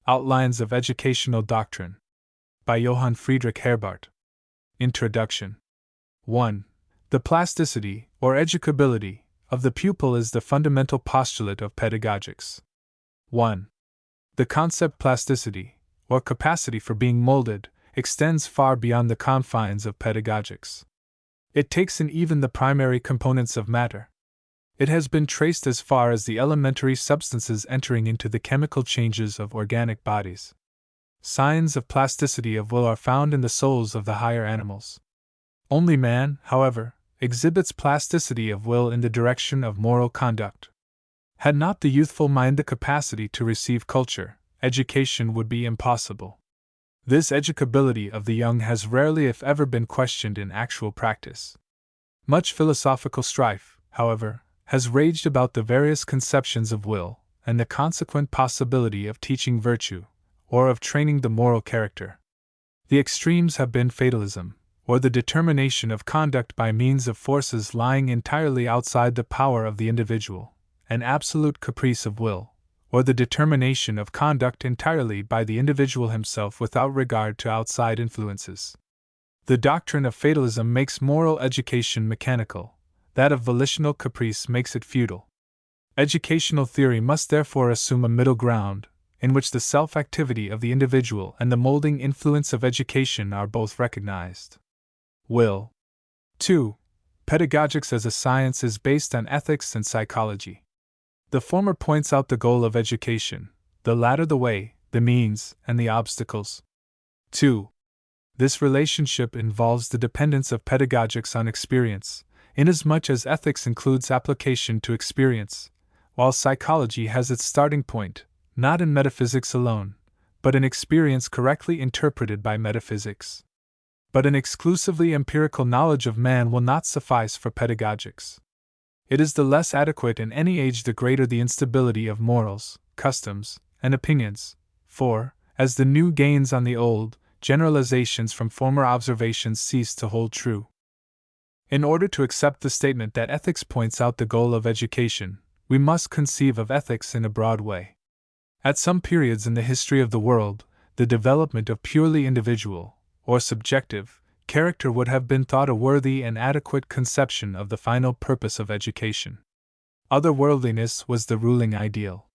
Outlines of Educational Doctrine by Johann Friedrich Herbart. Introduction. 1. The plasticity, or educability, of the pupil is the fundamental postulate of pedagogics. 1. The concept plasticity, or capacity for being molded, extends far beyond the confines of pedagogics. It takes in even the primary components of matter. It has been traced as far as the elementary substances entering into the chemical changes of organic bodies. Signs of plasticity of will are found in the souls of the higher animals. Only man, however, exhibits plasticity of will in the direction of moral conduct. Had not the youthful mind the capacity to receive culture, education would be impossible. This educability of the young has rarely if ever been questioned in actual practice. Much philosophical strife, however, has raged about the various conceptions of will, and the consequent possibility of teaching virtue, or of training the moral character. The extremes have been fatalism, or the determination of conduct by means of forces lying entirely outside the power of the individual, and absolute caprice of will, or the determination of conduct entirely by the individual himself without regard to outside influences. The doctrine of fatalism makes moral education mechanical. That of volitional caprice makes it futile. Educational theory must therefore assume a middle ground, in which the self-activity of the individual and the molding influence of education are both recognized. Will. 2. Pedagogics as a science is based on ethics and psychology. The former points out the goal of education, the latter the way, the means, and the obstacles. 2. This relationship involves the dependence of pedagogics on experience, inasmuch as ethics includes application to experience, while psychology has its starting point, not in metaphysics alone, but in experience correctly interpreted by metaphysics. But an exclusively empirical knowledge of man will not suffice for pedagogics. It is the less adequate in any age the greater the instability of morals, customs, and opinions, for, as the new gains on the old, generalizations from former observations cease to hold true. In order to accept the statement that ethics points out the goal of education, we must conceive of ethics in a broad way. At some periods in the history of the world, the development of purely individual, or subjective, character would have been thought a worthy and adequate conception of the final purpose of education. Otherworldliness was the ruling ideal.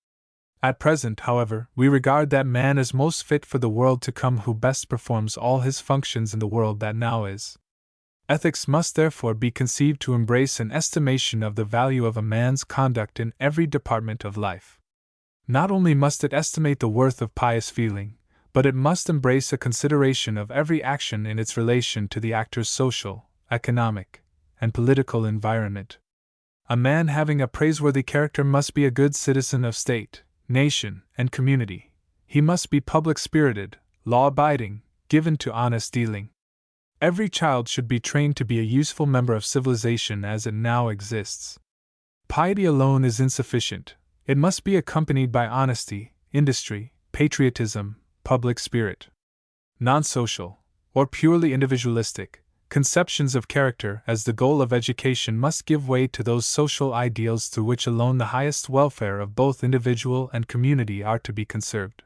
At present, however, we regard that man as most fit for the world to come who best performs all his functions in the world that now is. Ethics must therefore be conceived to embrace an estimation of the value of a man's conduct in every department of life. Not only must it estimate the worth of pious feeling, but it must embrace a consideration of every action in its relation to the actor's social, economic, and political environment. A man having a praiseworthy character must be a good citizen of state, nation, and community. He must be public-spirited, law-abiding, given to honest dealing. Every child should be trained to be a useful member of civilization as it now exists. Piety alone is insufficient. It must be accompanied by honesty, industry, patriotism, public spirit. Non-social, or purely individualistic, conceptions of character as the goal of education must give way to those social ideals through which alone the highest welfare of both individual and community are to be conserved.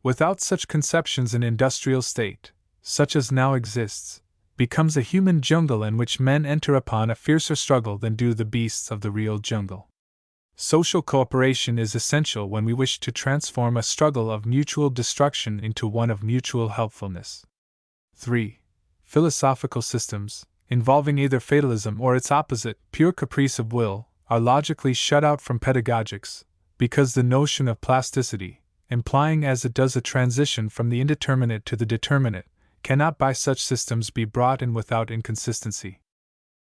Without such conceptions an industrial state, such as now exists, becomes a human jungle in which men enter upon a fiercer struggle than do the beasts of the real jungle. Social cooperation is essential when we wish to transform a struggle of mutual destruction into one of mutual helpfulness. 3. Philosophical systems, involving either fatalism or its opposite, pure caprice of will, are logically shut out from pedagogics, because the notion of plasticity, implying as it does a transition from the indeterminate to the determinate, cannot by such systems be brought in without inconsistency.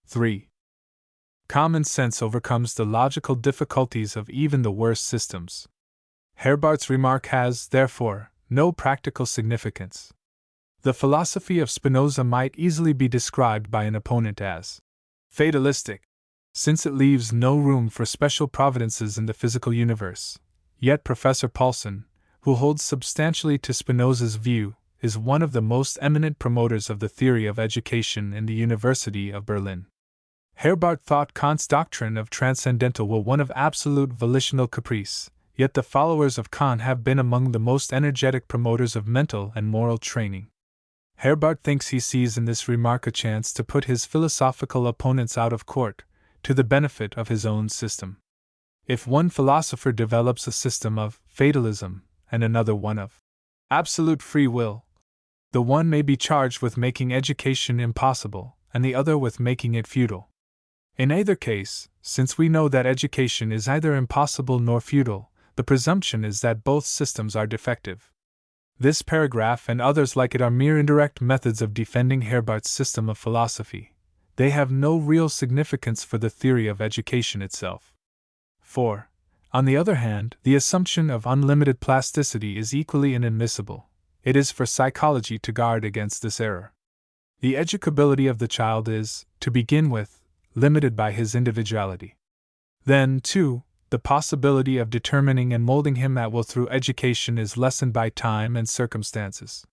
3. Common sense overcomes the logical difficulties of even the worst systems. Herbart's remark has, therefore, no practical significance. The philosophy of Spinoza might easily be described by an opponent as fatalistic, since it leaves no room for special providences in the physical universe. Yet Professor Paulsen, who holds substantially to Spinoza's view, is one of the most eminent promoters of the theory of education in the University of Berlin. Herbart thought Kant's doctrine of transcendental will one of absolute volitional caprice, yet the followers of Kant have been among the most energetic promoters of mental and moral training. Herbart thinks he sees in this remark a chance to put his philosophical opponents out of court, to the benefit of his own system. If one philosopher develops a system of fatalism and another one of absolute free will, the one may be charged with making education impossible, and the other with making it futile. In either case, since we know that education is neither impossible nor futile, the presumption is that both systems are defective. This paragraph and others like it are mere indirect methods of defending Herbart's system of philosophy. They have no real significance for the theory of education itself. 4. On the other hand, the assumption of unlimited plasticity is equally inadmissible. It is for psychology to guard against this error. The educability of the child is, to begin with, limited by his individuality. Then, too, the possibility of determining and molding him at will through education is lessened by time and circumstances.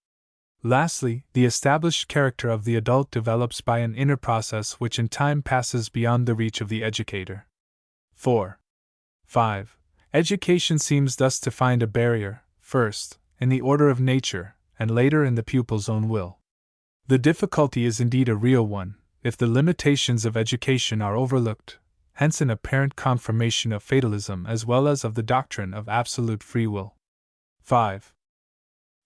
Lastly, the established character of the adult develops by an inner process which in time passes beyond the reach of the educator. 4. 5. Education seems thus to find a barrier, first, in the order of nature, and later in the pupil's own will. The difficulty is indeed a real one, if the limitations of education are overlooked, hence an apparent confirmation of fatalism as well as of the doctrine of absolute free will. 5.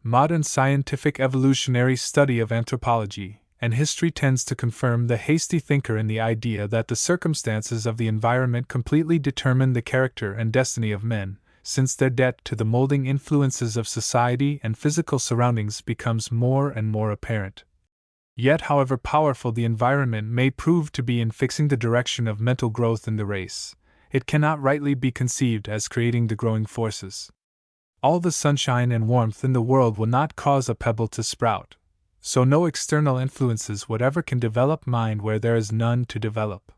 Modern scientific evolutionary study of anthropology and history tends to confirm the hasty thinker in the idea that the circumstances of the environment completely determine the character and destiny of men, since their debt to the molding influences of society and physical surroundings becomes more and more apparent. Yet, however powerful the environment may prove to be in fixing the direction of mental growth in the race, it cannot rightly be conceived as creating the growing forces. All the sunshine and warmth in the world will not cause a pebble to sprout, so no external influences whatever can develop mind where there is none to develop.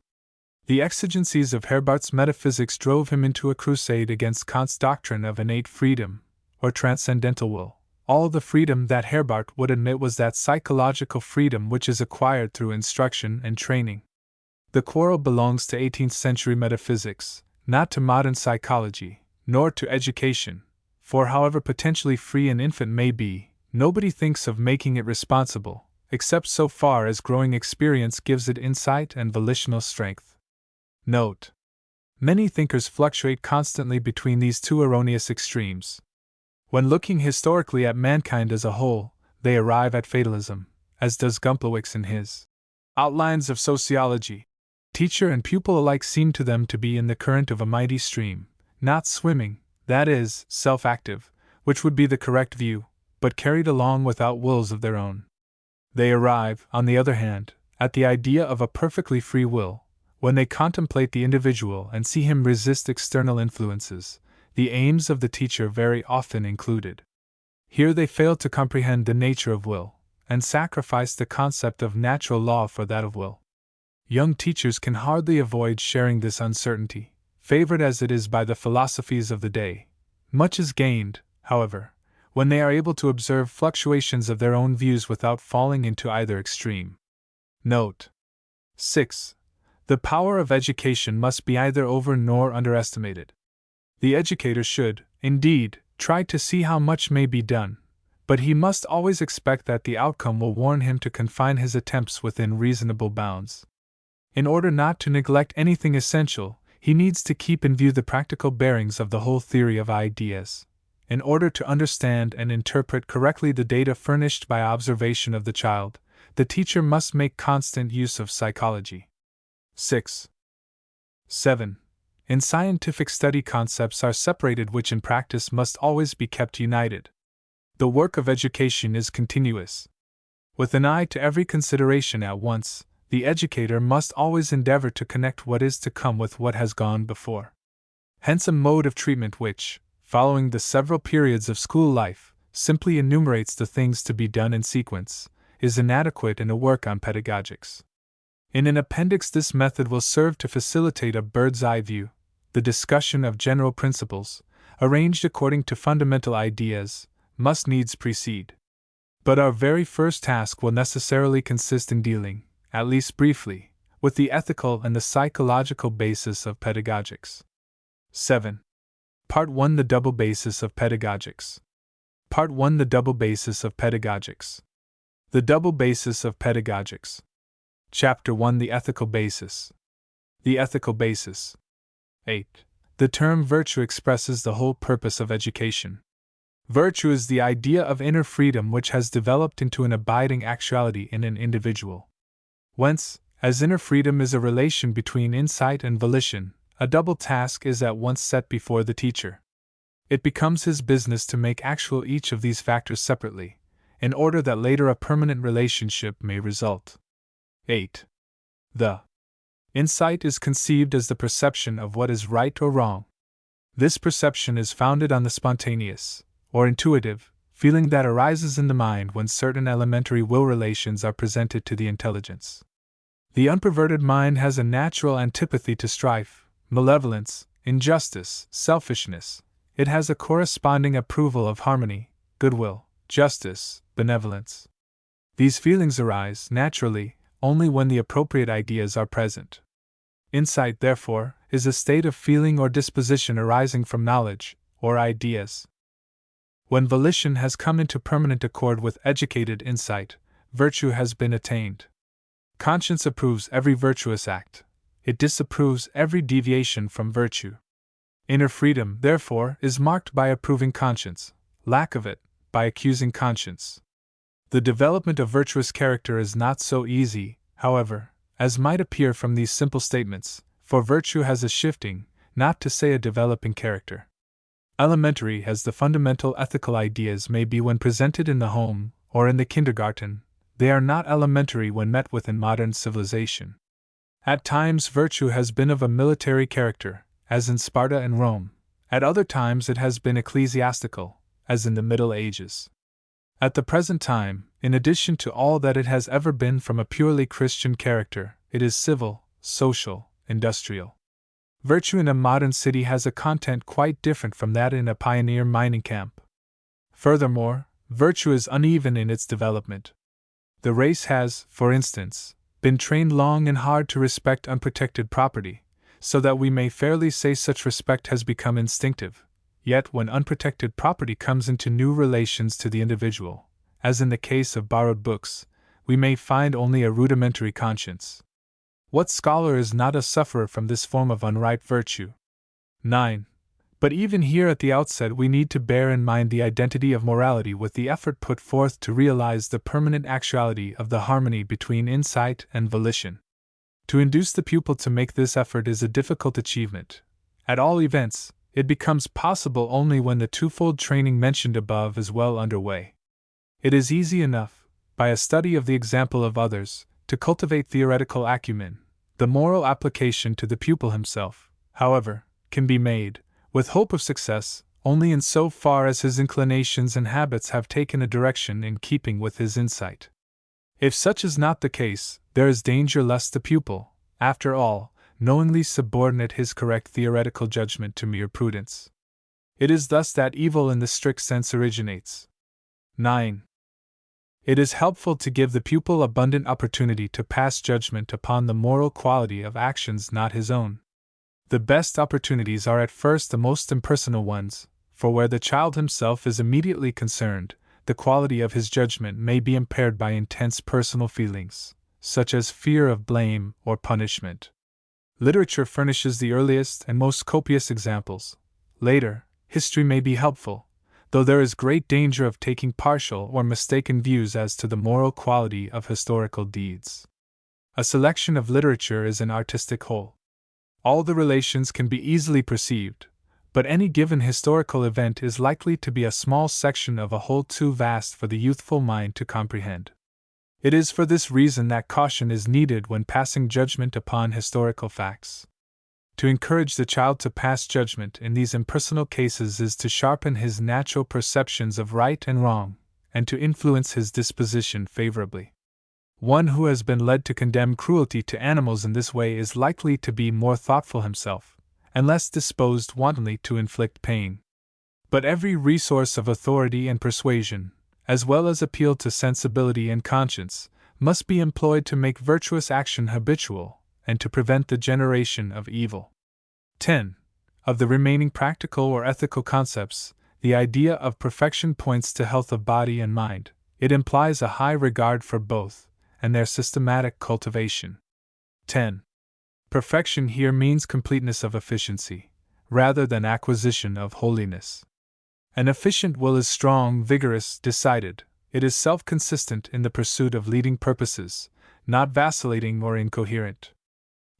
The exigencies of Herbart's metaphysics drove him into a crusade against Kant's doctrine of innate freedom, or transcendental will. All the freedom that Herbart would admit was that psychological freedom which is acquired through instruction and training. The quarrel belongs to 18th century metaphysics, not to modern psychology, nor to education, for however potentially free an infant may be, nobody thinks of making it responsible, except so far as growing experience gives it insight and volitional strength. Note: many thinkers fluctuate constantly between these two erroneous extremes. When looking historically at mankind as a whole, they arrive at fatalism, as does Gumplowicz in his Outlines of Sociology. Teacher and pupil alike seem to them to be in the current of a mighty stream, not swimming, that is, self-active, which would be the correct view, but carried along without wills of their own. They arrive, on the other hand, at the idea of a perfectly free will, when they contemplate the individual and see him resist external influences, the aims of the teacher very often included. Here they fail to comprehend the nature of will, and sacrifice the concept of natural law for that of will. Young teachers can hardly avoid sharing this uncertainty, favored as it is by the philosophies of the day. Much is gained, however, when they are able to observe fluctuations of their own views without falling into either extreme. Note: 6. The power of education must be either over nor underestimated. The educator should, indeed, try to see how much may be done, but he must always expect that the outcome will warn him to confine his attempts within reasonable bounds. In order not to neglect anything essential, he needs to keep in view the practical bearings of the whole theory of ideas. In order to understand and interpret correctly the data furnished by observation of the child, the teacher must make constant use of psychology. 6. 7. In scientific study, concepts are separated which in practice must always be kept united. The work of education is continuous. With an eye to every consideration at once, the educator must always endeavor to connect what is to come with what has gone before. Hence a mode of treatment which, following the several periods of school life, simply enumerates the things to be done in sequence, is inadequate in a work on pedagogics. In an appendix, this method will serve to facilitate a bird's-eye view. The discussion of general principles, arranged according to fundamental ideas, must needs precede. But our very first task will necessarily consist in dealing, at least briefly, with the ethical and the psychological basis of pedagogics. 7. Part 1: The Double Basis of Pedagogics. Part 1: The Double Basis of Pedagogics. The Double Basis of Pedagogics. Chapter 1: The Ethical Basis. The Ethical Basis. 8. The term virtue expresses the whole purpose of education. Virtue is the idea of inner freedom which has developed into an abiding actuality in an individual. Whence, as inner freedom is a relation between insight and volition, a double task is at once set before the teacher. It becomes his business to make actual each of these factors separately, in order that later a permanent relationship may result. 8. The insight is conceived as the perception of what is right or wrong. This perception is founded on the spontaneous, or intuitive, feeling that arises in the mind when certain elementary will relations are presented to the intelligence. The unperverted mind has a natural antipathy to strife, malevolence, injustice, selfishness. It has a corresponding approval of harmony, goodwill, justice, benevolence. These feelings arise, naturally, only when the appropriate ideas are present. Insight, therefore, is a state of feeling or disposition arising from knowledge, or ideas. When volition has come into permanent accord with educated insight, virtue has been attained. Conscience approves every virtuous act. It disapproves every deviation from virtue. Inner freedom, therefore, is marked by approving conscience, lack of it, by accusing conscience. The development of virtuous character is not so easy, however, as might appear from these simple statements, for virtue has a shifting, not to say a developing character. Elementary as the fundamental ethical ideas may be when presented in the home, or in the kindergarten, they are not elementary when met with in modern civilization. At times virtue has been of a military character, as in Sparta and Rome. At other times it has been ecclesiastical, as in the Middle Ages. At the present time, in addition to all that it has ever been from a purely Christian character, it is civil, social, industrial. Virtue in a modern city has a content quite different from that in a pioneer mining camp. Furthermore, virtue is uneven in its development. The race has, for instance, been trained long and hard to respect unprotected property, so that we may fairly say such respect has become instinctive. Yet when unprotected property comes into new relations to the individual, as in the case of borrowed books, we may find only a rudimentary conscience. What scholar is not a sufferer from this form of unripe virtue? 9. But even here at the outset we need to bear in mind the identity of morality with the effort put forth to realize the permanent actuality of the harmony between insight and volition. To induce the pupil to make this effort is a difficult achievement. At all events, it becomes possible only when the twofold training mentioned above is well underway. It is easy enough, by a study of the example of others, to cultivate theoretical acumen. The moral application to the pupil himself, however, can be made, with hope of success, only in so far as his inclinations and habits have taken a direction in keeping with his insight. If such is not the case, there is danger lest the pupil, after all, knowingly subordinate his correct theoretical judgment to mere prudence. It is thus that evil in the strict sense originates. 9. It is helpful to give the pupil abundant opportunity to pass judgment upon the moral quality of actions not his own. The best opportunities are at first the most impersonal ones, for where the child himself is immediately concerned, the quality of his judgment may be impaired by intense personal feelings, such as fear of blame or punishment. Literature furnishes the earliest and most copious examples. Later, history may be helpful, though there is great danger of taking partial or mistaken views as to the moral quality of historical deeds. A selection of literature is an artistic whole. All the relations can be easily perceived, but any given historical event is likely to be a small section of a whole too vast for the youthful mind to comprehend. It is for this reason that caution is needed when passing judgment upon historical facts. To encourage the child to pass judgment in these impersonal cases is to sharpen his natural perceptions of right and wrong, and to influence his disposition favorably. One who has been led to condemn cruelty to animals in this way is likely to be more thoughtful himself, and less disposed wantonly to inflict pain. But every resource of authority and persuasion, as well as appeal to sensibility and conscience, must be employed to make virtuous action habitual, and to prevent the generation of evil. 10. Of the remaining practical or ethical concepts, the idea of perfection points to health of body and mind. It implies a high regard for both, and their systematic cultivation. 10. Perfection here means completeness of efficiency, rather than acquisition of holiness. An efficient will is strong, vigorous, decided. It is self-consistent in the pursuit of leading purposes, not vacillating or incoherent.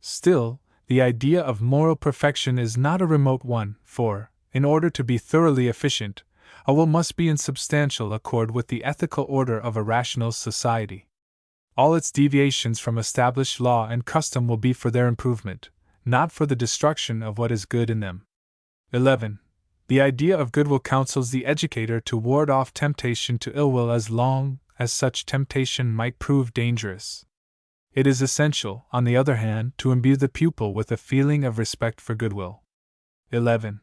Still, the idea of moral perfection is not a remote one, for, in order to be thoroughly efficient, a will must be in substantial accord with the ethical order of a rational society. All its deviations from established law and custom will be for their improvement, not for the destruction of what is good in them. 11. The idea of goodwill counsels the educator to ward off temptation to ill will as long as such temptation might prove dangerous. It is essential, on the other hand, to imbue the pupil with a feeling of respect for goodwill. 11.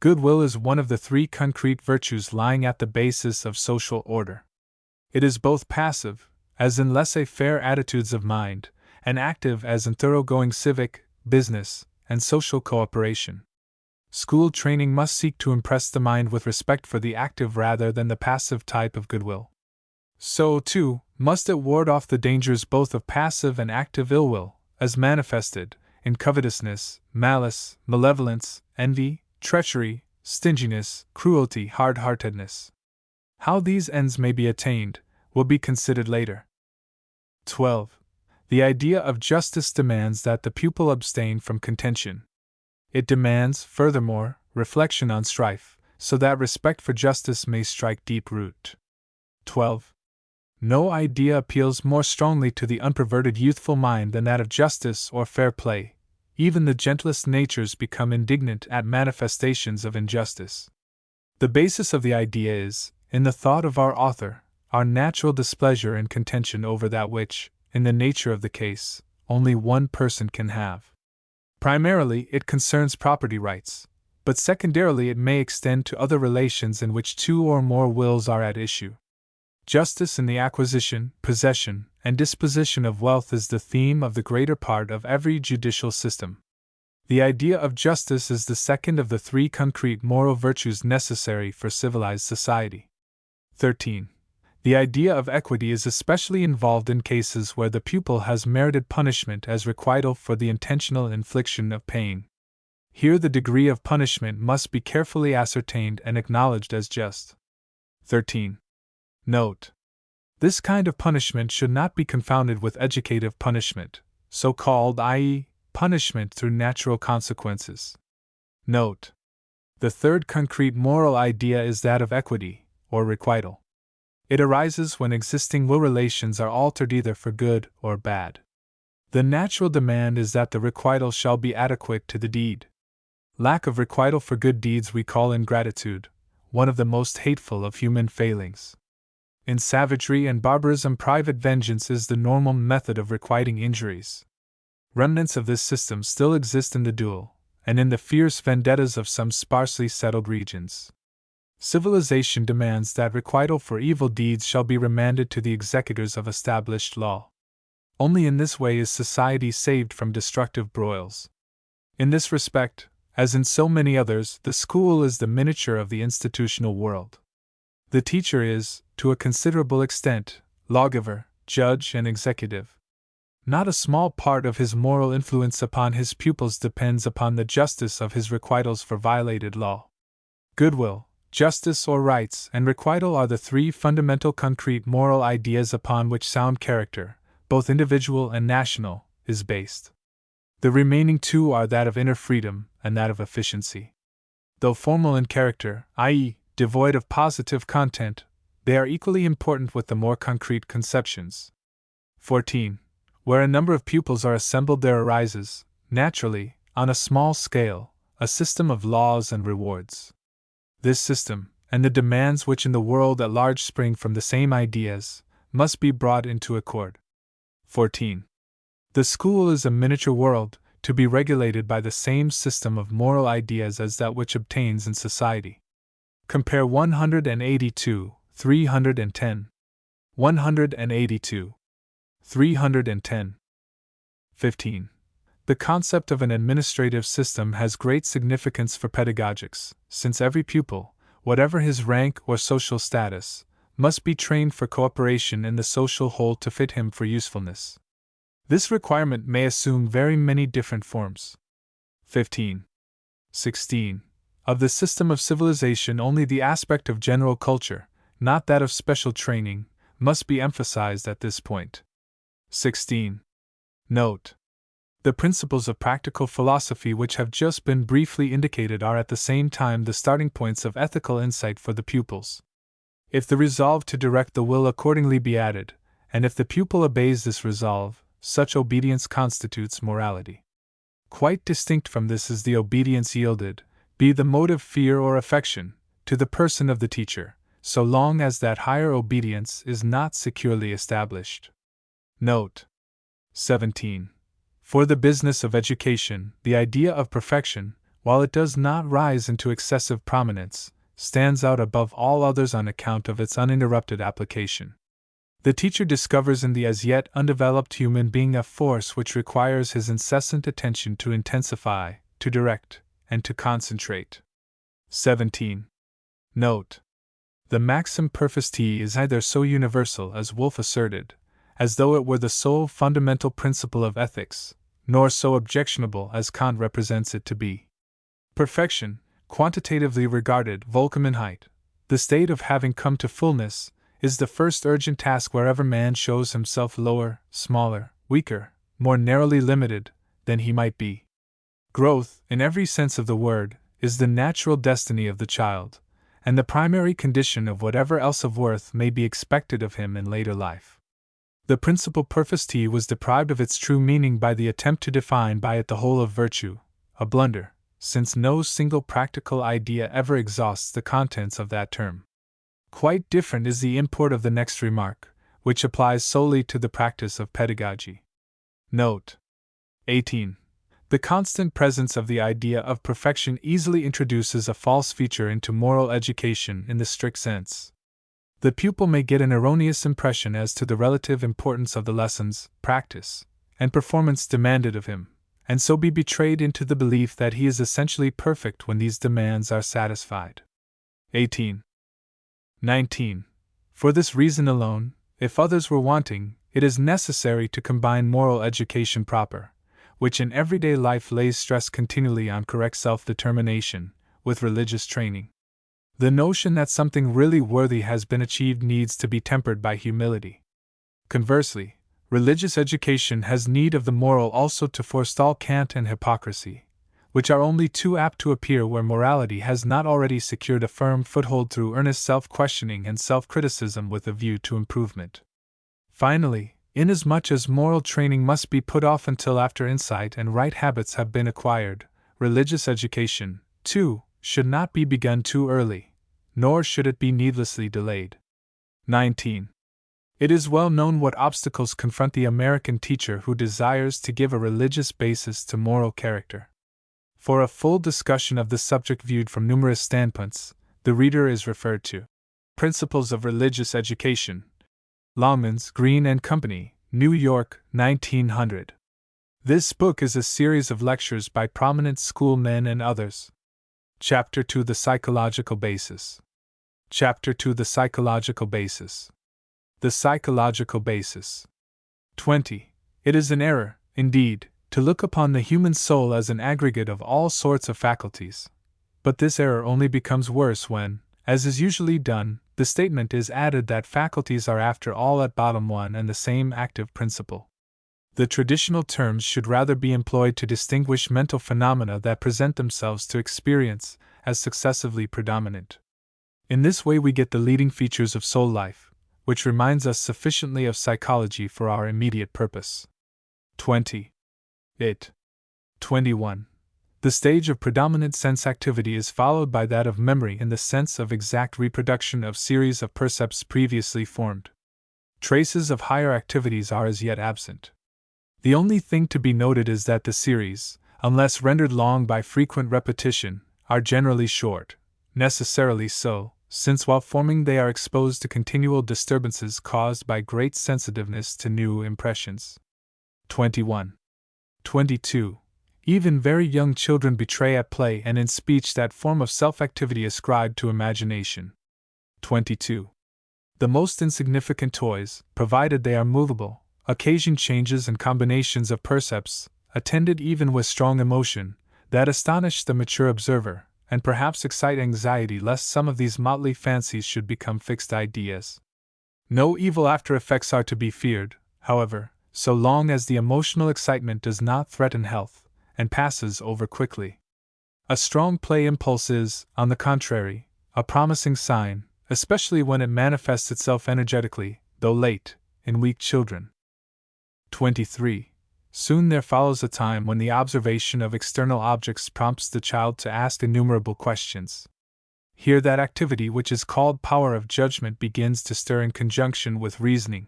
Goodwill is one of the three concrete virtues lying at the basis of social order. It is both passive, as in laissez-faire attitudes of mind, and active as in thoroughgoing civic, business, and social cooperation. School training must seek to impress the mind with respect for the active rather than the passive type of goodwill. So, too, must it ward off the dangers both of passive and active ill will, as manifested in covetousness, malice, malevolence, envy, treachery, stinginess, cruelty, hard-heartedness. How these ends may be attained will be considered later. 12. The idea of justice demands that the pupil abstain from contention. It demands, furthermore, reflection on strife, so that respect for justice may strike deep root. 12. No idea appeals more strongly to the unperverted youthful mind than that of justice or fair play. Even the gentlest natures become indignant at manifestations of injustice. The basis of the idea is, in the thought of our author, our natural displeasure and contention over that which, in the nature of the case, only one person can have. Primarily, it concerns property rights, but secondarily it may extend to other relations in which two or more wills are at issue. Justice in the acquisition, possession, and disposition of wealth is the theme of the greater part of every judicial system. The idea of justice is the second of the three concrete moral virtues necessary for civilized society. 13. The idea of equity is especially involved in cases where the pupil has merited punishment as requital for the intentional infliction of pain. Here the degree of punishment must be carefully ascertained and acknowledged as just. 13. Note: this kind of punishment should not be confounded with educative punishment, so called, i.e., punishment through natural consequences. Note: the third concrete moral idea is that of equity, or requital. It arises when existing will relations are altered either for good or bad. The natural demand is that the requital shall be adequate to the deed. Lack of requital for good deeds we call ingratitude, one of the most hateful of human failings. In savagery and barbarism, private vengeance is the normal method of requiting injuries. Remnants of this system still exist in the duel, and in the fierce vendettas of some sparsely settled regions. Civilization demands that requital for evil deeds shall be remanded to the executors of established law. Only in this way is society saved from destructive broils. In this respect, as in so many others, the school is the miniature of the institutional world. The teacher is, to a considerable extent, lawgiver, judge, and executive. Not a small part of his moral influence upon his pupils depends upon the justice of his requitals for violated law. Goodwill, justice or rights, and requital are the three fundamental concrete moral ideas upon which sound character, both individual and national, is based. The remaining two are that of inner freedom and that of efficiency. Though formal in character, i.e., devoid of positive content, they are equally important with the more concrete conceptions. 14. Where a number of pupils are assembled, there arises, naturally, on a small scale, a system of laws and rewards. This system, and the demands which in the world at large spring from the same ideas, must be brought into accord. 14. The school is a miniature world, to be regulated by the same system of moral ideas as that which obtains in society. Compare 182, 310. 182. 310. 15. The concept of an administrative system has great significance for pedagogics, since every pupil, whatever his rank or social status, must be trained for cooperation in the social whole to fit him for usefulness. This requirement may assume very many different forms. 15. 16. Of the system of civilization, only the aspect of general culture, not that of special training, must be emphasized at this point. 16. Note: the principles of practical philosophy which have just been briefly indicated are at the same time the starting points of ethical insight for the pupils. If the resolve to direct the will accordingly be added, and if the pupil obeys this resolve, such obedience constitutes morality. Quite distinct from this is the obedience yielded, be the motive fear or affection, to the person of the teacher, so long as that higher obedience is not securely established. Note: 17. For the business of education, the idea of perfection, while it does not rise into excessive prominence, stands out above all others on account of its uninterrupted application. The teacher discovers in the as yet undeveloped human being a force which requires his incessant attention to intensify, to direct, and to concentrate. 17. Note: the maxim perfecti is either so universal as Wolff asserted, as though it were the sole fundamental principle of ethics, nor so objectionable as Kant represents it to be. Perfection, quantitatively regarded, Vollkommenheit, the state of having come to fullness, is the first urgent task wherever man shows himself lower, smaller, weaker, more narrowly limited than he might be. Growth, in every sense of the word, is the natural destiny of the child, and the primary condition of whatever else of worth may be expected of him in later life. The principle perfecti was deprived of its true meaning by the attempt to define by it the whole of virtue, a blunder, since no single practical idea ever exhausts the contents of that term. Quite different is the import of the next remark, which applies solely to the practice of pedagogy. Note: 18. The constant presence of the idea of perfection easily introduces a false feature into moral education in the strict sense. The pupil may get an erroneous impression as to the relative importance of the lessons, practice, and performance demanded of him, and so be betrayed into the belief that he is essentially perfect when these demands are satisfied. 18. 19. For this reason alone, if others were wanting, it is necessary to combine moral education proper, which in everyday life lays stress continually on correct self-determination, with religious training. The notion that something really worthy has been achieved needs to be tempered by humility. Conversely, religious education has need of the moral also to forestall cant and hypocrisy, which are only too apt to appear where morality has not already secured a firm foothold through earnest self-questioning and self-criticism with a view to improvement. Finally, inasmuch as moral training must be put off until after insight and right habits have been acquired, religious education, too, should not be begun too early, nor should it be needlessly delayed. 19. It is well known what obstacles confront the American teacher who desires to give a religious basis to moral character. For a full discussion of this subject viewed from numerous standpoints, the reader is referred to Principles of Religious Education, Longmans, Green and Company, New York, 1900. This book is a series of lectures by prominent schoolmen and others. Chapter 2: The Psychological Basis. Chapter 2: The Psychological Basis. The Psychological Basis. 20. It is an error, indeed, to look upon the human soul as an aggregate of all sorts of faculties. But this error only becomes worse when, as is usually done, the statement is added that faculties are after all at bottom one and the same active principle. The traditional terms should rather be employed to distinguish mental phenomena that present themselves to experience as successively predominant. In this way we get the leading features of soul life, which reminds us sufficiently of psychology for our immediate purpose. 20. 21. The stage of predominant sense activity is followed by that of memory in the sense of exact reproduction of series of percepts previously formed. Traces of higher activities are as yet absent. The only thing to be noted is that the series, unless rendered long by frequent repetition, are generally short, necessarily so, since while forming they are exposed to continual disturbances caused by great sensitiveness to new impressions. 21. 22. Even very young children betray at play and in speech that form of self-activity ascribed to imagination. 22. The most insignificant toys, provided they are movable, occasion changes and combinations of percepts, attended even with strong emotion, that astonish the mature observer, and perhaps excite anxiety lest some of these motley fancies should become fixed ideas. No evil after effects are to be feared, however, so long as the emotional excitement does not threaten health, and passes over quickly. A strong play impulse is, on the contrary, a promising sign, especially when it manifests itself energetically, though late, in weak children. 23. Soon there follows a time when the observation of external objects prompts the child to ask innumerable questions. Here that activity which is called power of judgment begins to stir in conjunction with reasoning.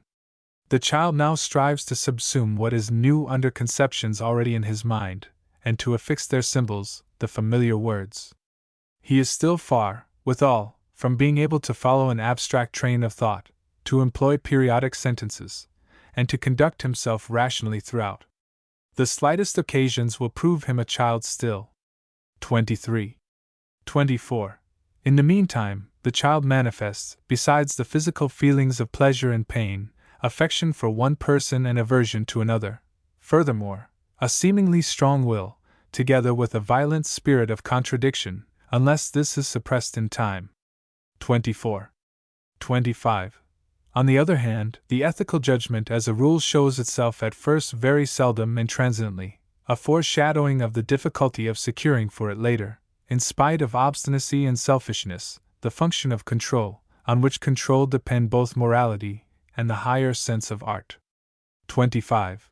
The child now strives to subsume what is new under conceptions already in his mind, and to affix their symbols, the familiar words. He is still far, withal, from being able to follow an abstract train of thought, to employ periodic sentences, and to conduct himself rationally throughout. The slightest occasions will prove him a child still. 23. 24. In the meantime, the child manifests, besides the physical feelings of pleasure and pain, affection for one person and aversion to another. Furthermore, a seemingly strong will, together with a violent spirit of contradiction, unless this is suppressed in time. 24. 25. On the other hand, the ethical judgment as a rule shows itself at first very seldom and transiently, a foreshadowing of the difficulty of securing for it later, in spite of obstinacy and selfishness, the function of control, on which control depend both morality and the higher sense of art. 25.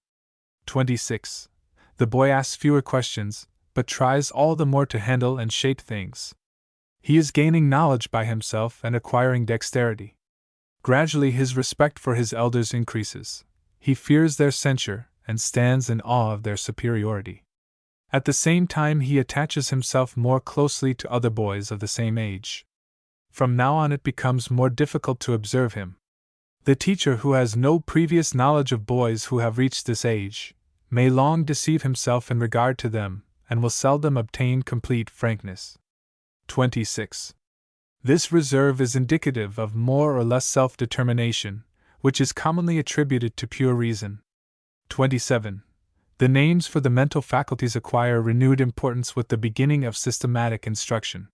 26. The boy asks fewer questions, but tries all the more to handle and shape things. He is gaining knowledge by himself and acquiring dexterity. Gradually his respect for his elders increases. He fears their censure and stands in awe of their superiority. At the same time he attaches himself more closely to other boys of the same age. From now on it becomes more difficult to observe him. The teacher who has no previous knowledge of boys who have reached this age may long deceive himself in regard to them, and will seldom obtain complete frankness. 26. This reserve is indicative of more or less self-determination, which is commonly attributed to pure reason. 27. The names for the mental faculties acquire renewed importance with the beginning of systematic instruction.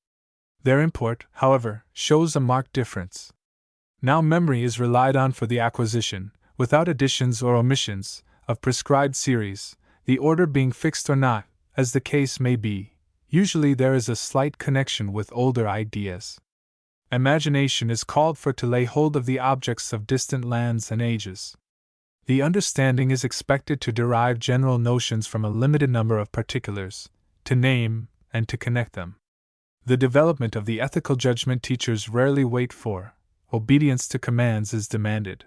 Their import, however, shows a marked difference. Now memory is relied on for the acquisition, without additions or omissions, of prescribed series, the order being fixed or not, as the case may be. Usually there is a slight connection with older ideas. Imagination is called for to lay hold of the objects of distant lands and ages. The understanding is expected to derive general notions from a limited number of particulars, to name, and to connect them. The development of the ethical judgment teachers rarely wait for. Obedience to commands is demanded.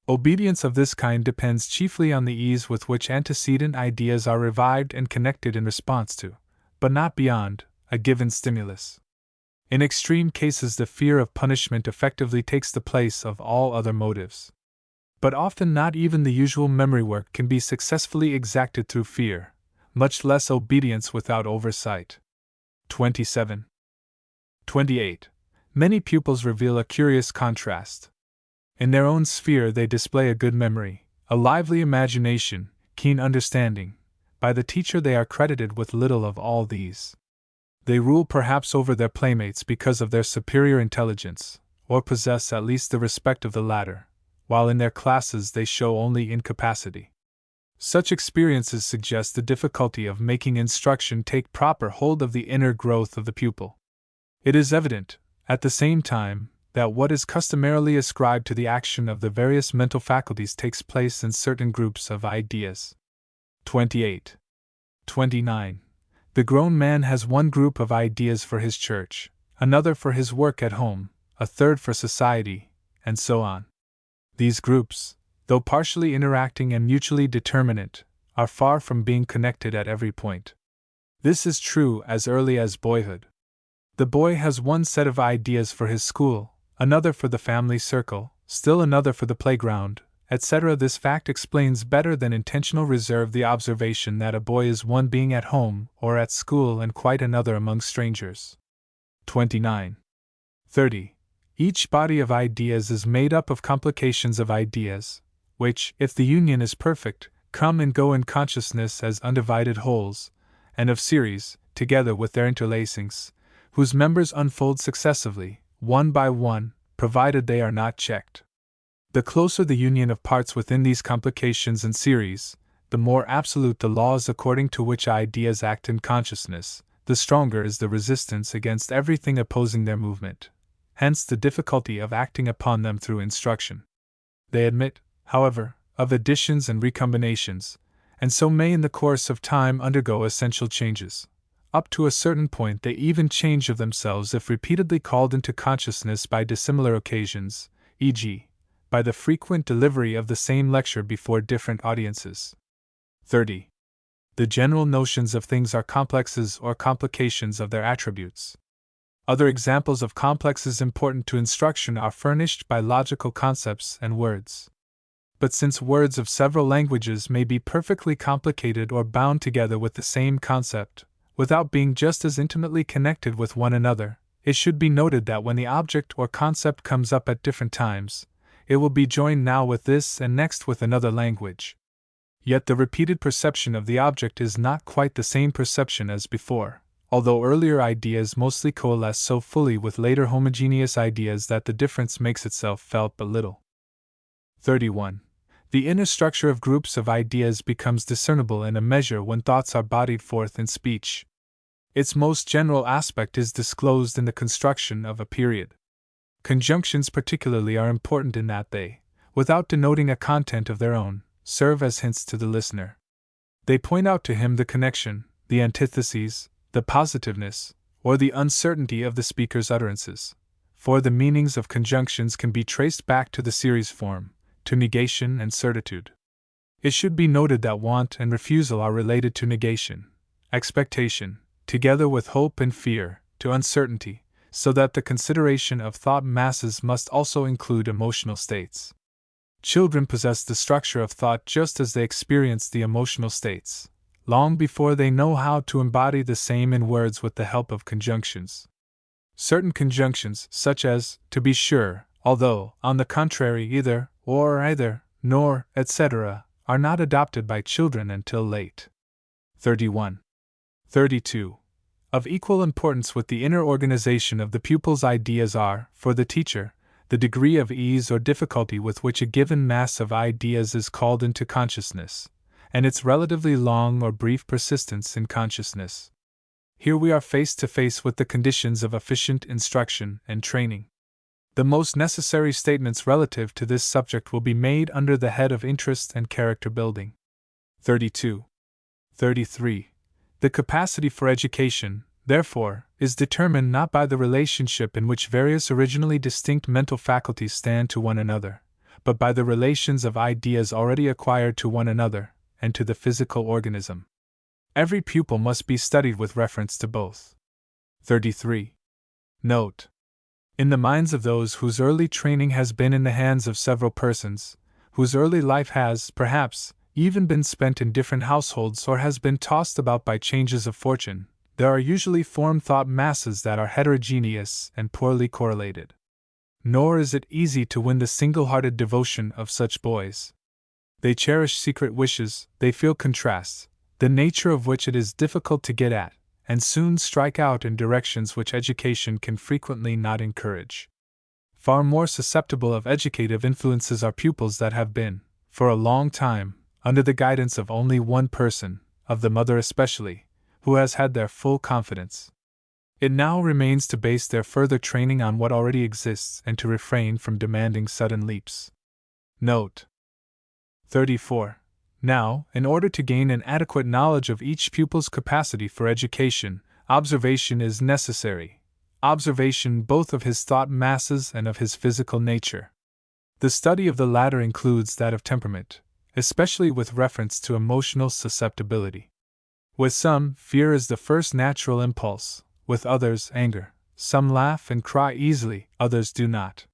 Obedience of this kind depends chiefly on the ease with which antecedent ideas are revived and connected in response to, but not beyond, a given stimulus. In extreme cases, the fear of punishment effectively takes the place of all other motives. But often not even the usual memory work can be successfully exacted through fear, much less obedience without oversight. 27. 28. Many pupils reveal a curious contrast. In their own sphere they display a good memory, a lively imagination, keen understanding. By the teacher they are credited with little of all these. They rule perhaps over their playmates because of their superior intelligence, or possess at least the respect of the latter, while in their classes they show only incapacity. Such experiences suggest the difficulty of making instruction take proper hold of the inner growth of the pupil. It is evident, at the same time, that what is customarily ascribed to the action of the various mental faculties takes place in certain groups of ideas. 28. 29. The grown man has one group of ideas for his church, another for his work at home, a third for society, and so on. These groups, though partially interacting and mutually determinate, are far from being connected at every point. This is true as early as boyhood. The boy has one set of ideas for his school, another for the family circle, still another for the playground, etc. This fact explains better than intentional reserve the observation that a boy is one being at home or at school and quite another among strangers. 29. 30. Each body of ideas is made up of complications of ideas, which, if the union is perfect, come and go in consciousness as undivided wholes, and of series, together with their interlacings, whose members unfold successively, one by one, provided they are not checked. The closer the union of parts within these complications and series, the more absolute the laws according to which ideas act in consciousness, the stronger is the resistance against everything opposing their movement. Hence the difficulty of acting upon them through instruction. They admit, however, of additions and recombinations, and so may in the course of time undergo essential changes. Up to a certain point they even change of themselves if repeatedly called into consciousness by dissimilar occasions, e.g., by the frequent delivery of the same lecture before different audiences. 30. The general notions of things are complexes or complications of their attributes. Other examples of complexes important to instruction are furnished by logical concepts and words. But since words of several languages may be perfectly complicated or bound together with the same concept, without being just as intimately connected with one another, it should be noted that when the object or concept comes up at different times, it will be joined now with this and next with another language. Yet the repeated perception of the object is not quite the same perception as before, although earlier ideas mostly coalesce so fully with later homogeneous ideas that the difference makes itself felt but little. 31. The inner structure of groups of ideas becomes discernible in a measure when thoughts are bodied forth in speech. Its most general aspect is disclosed in the construction of a period. Conjunctions particularly are important in that they, without denoting a content of their own, serve as hints to the listener. They point out to him the connection, the antitheses, the positiveness, or the uncertainty of the speaker's utterances, for the meanings of conjunctions can be traced back to the series form, to negation and certitude. It should be noted that want and refusal are related to negation, expectation, together with hope and fear, to uncertainty, so that the consideration of thought masses must also include emotional states. Children possess the structure of thought just as they experience the emotional states, long before they know how to embody the same in words with the help of conjunctions. Certain conjunctions, such as, to be sure, although, on the contrary, either, or either, nor, etc., are not adopted by children until late. 31. 32. Of equal importance with the inner organization of the pupil's ideas are, for the teacher, the degree of ease or difficulty with which a given mass of ideas is called into consciousness, and its relatively long or brief persistence in consciousness. Here we are face to face with the conditions of efficient instruction and training. The most necessary statements relative to this subject will be made under the head of interest and character building. 32. 33. The capacity for education, therefore, is determined not by the relationship in which various originally distinct mental faculties stand to one another, but by the relations of ideas already acquired to one another, and to the physical organism. Every pupil must be studied with reference to both. 33. Note: in the minds of those whose early training has been in the hands of several persons, whose early life has, perhaps, even been spent in different households or has been tossed about by changes of fortune, there are usually formed thought masses that are heterogeneous and poorly correlated. Nor is it easy to win the single-hearted devotion of such boys. They cherish secret wishes, they feel contrasts, the nature of which it is difficult to get at, and soon strike out in directions which education can frequently not encourage. Far more susceptible of educative influences are pupils that have been, for a long time, under the guidance of only one person, of the mother especially, who has had their full confidence. It now remains to base their further training on what already exists and to refrain from demanding sudden leaps. Note: 34. Now, in order to gain an adequate knowledge of each pupil's capacity for education, observation is necessary. Observation both of his thought masses and of his physical nature. The study of the latter includes that of temperament, especially with reference to emotional susceptibility. With some, fear is the first natural impulse, with others, anger. Some laugh and cry easily, others do not.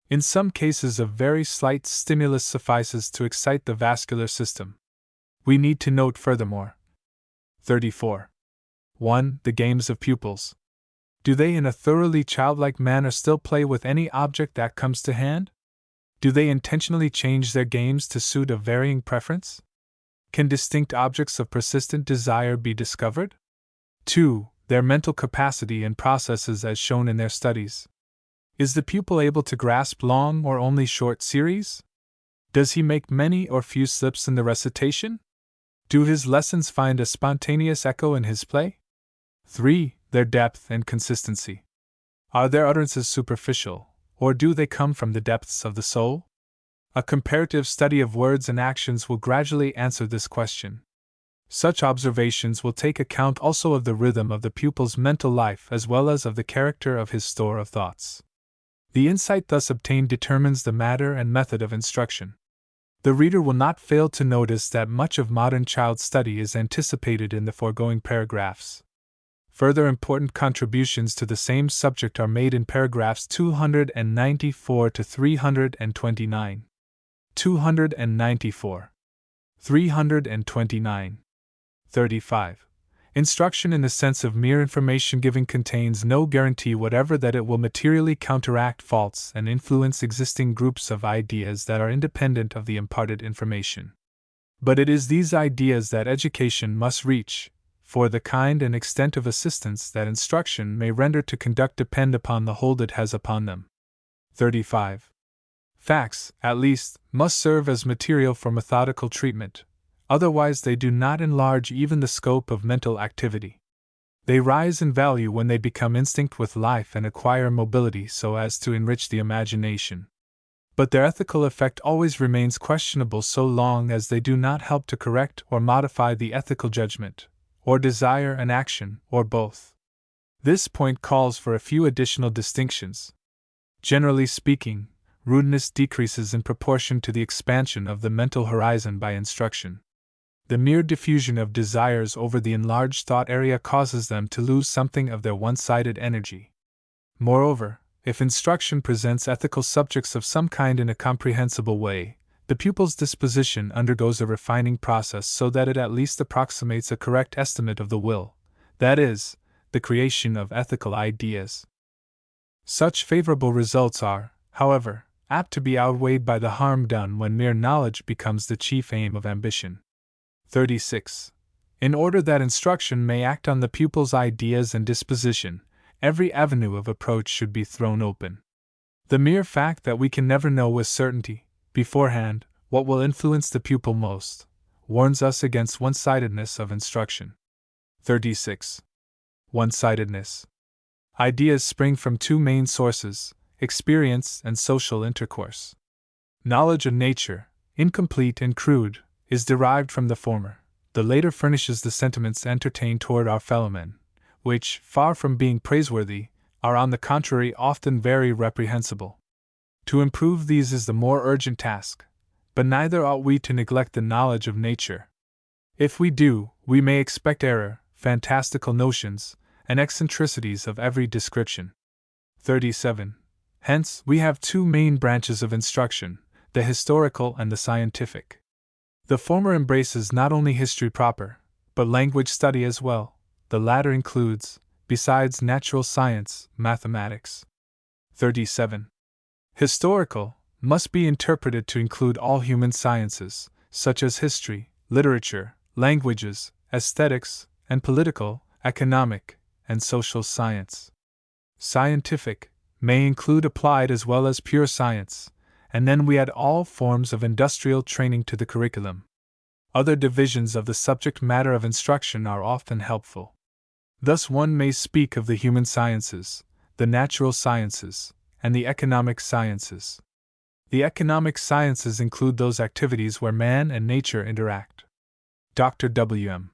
In some cases, a very slight stimulus suffices to excite the vascular system. We need to note furthermore. 34. 1. The games of pupils. Do they in a thoroughly childlike manner still play with any object that comes to hand? Do they intentionally change their games to suit a varying preference? Can distinct objects of persistent desire be discovered? 2. Their mental capacity and processes as shown in their studies. Is the pupil able to grasp long or only short series? Does he make many or few slips in the recitation? Do his lessons find a spontaneous echo in his play? 3. Their depth and consistency. Are their utterances superficial, or do they come from the depths of the soul? A comparative study of words and actions will gradually answer this question. Such observations will take account also of the rhythm of the pupil's mental life as well as of the character of his store of thoughts. The insight thus obtained determines the matter and method of instruction. The reader will not fail to notice that much of modern child study is anticipated in the foregoing paragraphs. Further important contributions to the same subject are made in paragraphs 294 to 329. 294. 329. 35. Instruction in the sense of mere information giving contains no guarantee whatever that it will materially counteract faults and influence existing groups of ideas that are independent of the imparted information. But it is these ideas that education must reach, for the kind and extent of assistance that instruction may render to conduct depend upon the hold it has upon them. 35. Facts, at least, must serve as material for methodical treatment. Otherwise, they do not enlarge even the scope of mental activity. They rise in value when they become instinct with life and acquire mobility so as to enrich the imagination. But their ethical effect always remains questionable so long as they do not help to correct or modify the ethical judgment, or desire and action, or both. This point calls for a few additional distinctions. Generally speaking, rudeness decreases in proportion to the expansion of the mental horizon by instruction. The mere diffusion of desires over the enlarged thought area causes them to lose something of their one-sided energy. Moreover, if instruction presents ethical subjects of some kind in a comprehensible way, the pupil's disposition undergoes a refining process so that it at least approximates a correct estimate of the will, that is, the creation of ethical ideas. Such favorable results are, however, apt to be outweighed by the harm done when mere knowledge becomes the chief aim of ambition. 36. In order that instruction may act on the pupil's ideas and disposition, every avenue of approach should be thrown open. The mere fact that we can never know with certainty, beforehand, what will influence the pupil most, warns us against one-sidedness of instruction. 36. One-sidedness. Ideas spring from two main sources, experience and social intercourse. Knowledge of nature, incomplete and crude, is derived from the former. The later furnishes the sentiments entertained toward our fellowmen, which, far from being praiseworthy, are on the contrary often very reprehensible. To improve these is the more urgent task, but neither ought we to neglect the knowledge of nature. If we do, we may expect error, fantastical notions, and eccentricities of every description. 37. Hence, we have two main branches of instruction, the historical and the scientific. The former embraces not only history proper, but language study as well. The latter includes, besides natural science, mathematics. 37. Historical must be interpreted to include all human sciences, such as history, literature, languages, aesthetics, and political, economic, and social science. Scientific may include applied as well as pure science, and then we add all forms of industrial training to the curriculum. Other divisions of the subject matter of instruction are often helpful. Thus one may speak of the human sciences, the natural sciences, and the economic sciences. The economic sciences include those activities where man and nature interact. Dr. W.M.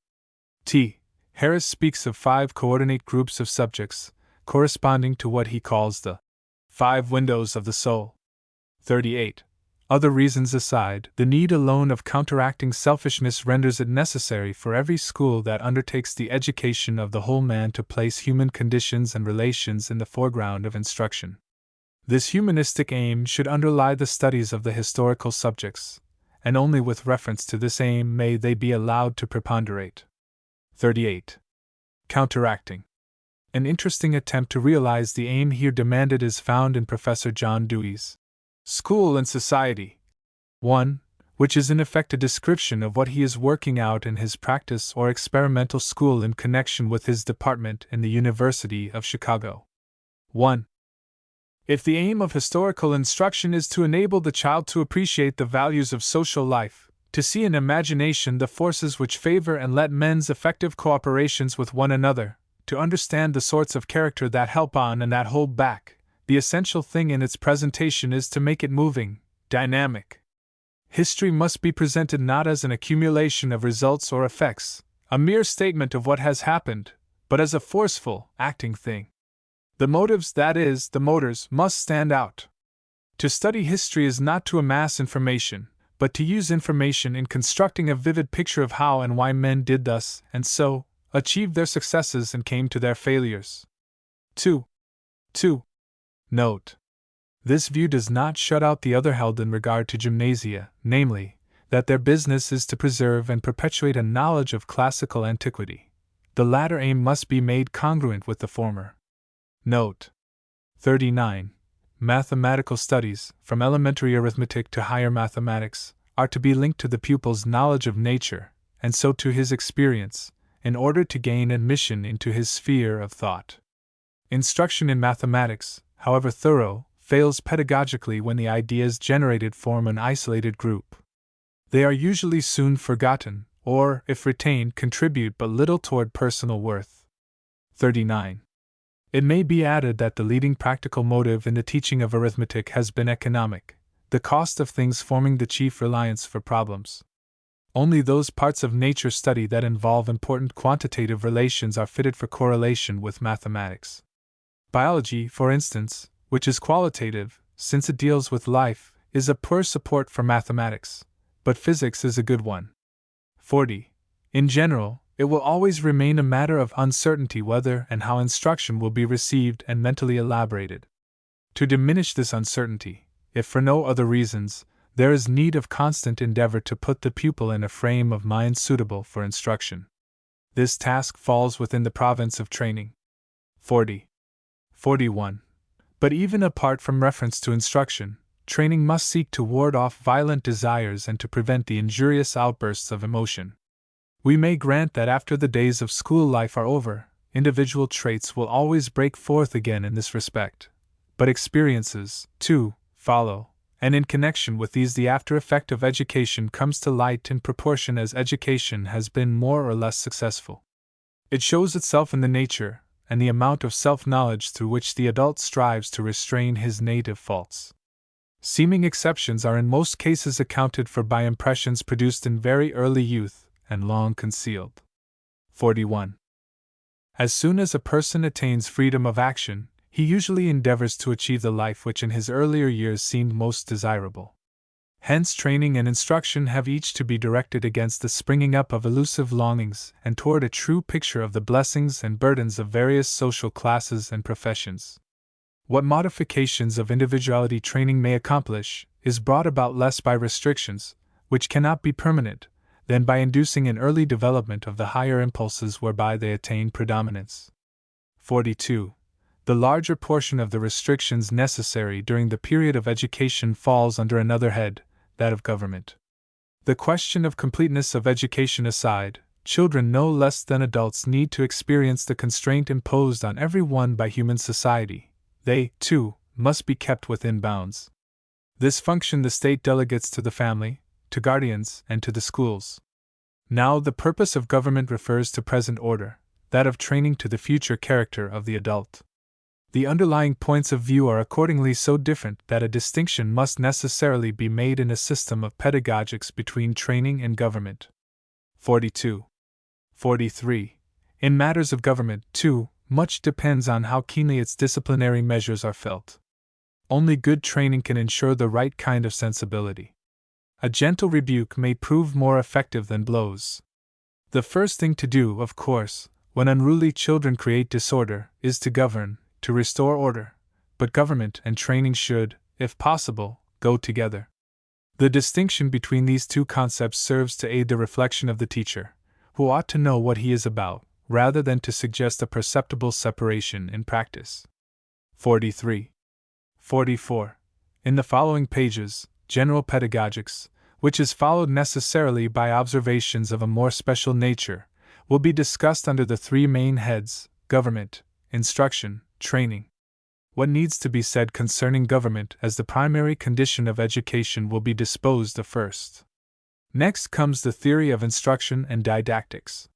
T. Harris speaks of 5 coordinate groups of subjects, corresponding to what he calls the 5 windows of the soul. 38. Other reasons aside, the need alone of counteracting selfishness renders it necessary for every school that undertakes the education of the whole man to place human conditions and relations in the foreground of instruction. This humanistic aim should underlie the studies of the historical subjects, and only with reference to this aim may they be allowed to preponderate. 38. Counteracting. An interesting attempt to realize the aim here demanded is found in Professor John Dewey's School and Society 1, which is in effect a description of what he is working out in his practice or experimental school in connection with his department in the University of Chicago. 1. If the aim of historical instruction is to enable the child to appreciate the values of social life, to see in imagination the forces which favor and let men's effective cooperations with one another, to understand the sorts of character that help on and that hold back, the essential thing in its presentation is to make it moving, dynamic. History must be presented not as an accumulation of results or effects, a mere statement of what has happened, but as a forceful, acting thing. The motives, that is, the motors, must stand out. To study history is not to amass information, but to use information in constructing a vivid picture of how and why men did thus, and so, achieved their successes and came to their failures. 2. Note. This view does not shut out the other held in regard to gymnasia, namely, that their business is to preserve and perpetuate a knowledge of classical antiquity. The latter aim must be made congruent with the former. Note. 39. Mathematical studies, from elementary arithmetic to higher mathematics, are to be linked to the pupil's knowledge of nature, and so to his experience, in order to gain admission into his sphere of thought. Instruction in mathematics, however thorough, fails pedagogically when the ideas generated form an isolated group. They are usually soon forgotten, or, if retained, contribute but little toward personal worth. 39. It may be added that the leading practical motive in the teaching of arithmetic has been economic, the cost of things forming the chief reliance for problems. Only those parts of nature study that involve important quantitative relations are fitted for correlation with mathematics. Biology, for instance, which is qualitative, since it deals with life, is a poor support for mathematics, but physics is a good one. 40. In general, it will always remain a matter of uncertainty whether and how instruction will be received and mentally elaborated. To diminish this uncertainty, if for no other reasons, there is need of constant endeavor to put the pupil in a frame of mind suitable for instruction. This task falls within the province of training. 40. 41. But even apart from reference to instruction, training must seek to ward off violent desires and to prevent the injurious outbursts of emotion. We may grant that after the days of school life are over, individual traits will always break forth again in this respect. But experiences, too, follow, and in connection with these the after effect of education comes to light in proportion as education has been more or less successful. It shows itself in the nature and the amount of self-knowledge through which the adult strives to restrain his native faults. Seeming exceptions are in most cases accounted for by impressions produced in very early youth and long concealed. 41. As soon as a person attains freedom of action, he usually endeavors to achieve the life which in his earlier years seemed most desirable. Hence, training and instruction have each to be directed against the springing up of elusive longings and toward a true picture of the blessings and burdens of various social classes and professions. What modifications of individuality training may accomplish is brought about less by restrictions, which cannot be permanent, than by inducing an early development of the higher impulses whereby they attain predominance. 42. The larger portion of the restrictions necessary during the period of education falls under another head, that of government. The question of completeness of education aside, children no less than adults need to experience the constraint imposed on every one by human society. They, too, must be kept within bounds. This function the state delegates to the family, to guardians, and to the schools. Now the purpose of government refers to present order, that of training to the future character of the adult. The underlying points of view are accordingly so different that a distinction must necessarily be made in a system of pedagogics between training and government. 42. 43. In matters of government, too, much depends on how keenly its disciplinary measures are felt. Only good training can ensure the right kind of sensibility. A gentle rebuke may prove more effective than blows. The first thing to do, of course, when unruly children create disorder, is to govern, to restore order, but government and training should, if possible, go together. The distinction between these two concepts serves to aid the reflection of the teacher, who ought to know what he is about, rather than to suggest a perceptible separation in practice. 43. 44. In the following pages, general pedagogics, which is followed necessarily by observations of a more special nature, will be discussed under the three main heads: government, instruction, training. What needs to be said concerning government as the primary condition of education will be disposed of first. Next comes the theory of instruction and didactics.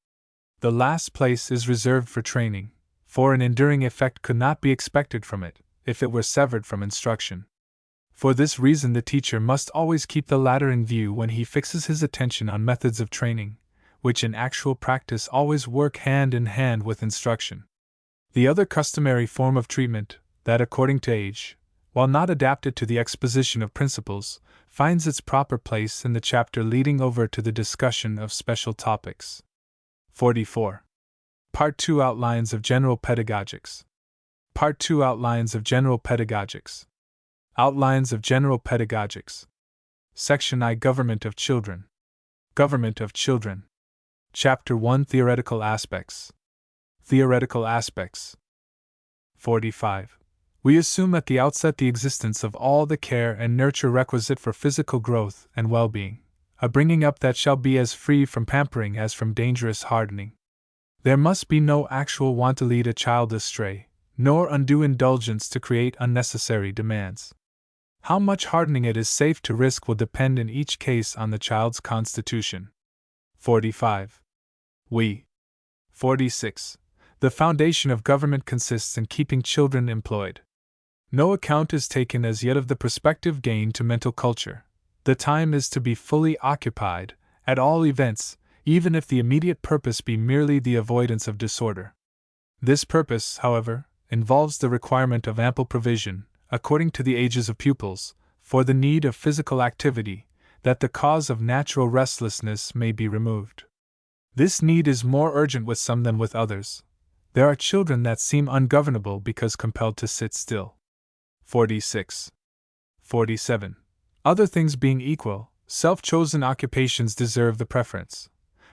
The last place is reserved for training, for an enduring effect could not be expected from it, if it were severed from instruction. For this reason, the teacher must always keep the latter in view when he fixes his attention on methods of training, which in actual practice always work hand in hand with instruction. The other customary form of treatment, that according to age, while not adapted to the exposition of principles, finds its proper place in the chapter leading over to the discussion of special topics. 44. Part 2: Outlines of General Pedagogics. Part 2: Outlines of General Pedagogics. Outlines of General Pedagogics. Section I: Government of Children. Government of Children. Chapter 1: Theoretical Aspects. Theoretical Aspects. 45. We assume at the outset the existence of all the care and nurture requisite for physical growth and well-being, a bringing up that shall be as free from pampering as from dangerous hardening. There must be no actual want to lead a child astray, nor undue indulgence to create unnecessary demands. How much hardening it is safe to risk will depend in each case on the child's constitution. 45. 46. The foundation of government consists in keeping children employed. No account is taken as yet of the prospective gain to mental culture. The time is to be fully occupied, at all events, even if the immediate purpose be merely the avoidance of disorder. This purpose, however, involves the requirement of ample provision, according to the ages of pupils, for the need of physical activity, that the cause of natural restlessness may be removed. This need is more urgent with some than with others. There are children that seem ungovernable because compelled to sit still. 46. 47. Other things being equal, self-chosen occupations deserve the preference.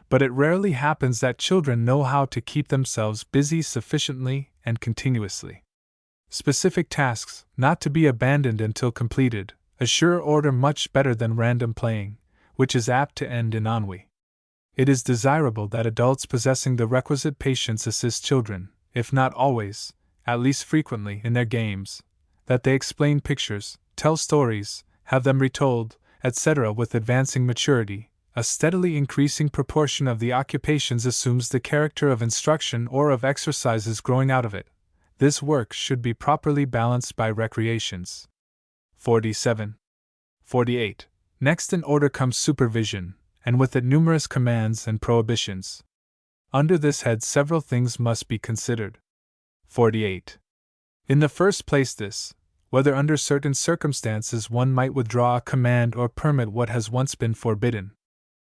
But it rarely happens that children know how to keep themselves busy sufficiently and continuously. Specific tasks, not to be abandoned until completed, assure order much better than random playing, which is apt to end in ennui. It is desirable that adults possessing the requisite patience assist children, if not always, at least frequently, in their games, that they explain pictures, tell stories, have them retold, etc. With advancing maturity, a steadily increasing proportion of the occupations assumes the character of instruction or of exercises growing out of it. This work should be properly balanced by recreations. 47. 48. Next in order comes supervision, and with it numerous commands and prohibitions. Under this head several things must be considered. 48. In the first place this, whether under certain circumstances one might withdraw a command or permit what has once been forbidden.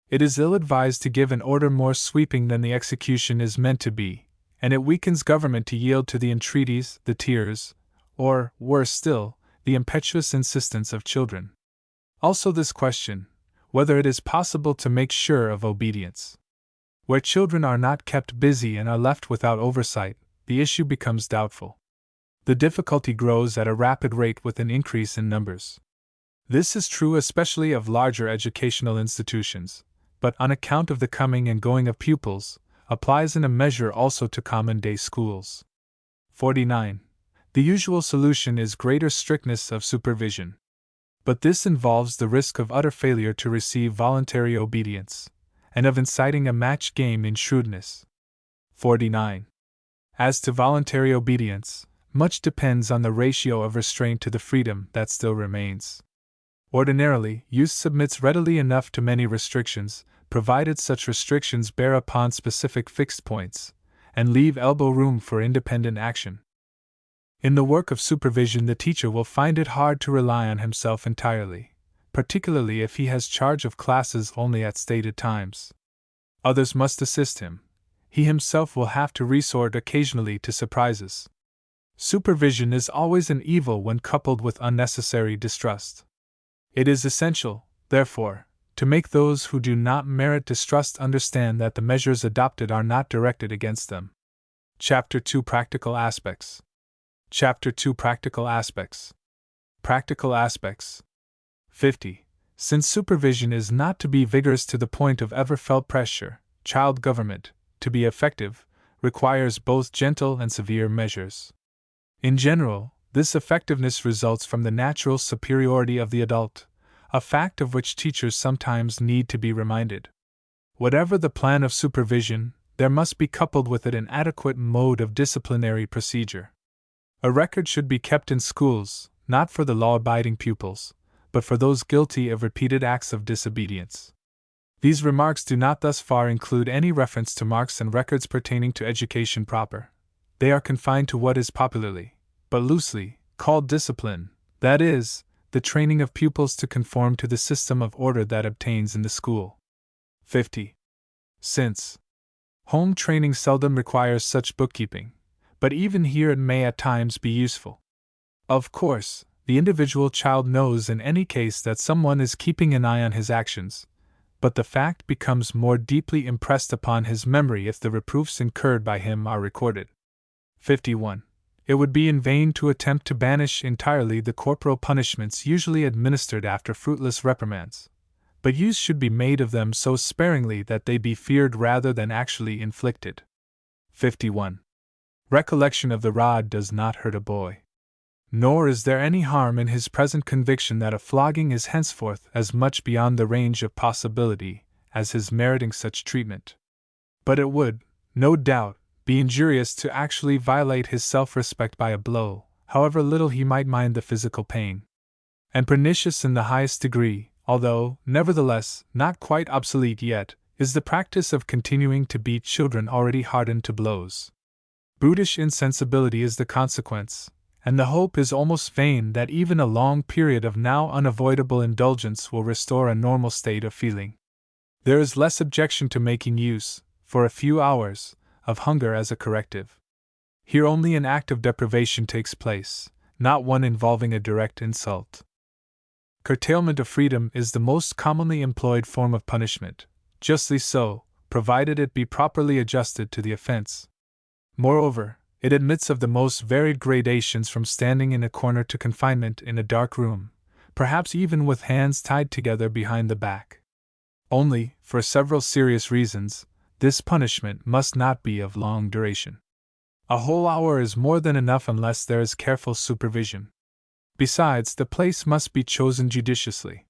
It is ill-advised to give an order more sweeping than the execution is meant to be, and it weakens government to yield to the entreaties, the tears, or, worse still, the impetuous insistence of children. Also this question, whether it is possible to make sure of obedience. Where children are not kept busy and are left without oversight, the issue becomes doubtful. The difficulty grows at a rapid rate with an increase in numbers. This is true especially of larger educational institutions, but on account of the coming and going of pupils, applies in a measure also to common day schools. 49. The usual solution is greater strictness of supervision. But this involves the risk of utter failure to receive voluntary obedience, and of inciting a match game in shrewdness. 49. As to voluntary obedience, much depends on the ratio of restraint to the freedom that still remains. Ordinarily, youth submits readily enough to many restrictions, provided such restrictions bear upon specific fixed points, and leave elbow room for independent action. In the work of supervision, the teacher will find it hard to rely on himself entirely, particularly if he has charge of classes only at stated times. Others must assist him. He himself will have to resort occasionally to surprises. Supervision is always an evil when coupled with unnecessary distrust. It is essential, therefore, to make those who do not merit distrust understand that the measures adopted are not directed against them. Chapter 2 Practical Aspects. Chapter 2 Practical Aspects. Practical Aspects. 50. Since supervision is not to be vigorous to the point of ever felt pressure, child government, to be effective, requires both gentle and severe measures. In general, this effectiveness results from the natural superiority of the adult, a fact of which teachers sometimes need to be reminded. Whatever the plan of supervision, there must be coupled with it an adequate mode of disciplinary procedure. A record should be kept in schools, not for the law-abiding pupils, but for those guilty of repeated acts of disobedience. These remarks do not thus far include any reference to marks and records pertaining to education proper. They are confined to what is popularly, but loosely, called discipline, that is, the training of pupils to conform to the system of order that obtains in the school. 50. Since home training seldom requires such bookkeeping, but even here it may at times be useful. Of course, the individual child knows in any case that someone is keeping an eye on his actions, but the fact becomes more deeply impressed upon his memory if the reproofs incurred by him are recorded. 51. It would be in vain to attempt to banish entirely the corporal punishments usually administered after fruitless reprimands, but use should be made of them so sparingly that they be feared rather than actually inflicted. 51. Recollection of the rod does not hurt a boy. Nor is there any harm in his present conviction that a flogging is henceforth as much beyond the range of possibility as his meriting such treatment. But it would, no doubt, be injurious to actually violate his self-respect by a blow, however little he might mind the physical pain. And pernicious in the highest degree, although, nevertheless, not quite obsolete yet, is the practice of continuing to beat children already hardened to blows. Brutish insensibility is the consequence, and the hope is almost vain that even a long period of now unavoidable indulgence will restore a normal state of feeling. There is less objection to making use, for a few hours, of hunger as a corrective. Here only an act of deprivation takes place, not one involving a direct insult. Curtailment of freedom is the most commonly employed form of punishment, justly so, provided it be properly adjusted to the offense. Moreover, it admits of the most varied gradations from standing in a corner to confinement in a dark room, perhaps even with hands tied together behind the back. Only, for several serious reasons, this punishment must not be of long duration. A whole hour is more than enough unless there is careful supervision. Besides, the place must be chosen judiciously.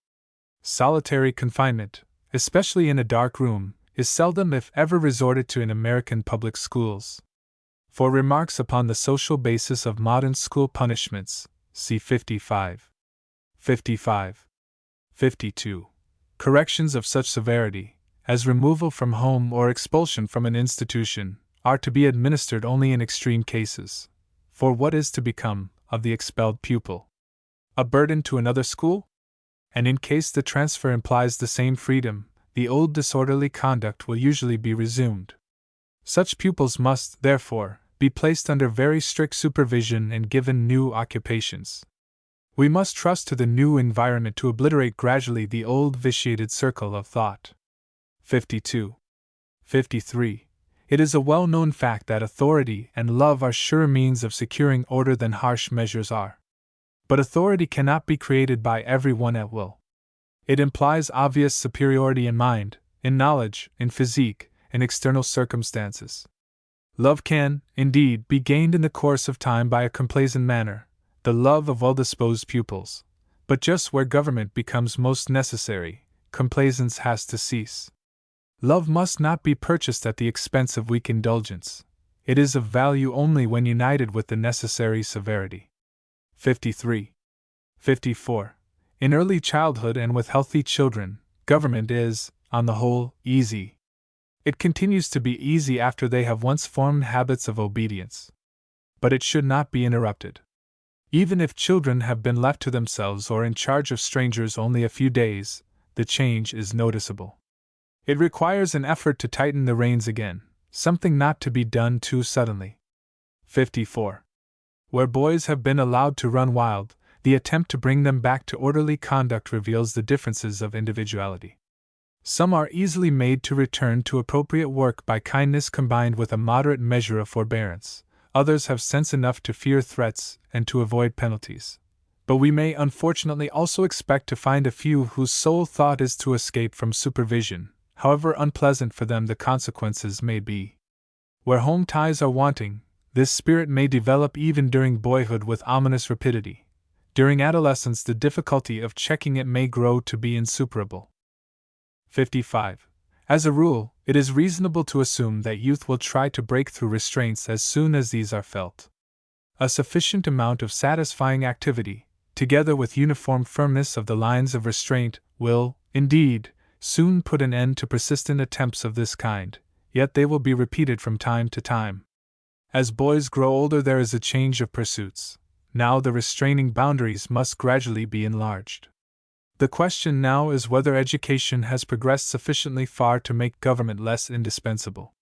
Solitary confinement, especially in a dark room, is seldom if ever resorted to in American public schools. For remarks upon the social basis of modern school punishments, see 55. 55. 52. Corrections of such severity, as removal from home or expulsion from an institution, are to be administered only in extreme cases. For what is to become of the expelled pupil? A burden to another school? And in case the transfer implies the same freedom, the old disorderly conduct will usually be resumed. Such pupils must, therefore, be placed under very strict supervision and given new occupations. We must trust to the new environment to obliterate gradually the old vitiated circle of thought. 52. 53. It is a well-known fact that authority and love are surer means of securing order than harsh measures are. But authority cannot be created by everyone at will. It implies obvious superiority in mind, in knowledge, in physique, in external circumstances. Love can, indeed, be gained in the course of time by a complaisant manner, the love of well-disposed pupils. But just where government becomes most necessary, complaisance has to cease. Love must not be purchased at the expense of weak indulgence. It is of value only when united with the necessary severity. 53. 54. In early childhood and with healthy children, government is, on the whole, easy. It continues to be easy after they have once formed habits of obedience. But it should not be interrupted. Even if children have been left to themselves or in charge of strangers only a few days, the change is noticeable. It requires an effort to tighten the reins again, something not to be done too suddenly. 54. Where boys have been allowed to run wild, the attempt to bring them back to orderly conduct reveals the differences of individuality. Some are easily made to return to appropriate work by kindness combined with a moderate measure of forbearance. Others have sense enough to fear threats and to avoid penalties. But we may unfortunately also expect to find a few whose sole thought is to escape from supervision, however unpleasant for them the consequences may be. Where home ties are wanting, this spirit may develop even during boyhood with ominous rapidity. During adolescence, the difficulty of checking it may grow to be insuperable. 55. As a rule, it is reasonable to assume that youth will try to break through restraints as soon as these are felt. A sufficient amount of satisfying activity, together with uniform firmness of the lines of restraint, will, indeed, soon put an end to persistent attempts of this kind, yet they will be repeated from time to time. As boys grow older, there is a change of pursuits. Now the restraining boundaries must gradually be enlarged. The question now is whether education has progressed sufficiently far to make government less indispensable.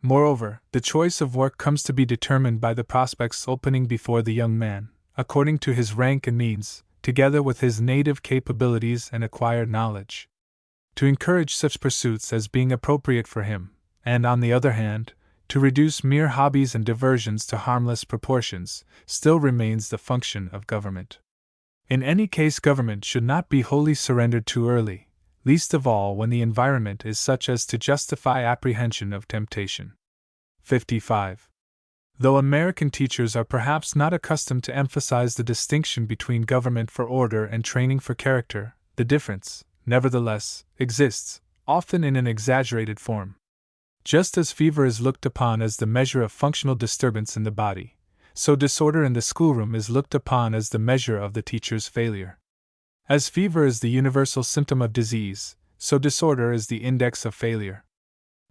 Moreover, the choice of work comes to be determined by the prospects opening before the young man, according to his rank and means, together with his native capabilities and acquired knowledge. To encourage such pursuits as being appropriate for him, and on the other hand, to reduce mere hobbies and diversions to harmless proportions, still remains the function of government. In any case, government should not be wholly surrendered too early, least of all when the environment is such as to justify apprehension of temptation. 55. Though American teachers are perhaps not accustomed to emphasize the distinction between government for order and training for character, the difference, nevertheless, exists, often in an exaggerated form. Just as fever is looked upon as the measure of functional disturbance in the body, so disorder in the schoolroom is looked upon as the measure of the teacher's failure. As fever is the universal symptom of disease, so disorder is the index of failure.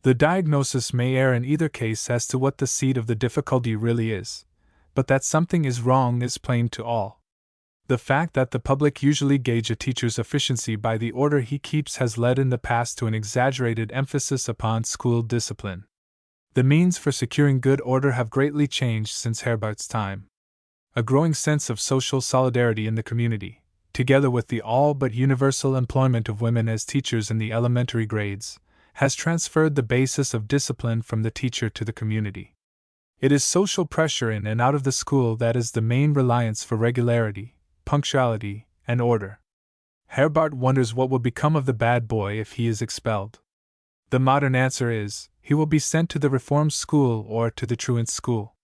The diagnosis may err in either case as to what the seat of the difficulty really is, but that something is wrong is plain to all. The fact that the public usually gauge a teacher's efficiency by the order he keeps has led in the past to an exaggerated emphasis upon school discipline. The means for securing good order have greatly changed since Herbart's time. A growing sense of social solidarity in the community, together with the all but universal employment of women as teachers in the elementary grades, has transferred the basis of discipline from the teacher to the community. It is social pressure in and out of the school that is the main reliance for regularity, punctuality, and order. Herbart wonders what will become of the bad boy if he is expelled. The modern answer is, he will be sent to the reform school or to the truant school.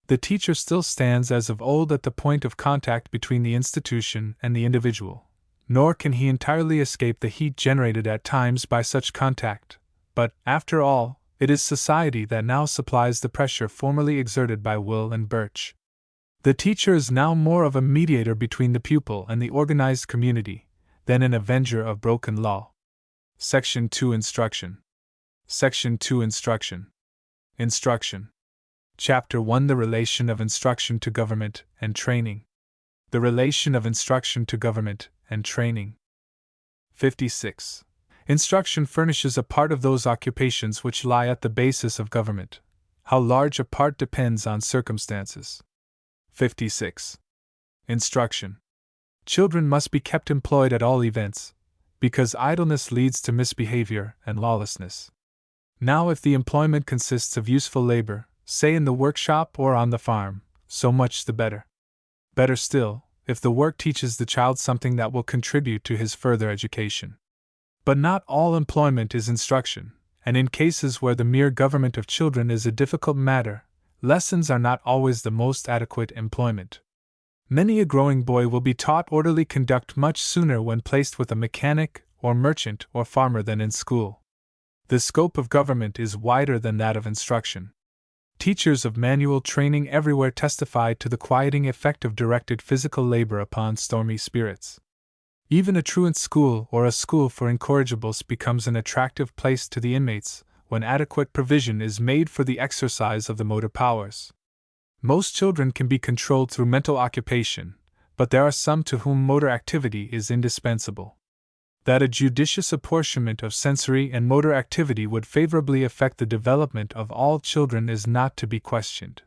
The teacher still stands as of old at the point of contact between the institution and the individual, nor can he entirely escape the heat generated at times by such contact, but, after all, it is society that now supplies the pressure formerly exerted by Will and Birch. The teacher is now more of a mediator between the pupil and the organized community than an avenger of broken law. Section 2 Instruction. Section 2 Instruction. Instruction. Chapter 1 The relation of instruction to government and training. The relation of instruction to government and training. 56. Instruction furnishes a part of those occupations which lie at the basis of government. How large a part depends on circumstances. 56. Instruction. Children must be kept employed at all events, because idleness leads to misbehavior and lawlessness. Now, if the employment consists of useful labor, say in the workshop or on the farm, so much the better. Better still, if the work teaches the child something that will contribute to his further education. But not all employment is instruction, and in cases where the mere government of children is a difficult matter, lessons are not always the most adequate employment. Many a growing boy will be taught orderly conduct much sooner when placed with a mechanic, or merchant, or farmer than in school. The scope of government is wider than that of instruction. Teachers of manual training everywhere testify to the quieting effect of directed physical labor upon stormy spirits. Even a truant school or a school for incorrigibles becomes an attractive place to the inmates when adequate provision is made for the exercise of the motor powers. Most children can be controlled through mental occupation, but there are some to whom motor activity is indispensable. That a judicious apportionment of sensory and motor activity would favorably affect the development of all children is not to be questioned.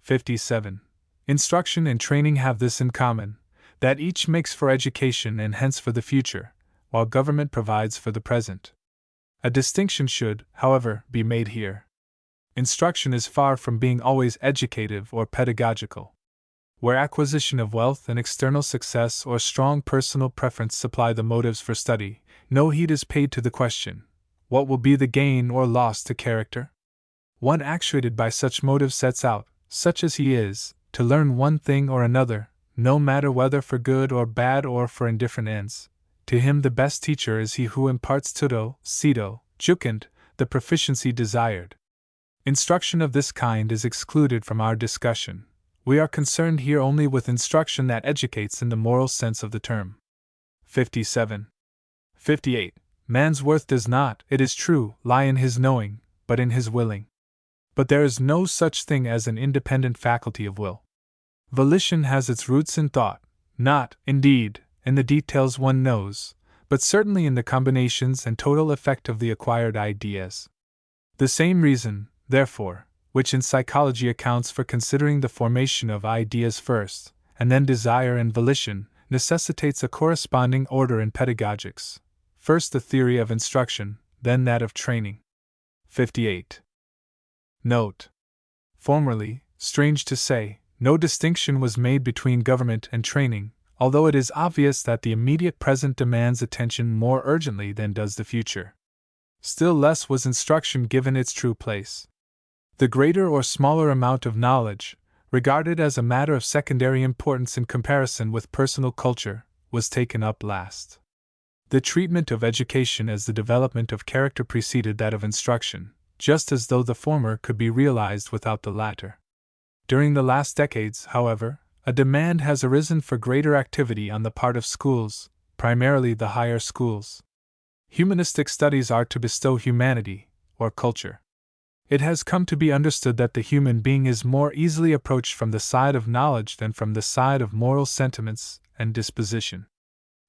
57. Instruction and training have this in common, that each makes for education and hence for the future, while government provides for the present. A distinction should, however, be made here. Instruction is far from being always educative or pedagogical. Where acquisition of wealth and external success or strong personal preference supply the motives for study, no heed is paid to the question, what will be the gain or loss to character? One actuated by such motives sets out, such as he is, to learn one thing or another, no matter whether for good or bad or for indifferent ends. To him the best teacher is he who imparts tudo, cito, jucund, the proficiency desired. Instruction of this kind is excluded from our discussion. We are concerned here only with instruction that educates in the moral sense of the term. 57. 58. Man's worth does not, it is true, lie in his knowing, but in his willing. But there is no such thing as an independent faculty of will. Volition has its roots in thought, not, indeed, in the details one knows, but certainly in the combinations and total effect of the acquired ideas. The same reason, therefore, which in psychology accounts for considering the formation of ideas first, and then desire and volition, necessitates a corresponding order in pedagogics. First the theory of instruction, then that of training. 58. Note. Formerly, strange to say, no distinction was made between government and training, although it is obvious that the immediate present demands attention more urgently than does the future. Still less was instruction given its true place. The greater or smaller amount of knowledge, regarded as a matter of secondary importance in comparison with personal culture, was taken up last. The treatment of education as the development of character preceded that of instruction, just as though the former could be realized without the latter. During the last decades, however, a demand has arisen for greater activity on the part of schools, primarily the higher schools. Humanistic studies are to bestow humanity, or culture. It has come to be understood that the human being is more easily approached from the side of knowledge than from the side of moral sentiments and disposition.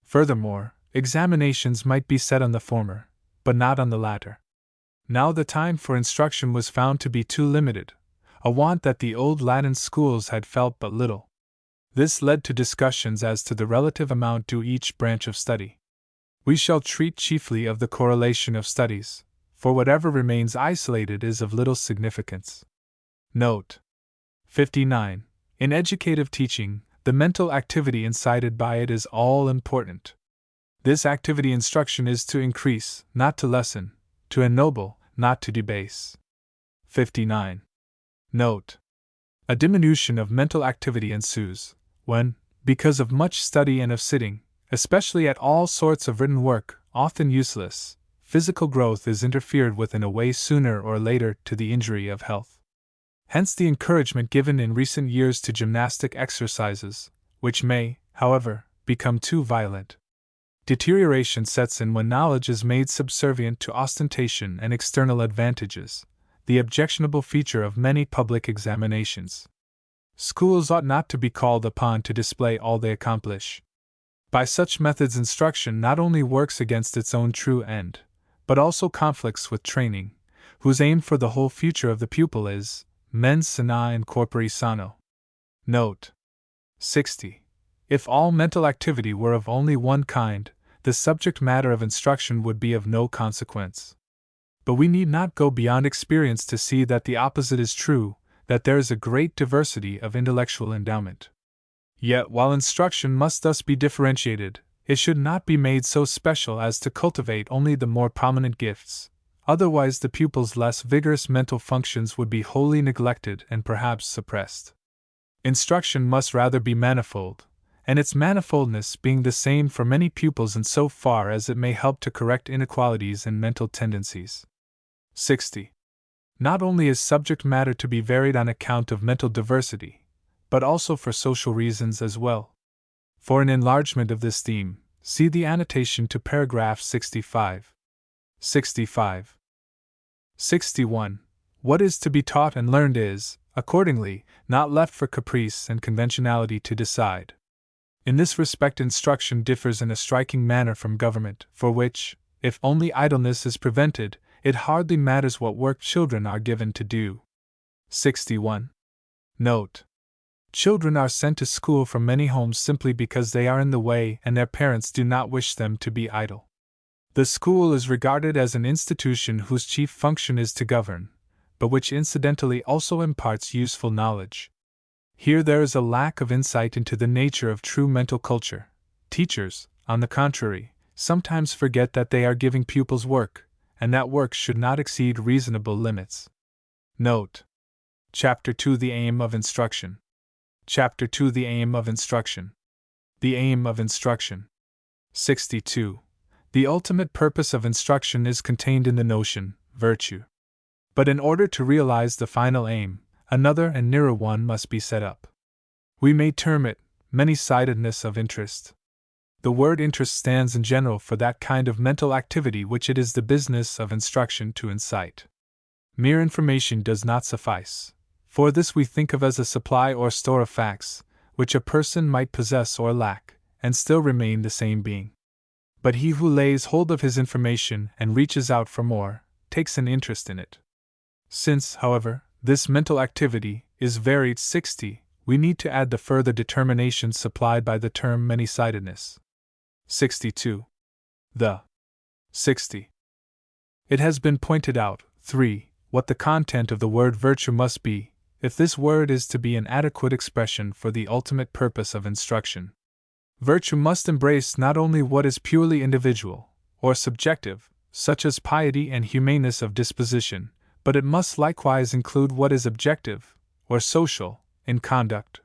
Furthermore, examinations might be set on the former, but not on the latter. Now the time for instruction was found to be too limited, a want that the old Latin schools had felt but little. This led to discussions as to the relative amount due each branch of study. We shall treat chiefly of the correlation of studies, for whatever remains isolated is of little significance. Note. 59. In educative teaching, the mental activity incited by it is all important. This activity instruction is to increase, not to lessen, to ennoble, not to debase. 59. Note. A diminution of mental activity ensues, when, because of much study and of sitting, especially at all sorts of written work, often useless, physical growth is interfered with in a way sooner or later to the injury of health. Hence the encouragement given in recent years to gymnastic exercises, which may, however, become too violent. Deterioration sets in when knowledge is made subservient to ostentation and external advantages, the objectionable feature of many public examinations. Schools ought not to be called upon to display all they accomplish. By such methods instruction not only works against its own true end, but also conflicts with training, whose aim for the whole future of the pupil is mens sana in corpore sano. Note. 60. If all mental activity were of only one kind, the subject matter of instruction would be of no consequence. But we need not go beyond experience to see that the opposite is true, that there is a great diversity of intellectual endowment. Yet while instruction must thus be differentiated, it should not be made so special as to cultivate only the more prominent gifts, otherwise the pupil's less vigorous mental functions would be wholly neglected and perhaps suppressed. Instruction must rather be manifold, and its manifoldness being the same for many pupils in so far as it may help to correct inequalities in mental tendencies. 60. Not only is subject matter to be varied on account of mental diversity, but also for social reasons as well. For an enlargement of this theme, see the annotation to paragraph 65. 65. 61. What is to be taught and learned is, accordingly, not left for caprice and conventionality to decide. In this respect instruction differs in a striking manner from government, for which, if only idleness is prevented, it hardly matters what work children are given to do. 61. Note. Children are sent to school from many homes simply because they are in the way and their parents do not wish them to be idle. The school is regarded as an institution whose chief function is to govern, but which incidentally also imparts useful knowledge. Here there is a lack of insight into the nature of true mental culture. Teachers, on the contrary, sometimes forget that they are giving pupils work, and that work should not exceed reasonable limits. Note. Chapter 2 The Aim of Instruction. Chapter 2 The Aim of Instruction. The Aim of Instruction. 62. The ultimate purpose of instruction is contained in the notion, virtue. But in order to realize the final aim, another and nearer one must be set up. We may term it many-sidedness of interest. The word interest stands in general for that kind of mental activity which it is the business of instruction to incite. Mere information does not suffice. For this we think of as a supply or store of facts, which a person might possess or lack, and still remain the same being. But he who lays hold of his information and reaches out for more, takes an interest in it. Since, however, this mental activity is varied 60, we need to add the further determination supplied by the term many-sidedness. 62. The 60. It has been pointed out, 3, what the content of the word virtue must be, if this word is to be an adequate expression for the ultimate purpose of instruction. Virtue must embrace not only what is purely individual, or subjective, such as piety and humaneness of disposition, but it must likewise include what is objective, or social, in conduct.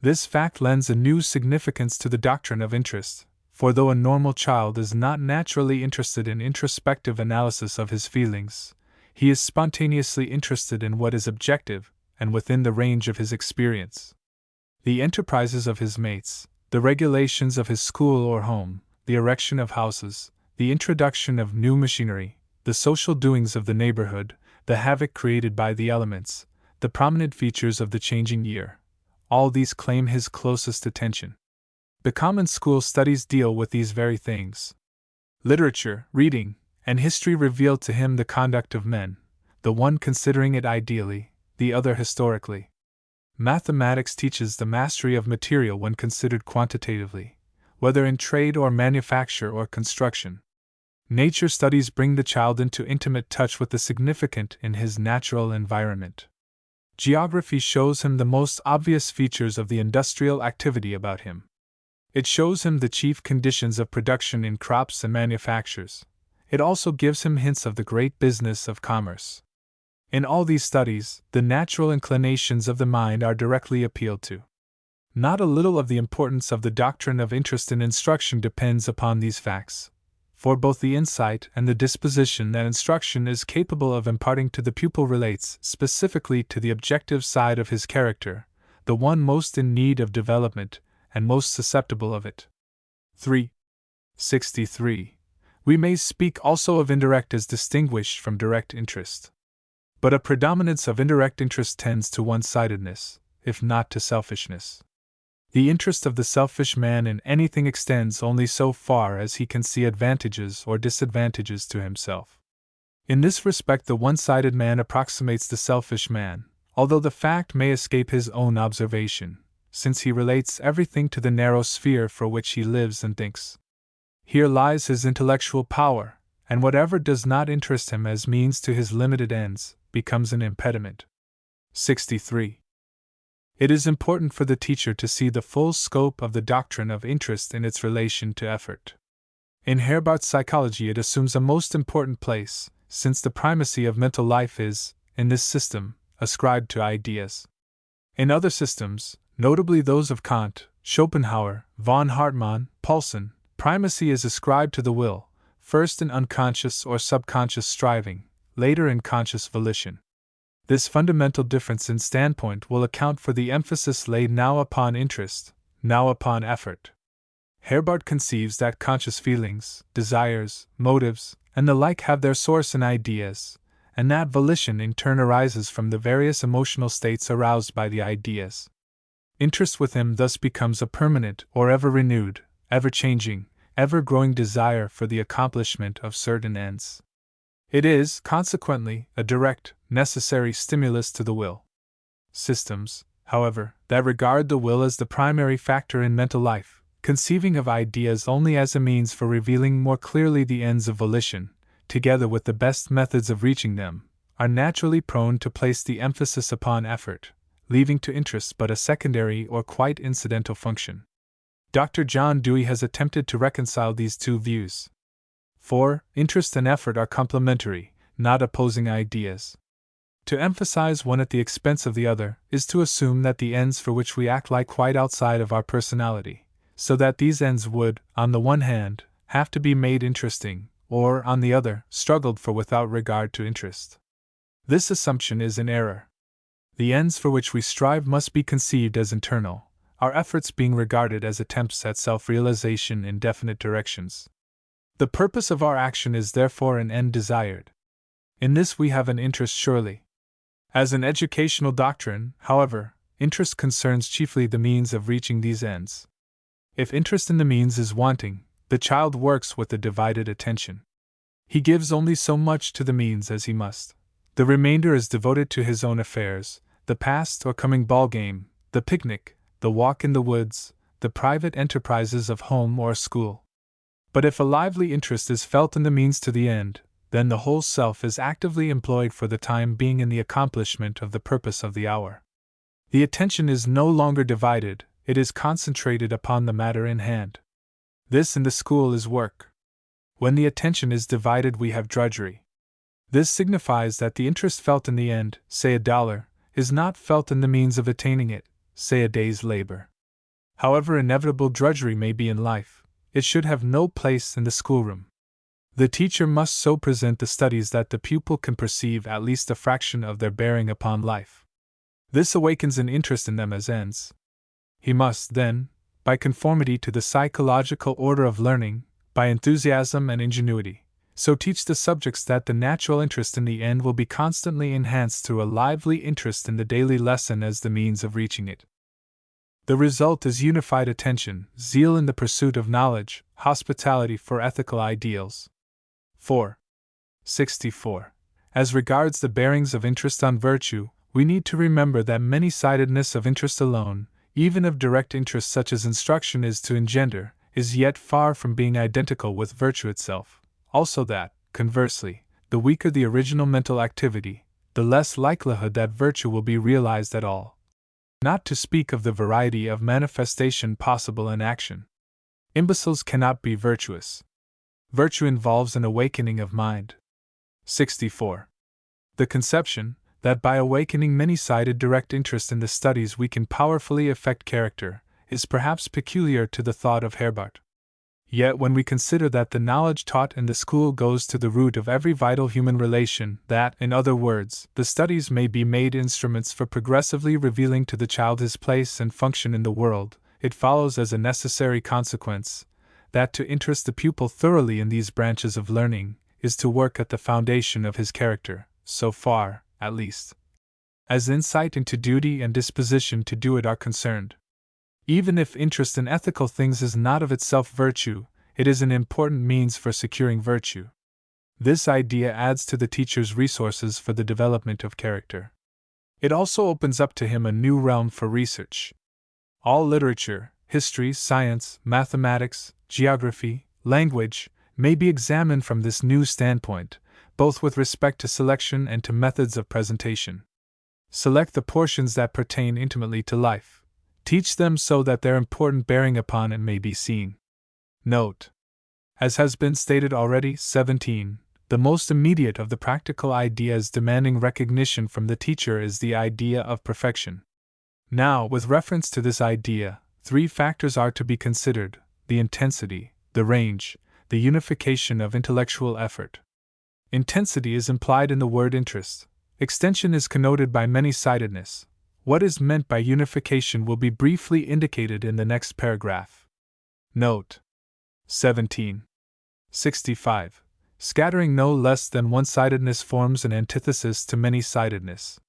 This fact lends a new significance to the doctrine of interest, for though a normal child is not naturally interested in introspective analysis of his feelings, he is spontaneously interested in what is objective and within the range of his experience. The enterprises of his mates, the regulations of his school or home, the erection of houses, the introduction of new machinery, the social doings of the neighborhood, the havoc created by the elements, the prominent features of the changing year, all these claim his closest attention. The common school studies deal with these very things. Literature, reading, and history reveal to him the conduct of men, the one considering it ideally, the other historically. Mathematics teaches the mastery of material when considered quantitatively, whether in trade or manufacture or construction. Nature studies bring the child into intimate touch with the significant in his natural environment. Geography shows him the most obvious features of the industrial activity about him. It shows him the chief conditions of production in crops and manufactures. It also gives him hints of the great business of commerce. In all these studies, the natural inclinations of the mind are directly appealed to. Not a little of the importance of the doctrine of interest in instruction depends upon these facts, for both the insight and the disposition that instruction is capable of imparting to the pupil relates specifically to the objective side of his character, the one most in need of development and most susceptible of it. 3. 63. We may speak also of indirect as distinguished from direct interest. But a predominance of indirect interest tends to one-sidedness, if not to selfishness. The interest of the selfish man in anything extends only so far as he can see advantages or disadvantages to himself. In this respect, the one-sided man approximates the selfish man, although the fact may escape his own observation, since he relates everything to the narrow sphere for which he lives and thinks. Here lies his intellectual power, and whatever does not interest him as means to his limited ends becomes an impediment. 63. It is important for the teacher to see the full scope of the doctrine of interest in its relation to effort. In Herbart's psychology it assumes a most important place, since the primacy of mental life is, in this system, ascribed to ideas. In other systems, notably those of Kant, Schopenhauer, von Hartmann, Paulsen, primacy is ascribed to the will, first in unconscious or subconscious striving, later in conscious volition. This fundamental difference in standpoint will account for the emphasis laid now upon interest, now upon effort. Herbart conceives that conscious feelings, desires, motives, and the like have their source in ideas, and that volition in turn arises from the various emotional states aroused by the ideas. Interest with him thus becomes a permanent or ever-renewed, ever-changing, ever-growing desire for the accomplishment of certain ends. It is, consequently, a direct, necessary stimulus to the will. Systems, however, that regard the will as the primary factor in mental life, conceiving of ideas only as a means for revealing more clearly the ends of volition, together with the best methods of reaching them, are naturally prone to place the emphasis upon effort, leaving to interest but a secondary or quite incidental function. Dr. John Dewey has attempted to reconcile these two views. For interest and effort are complementary, not opposing ideas. To emphasize one at the expense of the other is to assume that the ends for which we act lie quite outside of our personality, so that these ends would, on the one hand, have to be made interesting, or, on the other, struggled for without regard to interest. This assumption is an error. The ends for which we strive must be conceived as internal, our efforts being regarded as attempts at self-realization in definite directions. The purpose of our action is therefore an end desired. In this we have an interest surely. As an educational doctrine, however, interest concerns chiefly the means of reaching these ends. If interest in the means is wanting, the child works with a divided attention. He gives only so much to the means as he must. The remainder is devoted to his own affairs, the past or coming ball game, the picnic, the walk in the woods, the private enterprises of home or school. But if a lively interest is felt in the means to the end, then the whole self is actively employed for the time being in the accomplishment of the purpose of the hour. The attention is no longer divided, it is concentrated upon the matter in hand. This in the school is work. When the attention is divided, we have drudgery. This signifies that the interest felt in the end, say $1, is not felt in the means of attaining it, say a day's labor. However inevitable drudgery may be in life, it should have no place in the schoolroom. The teacher must so present the studies that the pupil can perceive at least a fraction of their bearing upon life. This awakens an interest in them as ends. He must, then, by conformity to the psychological order of learning, by enthusiasm and ingenuity, so teach the subjects that the natural interest in the end will be constantly enhanced through a lively interest in the daily lesson as the means of reaching it. The result is unified attention, zeal in the pursuit of knowledge, hospitality for ethical ideals. 4. 64. As regards the bearings of interest on virtue, we need to remember that many-sidedness of interest alone, even of direct interest such as instruction is to engender, is yet far from being identical with virtue itself. Also that, conversely, the weaker the original mental activity, the less likelihood that virtue will be realized at all. Not to speak of the variety of manifestation possible in action. Imbeciles cannot be virtuous. Virtue involves an awakening of mind. 64. The conception that by awakening many-sided direct interest in the studies we can powerfully affect character is perhaps peculiar to the thought of Herbart. Yet when we consider that the knowledge taught in the school goes to the root of every vital human relation, that, in other words, the studies may be made instruments for progressively revealing to the child his place and function in the world, it follows as a necessary consequence that to interest the pupil thoroughly in these branches of learning is to work at the foundation of his character, so far, at least, as insight into duty and disposition to do it are concerned. Even if interest in ethical things is not of itself virtue, it is an important means for securing virtue. This idea adds to the teacher's resources for the development of character. It also opens up to him a new realm for research. All literature, history, science, mathematics, geography, language, may be examined from this new standpoint, both with respect to selection and to methods of presentation. Select the portions that pertain intimately to life. Teach them so that their important bearing upon it may be seen. Note: as has been stated already, 17, the most immediate of the practical ideas demanding recognition from the teacher is the idea of perfection. Now, with reference to this idea, 3 factors are to be considered: the intensity, the range, the unification of intellectual effort. Intensity is implied in the word interest. Extension is connoted by many-sidedness. What is meant by unification will be briefly indicated in the next paragraph. Note: 17. 65. Scattering no less than one-sidedness forms an antithesis to many-sidedness.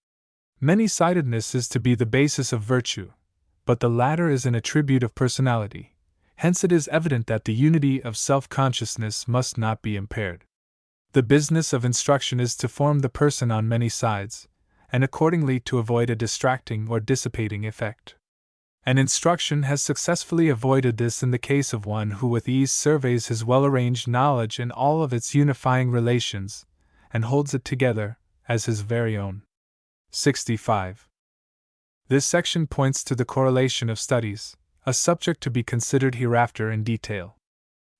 Many-sidedness is to be the basis of virtue, but the latter is an attribute of personality. Hence it is evident that the unity of self-consciousness must not be impaired. The business of instruction is to form the person on many sides, and accordingly to avoid a distracting or dissipating effect. And instruction has successfully avoided this in the case of one who with ease surveys his well-arranged knowledge in all of its unifying relations, and holds it together as his very own. 65. This section points to the correlation of studies, a subject to be considered hereafter in detail.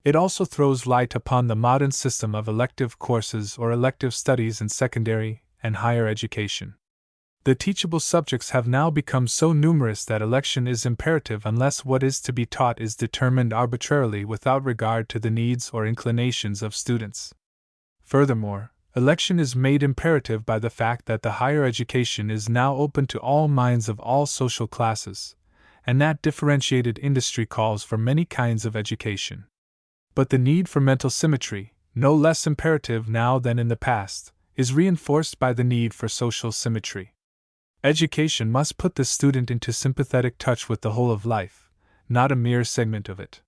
It also throws light upon the modern system of elective courses or elective studies in secondary and higher education. The teachable subjects have now become so numerous that election is imperative unless what is to be taught is determined arbitrarily without regard to the needs or inclinations of students. Furthermore, election is made imperative by the fact that the higher education is now open to all minds of all social classes, and that differentiated industry calls for many kinds of education. But the need for mental symmetry, no less imperative now than in the past, is reinforced by the need for social symmetry. Education must put the student into sympathetic touch with the whole of life, not a mere segment of it.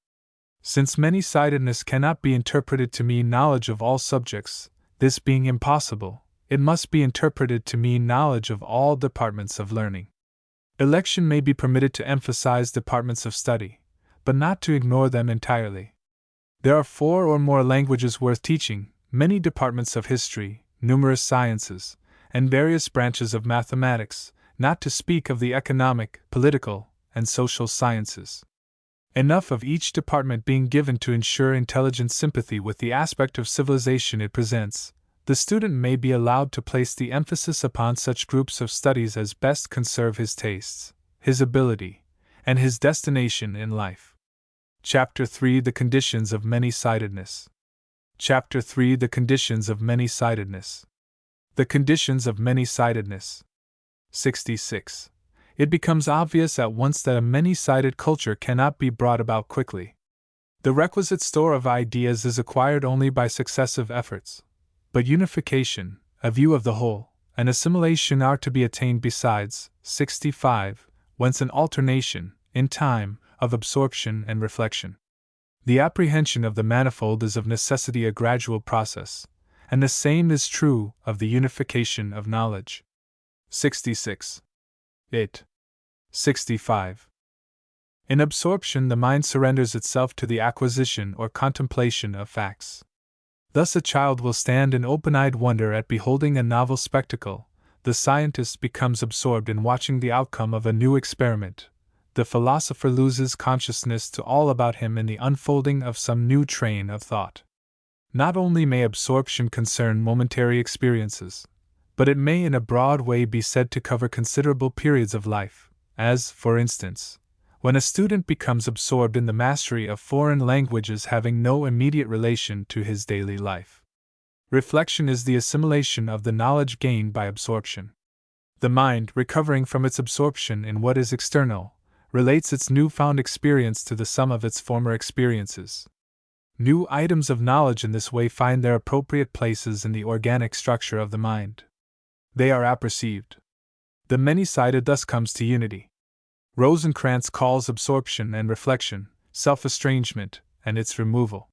Since many-sidedness cannot be interpreted to mean knowledge of all subjects, this being impossible, it must be interpreted to mean knowledge of all departments of learning. Election may be permitted to emphasize departments of study, but not to ignore them entirely. There are 4 or more languages worth teaching, many departments of history, numerous sciences, and various branches of mathematics, not to speak of the economic, political, and social sciences. Enough of each department being given to ensure intelligent sympathy with the aspect of civilization it presents, the student may be allowed to place the emphasis upon such groups of studies as best conserve his tastes, his ability, and his destination in life. Chapter 3: The Conditions of Many-Sidedness. Chapter 3: The Conditions of Many-Sidedness. The conditions of many-sidedness. 66. It becomes obvious at once that a many-sided culture cannot be brought about quickly. The requisite store of ideas is acquired only by successive efforts, but unification, a view of the whole, and assimilation are to be attained besides. 65. Whence an alternation, in time, of absorption and reflection. The apprehension of the manifold is of necessity a gradual process, and the same is true of the unification of knowledge. 66. 65. In absorption, the mind surrenders itself to the acquisition or contemplation of facts. Thus, a child will stand in open-eyed wonder at beholding a novel spectacle, the scientist becomes absorbed in watching the outcome of a new experiment, the philosopher loses consciousness to all about him in the unfolding of some new train of thought. Not only may absorption concern momentary experiences, but it may in a broad way be said to cover considerable periods of life, as, for instance, when a student becomes absorbed in the mastery of foreign languages having no immediate relation to his daily life. Reflection is the assimilation of the knowledge gained by absorption. The mind, recovering from its absorption in what is external, relates its newfound experience to the sum of its former experiences. New items of knowledge in this way find their appropriate places in the organic structure of the mind. They are apperceived. The many-sided thus comes to unity. Rosencrantz calls absorption and reflection self-estrangement, and its removal.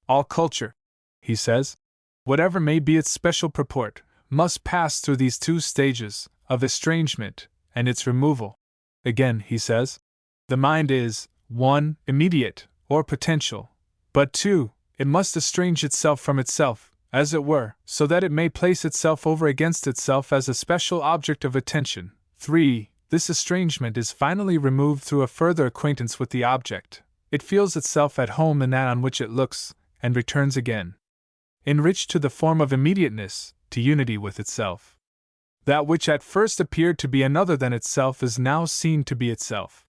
All culture, he says, whatever may be its special purport, must pass through these 2 stages of estrangement and its removal. Again, he says, the mind is 1. Immediate, or potential, but 2. It must estrange itself from itself, as it were, so that it may place itself over against itself as a special object of attention. 3. This estrangement is finally removed through a further acquaintance with the object. It feels itself at home in that on which it looks, and returns again, enriched to the form of immediateness, to unity with itself. That which at first appeared to be another than itself is now seen to be itself.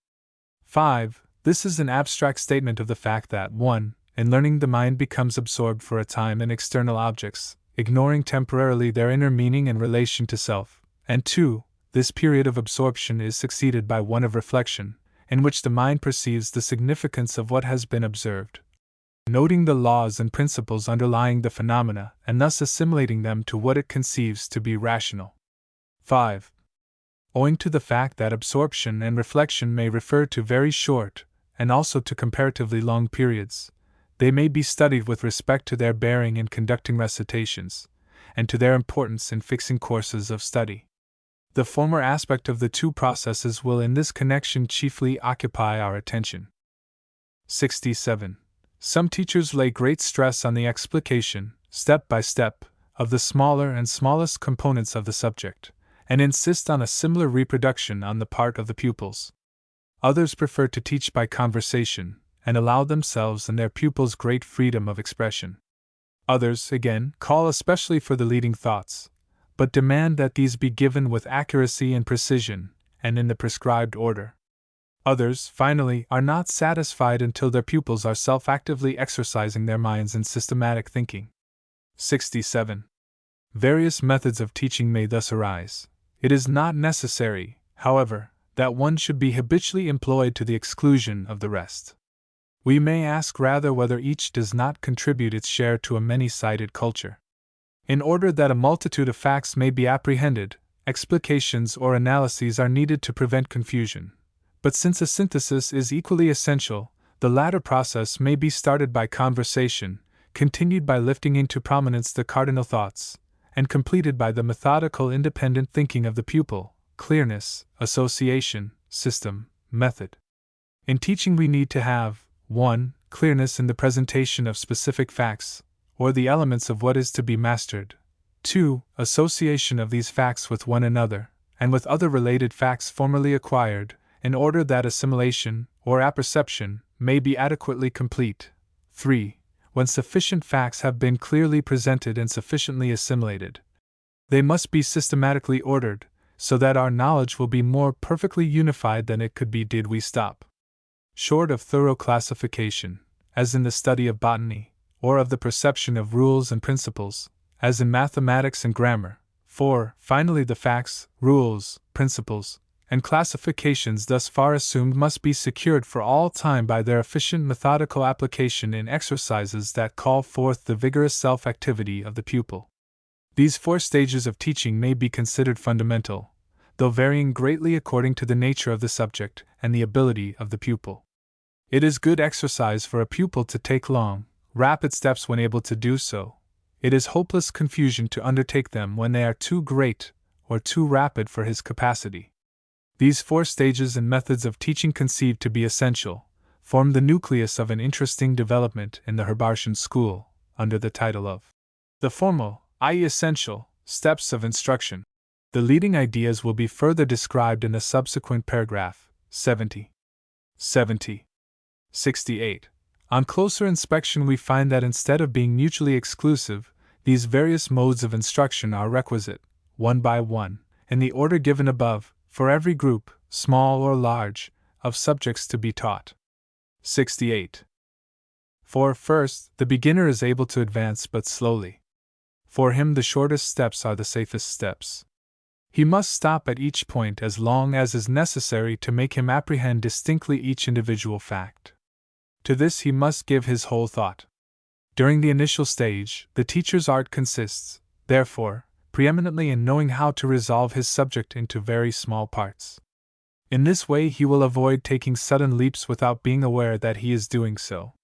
5. This is an abstract statement of the fact that 1. In learning, the mind becomes absorbed for a time in external objects, ignoring temporarily their inner meaning and relation to self, and 2. This period of absorption is succeeded by one of reflection, in which the mind perceives the significance of what has been observed, noting the laws and principles underlying the phenomena and thus assimilating them to what it conceives to be rational. 5. Owing to the fact that absorption and reflection may refer to very short, and also to comparatively long periods, they may be studied with respect to their bearing in conducting recitations, and to their importance in fixing courses of study. The former aspect of the two processes will in this connection chiefly occupy our attention. 67. Some teachers lay great stress on the explication, step by step, of the smaller and smallest components of the subject, and insist on a similar reproduction on the part of the pupils. Others prefer to teach by conversation, and allow themselves and their pupils great freedom of expression. Others, again, call especially for the leading thoughts, but demand that these be given with accuracy and precision, and in the prescribed order. Others, finally, are not satisfied until their pupils are self-actively exercising their minds in systematic thinking. 67. Various methods of teaching may thus arise. It is not necessary, however, that one should be habitually employed to the exclusion of the rest. We may ask rather whether each does not contribute its share to a many-sided culture. In order that a multitude of facts may be apprehended, explications or analyses are needed to prevent confusion. But since a synthesis is equally essential, the latter process may be started by conversation, continued by lifting into prominence the cardinal thoughts, and completed by the methodical independent thinking of the pupil, clearness, association, system, method. In teaching we need to have 1. Clearness in the presentation of specific facts, or the elements of what is to be mastered. 2. Association of these facts with one another, and with other related facts formerly acquired, in order that assimilation, or apperception, may be adequately complete. 3. When sufficient facts have been clearly presented and sufficiently assimilated, they must be systematically ordered, so that our knowledge will be more perfectly unified than it could be did we stop short of thorough classification, as in the study of botany, or of the perception of rules and principles, as in mathematics and grammar. 4. Finally, the facts, rules, principles, and classifications thus far assumed must be secured for all time by their efficient methodical application in exercises that call forth the vigorous self-activity of the pupil. These 4 stages of teaching may be considered fundamental, though varying greatly according to the nature of the subject and the ability of the pupil. It is good exercise for a pupil to take long, rapid steps when able to do so. It is hopeless confusion to undertake them when they are too great or too rapid for his capacity. These 4 stages and methods of teaching conceived to be essential, form the nucleus of an interesting development in the Herbartian school, under the title of the formal, i.e. essential, steps of instruction. The leading ideas will be further described in the subsequent paragraph, 70. 68. On closer inspection we find that instead of being mutually exclusive, these various modes of instruction are requisite, one by one, in the order given above, for every group, small or large, of subjects to be taught. 68. For, first, the beginner is able to advance but slowly. For him the shortest steps are the safest steps. He must stop at each point as long as is necessary to make him apprehend distinctly each individual fact. To this he must give his whole thought. During the initial stage, the teacher's art consists, therefore, preeminently in knowing how to resolve his subject into very small parts. In this way he will avoid taking sudden leaps without being aware that he is doing so.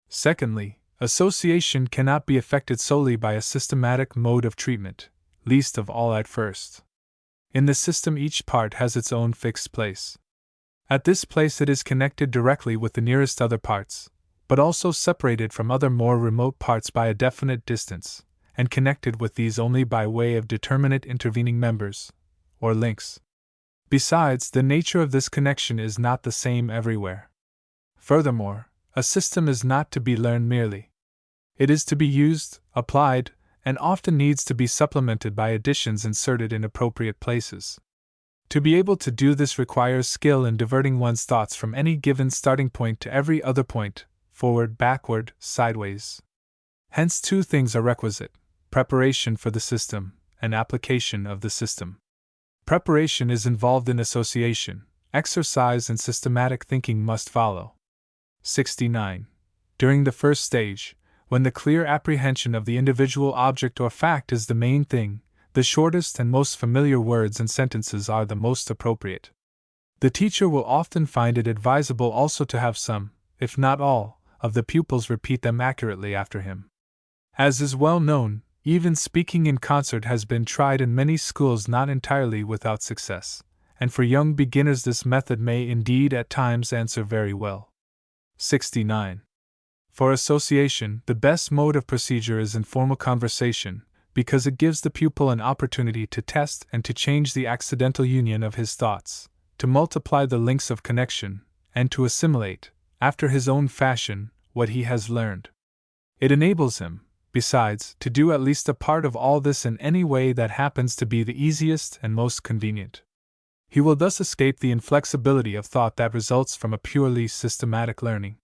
Secondly, association cannot be effected solely by a systematic mode of treatment, least of all at first. In the system each part has its own fixed place. At this place it is connected directly with the nearest other parts, but also separated from other more remote parts by a definite distance, and connected with these only by way of determinate intervening members, or links. Besides, the nature of this connection is not the same everywhere. Furthermore, a system is not to be learned merely. It is to be used, applied, and often needs to be supplemented by additions inserted in appropriate places. To be able to do this requires skill in diverting one's thoughts from any given starting point to every other point, forward, backward, sideways. Hence 2 things are requisite: preparation for the system, and application of the system. Preparation is involved in association, exercise and systematic thinking must follow. 69. During the first stage, when the clear apprehension of the individual object or fact is the main thing, the shortest and most familiar words and sentences are the most appropriate. The teacher will often find it advisable also to have some, if not all, of the pupils repeat them accurately after him. As is well known, Even speaking in concert has been tried in many schools, not entirely without success, and for young beginners this method may indeed at times answer very well. 69. For association, the best mode of procedure is informal conversation, because it gives the pupil an opportunity to test and to change the accidental union of his thoughts, to multiply the links of connection, and to assimilate, after his own fashion, what he has learned. It enables him, besides, to do at least a part of all this in any way that happens to be the easiest and most convenient. He will thus escape the inflexibility of thought that results from a purely systematic learning.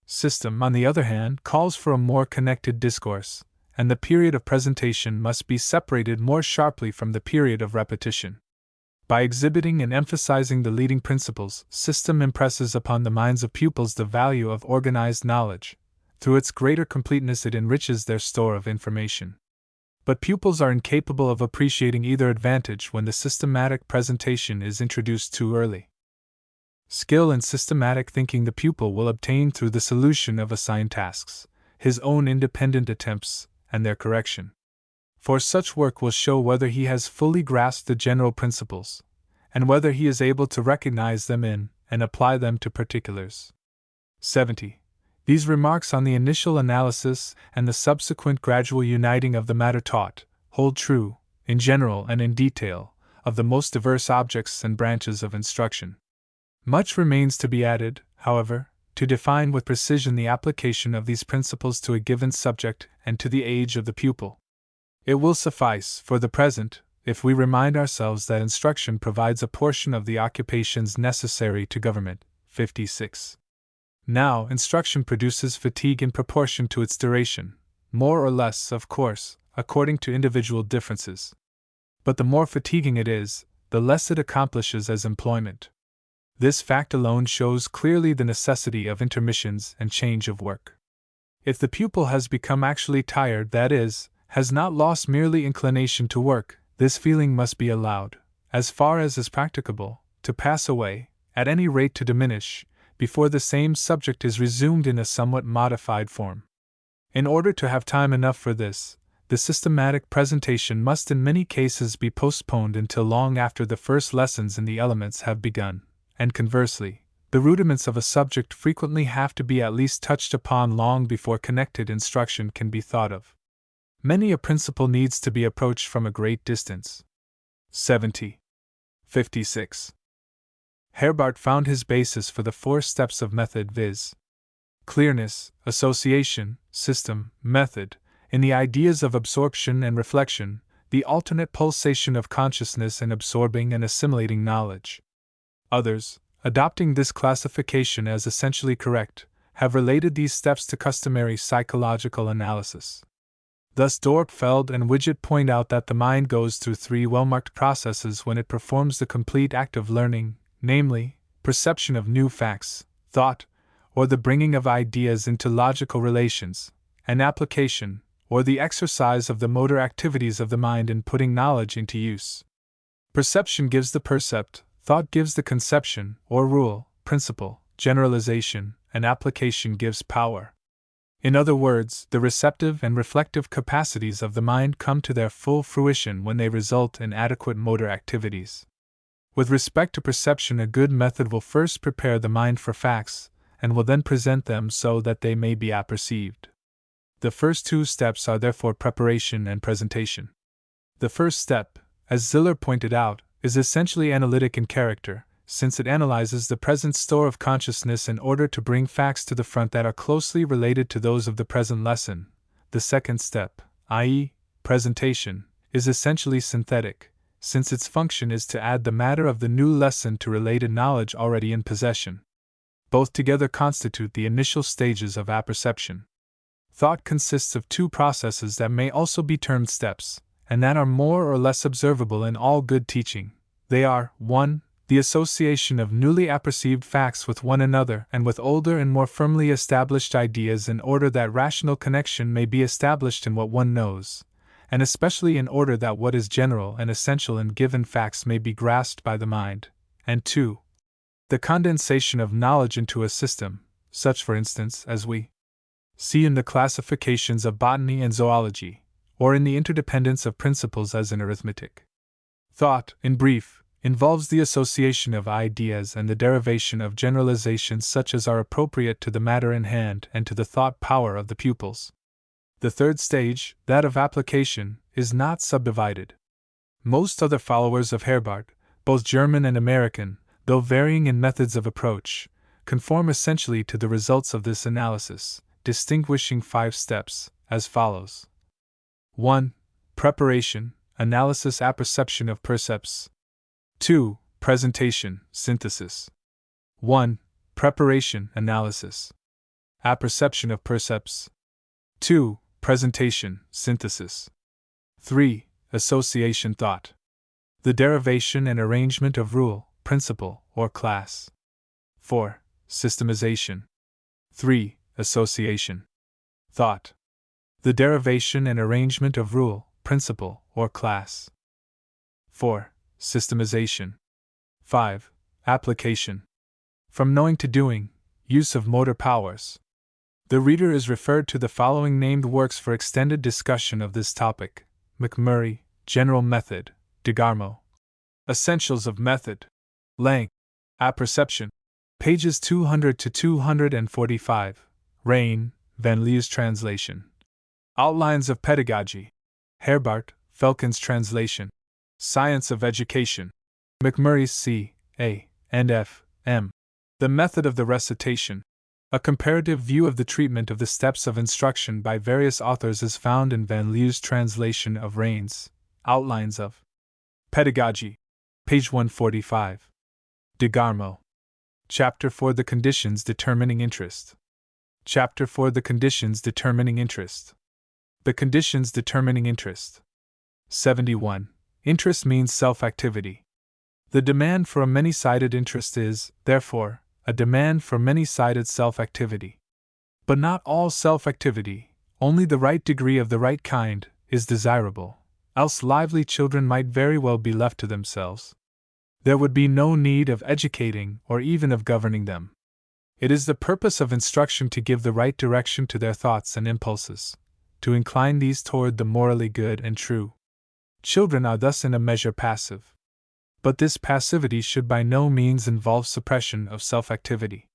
System, on the other hand, calls for a more connected discourse, and the period of presentation must be separated more sharply from the period of repetition. By exhibiting and emphasizing the leading principles, system impresses upon the minds of pupils the value of organized knowledge. Through its greater completeness, it enriches their store of information. But pupils are incapable of appreciating either advantage when the systematic presentation is introduced too early. Skill in systematic thinking the pupil will obtain through the solution of assigned tasks, his own independent attempts, and their correction. For such work will show whether he has fully grasped the general principles, and whether he is able to recognize them in and apply them to particulars. 70. These remarks on the initial analysis and the subsequent gradual uniting of the matter taught hold true, in general and in detail, of the most diverse objects and branches of instruction. Much remains to be added, however, to define with precision the application of these principles to a given subject and to the age of the pupil. It will suffice, for the present, if we remind ourselves that instruction provides a portion of the occupations necessary to government. 56. Now, instruction produces fatigue in proportion to its duration, more or less, of course, according to individual differences. But the more fatiguing it is, the less it accomplishes as employment. This fact alone shows clearly the necessity of intermissions and change of work. If the pupil has become actually tired, that is, has not lost merely inclination to work, this feeling must be allowed, as far as is practicable, to pass away, at any rate to diminish, before the same subject is resumed in a somewhat modified form. In order to have time enough for this, the systematic presentation must in many cases be postponed until long after the first lessons in the elements have begun, and conversely, the rudiments of a subject frequently have to be at least touched upon long before connected instruction can be thought of. Many a principle needs to be approached from a great distance. 70. 56. Herbart found his basis for the 4 steps of method, viz. Clearness, association, system, method, in the ideas of absorption and reflection, the alternate pulsation of consciousness in absorbing and assimilating knowledge. Others, adopting this classification as essentially correct, have related these steps to customary psychological analysis. Thus Dörpfeld and Widget point out that the mind goes through 3 well-marked processes when it performs the complete act of learning, namely, perception of new facts, thought, or the bringing of ideas into logical relations, and application, or the exercise of the motor activities of the mind in putting knowledge into use. Perception gives the percept, thought gives the conception, or rule, principle, generalization, and application gives power. In other words, the receptive and reflective capacities of the mind come to their full fruition when they result in adequate motor activities. With respect to perception, a good method will first prepare the mind for facts, and will then present them so that they may be apperceived. The first 2 steps are therefore preparation and presentation. The first step, as Ziller pointed out, is essentially analytic in character, since it analyzes the present store of consciousness in order to bring facts to the front that are closely related to those of the present lesson. The second step, i.e., presentation, is essentially synthetic, since its function is to add the matter of the new lesson to related knowledge already in possession. Both together constitute the initial stages of apperception. Thought consists of 2 processes that may also be termed steps, and that are more or less observable in all good teaching. They are, 1. The association of newly apperceived facts with one another and with older and more firmly established ideas in order that rational connection may be established in what one knows, and especially in order that what is general and essential in given facts may be grasped by the mind, and 2. The condensation of knowledge into a system, such for instance as we see in the classifications of botany and zoology, or in the interdependence of principles as in arithmetic. Thought, in brief, involves the association of ideas and the derivation of generalizations such as are appropriate to the matter in hand and to the thought power of the pupils. The third stage, that of application, is not subdivided. Most other followers of Herbart, both German and American, though varying in methods of approach, conform essentially to the results of this analysis, distinguishing 5 steps, as follows. 1. Preparation, analysis, apperception of percepts. 2. Presentation, synthesis. 1. Preparation, analysis. Apperception of percepts. 2. Presentation, synthesis. 3. Association thought. The derivation and arrangement of rule, principle, or class. 4. Systemization. 3. Association thought. The derivation and arrangement of rule, principle, or class. 4. Systemization. 5. Application. From knowing to doing, use of motor powers. The reader is referred to the following named works for extended discussion of this topic: McMurray, General Method, DeGarmo. Essentials of Method. Lang. Apperception. Pages 200 to 245. Rain, Van Leeuw's translation. Outlines of Pedagogy. Herbart, Felkin's translation. Science of Education. McMurray's C. A. and F. M. The Method of the Recitation. A comparative view of the treatment of the steps of instruction by various authors is found in Van Leeuw's translation of Rain's Outlines of Pedagogy, page 145. DeGarmo. Chapter 4: The Conditions Determining Interest. Chapter 4: The Conditions Determining Interest. The Conditions Determining Interest. 71. Interest means self-activity. The demand for a many-sided interest is, therefore, a demand for many-sided self-activity. But not all self-activity, only the right degree of the right kind, is desirable, else lively children might very well be left to themselves. There would be no need of educating or even of governing them. It is the purpose of instruction to give the right direction to their thoughts and impulses, to incline these toward the morally good and true. Children are thus in a measure passive. But this passivity should by no means involve suppression of self-activity.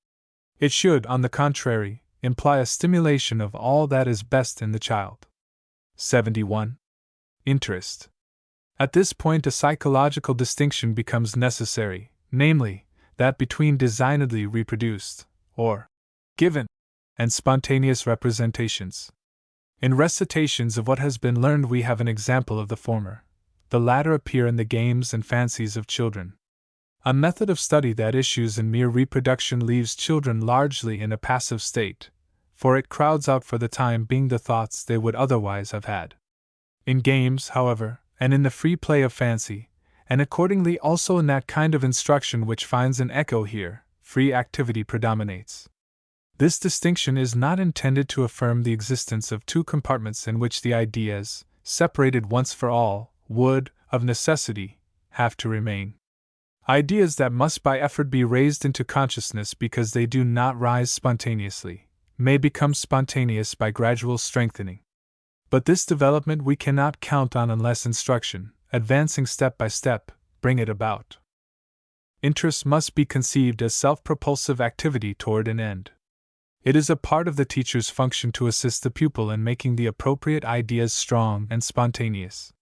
It should, on the contrary, imply a stimulation of all that is best in the child. 71. Interest. At this point a psychological distinction becomes necessary, namely, that between designedly reproduced, or given, and spontaneous representations. In recitations of what has been learned we have an example of the former. The latter appear in the games and fancies of children. A method of study that issues in mere reproduction leaves children largely in a passive state, for it crowds out for the time being the thoughts they would otherwise have had. In games, however, and in the free play of fancy, and accordingly also in that kind of instruction which finds an echo here, free activity predominates. This distinction is not intended to affirm the existence of two compartments in which the ideas, separated once for all, would, of necessity, have to remain. Ideas that must by effort be raised into consciousness because they do not rise spontaneously, may become spontaneous by gradual strengthening. But this development we cannot count on unless instruction, advancing step by step, bring it about. Interest must be conceived as self-propulsive activity toward an end. It is a part of the teacher's function to assist the pupil in making the appropriate ideas strong and spontaneous.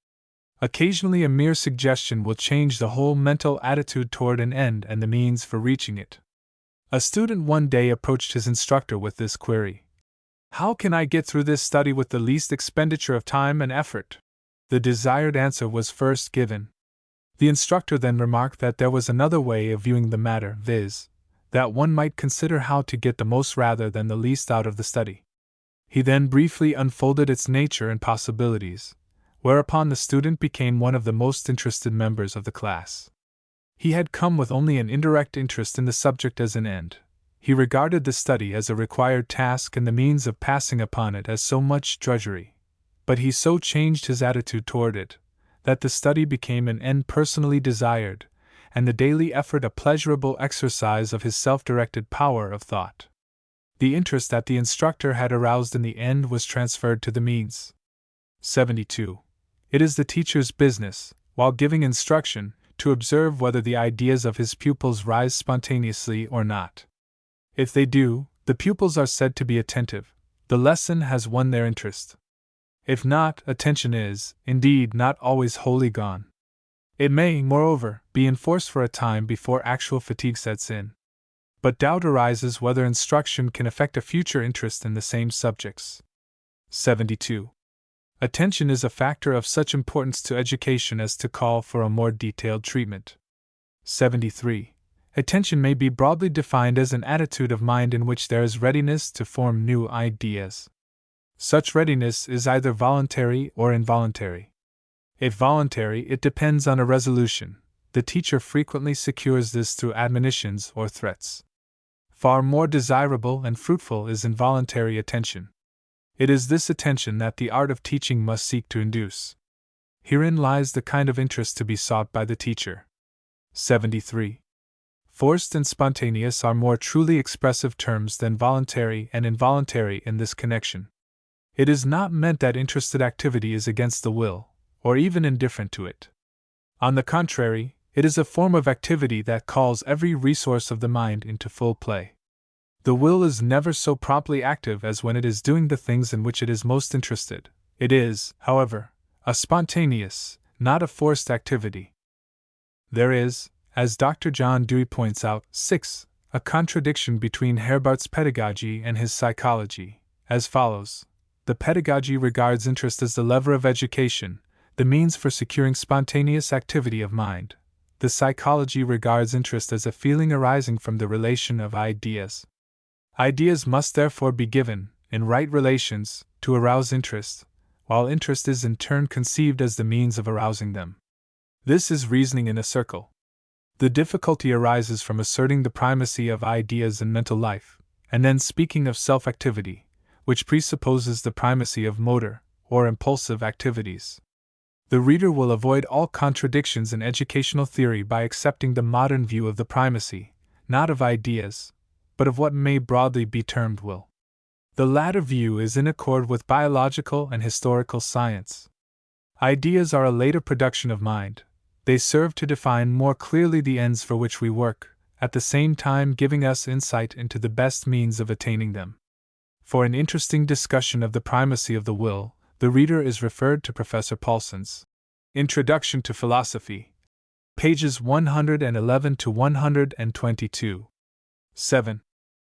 Occasionally a mere suggestion will change the whole mental attitude toward an end and the means for reaching it. A student one day approached his instructor with this query: "How can I get through this study with the least expenditure of time and effort?" The desired answer was first given. The instructor then remarked that there was another way of viewing the matter, viz., that one might consider how to get the most rather than the least out of the study. He then briefly unfolded its nature and possibilities, whereupon the student became one of the most interested members of the class. He had come with only an indirect interest in the subject as an end. He regarded the study as a required task and the means of passing upon it as so much drudgery. But he so changed his attitude toward it, that the study became an end personally desired, and the daily effort a pleasurable exercise of his self-directed power of thought. The interest that the instructor had aroused in the end was transferred to the means. 72. It is the teacher's business, while giving instruction, to observe whether the ideas of his pupils rise spontaneously or not. If they do, the pupils are said to be attentive. The lesson has won their interest. If not, attention is, indeed, not always wholly gone. It may, moreover, be enforced for a time before actual fatigue sets in. But doubt arises whether instruction can affect a future interest in the same subjects. 72. Attention is a factor of such importance to education as to call for a more detailed treatment. 73. Attention may be broadly defined as an attitude of mind in which there is readiness to form new ideas. Such readiness is either voluntary or involuntary. If voluntary, it depends on a resolution. The teacher frequently secures this through admonitions or threats. Far more desirable and fruitful is involuntary attention. It is this attention that the art of teaching must seek to induce. Herein lies the kind of interest to be sought by the teacher. 73. Forced and spontaneous are more truly expressive terms than voluntary and involuntary in this connection. It is not meant that interested activity is against the will, or even indifferent to it. On the contrary, it is a form of activity that calls every resource of the mind into full play. The will is never so promptly active as when it is doing the things in which it is most interested. It is, however, a spontaneous, not a forced activity. There is, as Dr. John Dewey points out, 6. A contradiction between Herbart's pedagogy and his psychology, as follows. The pedagogy regards interest as the lever of education, the means for securing spontaneous activity of mind. The psychology regards interest as a feeling arising from the relation of ideas. Ideas must therefore be given, in right relations, to arouse interest, while interest is in turn conceived as the means of arousing them. This is reasoning in a circle. The difficulty arises from asserting the primacy of ideas in mental life, and then speaking of self-activity, which presupposes the primacy of motor, or impulsive activities. The reader will avoid all contradictions in educational theory by accepting the modern view of the primacy, not of ideas, but of what may broadly be termed will. The latter view is in accord with biological and historical science. Ideas are a later production of mind. They serve to define more clearly the ends for which we work, at the same time giving us insight into the best means of attaining them. For an interesting discussion of the primacy of the will, the reader is referred to Professor Paulson's Introduction to Philosophy, pages 111 to 122. 7.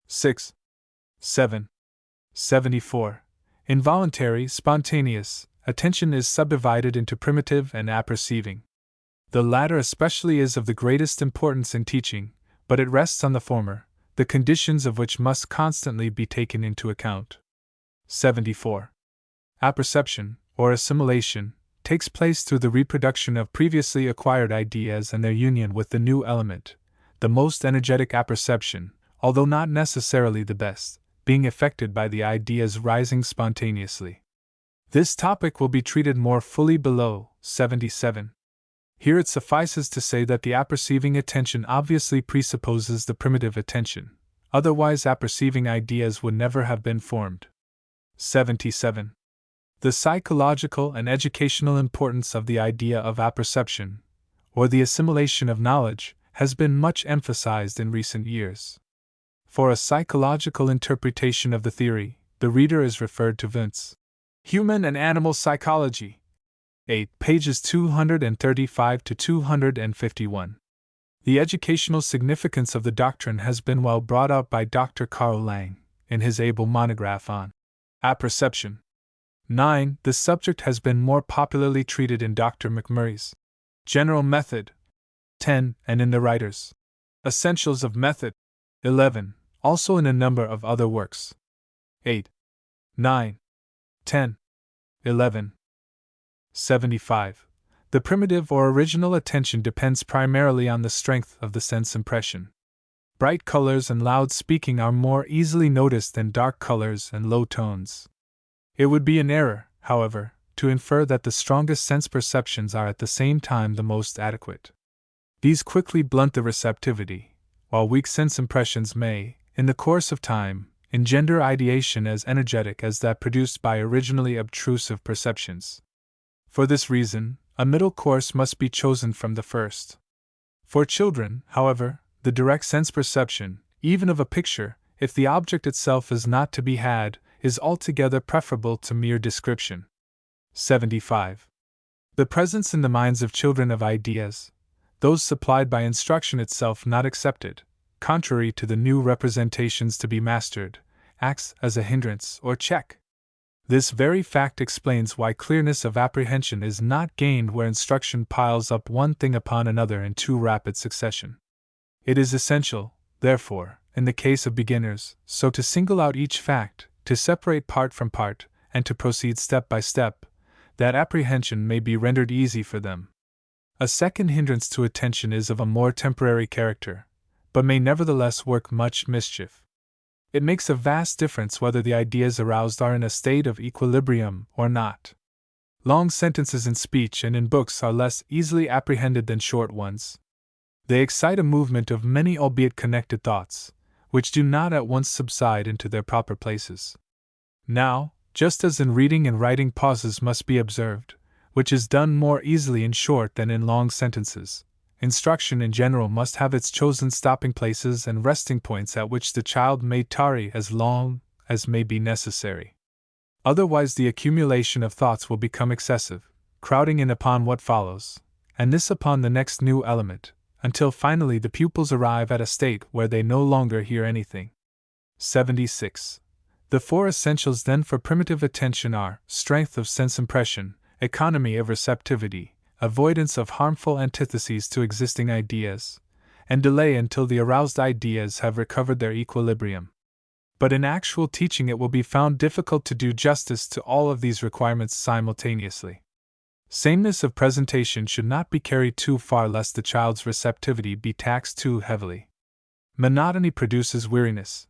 6. 7. 74. Involuntary, spontaneous, attention is subdivided into primitive and apperceiving. The latter especially is of the greatest importance in teaching, but it rests on the former, the conditions of which must constantly be taken into account. 74. Apperception, or assimilation, takes place through the reproduction of previously acquired ideas and their union with the new element, the most energetic apperception, although not necessarily the best, being effected by the ideas rising spontaneously. This topic will be treated more fully below. 77. Here it suffices to say that the apperceiving attention obviously presupposes the primitive attention, otherwise apperceiving ideas would never have been formed. 77. The psychological and educational importance of the idea of apperception, or the assimilation of knowledge, has been much emphasized in recent years. For a psychological interpretation of the theory, the reader is referred to Wundt's Human and Animal Psychology, 8, pages 235 to 251. The educational significance of the doctrine has been well brought out by Dr. Carl Lang, in his able monograph on apperception. 9. The subject has been more popularly treated in Dr. McMurray's General Method, 10, and in the writer's Essentials of Method, 11, also in a number of other works. 8. 9. 10. 11. 75. The primitive or original attention depends primarily on the strength of the sense impression. Bright colors and loud speaking are more easily noticed than dark colors and low tones. It would be an error, however, to infer that the strongest sense perceptions are at the same time the most adequate. These quickly blunt the receptivity, while weak sense impressions may, in the course of time, engender ideation as energetic as that produced by originally obtrusive perceptions. For this reason, a middle course must be chosen from the first. For children, however, the direct sense perception, even of a picture, if the object itself is not to be had, is altogether preferable to mere description. 75. The presence in the minds of children of ideas, those supplied by instruction itself not accepted, contrary to the new representations to be mastered, acts as a hindrance or check. This very fact explains why clearness of apprehension is not gained where instruction piles up one thing upon another in too rapid succession. It is essential, therefore, in the case of beginners, so to single out each fact, to separate part from part, and to proceed step by step, that apprehension may be rendered easy for them. A second hindrance to attention is of a more temporary character, but may nevertheless work much mischief. It makes a vast difference whether the ideas aroused are in a state of equilibrium or not. Long sentences in speech and in books are less easily apprehended than short ones. They excite a movement of many albeit connected thoughts, which do not at once subside into their proper places. Now, just as in reading and writing pauses must be observed, which is done more easily in short than in long sentences, instruction in general must have its chosen stopping places and resting points at which the child may tarry as long as may be necessary. Otherwise, the accumulation of thoughts will become excessive, crowding in upon what follows, and this upon the next new element, until finally the pupils arrive at a state where they no longer hear anything. 76. The four essentials then for primitive attention are strength of sense impression, economy of receptivity, avoidance of harmful antitheses to existing ideas, and delay until the aroused ideas have recovered their equilibrium. But in actual teaching it will be found difficult to do justice to all of these requirements simultaneously. Sameness of presentation should not be carried too far lest the child's receptivity be taxed too heavily. Monotony produces weariness.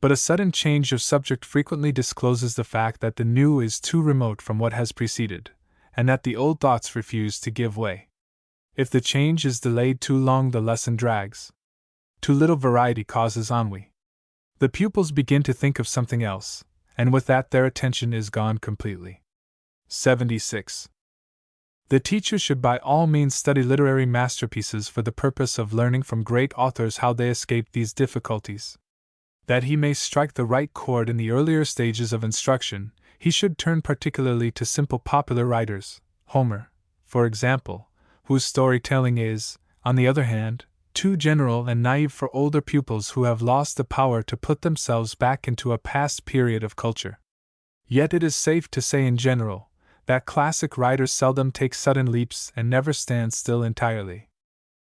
But a sudden change of subject frequently discloses the fact that the new is too remote from what has preceded, and that the old thoughts refuse to give way. If the change is delayed too long, the lesson drags. Too little variety causes ennui. The pupils begin to think of something else, and with that their attention is gone completely. 76. The teacher should by all means study literary masterpieces for the purpose of learning from great authors how they escaped these difficulties. That he may strike the right chord in the earlier stages of instruction, he should turn particularly to simple popular writers, Homer, for example, whose storytelling is, on the other hand, too general and naive for older pupils who have lost the power to put themselves back into a past period of culture. Yet it is safe to say in general that classic writers seldom take sudden leaps and never stand still entirely.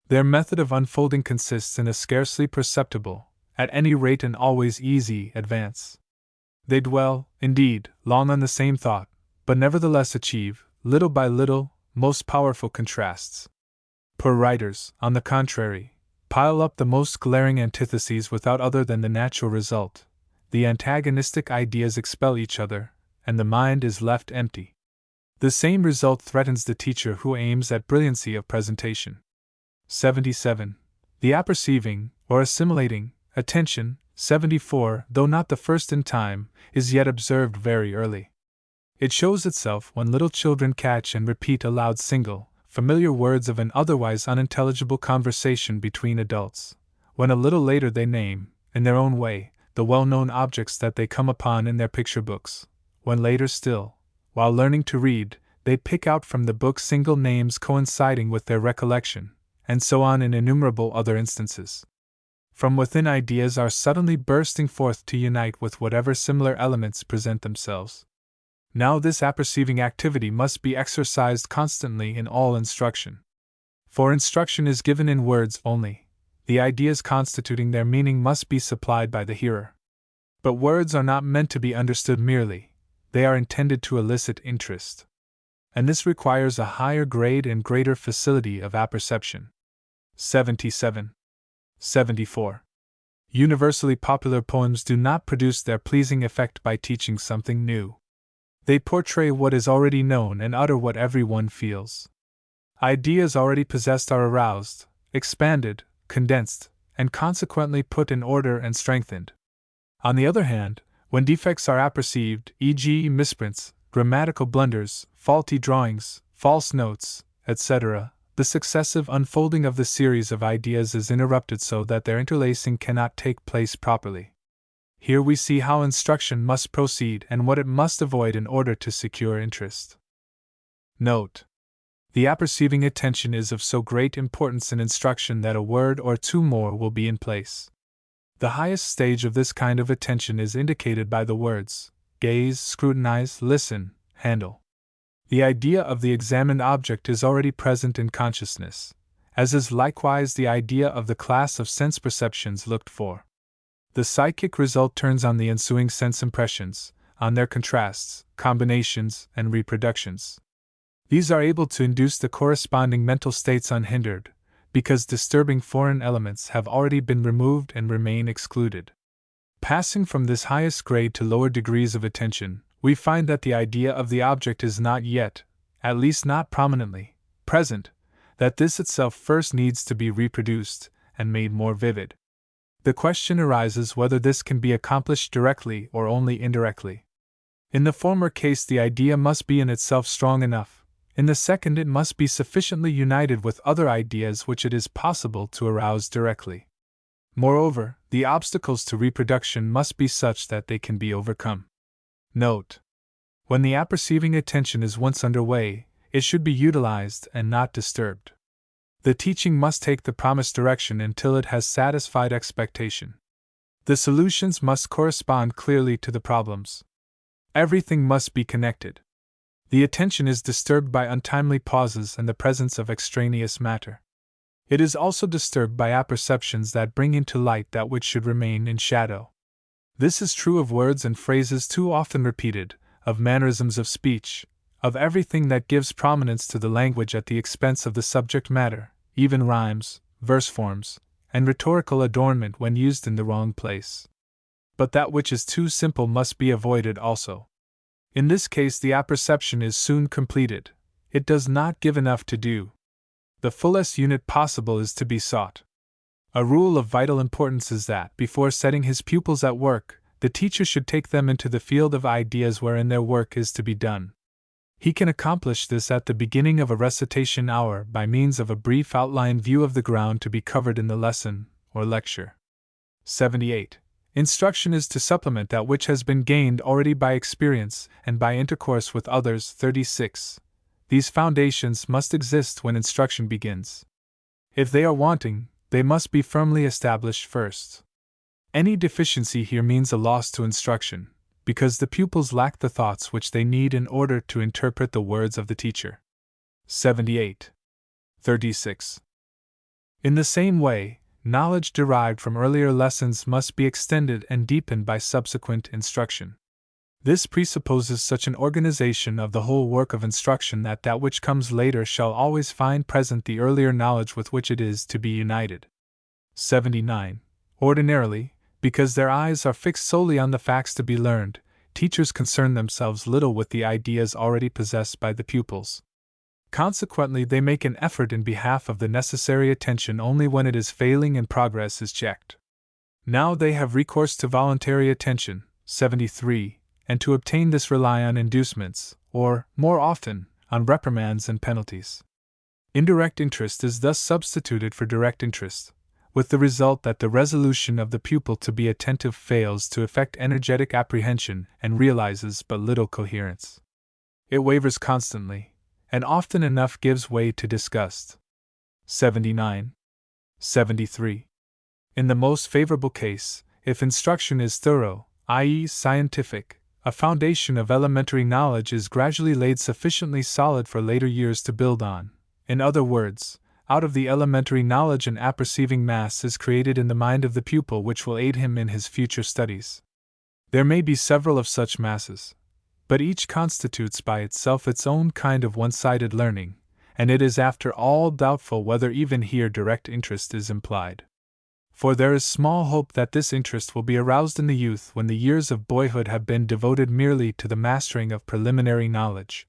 Their method of unfolding consists in a scarcely perceptible, at any rate an always easy, advance. They dwell, indeed, long on the same thought, but nevertheless achieve, little by little, most powerful contrasts. Poor writers, on the contrary, pile up the most glaring antitheses without other than the natural result. The antagonistic ideas expel each other, and the mind is left empty. The same result threatens the teacher who aims at brilliancy of presentation. 77. The apperceiving, or assimilating, attention, 74, though not the first in time, is yet observed very early. It shows itself when little children catch and repeat aloud single, familiar words of an otherwise unintelligible conversation between adults, when a little later they name, in their own way, the well-known objects that they come upon in their picture books, when later still, while learning to read, they pick out from the book single names coinciding with their recollection, and so on in innumerable other instances. From within ideas are suddenly bursting forth to unite with whatever similar elements present themselves. Now this apperceiving activity must be exercised constantly in all instruction. For instruction is given in words only, the ideas constituting their meaning must be supplied by the hearer. But words are not meant to be understood merely, they are intended to elicit interest. And this requires a higher grade and greater facility of apperception. 77. 74. Universally popular poems do not produce their pleasing effect by teaching something new. They portray what is already known and utter what everyone feels. Ideas already possessed are aroused, expanded, condensed, and consequently put in order and strengthened. On the other hand, when defects are apperceived, e.g., misprints, grammatical blunders, faulty drawings, false notes, etc., the successive unfolding of the series of ideas is interrupted so that their interlacing cannot take place properly. Here we see how instruction must proceed and what it must avoid in order to secure interest. Note: the apperceiving attention is of so great importance in instruction that a word or two more will be in place. The highest stage of this kind of attention is indicated by the words gaze, scrutinize, listen, handle. The idea of the examined object is already present in consciousness, as is likewise the idea of the class of sense perceptions looked for. The psychic result turns on the ensuing sense impressions, on their contrasts, combinations, and reproductions. These are able to induce the corresponding mental states unhindered, because disturbing foreign elements have already been removed and remain excluded. Passing from this highest grade to lower degrees of attention, we find that the idea of the object is not yet, at least not prominently, present, that this itself first needs to be reproduced and made more vivid. The question arises whether this can be accomplished directly or only indirectly. In the former case, the idea must be in itself strong enough. In the second, it must be sufficiently united with other ideas which it is possible to arouse directly. Moreover, the obstacles to reproduction must be such that they can be overcome. Note: when the apperceiving attention is once underway, it should be utilized and not disturbed. The teaching must take the promised direction until it has satisfied expectation. The solutions must correspond clearly to the problems. Everything must be connected. The attention is disturbed by untimely pauses and the presence of extraneous matter. It is also disturbed by apperceptions that bring into light that which should remain in shadow. This is true of words and phrases too often repeated, of mannerisms of speech, of everything that gives prominence to the language at the expense of the subject matter, even rhymes, verse forms, and rhetorical adornment when used in the wrong place. But that which is too simple must be avoided also. In this case, the apperception is soon completed. It does not give enough to do. The fullest unit possible is to be sought. A rule of vital importance is that, before setting his pupils at work, the teacher should take them into the field of ideas wherein their work is to be done. He can accomplish this at the beginning of a recitation hour by means of a brief outline view of the ground to be covered in the lesson or lecture. 78. Instruction is to supplement that which has been gained already by experience and by intercourse with others. 36. These foundations must exist when instruction begins. If they are wanting, they must be firmly established first. Any deficiency here means a loss to instruction, because the pupils lack the thoughts which they need in order to interpret the words of the teacher. 78. 36. In the same way, knowledge derived from earlier lessons must be extended and deepened by subsequent instruction. This presupposes such an organization of the whole work of instruction that which comes later shall always find present the earlier knowledge with which it is to be united. 79. Ordinarily, because their eyes are fixed solely on the facts to be learned, teachers concern themselves little with the ideas already possessed by the pupils. Consequently, they make an effort in behalf of the necessary attention only when it is failing and progress is checked. Now they have recourse to voluntary attention. 73. And to obtain this rely on inducements, or, more often, on reprimands and penalties. Indirect interest is thus substituted for direct interest, with the result that the resolution of the pupil to be attentive fails to effect energetic apprehension and realizes but little coherence. It wavers constantly, and often enough gives way to disgust. 79. 73. In the most favorable case, if instruction is thorough, i.e., scientific, a foundation of elementary knowledge is gradually laid sufficiently solid for later years to build on. In other words, out of the elementary knowledge an apperceiving mass is created in the mind of the pupil which will aid him in his future studies. There may be several of such masses, but each constitutes by itself its own kind of one-sided learning, and it is after all doubtful whether even here direct interest is implied. For there is small hope that this interest will be aroused in the youth when the years of boyhood have been devoted merely to the mastering of preliminary knowledge.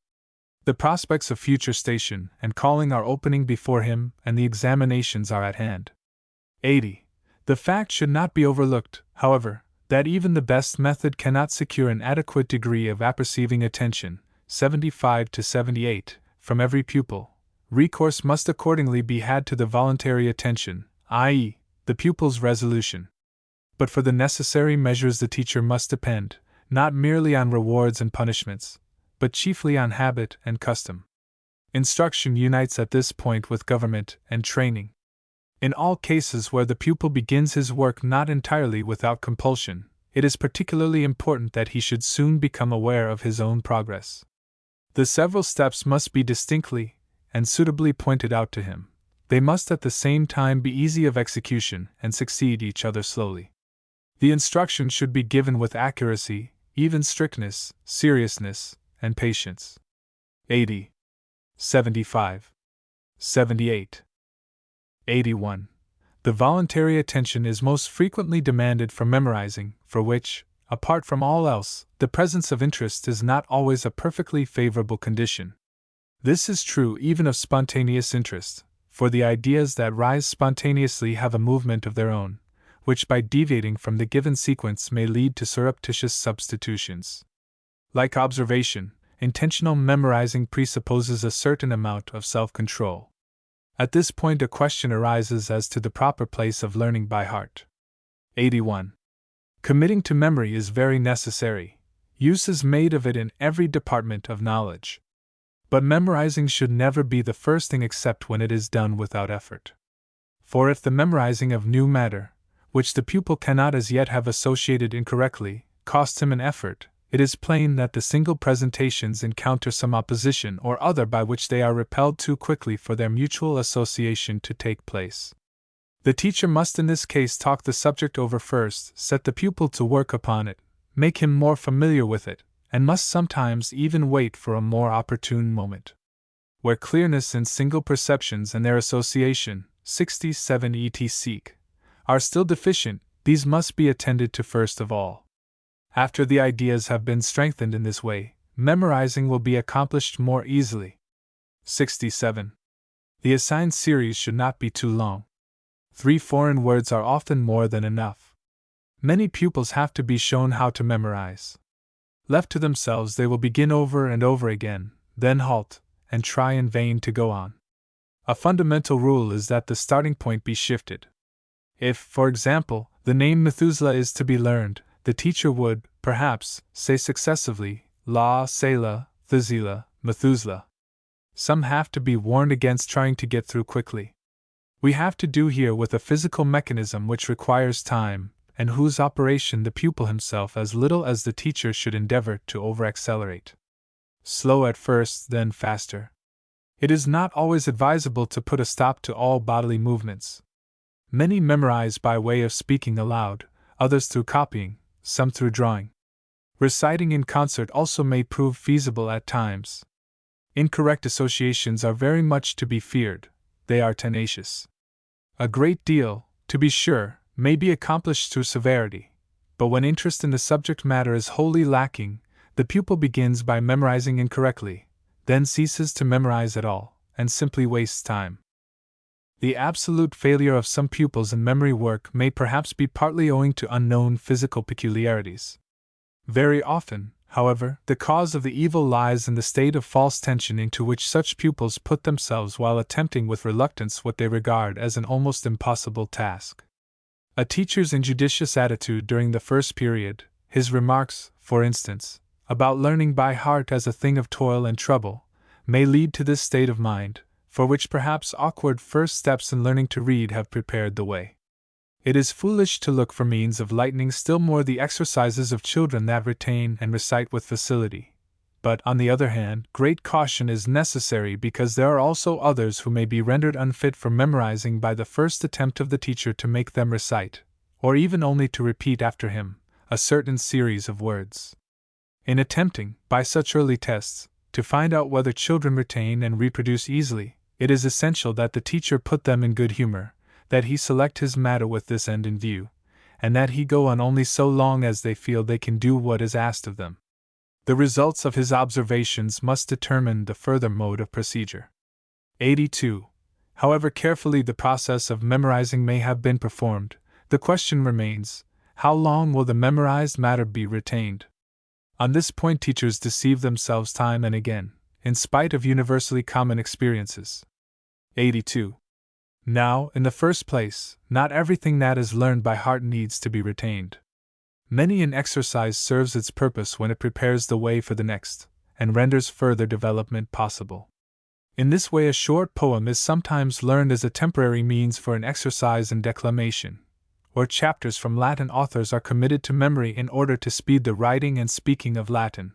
The prospects of future station and calling are opening before him, and the examinations are at hand. 80. The fact should not be overlooked, however, that even the best method cannot secure an adequate degree of apperceiving attention, 75 to 78, from every pupil, recourse must accordingly be had to the voluntary attention, i.e., the pupil's resolution. But for the necessary measures the teacher must depend, not merely on rewards and punishments, but chiefly on habit and custom. Instruction unites at this point with government and training. In all cases where the pupil begins his work not entirely without compulsion, it is particularly important that he should soon become aware of his own progress. The several steps must be distinctly and suitably pointed out to him. They must at the same time be easy of execution and succeed each other slowly. The instruction should be given with accuracy, even strictness, seriousness, and patience. 80. 75. 78. 81. The voluntary attention is most frequently demanded for memorizing, for which, apart from all else, the presence of interest is not always a perfectly favorable condition. This is true even of spontaneous interest, for the ideas that rise spontaneously have a movement of their own, which by deviating from the given sequence may lead to surreptitious substitutions. Like observation, intentional memorizing presupposes a certain amount of self-control. At this point a question arises as to the proper place of learning by heart. 81. Committing to memory is very necessary. Use is made of it in every department of knowledge. But memorizing should never be the first thing except when it is done without effort. For if the memorizing of new matter, which the pupil cannot as yet have associated incorrectly, costs him an effort, it is plain that the single presentations encounter some opposition or other by which they are repelled too quickly for their mutual association to take place. The teacher must in this case talk the subject over first, set the pupil to work upon it, make him more familiar with it, and must sometimes even wait for a more opportune moment. Where clearness in single perceptions and their association, 67 etc., are still deficient, these must be attended to first of all. After the ideas have been strengthened in this way, memorizing will be accomplished more easily. 67. The assigned series should not be too long. 3 foreign words are often more than enough. Many pupils have to be shown how to memorize. Left to themselves, they will begin over and over again, then halt, and try in vain to go on. A fundamental rule is that the starting point be shifted. If, for example, the name Methuselah is to be learned, the teacher would, perhaps, say successively, La, Selah, Thizila, Methuselah. Some have to be warned against trying to get through quickly. We have to do here with a physical mechanism which requires time, and whose operation the pupil himself as little as the teacher should endeavor to over-accelerate. Slow at first, then faster. It is not always advisable to put a stop to all bodily movements. Many memorize by way of speaking aloud, others through copying, some through drawing. Reciting in concert also may prove feasible at times. Incorrect associations are very much to be feared, they are tenacious. A great deal, to be sure, may be accomplished through severity, but when interest in the subject matter is wholly lacking, the pupil begins by memorizing incorrectly, then ceases to memorize at all, and simply wastes time. The absolute failure of some pupils in memory work may perhaps be partly owing to unknown physical peculiarities. Very often, however, the cause of the evil lies in the state of false tension into which such pupils put themselves while attempting with reluctance what they regard as an almost impossible task. A teacher's injudicious attitude during the first period, his remarks, for instance, about learning by heart as a thing of toil and trouble, may lead to this state of mind, for which perhaps awkward first steps in learning to read have prepared the way. It is foolish to look for means of lightening still more the exercises of children that retain and recite with facility. But, on the other hand, great caution is necessary because there are also others who may be rendered unfit for memorizing by the first attempt of the teacher to make them recite, or even only to repeat after him, a certain series of words. In attempting, by such early tests, to find out whether children retain and reproduce easily, it is essential that the teacher put them in good humor, that he select his matter with this end in view, and that he go on only so long as they feel they can do what is asked of them. The results of his observations must determine the further mode of procedure. 82. However carefully the process of memorizing may have been performed, the question remains, How long will the memorized matter be retained? On this point, teachers deceive themselves time and again, in spite of universally common experiences. 82. Now, in the first place, not everything that is learned by heart needs to be retained. Many an exercise serves its purpose when it prepares the way for the next, and renders further development possible. In this way, a short poem is sometimes learned as a temporary means for an exercise in declamation, or chapters from Latin authors are committed to memory in order to speed the writing and speaking of Latin.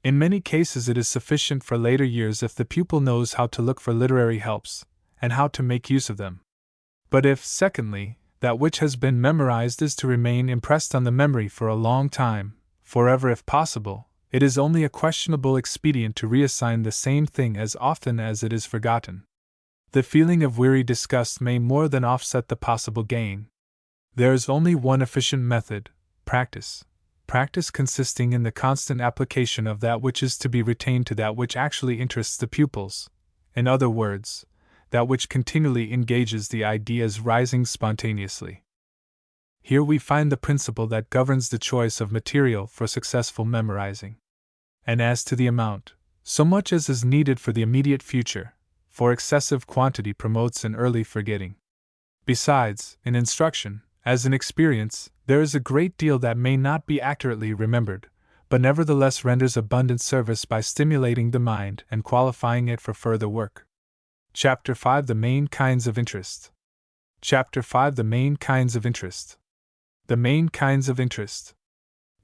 In many cases, it is sufficient for later years if the pupil knows how to look for literary helps, and how to make use of them. But if, secondly, that which has been memorized is to remain impressed on the memory for a long time, forever if possible, it is only a questionable expedient to reassign the same thing as often as it is forgotten. The feeling of weary disgust may more than offset the possible gain. There is only one efficient method: practice. Practice consisting in the constant application of that which is to be retained to that which actually interests the pupils. In other words, that which continually engages the ideas rising spontaneously. Here we find the principle that governs the choice of material for successful memorizing. And as to the amount, so much as is needed for the immediate future, for excessive quantity promotes an early forgetting. Besides, in instruction, as in experience, there is a great deal that may not be accurately remembered, but nevertheless renders abundant service by stimulating the mind and qualifying it for further work. Chapter 5: The Main Kinds of Interest. Chapter 5: The Main Kinds of Interest. The main kinds of interest.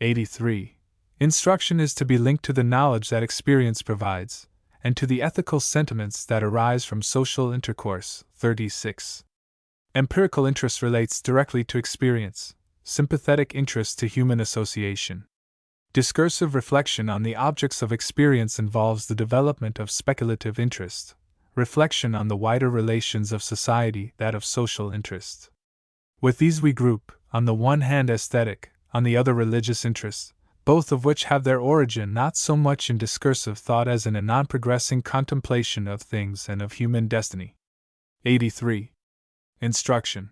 83. Instruction is to be linked to the knowledge that experience provides, and to the ethical sentiments that arise from social intercourse. 36. Empirical interest relates directly to experience, sympathetic interest to human association. Discursive reflection on the objects of experience involves the development of speculative interest, reflection on the wider relations of society, that of social interest. With these we group, on the one hand aesthetic, on the other religious interests, both of which have their origin not so much in discursive thought as in a non-progressing contemplation of things and of human destiny. 83. Instruction.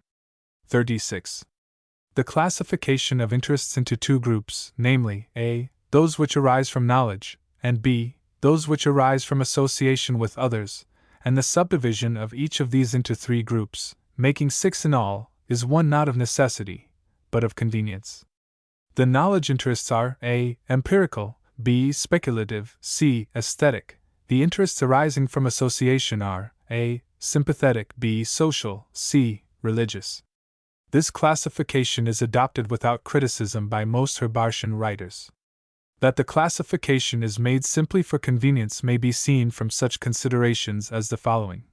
36. The classification of interests into two groups, namely, a. those which arise from knowledge, and b. those which arise from association with others, and the subdivision of each of these into three groups, making 6 in all, is one not of necessity, but of convenience. The knowledge interests are a. empirical, b. speculative, c. aesthetic. The interests arising from association are a. sympathetic, b. social, c. religious. This classification is adopted without criticism by most Herbartian writers. That the classification is made simply for convenience may be seen from such considerations as the following.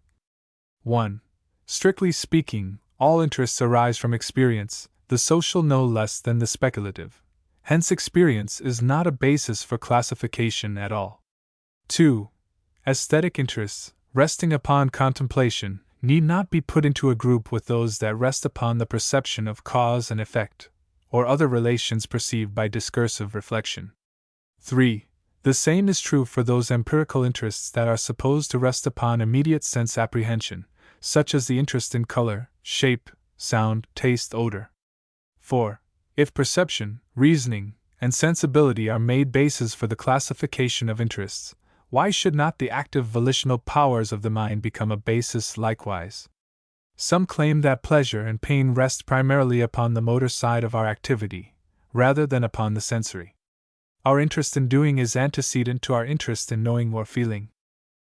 1. Strictly speaking, all interests arise from experience, the social no less than the speculative. Hence, experience is not a basis for classification at all. 2. Aesthetic interests, resting upon contemplation, need not be put into a group with those that rest upon the perception of cause and effect, or other relations perceived by discursive reflection. 3. The same is true for those empirical interests that are supposed to rest upon immediate sense apprehension, such as the interest in color, shape, sound, taste, odor. 4. If perception, reasoning, and sensibility are made bases for the classification of interests, why should not the active volitional powers of the mind become a basis likewise? Some claim that pleasure and pain rest primarily upon the motor side of our activity, rather than upon the sensory. Our interest in doing is antecedent to our interest in knowing or feeling.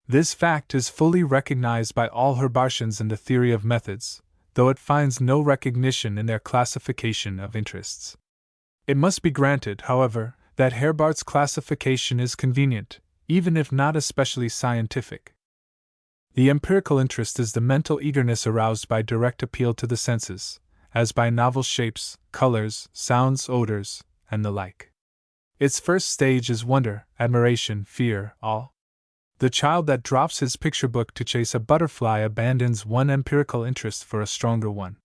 This fact is fully recognized by all Herbartians in the theory of methods, though it finds no recognition in their classification of interests. It must be granted, however, that Herbart's classification is convenient, even if not especially scientific. The empirical interest is the mental eagerness aroused by direct appeal to the senses, as by novel shapes, colors, sounds, odors, and the like. Its first stage is wonder, admiration, fear, awe. The child that drops his picture book to chase a butterfly abandons one empirical interest for a stronger one.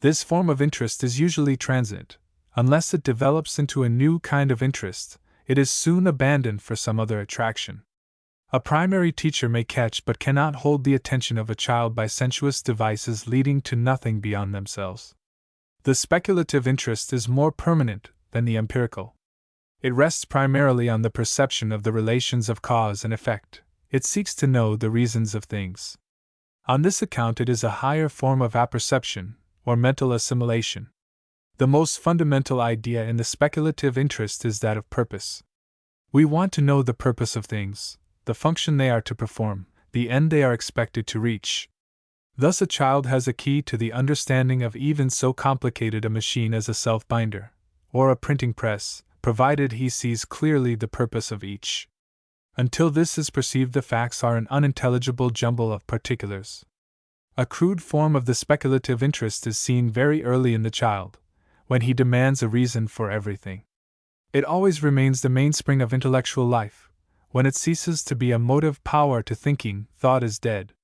This form of interest is usually transient. Unless it develops into a new kind of interest, it is soon abandoned for some other attraction. A primary teacher may catch but cannot hold the attention of a child by sensuous devices leading to nothing beyond themselves. The speculative interest is more permanent than the empirical. It rests primarily on the perception of the relations of cause and effect. It seeks to know the reasons of things. On this account, it is a higher form of apperception, or mental assimilation. The most fundamental idea in the speculative interest is that of purpose. We want to know the purpose of things, the function they are to perform, the end they are expected to reach. Thus, a child has a key to the understanding of even so complicated a machine as a self-binder, or a printing press, provided he sees clearly the purpose of each. Until this is perceived, the facts are an unintelligible jumble of particulars. A crude form of the speculative interest is seen very early in the child, when he demands a reason for everything. It always remains the mainspring of intellectual life. When it ceases to be a motive power to thinking, thought is dead.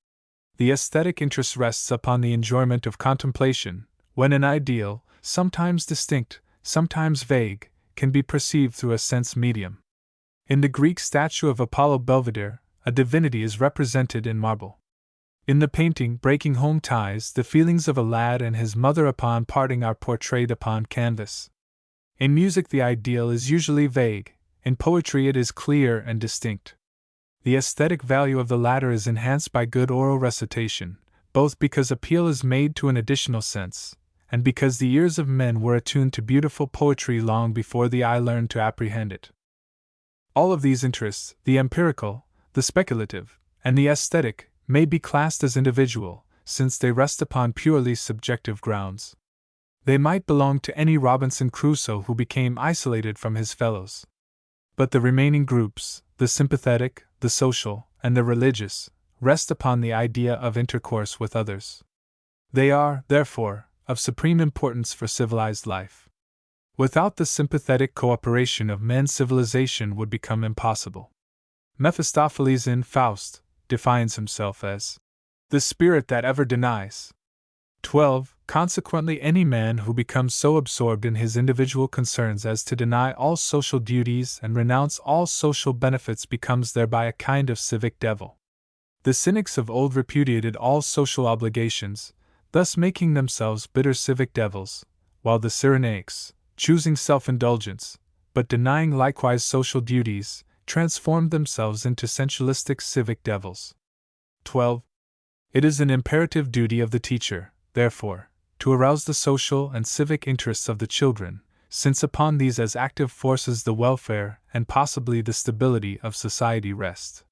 The aesthetic interest rests upon the enjoyment of contemplation, when an ideal, sometimes distinct, sometimes vague, can be perceived through a sense medium. In the Greek statue of Apollo Belvedere, a divinity is represented in marble. In the painting Breaking Home Ties, the feelings of a lad and his mother upon parting are portrayed upon canvas. In music, the ideal is usually vague. In poetry, it is clear and distinct. The aesthetic value of the latter is enhanced by good oral recitation, both because appeal is made to an additional sense, and because the ears of men were attuned to beautiful poetry long before the eye learned to apprehend it. All of these interests, the empirical, the speculative, and the aesthetic, may be classed as individual, since they rest upon purely subjective grounds. They might belong to any Robinson Crusoe who became isolated from his fellows. But the remaining groups, the sympathetic, the social, and the religious, rest upon the idea of intercourse with others. They are, therefore, of supreme importance for civilized life. Without the sympathetic cooperation of men, civilization would become impossible. Mephistopheles in Faust defines himself as the spirit that ever denies. 12. Consequently, any man who becomes so absorbed in his individual concerns as to deny all social duties and renounce all social benefits becomes thereby a kind of civic devil. The cynics of old repudiated all social obligations, thus making themselves bitter civic devils, while the Cyrenaics, choosing self-indulgence, but denying likewise social duties, transformed themselves into sensualistic civic devils. 12. It is an imperative duty of the teacher, therefore, to arouse the social and civic interests of the children, since upon these as active forces the welfare and possibly the stability of society rest.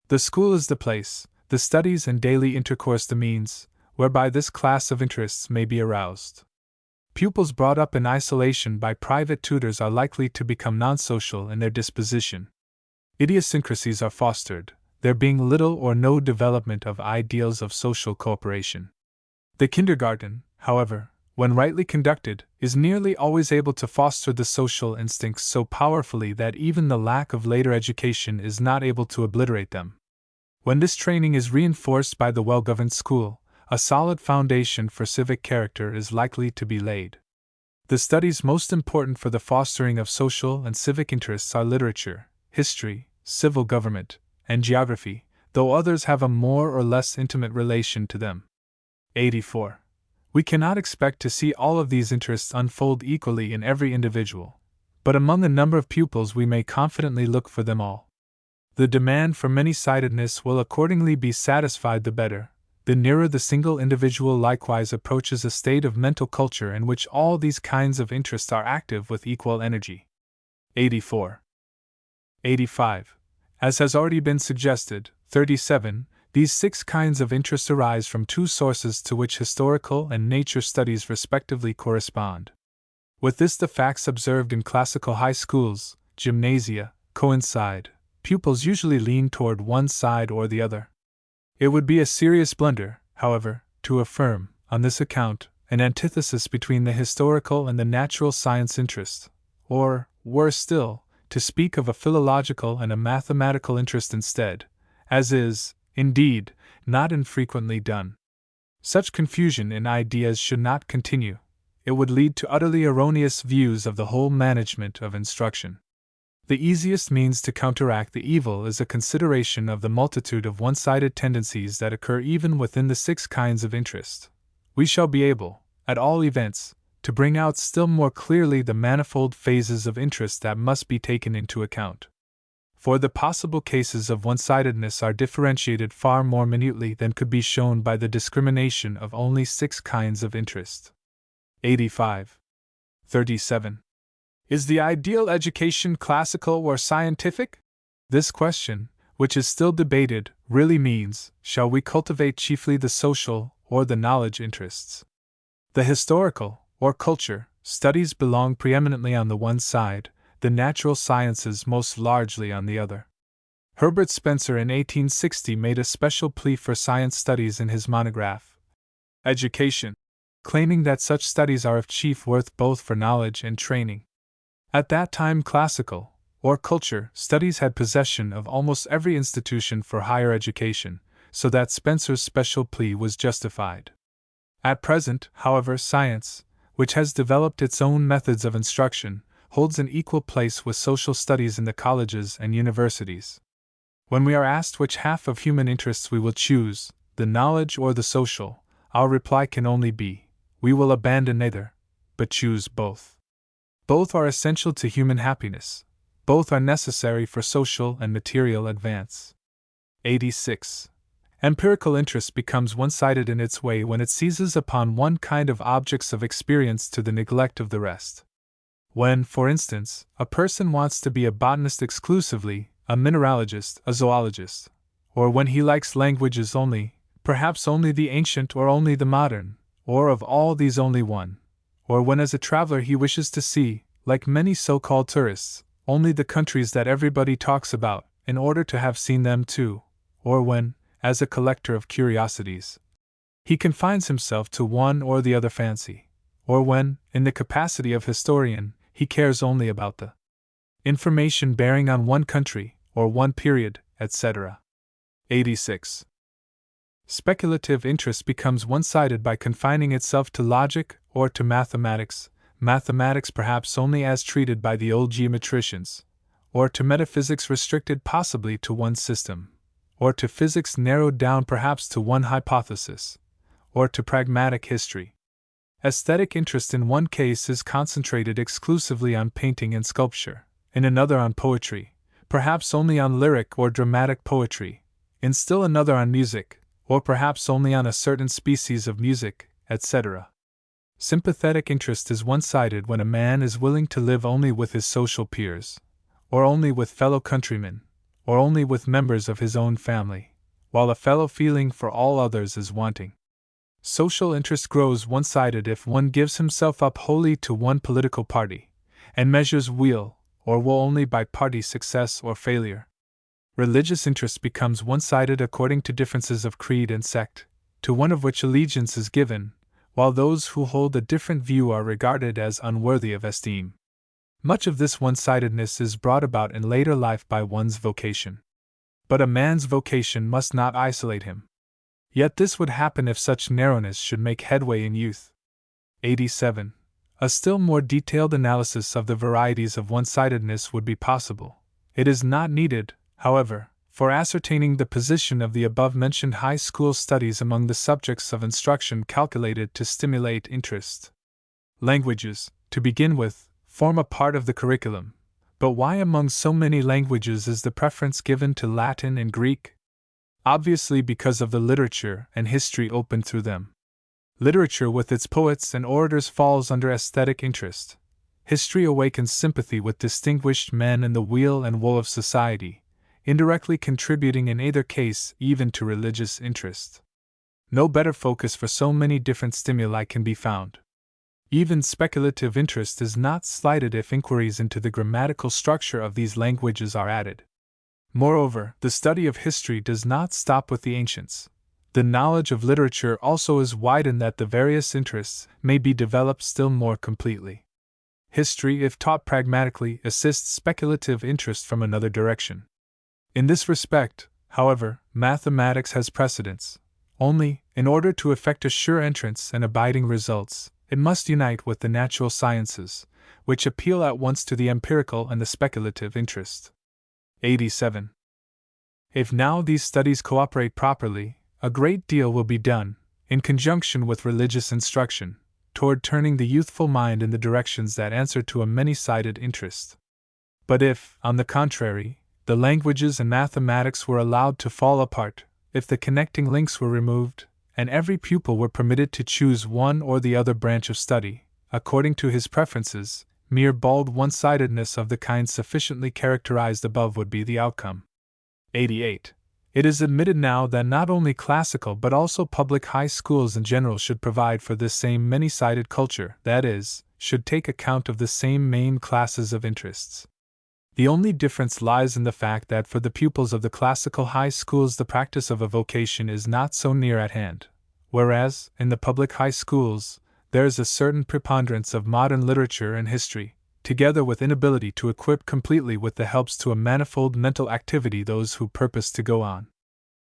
The school is the place, the studies and daily intercourse the means, whereby this class of interests may be aroused. Pupils brought up in isolation by private tutors are likely to become non-social in their disposition. Idiosyncrasies are fostered, there being little or no development of ideals of social cooperation. The kindergarten, however, when rightly conducted, is nearly always able to foster the social instincts so powerfully that even the lack of later education is not able to obliterate them. When this training is reinforced by the well-governed school, a solid foundation for civic character is likely to be laid. The studies most important for the fostering of social and civic interests are literature, history, civil government, and geography, though others have a more or less intimate relation to them. 84. We cannot expect to see all of these interests unfold equally in every individual, but among the number of pupils we may confidently look for them all. The demand for many-sidedness will accordingly be satisfied the better, the nearer the single individual likewise approaches a state of mental culture in which all these kinds of interests are active with equal energy. 84. 85. As has already been suggested, 37, these 6 kinds of interest arise from 2 sources to which historical and nature studies respectively correspond. With this, the facts observed in classical high schools, gymnasia, coincide. Pupils usually lean toward one side or the other. It would be a serious blunder, however, to affirm, on this account, an antithesis between the historical and the natural science interest, or, worse still, to speak of a philological and a mathematical interest instead, as is, indeed, not infrequently done. Such confusion in ideas should not continue. It would lead to utterly erroneous views of the whole management of instruction. The easiest means to counteract the evil is a consideration of the multitude of one-sided tendencies that occur even within the 6 kinds of interest. We shall be able, at all events, to bring out still more clearly the manifold phases of interest that must be taken into account. For the possible cases of one-sidedness are differentiated far more minutely than could be shown by the discrimination of only 6 kinds of interest. 85. 37. Is the ideal education classical or scientific? This question, which is still debated, really means, shall we cultivate chiefly the social or the knowledge interests? The historical, or culture, studies belong preeminently on the one side, the natural sciences most largely on the other. Herbert Spencer in 1860 made a special plea for science studies in his monograph, Education, claiming that such studies are of chief worth both for knowledge and training. At that time classical, or culture, studies had possession of almost every institution for higher education, so that Spencer's special plea was justified. At present, however, science, which has developed its own methods of instruction, holds an equal place with social studies in the colleges and universities. When we are asked which half of human interests we will choose, the knowledge or the social, our reply can only be, we will abandon neither, but choose both. Both are essential to human happiness. Both are necessary for social and material advance. 86. Empirical interest becomes one-sided in its way when it seizes upon one kind of objects of experience to the neglect of the rest. When, for instance, a person wants to be a botanist exclusively, a mineralogist, a zoologist, or when he likes languages only, perhaps only the ancient or only the modern, or of all these only one, or when as a traveler he wishes to see, like many so-called tourists, only the countries that everybody talks about, in order to have seen them too, or when, as a collector of curiosities, he confines himself to one or the other fancy, or when, in the capacity of historian, he cares only about the information bearing on one country, or one period, etc. 86. Speculative interest becomes one-sided by confining itself to logic or to mathematics perhaps only as treated by the old geometricians, or to metaphysics restricted possibly to one system, or to physics narrowed down perhaps to one hypothesis, or to pragmatic history. Aesthetic interest in one case is concentrated exclusively on painting and sculpture, in another on poetry, perhaps only on lyric or dramatic poetry, in still another on music, or perhaps only on a certain species of music, etc. Sympathetic interest is one-sided when a man is willing to live only with his social peers, or only with fellow countrymen, or only with members of his own family, while a fellow feeling for all others is wanting. Social interest grows one-sided if one gives himself up wholly to one political party, and measures weal or woe only by party success or failure. Religious interest becomes one-sided according to differences of creed and sect, to one of which allegiance is given, while those who hold a different view are regarded as unworthy of esteem. Much of this one-sidedness is brought about in later life by one's vocation. But a man's vocation must not isolate him. Yet this would happen if such narrowness should make headway in youth. 87. A still more detailed analysis of the varieties of one-sidedness would be possible. It is not needed, however, for ascertaining the position of the above-mentioned high school studies among the subjects of instruction calculated to stimulate interest. Languages, to begin with, form a part of the curriculum, but why among so many languages is the preference given to Latin and Greek? Obviously because of the literature and history opened through them. Literature with its poets and orators falls under aesthetic interest. History awakens sympathy with distinguished men and the weal and woe of society, indirectly contributing in either case even to religious interest. No better focus for so many different stimuli can be found. Even speculative interest is not slighted if inquiries into the grammatical structure of these languages are added. Moreover, the study of history does not stop with the ancients. The knowledge of literature also is widened that the various interests may be developed still more completely. History, if taught pragmatically, assists speculative interest from another direction. In this respect, however, mathematics has precedence. Only, in order to effect a sure entrance and abiding results, it must unite with the natural sciences, which appeal at once to the empirical and the speculative interest. 87. If now these studies cooperate properly, a great deal will be done, in conjunction with religious instruction, toward turning the youthful mind in the directions that answer to a many-sided interest. But if, on the contrary, the languages and mathematics were allowed to fall apart, if the connecting links were removed, and every pupil were permitted to choose one or the other branch of study, according to his preferences, mere bald one-sidedness of the kind sufficiently characterized above would be the outcome. 88. It is admitted now that not only classical but also public high schools in general should provide for this same many-sided culture, that is, should take account of the same main classes of interests. The only difference lies in the fact that for the pupils of the classical high schools the practice of a vocation is not so near at hand, whereas, in the public high schools, there is a certain preponderance of modern literature and history, together with inability to equip completely with the helps to a manifold mental activity those who purpose to go on.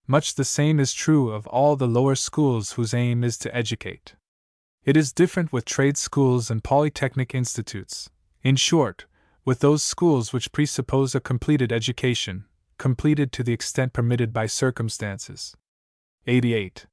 Much the same is true of all the lower schools whose aim is to educate. It is different with trade schools and polytechnic institutes, in short, with those schools which presuppose a completed education, completed to the extent permitted by circumstances. 88.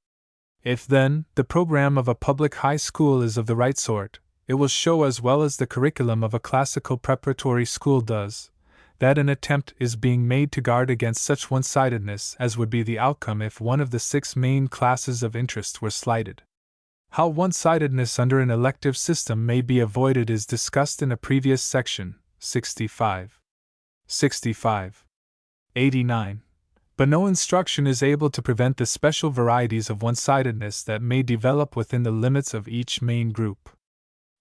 If, then, the program of a public high school is of the right sort, it will show as well as the curriculum of a classical preparatory school does, that an attempt is being made to guard against such one-sidedness as would be the outcome if one of the 6 main classes of interest were slighted. How one-sidedness under an elective system may be avoided is discussed in a previous section, 65. 65. 89. But no instruction is able to prevent the special varieties of one-sidedness that may develop within the limits of each main group.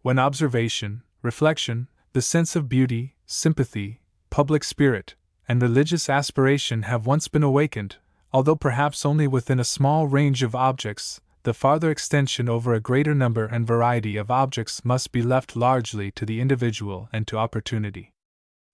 When observation, reflection, the sense of beauty, sympathy, public spirit, and religious aspiration have once been awakened, although perhaps only within a small range of objects, the farther extension over a greater number and variety of objects must be left largely to the individual and to opportunity.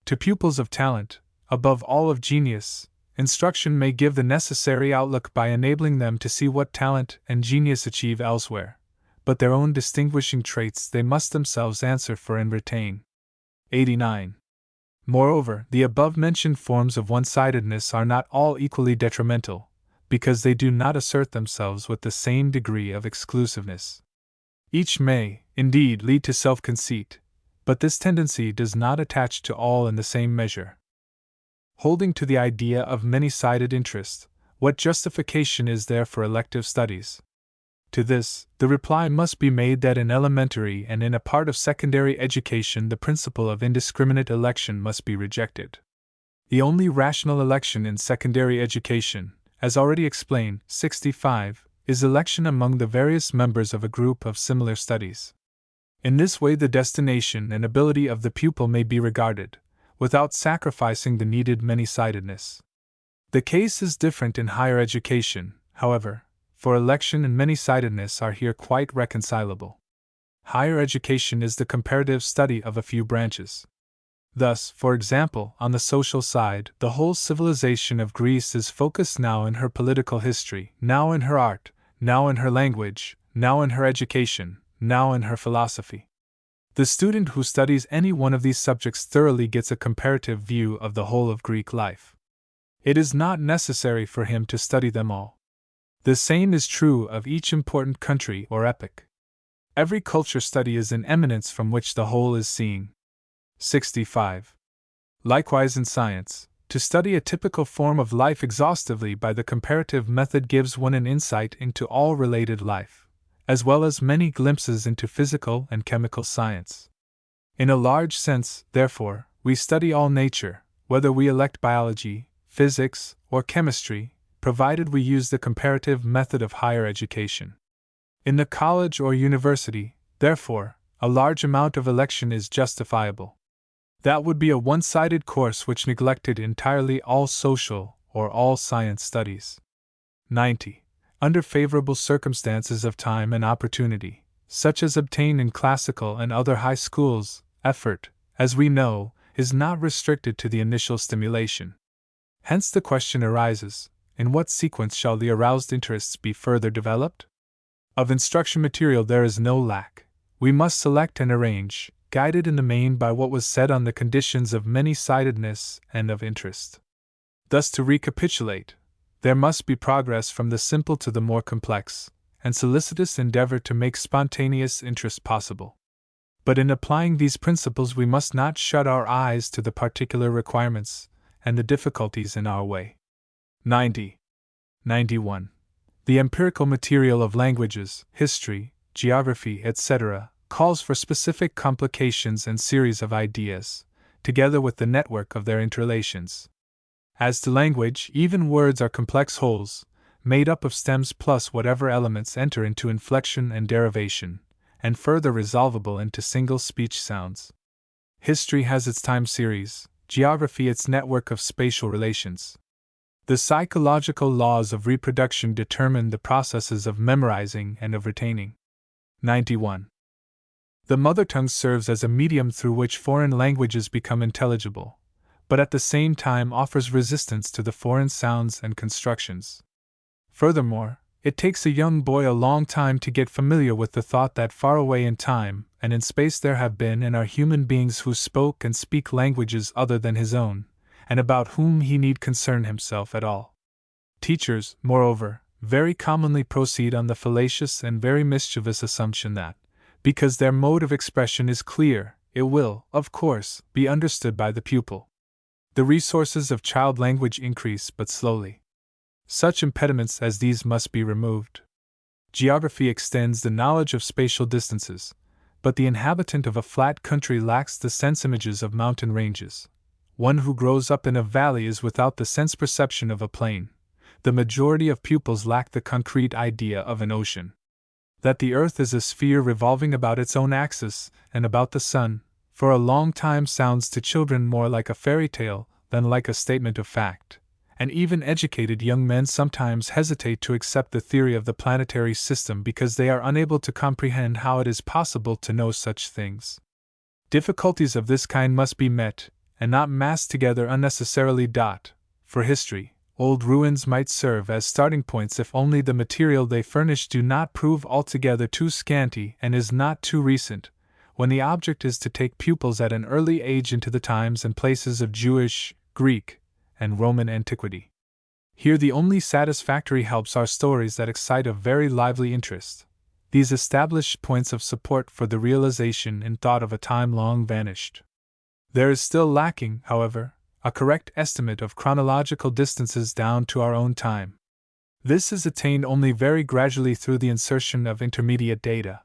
To pupils of talent, above all of genius, instruction may give the necessary outlook by enabling them to see what talent and genius achieve elsewhere, but their own distinguishing traits they must themselves answer for and retain. 89. Moreover, the above-mentioned forms of one-sidedness are not all equally detrimental, because they do not assert themselves with the same degree of exclusiveness. Each may, indeed, lead to self-conceit, but this tendency does not attach to all in the same measure. Holding to the idea of many-sided interest, what justification is there for elective studies? To this, the reply must be made that in elementary and in a part of secondary education the principle of indiscriminate election must be rejected. The only rational election in secondary education, as already explained, 65, is election among the various members of a group of similar studies. In this way the destination and ability of the pupil may be regarded, without sacrificing the needed many-sidedness. The case is different in higher education, however, for election and many-sidedness are here quite reconcilable. Higher education is the comparative study of a few branches. Thus, for example, on the social side, the whole civilization of Greece is focused now in her political history, now in her art, now in her language, now in her education, now in her philosophy. The student who studies any one of these subjects thoroughly gets a comparative view of the whole of Greek life. It is not necessary for him to study them all. The same is true of each important country or epoch. Every culture study is an eminence from which the whole is seen. 65. Likewise in science, to study a typical form of life exhaustively by the comparative method gives one an insight into all related life, as well as many glimpses into physical and chemical science. In a large sense, therefore, we study all nature, whether we elect biology, physics, or chemistry, provided we use the comparative method of higher education. In the college or university, therefore, a large amount of election is justifiable. That would be a one-sided course which neglected entirely all social or all science studies. 90. Under favorable circumstances of time and opportunity, such as obtain in classical and other high schools, effort, as we know, is not restricted to the initial stimulation. Hence the question arises, in what sequence shall the aroused interests be further developed? Of instruction material there is no lack. We must select and arrange, guided in the main by what was said on the conditions of many-sidedness and of interest. Thus, to recapitulate, there must be progress from the simple to the more complex, and solicitous endeavor to make spontaneous interest possible. But in applying these principles, we must not shut our eyes to the particular requirements and the difficulties in our way. 91. The empirical material of languages, history, geography, etc., calls for specific complications and series of ideas, together with the network of their interrelations. As to language, even words are complex wholes, made up of stems plus whatever elements enter into inflection and derivation, and further resolvable into single speech sounds. History has its time series, geography its network of spatial relations. The psychological laws of reproduction determine the processes of memorizing and of retaining. 91. The mother tongue serves as a medium through which foreign languages become intelligible, but at the same time offers resistance to the foreign sounds and constructions. Furthermore, it takes a young boy a long time to get familiar with the thought that far away in time and in space there have been and are human beings who spoke and speak languages other than his own, and about whom he need concern himself at all. Teachers, moreover, very commonly proceed on the fallacious and very mischievous assumption that, because their mode of expression is clear, it will, of course, be understood by the pupil. The resources of child language increase but slowly. Such impediments as these must be removed. Geography extends the knowledge of spatial distances, but the inhabitant of a flat country lacks the sense images of mountain ranges. One who grows up in a valley is without the sense perception of a plain. The majority of pupils lack the concrete idea of an ocean. That the earth is a sphere revolving about its own axis and about the sun, for a long time sounds to children more like a fairy tale than like a statement of fact, and even educated young men sometimes hesitate to accept the theory of the planetary system because they are unable to comprehend how it is possible to know such things. Difficulties of this kind must be met, and not massed together unnecessarily. For history, old ruins might serve as starting points if only the material they furnish do not prove altogether too scanty and is not too recent, when the object is to take pupils at an early age into the times and places of Jewish, Greek, and Roman antiquity. Here the only satisfactory helps are stories that excite a very lively interest. These establish points of support for the realization in thought of a time long vanished. There is still lacking, however, a correct estimate of chronological distances down to our own time. This is attained only very gradually through the insertion of intermediate data.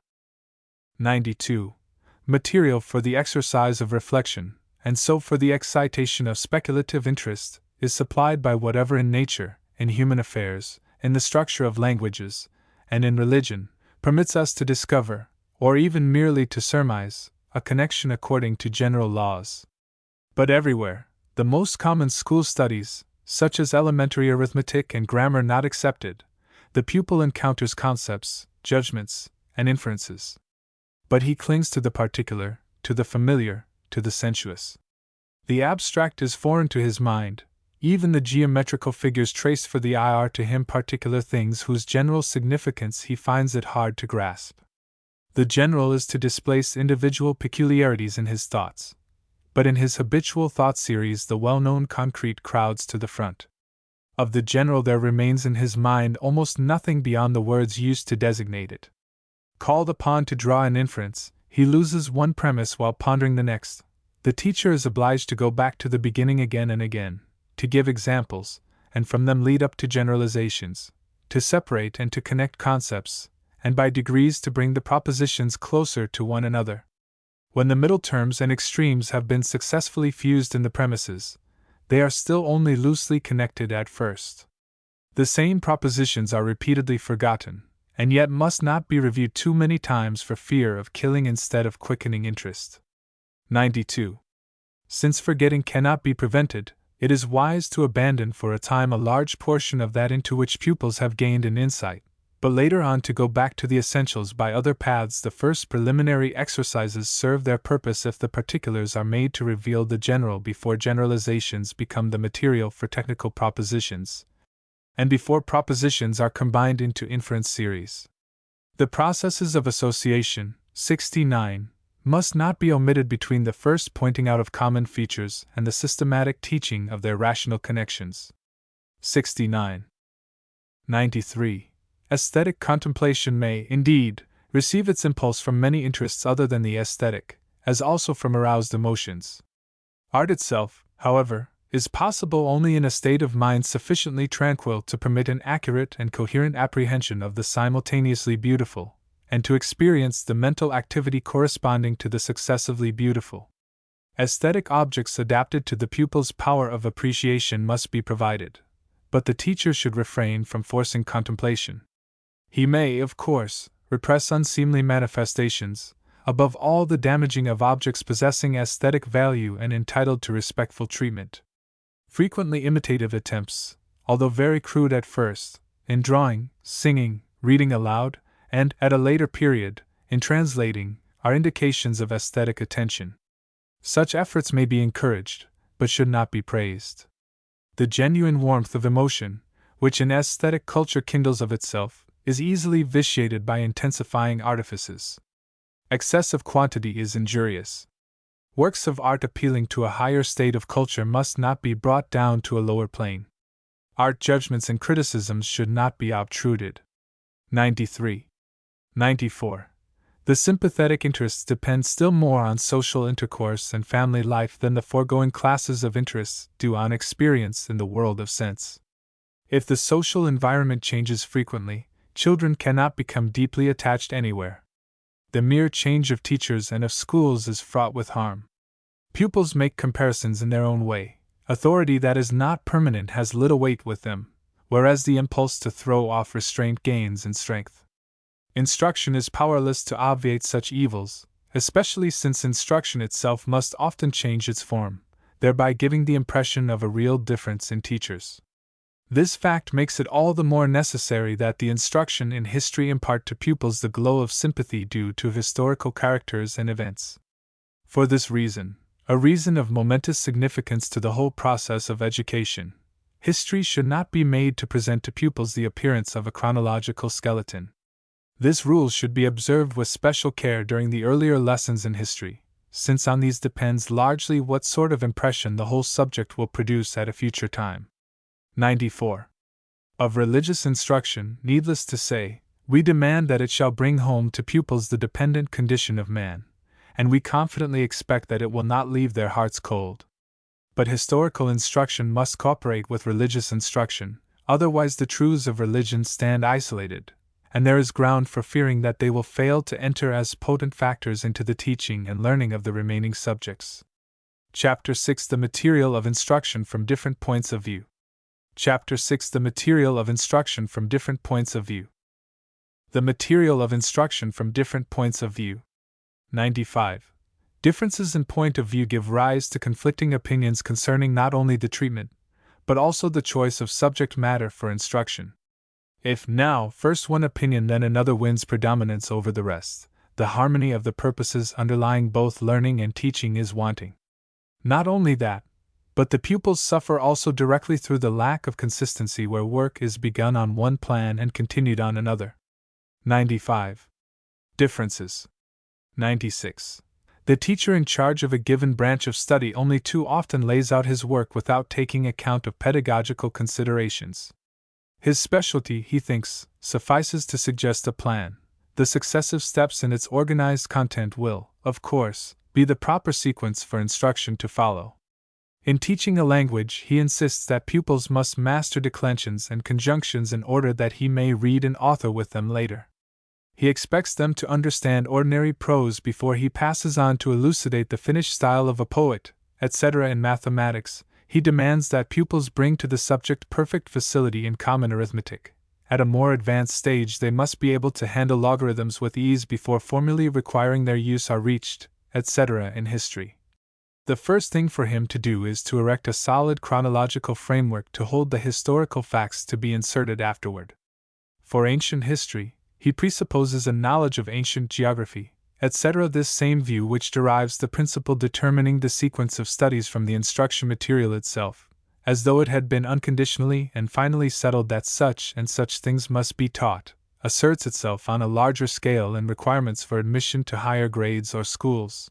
92. Material for the exercise of reflection, and so for the excitation of speculative interest, is supplied by whatever in nature, in human affairs, in the structure of languages, and in religion, permits us to discover, or even merely to surmise, a connection according to general laws. But everywhere, the most common school studies, such as elementary arithmetic and grammar not excepted, the pupil encounters concepts, judgments, and inferences. But he clings to the particular, to the familiar, to the sensuous. The abstract is foreign to his mind. Even the geometrical figures traced for the eye are to him particular things whose general significance he finds it hard to grasp. The general is to displace individual peculiarities in his thoughts, but in his habitual thought series the well-known concrete crowds to the front. Of the general there remains in his mind almost nothing beyond the words used to designate it. Called upon to draw an inference, he loses one premise while pondering the next. The teacher is obliged to go back to the beginning again and again, to give examples, and from them lead up to generalizations, to separate and to connect concepts, and by degrees to bring the propositions closer to one another. When the middle terms and extremes have been successfully fused in the premises, they are still only loosely connected at first. The same propositions are repeatedly forgotten, and yet must not be reviewed too many times for fear of killing instead of quickening interest. 92. Since forgetting cannot be prevented, it is wise to abandon for a time a large portion of that into which pupils have gained an insight, but later on to go back to the essentials by other paths. The first preliminary exercises serve their purpose if the particulars are made to reveal the general before generalizations become the material for technical propositions, and before propositions are combined into inference series. The processes of association, 69, must not be omitted between the first pointing out of common features and the systematic teaching of their rational connections. 69. 93. Aesthetic contemplation may, indeed, receive its impulse from many interests other than the aesthetic, as also from aroused emotions. Art itself, however, is possible only in a state of mind sufficiently tranquil to permit an accurate and coherent apprehension of the simultaneously beautiful, and to experience the mental activity corresponding to the successively beautiful. Aesthetic objects adapted to the pupil's power of appreciation must be provided, but the teacher should refrain from forcing contemplation. He may, of course, repress unseemly manifestations, above all the damaging of objects possessing aesthetic value and entitled to respectful treatment. Frequently imitative attempts, although very crude at first, in drawing, singing, reading aloud, and, at a later period, in translating, are indications of aesthetic attention. Such efforts may be encouraged, but should not be praised. The genuine warmth of emotion, which in aesthetic culture kindles of itself, is easily vitiated by intensifying artifices. Excessive quantity is injurious. Works of art appealing to a higher state of culture must not be brought down to a lower plane. Art judgments and criticisms should not be obtruded. 93. 94. The sympathetic interests depend still more on social intercourse and family life than the foregoing classes of interests do on experience in the world of sense. If the social environment changes frequently, children cannot become deeply attached anywhere. The mere change of teachers and of schools is fraught with harm. Pupils make comparisons in their own way. Authority that is not permanent has little weight with them, whereas the impulse to throw off restraint gains in strength. Instruction is powerless to obviate such evils, especially since instruction itself must often change its form, thereby giving the impression of a real difference in teachers. This fact makes it all the more necessary that the instruction in history impart to pupils the glow of sympathy due to historical characters and events. For this reason, a reason of momentous significance to the whole process of education, history should not be made to present to pupils the appearance of a chronological skeleton. This rule should be observed with special care during the earlier lessons in history, since on these depends largely what sort of impression the whole subject will produce at a future time. 94. Of religious instruction, needless to say, we demand that it shall bring home to pupils the dependent condition of man, and we confidently expect that it will not leave their hearts cold. But historical instruction must cooperate with religious instruction, otherwise the truths of religion stand isolated, and there is ground for fearing that they will fail to enter as potent factors into the teaching and learning of the remaining subjects. Chapter 6: The Material of Instruction from Different Points of View. Chapter 6: The Material of Instruction from Different Points of View. The material of instruction from different points of view. 95. Differences in point of view give rise to conflicting opinions concerning not only the treatment, but also the choice of subject matter for instruction. If now first one opinion then another wins predominance over the rest, the harmony of the purposes underlying both learning and teaching is wanting. Not only that, but the pupils suffer also directly through the lack of consistency where work is begun on one plan and continued on another. 95. Differences. 96. The teacher in charge of a given branch of study only too often lays out his work without taking account of pedagogical considerations. His specialty, he thinks, suffices to suggest a plan. The successive steps in its organized content will, of course, be the proper sequence for instruction to follow. In teaching a language, he insists that pupils must master declensions and conjunctions in order that he may read an author with them later. He expects them to understand ordinary prose before he passes on to elucidate the finished style of a poet, etc. In mathematics, he demands that pupils bring to the subject perfect facility in common arithmetic. At a more advanced stage, they must be able to handle logarithms with ease before formulae requiring their use are reached, etc. In history, the first thing for him to do is to erect a solid chronological framework to hold the historical facts to be inserted afterward. For ancient history, he presupposes a knowledge of ancient geography, etc. This same view which derives the principle determining the sequence of studies from the instruction material itself, as though it had been unconditionally and finally settled that such and such things must be taught, asserts itself on a larger scale in requirements for admission to higher grades or schools.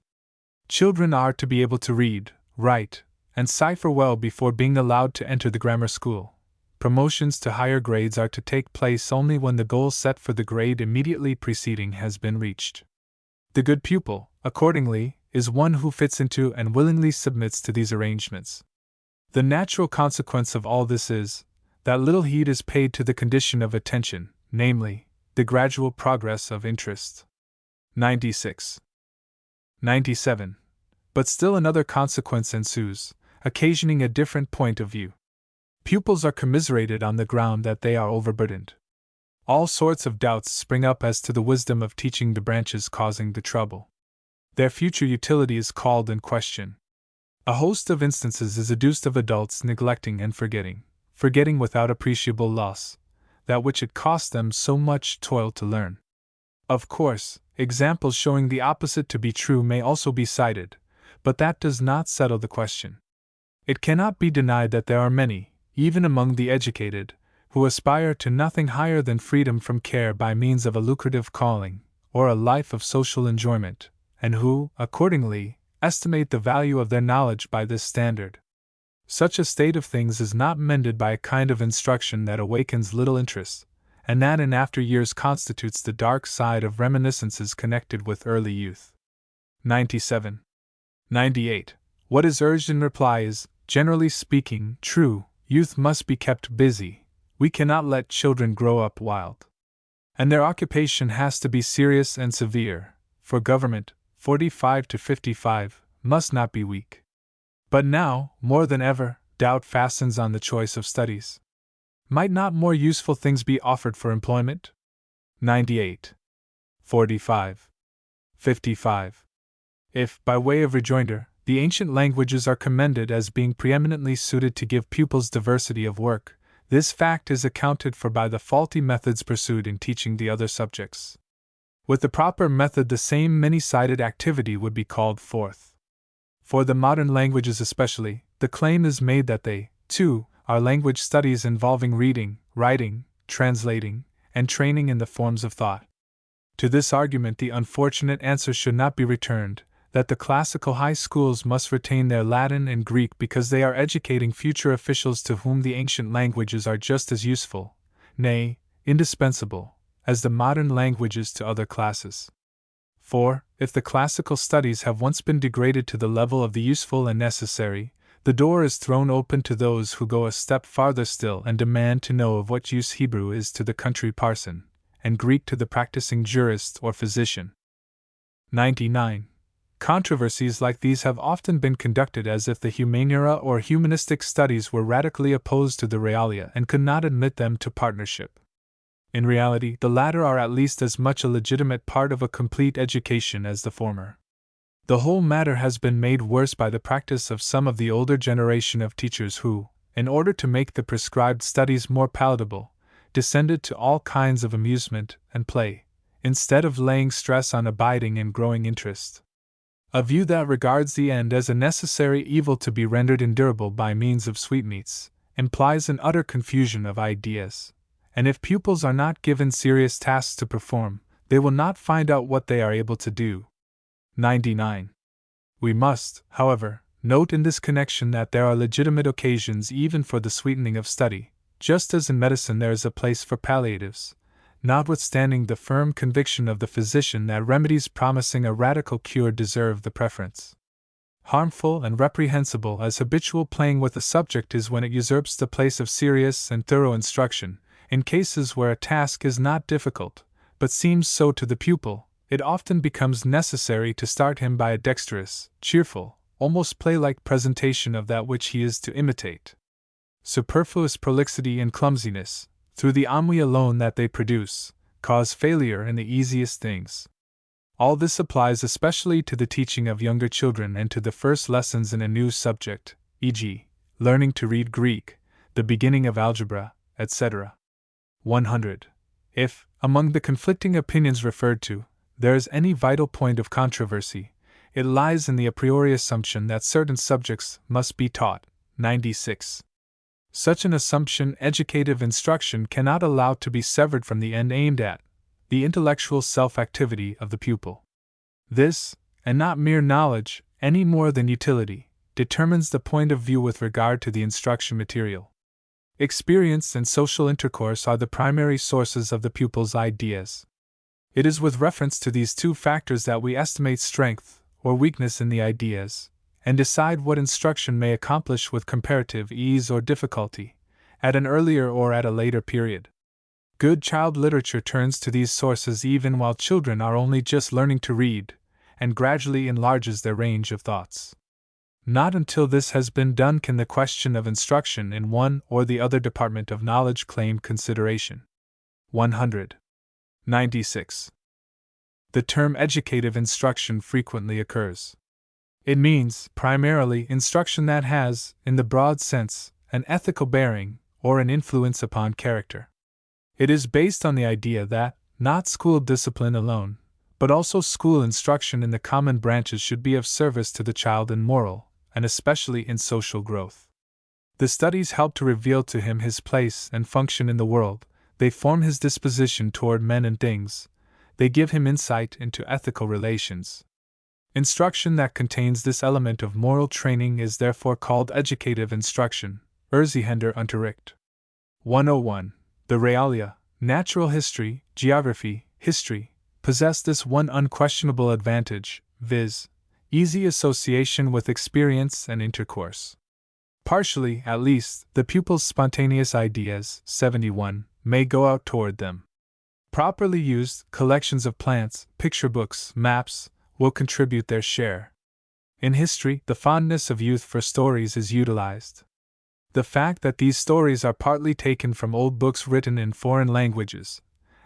Children are to be able to read, write, and cipher well before being allowed to enter the grammar school, promotions to higher grades are to take place only when the goal set for the grade immediately preceding has been reached. The good pupil, accordingly, is one who fits into and willingly submits to these arrangements. The natural consequence of all this is that little heed is paid to the condition of attention, namely, the gradual progress of interest. 96. 97. But still another consequence ensues, occasioning a different point of view. Pupils are commiserated on the ground that they are overburdened. All sorts of doubts spring up as to the wisdom of teaching the branches causing the trouble. Their future utility is called in question. A host of instances is adduced of adults neglecting and forgetting without appreciable loss, that which it cost them so much toil to learn. Of course, examples showing the opposite to be true may also be cited, but that does not settle the question. It cannot be denied that there are many, even among the educated, who aspire to nothing higher than freedom from care by means of a lucrative calling, or a life of social enjoyment, and who, accordingly, estimate the value of their knowledge by this standard. Such a state of things is not mended by a kind of instruction that awakens little interest, and that in after years constitutes the dark side of reminiscences connected with early youth. 97. 98. What is urged in reply is, generally speaking, true. Youth must be kept busy. We cannot let children grow up wild. And their occupation has to be serious and severe, for government, 45 to 55, must not be weak. But now, more than ever, doubt fastens on the choice of studies. Might not more useful things be offered for employment? 98. 45. 55. If, by way of rejoinder, the ancient languages are commended as being preeminently suited to give pupils diversity of work, this fact is accounted for by the faulty methods pursued in teaching the other subjects. With the proper method, the same many-sided activity would be called forth. For the modern languages especially, the claim is made that they, too, are language studies involving reading, writing, translating, and training in the forms of thought. To this argument the unfortunate answer should not be returned, that the classical high schools must retain their Latin and Greek because they are educating future officials to whom the ancient languages are just as useful, nay, indispensable, as the modern languages to other classes. For, if the classical studies have once been degraded to the level of the useful and necessary, the door is thrown open to those who go a step farther still and demand to know of what use Hebrew is to the country parson, and Greek to the practicing jurist or physician. 99. Controversies like these have often been conducted as if the humaniora or humanistic studies were radically opposed to the realia and could not admit them to partnership. In reality, the latter are at least as much a legitimate part of a complete education as the former. The whole matter has been made worse by the practice of some of the older generation of teachers who, in order to make the prescribed studies more palatable, descended to all kinds of amusement and play, instead of laying stress on abiding and growing interest. A view that regards the end as a necessary evil to be rendered endurable by means of sweetmeats, implies an utter confusion of ideas, and if pupils are not given serious tasks to perform, they will not find out what they are able to do. 99. We must, however, note in this connection that there are legitimate occasions even for the sweetening of study, just as in medicine there is a place for palliatives, notwithstanding the firm conviction of the physician that remedies promising a radical cure deserve the preference. Harmful and reprehensible as habitual playing with a subject is when it usurps the place of serious and thorough instruction, in cases where a task is not difficult, but seems so to the pupil, it often becomes necessary to start him by a dexterous, cheerful, almost play-like presentation of that which he is to imitate. Superfluous prolixity and clumsiness, through the ennui alone that they produce, cause failure in the easiest things. All this applies especially to the teaching of younger children and to the first lessons in a new subject, e.g., learning to read Greek, the beginning of algebra, etc. 100. If, among the conflicting opinions referred to, there is any vital point of controversy, it lies in the a priori assumption that certain subjects must be taught. 96. Such an assumption educative instruction cannot allow to be severed from the end aimed at, the intellectual self-activity of the pupil. This, and not mere knowledge, any more than utility, determines the point of view with regard to the instruction material. Experience and social intercourse are the primary sources of the pupil's ideas. It is with reference to these two factors that we estimate strength or weakness in the ideas, and decide what instruction may accomplish with comparative ease or difficulty, at an earlier or at a later period. Good child literature turns to these sources even while children are only just learning to read, and gradually enlarges their range of thoughts. Not until this has been done can the question of instruction in one or the other department of knowledge claim consideration. 196. The term educative instruction frequently occurs. It means, primarily, instruction that has, in the broad sense, an ethical bearing or an influence upon character. It is based on the idea that, not school discipline alone, but also school instruction in the common branches should be of service to the child in moral, and especially in social growth. The studies help to reveal to him his place and function in the world, they form his disposition toward men and things, they give him insight into ethical relations. Instruction that contains this element of moral training is therefore called educative instruction, Unterricht. 101. The realia, natural history, geography, history, possess this one unquestionable advantage, viz., easy association with experience and intercourse. Partially, at least, the pupil's spontaneous ideas, 71, may go out toward them. Properly used, collections of plants, picture books, maps, will contribute their share. In history, the fondness of youth for stories is utilized. The fact that these stories are partly taken from old books written in foreign languages,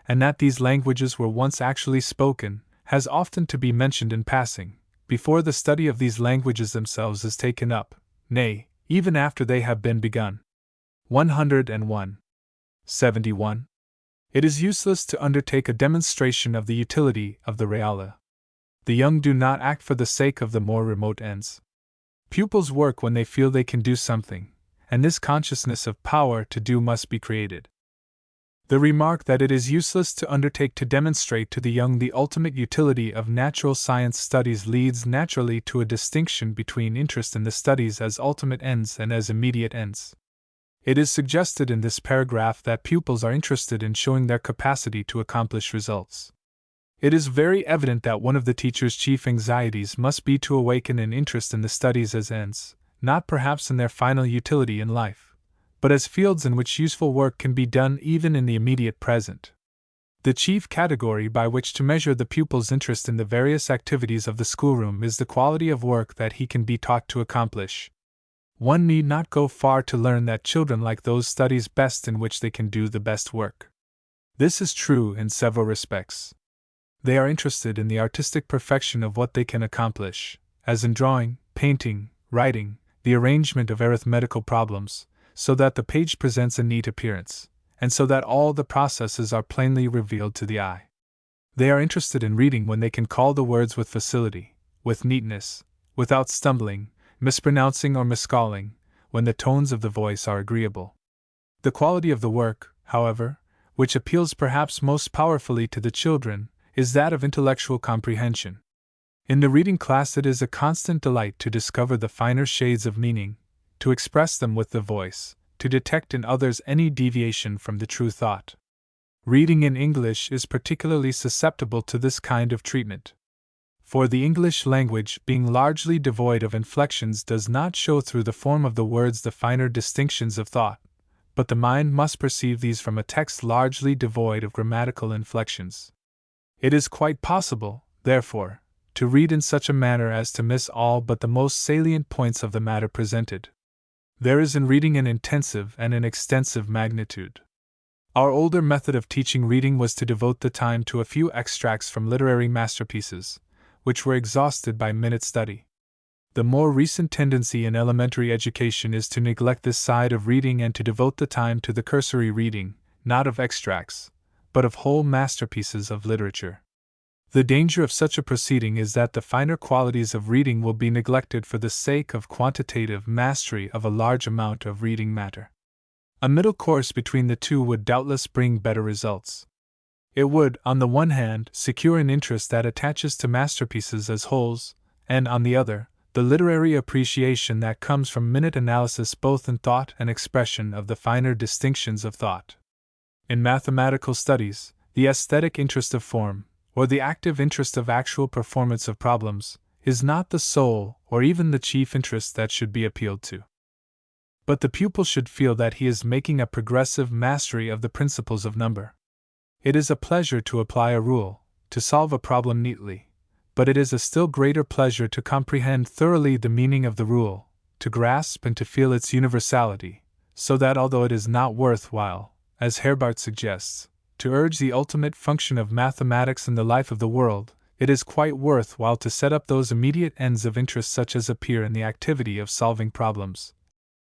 and that these languages were once actually spoken, has often to be mentioned in passing, before the study of these languages themselves is taken up, nay, even after they have been begun. 101. 71. It is useless to undertake a demonstration of the utility of the realia. The young do not act for the sake of the more remote ends. Pupils work when they feel they can do something, and this consciousness of power to do must be created. The remark that it is useless to undertake to demonstrate to the young the ultimate utility of natural science studies leads naturally to a distinction between interest in the studies as ultimate ends and as immediate ends. It is suggested in this paragraph that pupils are interested in showing their capacity to accomplish results. It is very evident that one of the teacher's chief anxieties must be to awaken an interest in the studies as ends, not perhaps in their final utility in life, but as fields in which useful work can be done even in the immediate present. The chief category by which to measure the pupil's interest in the various activities of the schoolroom is the quality of work that he can be taught to accomplish. One need not go far to learn that children like those studies best in which they can do the best work. This is true in several respects. They are interested in the artistic perfection of what they can accomplish, as in drawing, painting, writing, the arrangement of arithmetical problems, so that the page presents a neat appearance, and so that all the processes are plainly revealed to the eye. They are interested in reading when they can call the words with facility, with neatness, without stumbling, mispronouncing or miscalling, when the tones of the voice are agreeable. The quality of the work, however, which appeals perhaps most powerfully to the children, is that of intellectual comprehension. In the reading class it is a constant delight to discover the finer shades of meaning, to express them with the voice, to detect in others any deviation from the true thought. Reading in English is particularly susceptible to this kind of treatment. For the English language, being largely devoid of inflections, does not show through the form of the words the finer distinctions of thought, but the mind must perceive these from a text largely devoid of grammatical inflections. It is quite possible, therefore, to read in such a manner as to miss all but the most salient points of the matter presented. There is in reading an intensive and an extensive magnitude. Our older method of teaching reading was to devote the time to a few extracts from literary masterpieces, which were exhausted by minute study. The more recent tendency in elementary education is to neglect this side of reading and to devote the time to the cursory reading, not of extracts, but of whole masterpieces of literature. The danger of such a proceeding is that the finer qualities of reading will be neglected for the sake of quantitative mastery of a large amount of reading matter. A middle course between the two would doubtless bring better results. It would, on the one hand, secure an interest that attaches to masterpieces as wholes, and, on the other, the literary appreciation that comes from minute analysis both in thought and expression of the finer distinctions of thought. In mathematical studies, the aesthetic interest of form, or the active interest of actual performance of problems, is not the sole or even the chief interest that should be appealed to. But the pupil should feel that he is making a progressive mastery of the principles of number. It is a pleasure to apply a rule, to solve a problem neatly, but it is a still greater pleasure to comprehend thoroughly the meaning of the rule, to grasp and to feel its universality, so that although it is not worthwhile, as Herbart suggests, to urge the ultimate function of mathematics in the life of the world, it is quite worthwhile to set up those immediate ends of interest such as appear in the activity of solving problems,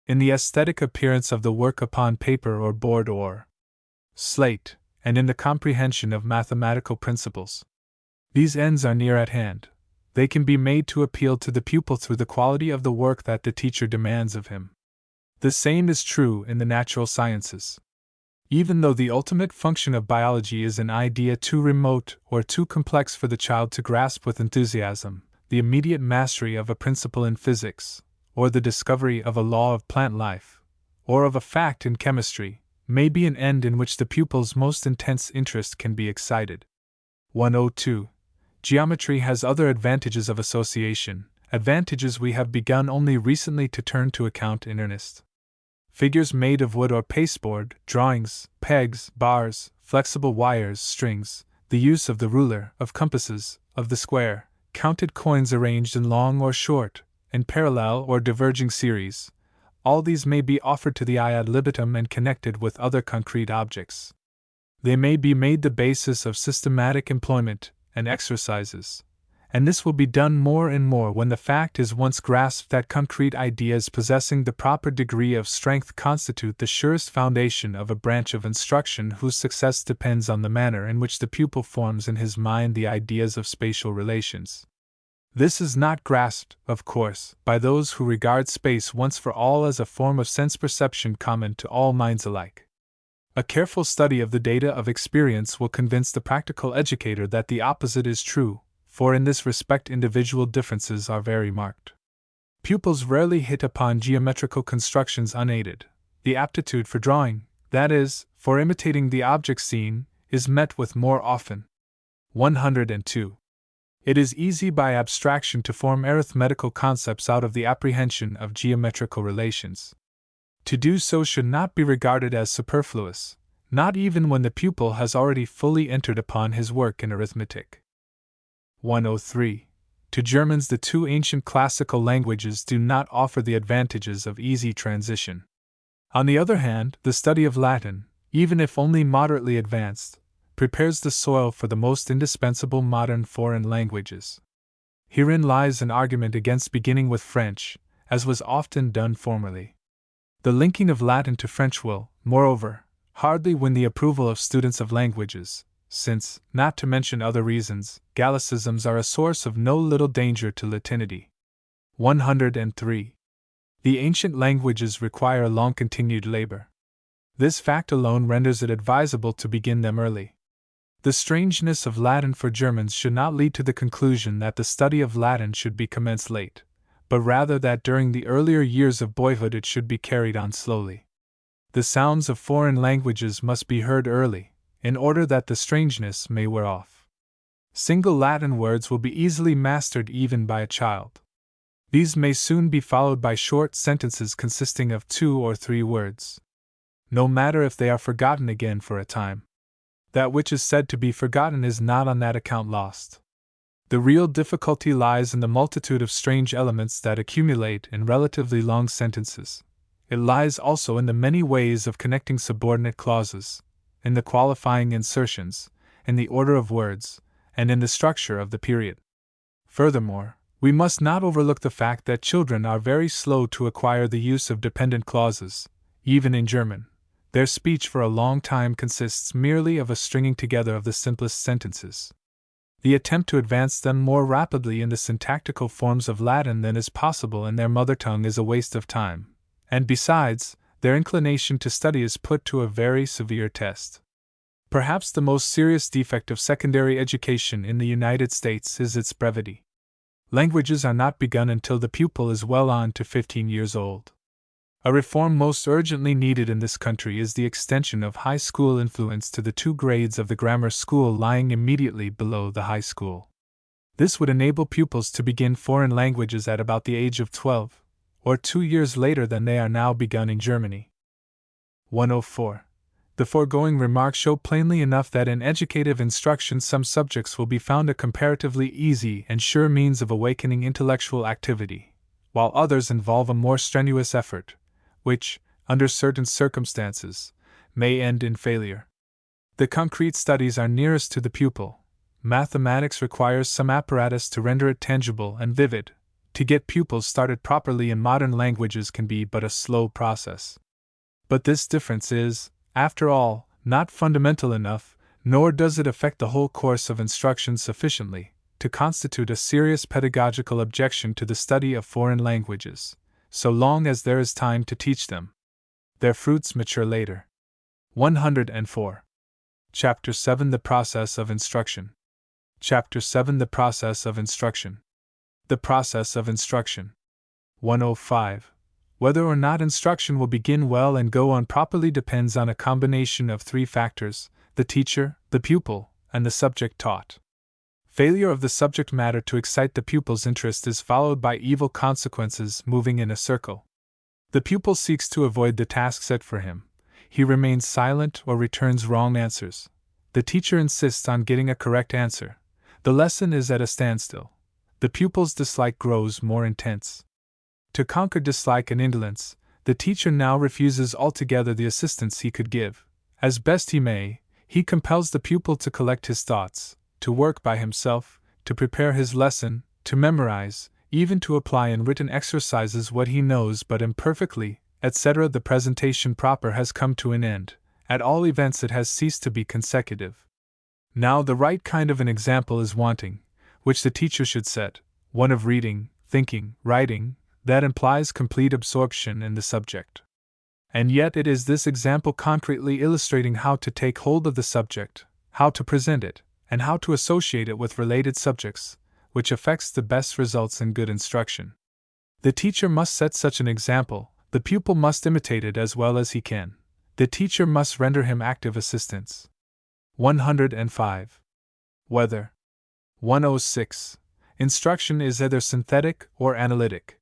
in the aesthetic appearance of the work upon paper or board or slate, and in the comprehension of mathematical principles. These ends are near at hand. They can be made to appeal to the pupil through the quality of the work that the teacher demands of him. The same is true in the natural sciences. Even though the ultimate function of biology is an idea too remote or too complex for the child to grasp with enthusiasm, the immediate mastery of a principle in physics, or the discovery of a law of plant life, or of a fact in chemistry, may be an end in which the pupil's most intense interest can be excited. 102. Geometry has other advantages of association, advantages we have begun only recently to turn to account in earnest. Figures made of wood or pasteboard, drawings, pegs, bars, flexible wires, strings, the use of the ruler, of compasses, of the square, counted coins arranged in long or short, in parallel or diverging series, all these may be offered to the eye ad libitum and connected with other concrete objects. They may be made the basis of systematic employment and exercises, and this will be done more and more when the fact is once grasped that concrete ideas possessing the proper degree of strength constitute the surest foundation of a branch of instruction whose success depends on the manner in which the pupil forms in his mind the ideas of spatial relations. This is not grasped, of course, by those who regard space once for all as a form of sense perception common to all minds alike. A careful study of the data of experience will convince the practical educator that the opposite is true, for in this respect individual differences are very marked. Pupils rarely hit upon geometrical constructions unaided. The aptitude for drawing, that is, for imitating the object seen, is met with more often. 102. It is easy by abstraction to form arithmetical concepts out of the apprehension of geometrical relations. To do so should not be regarded as superfluous, not even when the pupil has already fully entered upon his work in arithmetic. 103. To Germans, the two ancient classical languages do not offer the advantages of easy transition. On the other hand, the study of Latin, even if only moderately advanced, prepares the soil for the most indispensable modern foreign languages. Herein lies an argument against beginning with French, as was often done formerly. The linking of Latin to French will, moreover, hardly win the approval of students of languages, since, not to mention other reasons, Gallicisms are a source of no little danger to Latinity. 103. The ancient languages require long-continued labor. This fact alone renders it advisable to begin them early. The strangeness of Latin for Germans should not lead to the conclusion that the study of Latin should be commenced late, but rather that during the earlier years of boyhood it should be carried on slowly. The sounds of foreign languages must be heard early, in order that the strangeness may wear off. Single Latin words will be easily mastered even by a child. These may soon be followed by short sentences consisting of 2 or 3 words. No matter if they are forgotten again for a time. That which is said to be forgotten is not on that account lost. The real difficulty lies in the multitude of strange elements that accumulate in relatively long sentences. It lies also in the many ways of connecting subordinate clauses, in the qualifying insertions, in the order of words, and in the structure of the period. Furthermore, we must not overlook the fact that children are very slow to acquire the use of dependent clauses, even in German. Their speech for a long time consists merely of a stringing together of the simplest sentences. The attempt to advance them more rapidly in the syntactical forms of Latin than is possible in their mother tongue is a waste of time, and besides, their inclination to study is put to a very severe test. Perhaps the most serious defect of secondary education in the United States is its brevity. Languages are not begun until the pupil is well on to 15 years old. A reform most urgently needed in this country is the extension of high school influence to the 2 grades of the grammar school lying immediately below the high school. This would enable pupils to begin foreign languages at about the age of 12, or 2 years later than they are now begun in Germany. 104. The foregoing remarks show plainly enough that in educative instruction some subjects will be found a comparatively easy and sure means of awakening intellectual activity, while others involve a more strenuous effort, which, under certain circumstances, may end in failure. The concrete studies are nearest to the pupil. Mathematics requires some apparatus to render it tangible and vivid. To get pupils started properly in modern languages can be but a slow process. But this difference is, after all, not fundamental enough, nor does it affect the whole course of instruction sufficiently to constitute a serious pedagogical objection to the study of foreign languages, so long as there is time to teach them. Their fruits mature later. 104. Chapter 7 The Process of Instruction. Chapter 7 The Process of Instruction. The Process of Instruction. 105. Whether or not instruction will begin well and go on properly depends on a combination of 3 factors: the teacher, the pupil, and the subject taught. Failure of the subject matter to excite the pupil's interest is followed by evil consequences moving in a circle. The pupil seeks to avoid the task set for him. He remains silent or returns wrong answers. The teacher insists on getting a correct answer. The lesson is at a standstill. The pupil's dislike grows more intense. To conquer dislike and indolence, the teacher now refuses altogether the assistance he could give. As best he may, he compels the pupil to collect his thoughts, to work by himself, to prepare his lesson, to memorize, even to apply in written exercises what he knows but imperfectly, etc. The presentation proper has come to an end. At all events, it has ceased to be consecutive. Now the right kind of an example is wanting, which the teacher should set, one of reading, thinking, writing, that implies complete absorption in the subject. And yet it is this example concretely illustrating how to take hold of the subject, how to present it, and how to associate it with related subjects, which effects the best results in good instruction. The teacher must set such an example, the pupil must imitate it as well as he can. The teacher must render him active assistance. 105. Whether 106. Instruction is either synthetic or analytic.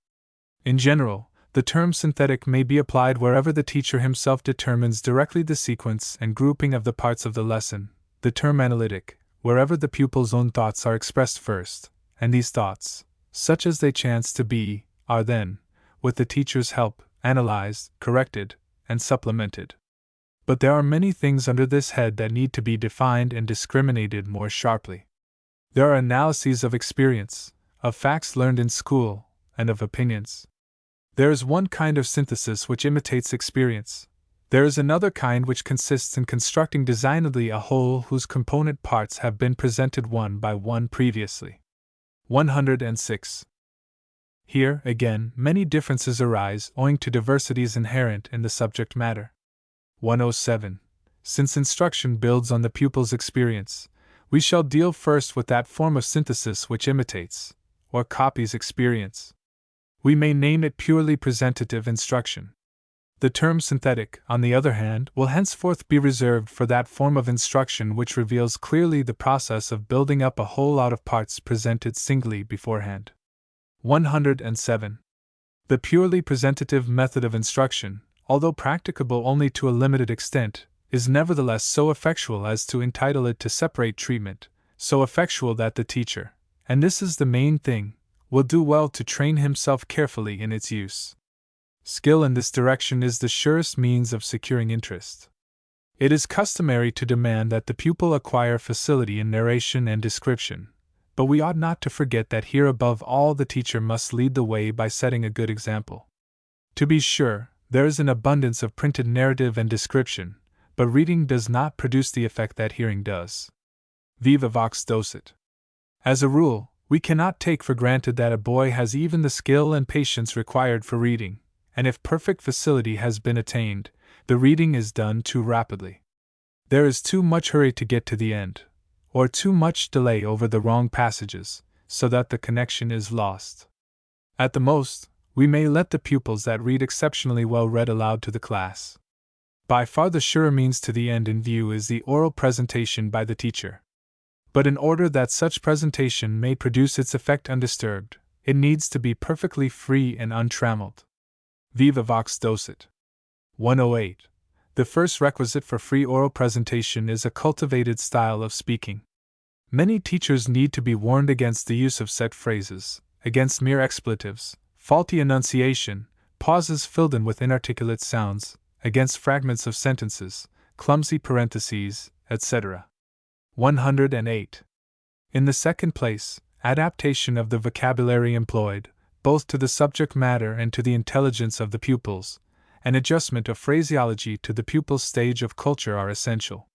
In general, the term synthetic may be applied wherever the teacher himself determines directly the sequence and grouping of the parts of the lesson, the term analytic, wherever the pupil's own thoughts are expressed first, and these thoughts, such as they chance to be, are then, with the teacher's help, analyzed, corrected, and supplemented. But there are many things under this head that need to be defined and discriminated more sharply. There are analyses of experience, of facts learned in school, and of opinions. There is one kind of synthesis which imitates experience. There is another kind which consists in constructing designedly a whole whose component parts have been presented one by one previously. 106. Here, again, many differences arise owing to diversities inherent in the subject matter. 107. Since instruction builds on the pupil's experience, we shall deal first with that form of synthesis which imitates, or copies experience. We may name it purely presentative instruction. The term synthetic, on the other hand, will henceforth be reserved for that form of instruction which reveals clearly the process of building up a whole out of parts presented singly beforehand. 107. The purely presentative method of instruction, although practicable only to a limited extent, is nevertheless so effectual as to entitle it to separate treatment, so effectual that the teacher, and this is the main thing, will do well to train himself carefully in its use. Skill in this direction is the surest means of securing interest. It is customary to demand that the pupil acquire facility in narration and description, but we ought not to forget that here above all the teacher must lead the way by setting a good example. To be sure, there is an abundance of printed narrative and description, but reading does not produce the effect that hearing does. Viva vox docet. As a rule, we cannot take for granted that a boy has even the skill and patience required for reading, and if perfect facility has been attained, the reading is done too rapidly. There is too much hurry to get to the end, or too much delay over the wrong passages, so that the connection is lost. At the most, we may let the pupils that read exceptionally well read aloud to the class. By far the surer means to the end in view is the oral presentation by the teacher. But in order that such presentation may produce its effect undisturbed, it needs to be perfectly free and untrammeled. Viva vox docet. 108. The first requisite for free oral presentation is a cultivated style of speaking. Many teachers need to be warned against the use of set phrases, against mere expletives, faulty enunciation, pauses filled in with inarticulate sounds, against fragments of sentences, clumsy parentheses, etc. 108. In the second place, adaptation of the vocabulary employed, both to the subject matter and to the intelligence of the pupils, and adjustment of phraseology to the pupil's stage of culture are essential.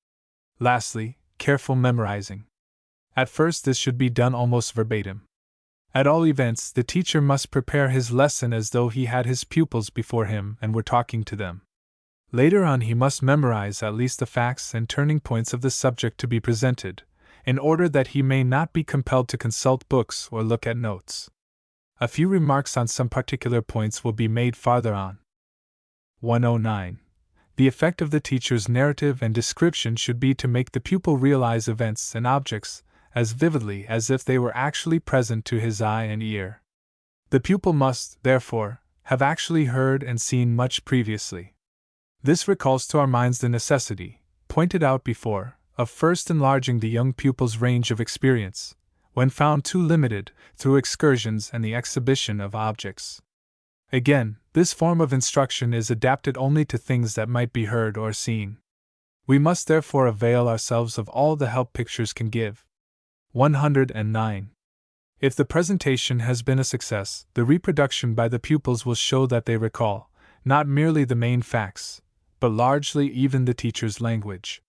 Lastly, careful memorizing. At first, this should be done almost verbatim. At all events, the teacher must prepare his lesson as though he had his pupils before him and were talking to them. Later on, he must memorize at least the facts and turning points of the subject to be presented, in order that he may not be compelled to consult books or look at notes. A few remarks on some particular points will be made farther on. 109. The effect of the teacher's narrative and description should be to make the pupil realize events and objects as vividly as if they were actually present to his eye and ear. The pupil must, therefore, have actually heard and seen much previously. This recalls to our minds the necessity, pointed out before, of first enlarging the young pupil's range of experience, when found too limited, through excursions and the exhibition of objects. Again, this form of instruction is adapted only to things that might be heard or seen. We must therefore avail ourselves of all the help pictures can give. 109. If the presentation has been a success, the reproduction by the pupils will show that they recall, not merely the main facts, but largely even the teacher's language.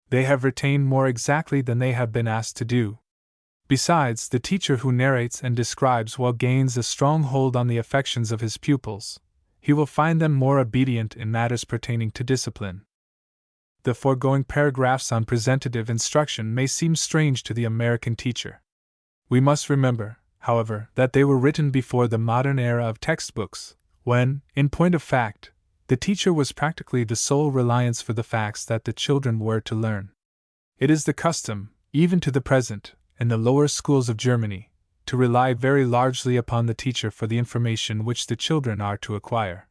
They have retained more exactly than they have been asked to do. Besides, the teacher who narrates and describes well gains a strong hold on the affections of his pupils. He will find them more obedient in matters pertaining to discipline. The foregoing paragraphs on presentative instruction may seem strange to the American teacher. We must remember, however, that they were written before the modern era of textbooks, when, in point of fact, the teacher was practically the sole reliance for the facts that the children were to learn. It is the custom, even to the present, in the lower schools of Germany, to rely very largely upon the teacher for the information which the children are to acquire.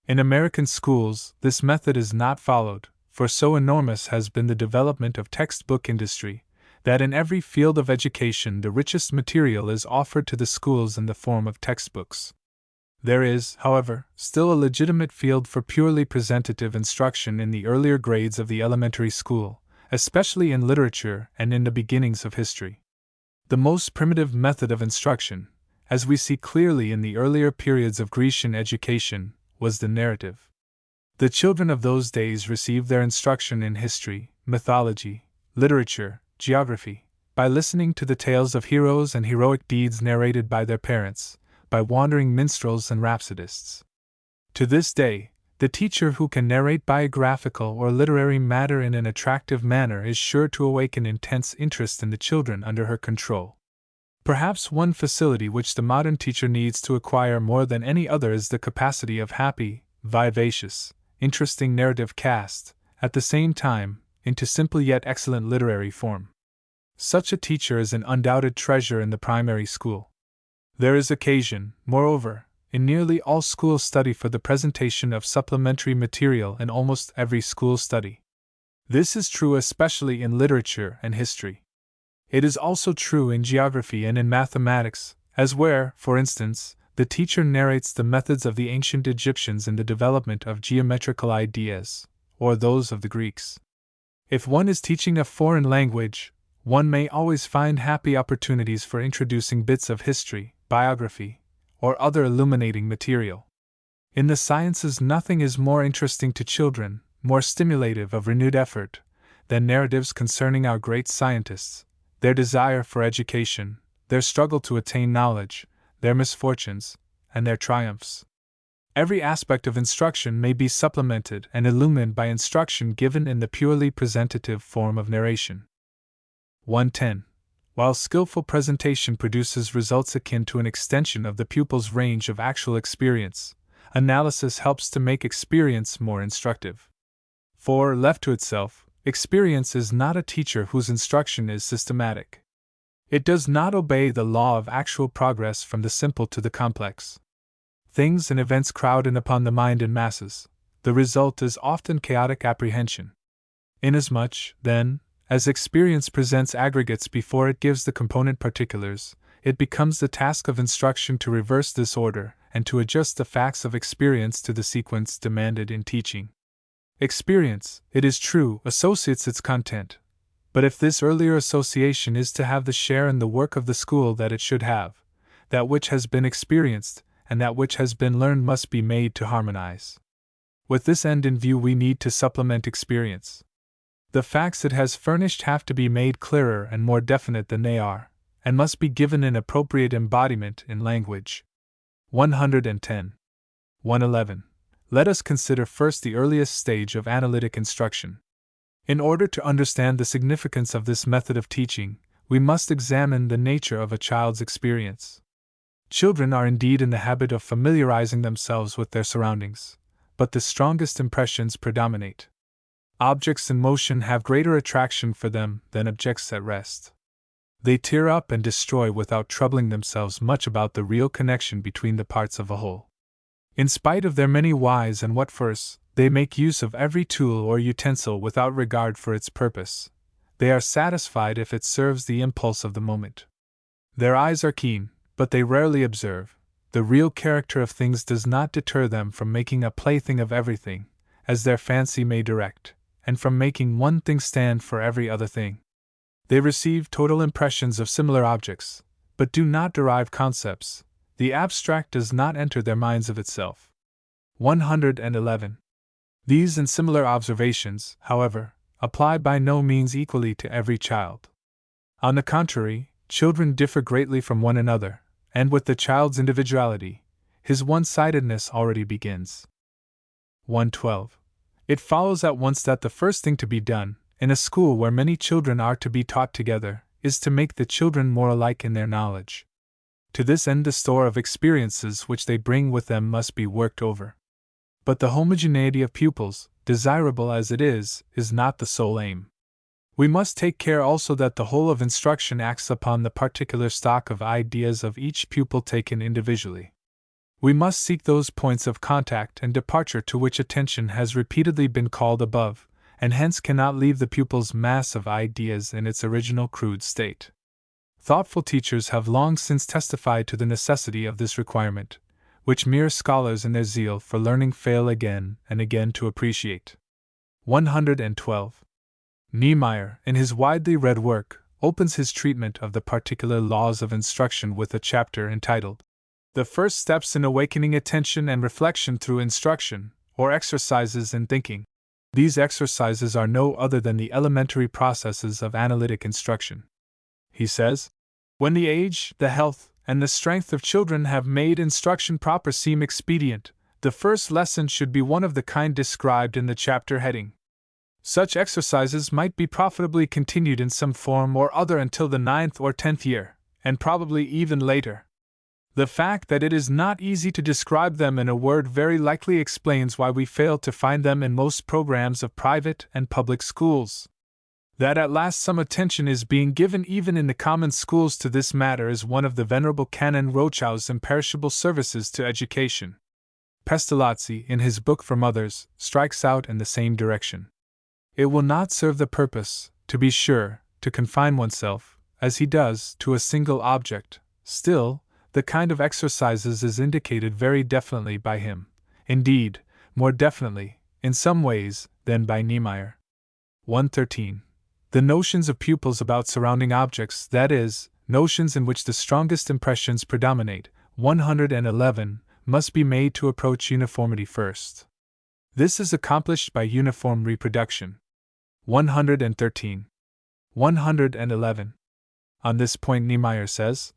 In American schools, this method is not followed, for so enormous has been the development of textbook industry, that in every field of education the richest material is offered to the schools in the form of textbooks. There is, however, still a legitimate field for purely presentative instruction in the earlier grades of the elementary school, especially in literature and in the beginnings of history. The most primitive method of instruction, as we see clearly in the earlier periods of Grecian education, was the narrative. The children of those days received their instruction in history, mythology, literature, geography, by listening to the tales of heroes and heroic deeds narrated by their parents, by wandering minstrels and rhapsodists. To this day, the teacher who can narrate biographical or literary matter in an attractive manner is sure to awaken intense interest in the children under her control. Perhaps one facility which the modern teacher needs to acquire more than any other is the capacity of happy, vivacious, interesting narrative cast, at the same time, into simple yet excellent literary form. Such a teacher is an undoubted treasure in the primary school. There is occasion, moreover, in nearly all school study for the presentation of supplementary material in almost every school study. This is true especially in literature and history. It is also true in geography and in mathematics, as where, for instance, the teacher narrates the methods of the ancient Egyptians in the development of geometrical ideas, or those of the Greeks. If one is teaching a foreign language, one may always find happy opportunities for introducing bits of history, biography, or other illuminating material. In the sciences, nothing is more interesting to children, more stimulative of renewed effort, than narratives concerning our great scientists, their desire for education, their struggle to attain knowledge, their misfortunes, and their triumphs. Every aspect of instruction may be supplemented and illumined by instruction given in the purely presentative form of narration. 110. While skillful presentation produces results akin to an extension of the pupil's range of actual experience, analysis helps to make experience more instructive. For, left to itself, experience is not a teacher whose instruction is systematic. It does not obey the law of actual progress from the simple to the complex. Things and events crowd in upon the mind in masses. The result is often chaotic apprehension. Inasmuch, then, as experience presents aggregates before it gives the component particulars, it becomes the task of instruction to reverse this order and to adjust the facts of experience to the sequence demanded in teaching. Experience, it is true, associates its content, but if this earlier association is to have the share in the work of the school that it should have, that which has been experienced and that which has been learned must be made to harmonize. With this end in view, we need to supplement experience. The facts it has furnished have to be made clearer and more definite than they are, and must be given an appropriate embodiment in language. 110. 111. Let us consider first the earliest stage of analytic instruction. In order to understand the significance of this method of teaching, we must examine the nature of a child's experience. Children are indeed in the habit of familiarizing themselves with their surroundings, but the strongest impressions predominate. Objects in motion have greater attraction for them than objects at rest. They tear up and destroy without troubling themselves much about the real connection between the parts of a whole. In spite of their many whys and what-fors, they make use of every tool or utensil without regard for its purpose. They are satisfied if it serves the impulse of the moment. Their eyes are keen, but they rarely observe. The real character of things does not deter them from making a plaything of everything, as their fancy may direct, and from making one thing stand for every other thing. They receive total impressions of similar objects, but do not derive concepts. The abstract does not enter their minds of itself. 111. These and similar observations, however, apply by no means equally to every child. On the contrary, children differ greatly from one another, and with the child's individuality, his one-sidedness already begins. 112. It follows at once that the first thing to be done, in a school where many children are to be taught together, is to make the children more alike in their knowledge. To this end, the store of experiences which they bring with them must be worked over. But the homogeneity of pupils, desirable as it is not the sole aim. We must take care also that the whole of instruction acts upon the particular stock of ideas of each pupil taken individually. We must seek those points of contact and departure to which attention has repeatedly been called above, and hence cannot leave the pupil's mass of ideas in its original crude state. Thoughtful teachers have long since testified to the necessity of this requirement, which mere scholars in their zeal for learning fail again and again to appreciate. 112. Niemeyer, in his widely read work, opens his treatment of the particular laws of instruction with a chapter entitled The First Steps in Awakening Attention and Reflection Through Instruction, or Exercises in Thinking. These exercises are no other than the elementary processes of analytic instruction. He says, when the age, the health, and the strength of children have made instruction proper seem expedient, the first lesson should be one of the kind described in the chapter heading. Such exercises might be profitably continued in some form or other until the 9th or 10th year, and probably even later. The fact that it is not easy to describe them in a word very likely explains why we fail to find them in most programs of private and public schools. That at last some attention is being given even in the common schools to this matter is one of the Venerable Canon Rochau's imperishable services to education. Pestalozzi, in his book for mothers, strikes out in the same direction. It will not serve the purpose, to be sure, to confine oneself, as he does, to a single object. Still, the kind of exercises is indicated very definitely by him, indeed, more definitely, in some ways, than by Niemeyer. 113. The notions of pupils about surrounding objects, that is, notions in which the strongest impressions predominate, 111, must be made to approach uniformity first. This is accomplished by uniform reproduction. 113. 111. On this point Niemeyer says,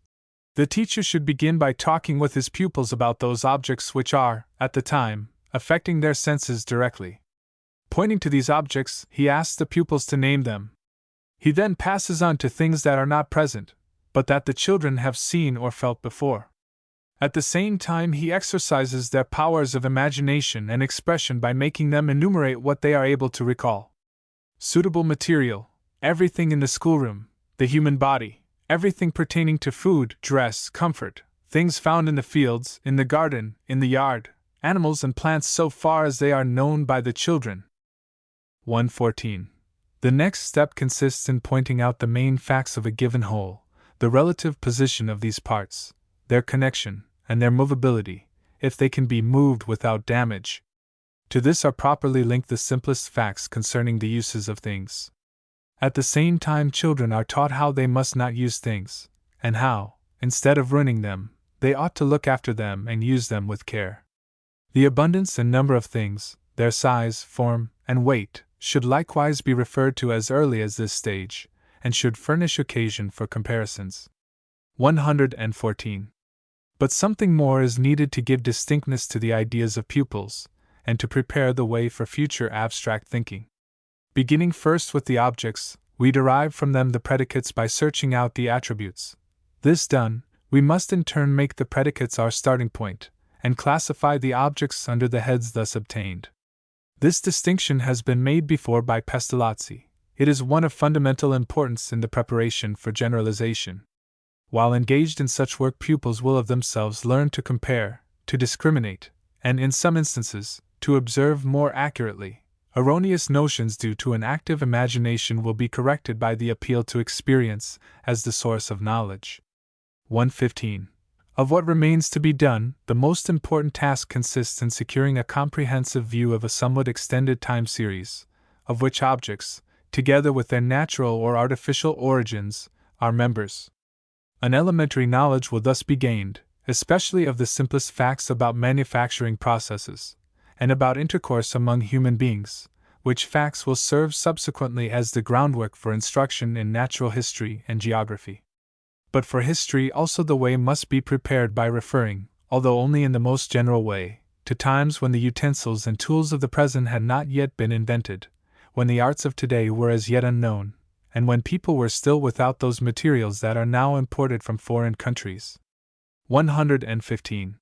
the teacher should begin by talking with his pupils about those objects which are, at the time, affecting their senses directly. Pointing to these objects, he asks the pupils to name them. He then passes on to things that are not present, but that the children have seen or felt before. At the same time, he exercises their powers of imagination and expression by making them enumerate what they are able to recall. Suitable material, everything in the schoolroom, the human body, everything pertaining to food, dress, comfort, things found in the fields, in the garden, in the yard, animals and plants so far as they are known by the children. 114. The next step consists in pointing out the main facts of a given whole, the relative position of these parts, their connection, and their movability, if they can be moved without damage. To this are properly linked the simplest facts concerning the uses of things. At the same time, children are taught how they must not use things, and how, instead of ruining them, they ought to look after them and use them with care. The abundance and number of things, their size, form, and weight, should likewise be referred to as early as this stage, and should furnish occasion for comparisons. 114. But something more is needed to give distinctness to the ideas of pupils, and to prepare the way for future abstract thinking. Beginning first with the objects, we derive from them the predicates by searching out the attributes. This done, we must in turn make the predicates our starting point, and classify the objects under the heads thus obtained. This distinction has been made before by Pestalozzi. It is one of fundamental importance in the preparation for generalization. While engaged in such work, pupils will of themselves learn to compare, to discriminate, and in some instances, to observe more accurately. Erroneous notions due to an active imagination will be corrected by the appeal to experience as the source of knowledge. 115. Of what remains to be done, the most important task consists in securing a comprehensive view of a somewhat extended time series, of which objects, together with their natural or artificial origins, are members. An elementary knowledge will thus be gained, especially of the simplest facts about manufacturing processes, and about intercourse among human beings, which facts will serve subsequently as the groundwork for instruction in natural history and geography. But for history also the way must be prepared by referring, although only in the most general way, to times when the utensils and tools of the present had not yet been invented, when the arts of today were as yet unknown, and when people were still without those materials that are now imported from foreign countries. 115.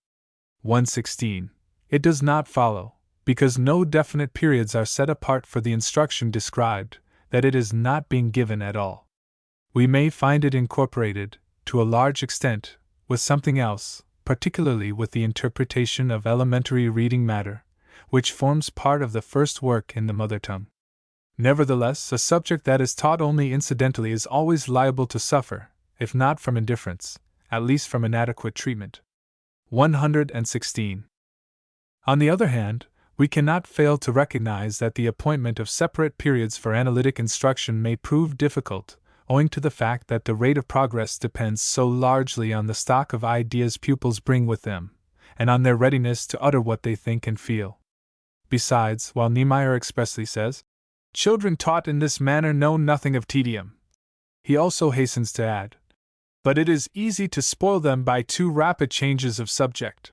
116. It does not follow, because no definite periods are set apart for the instruction described, that it is not being given at all. We may find it incorporated, to a large extent, with something else, particularly with the interpretation of elementary reading matter, which forms part of the first work in the mother tongue. Nevertheless, a subject that is taught only incidentally is always liable to suffer, if not from indifference, at least from inadequate treatment. 116. On the other hand, we cannot fail to recognize that the appointment of separate periods for analytic instruction may prove difficult, owing to the fact that the rate of progress depends so largely on the stock of ideas pupils bring with them, and on their readiness to utter what they think and feel. Besides, while Niemeyer expressly says, "Children taught in this manner know nothing of tedium," he also hastens to add, "But it is easy to spoil them by too rapid changes of subject."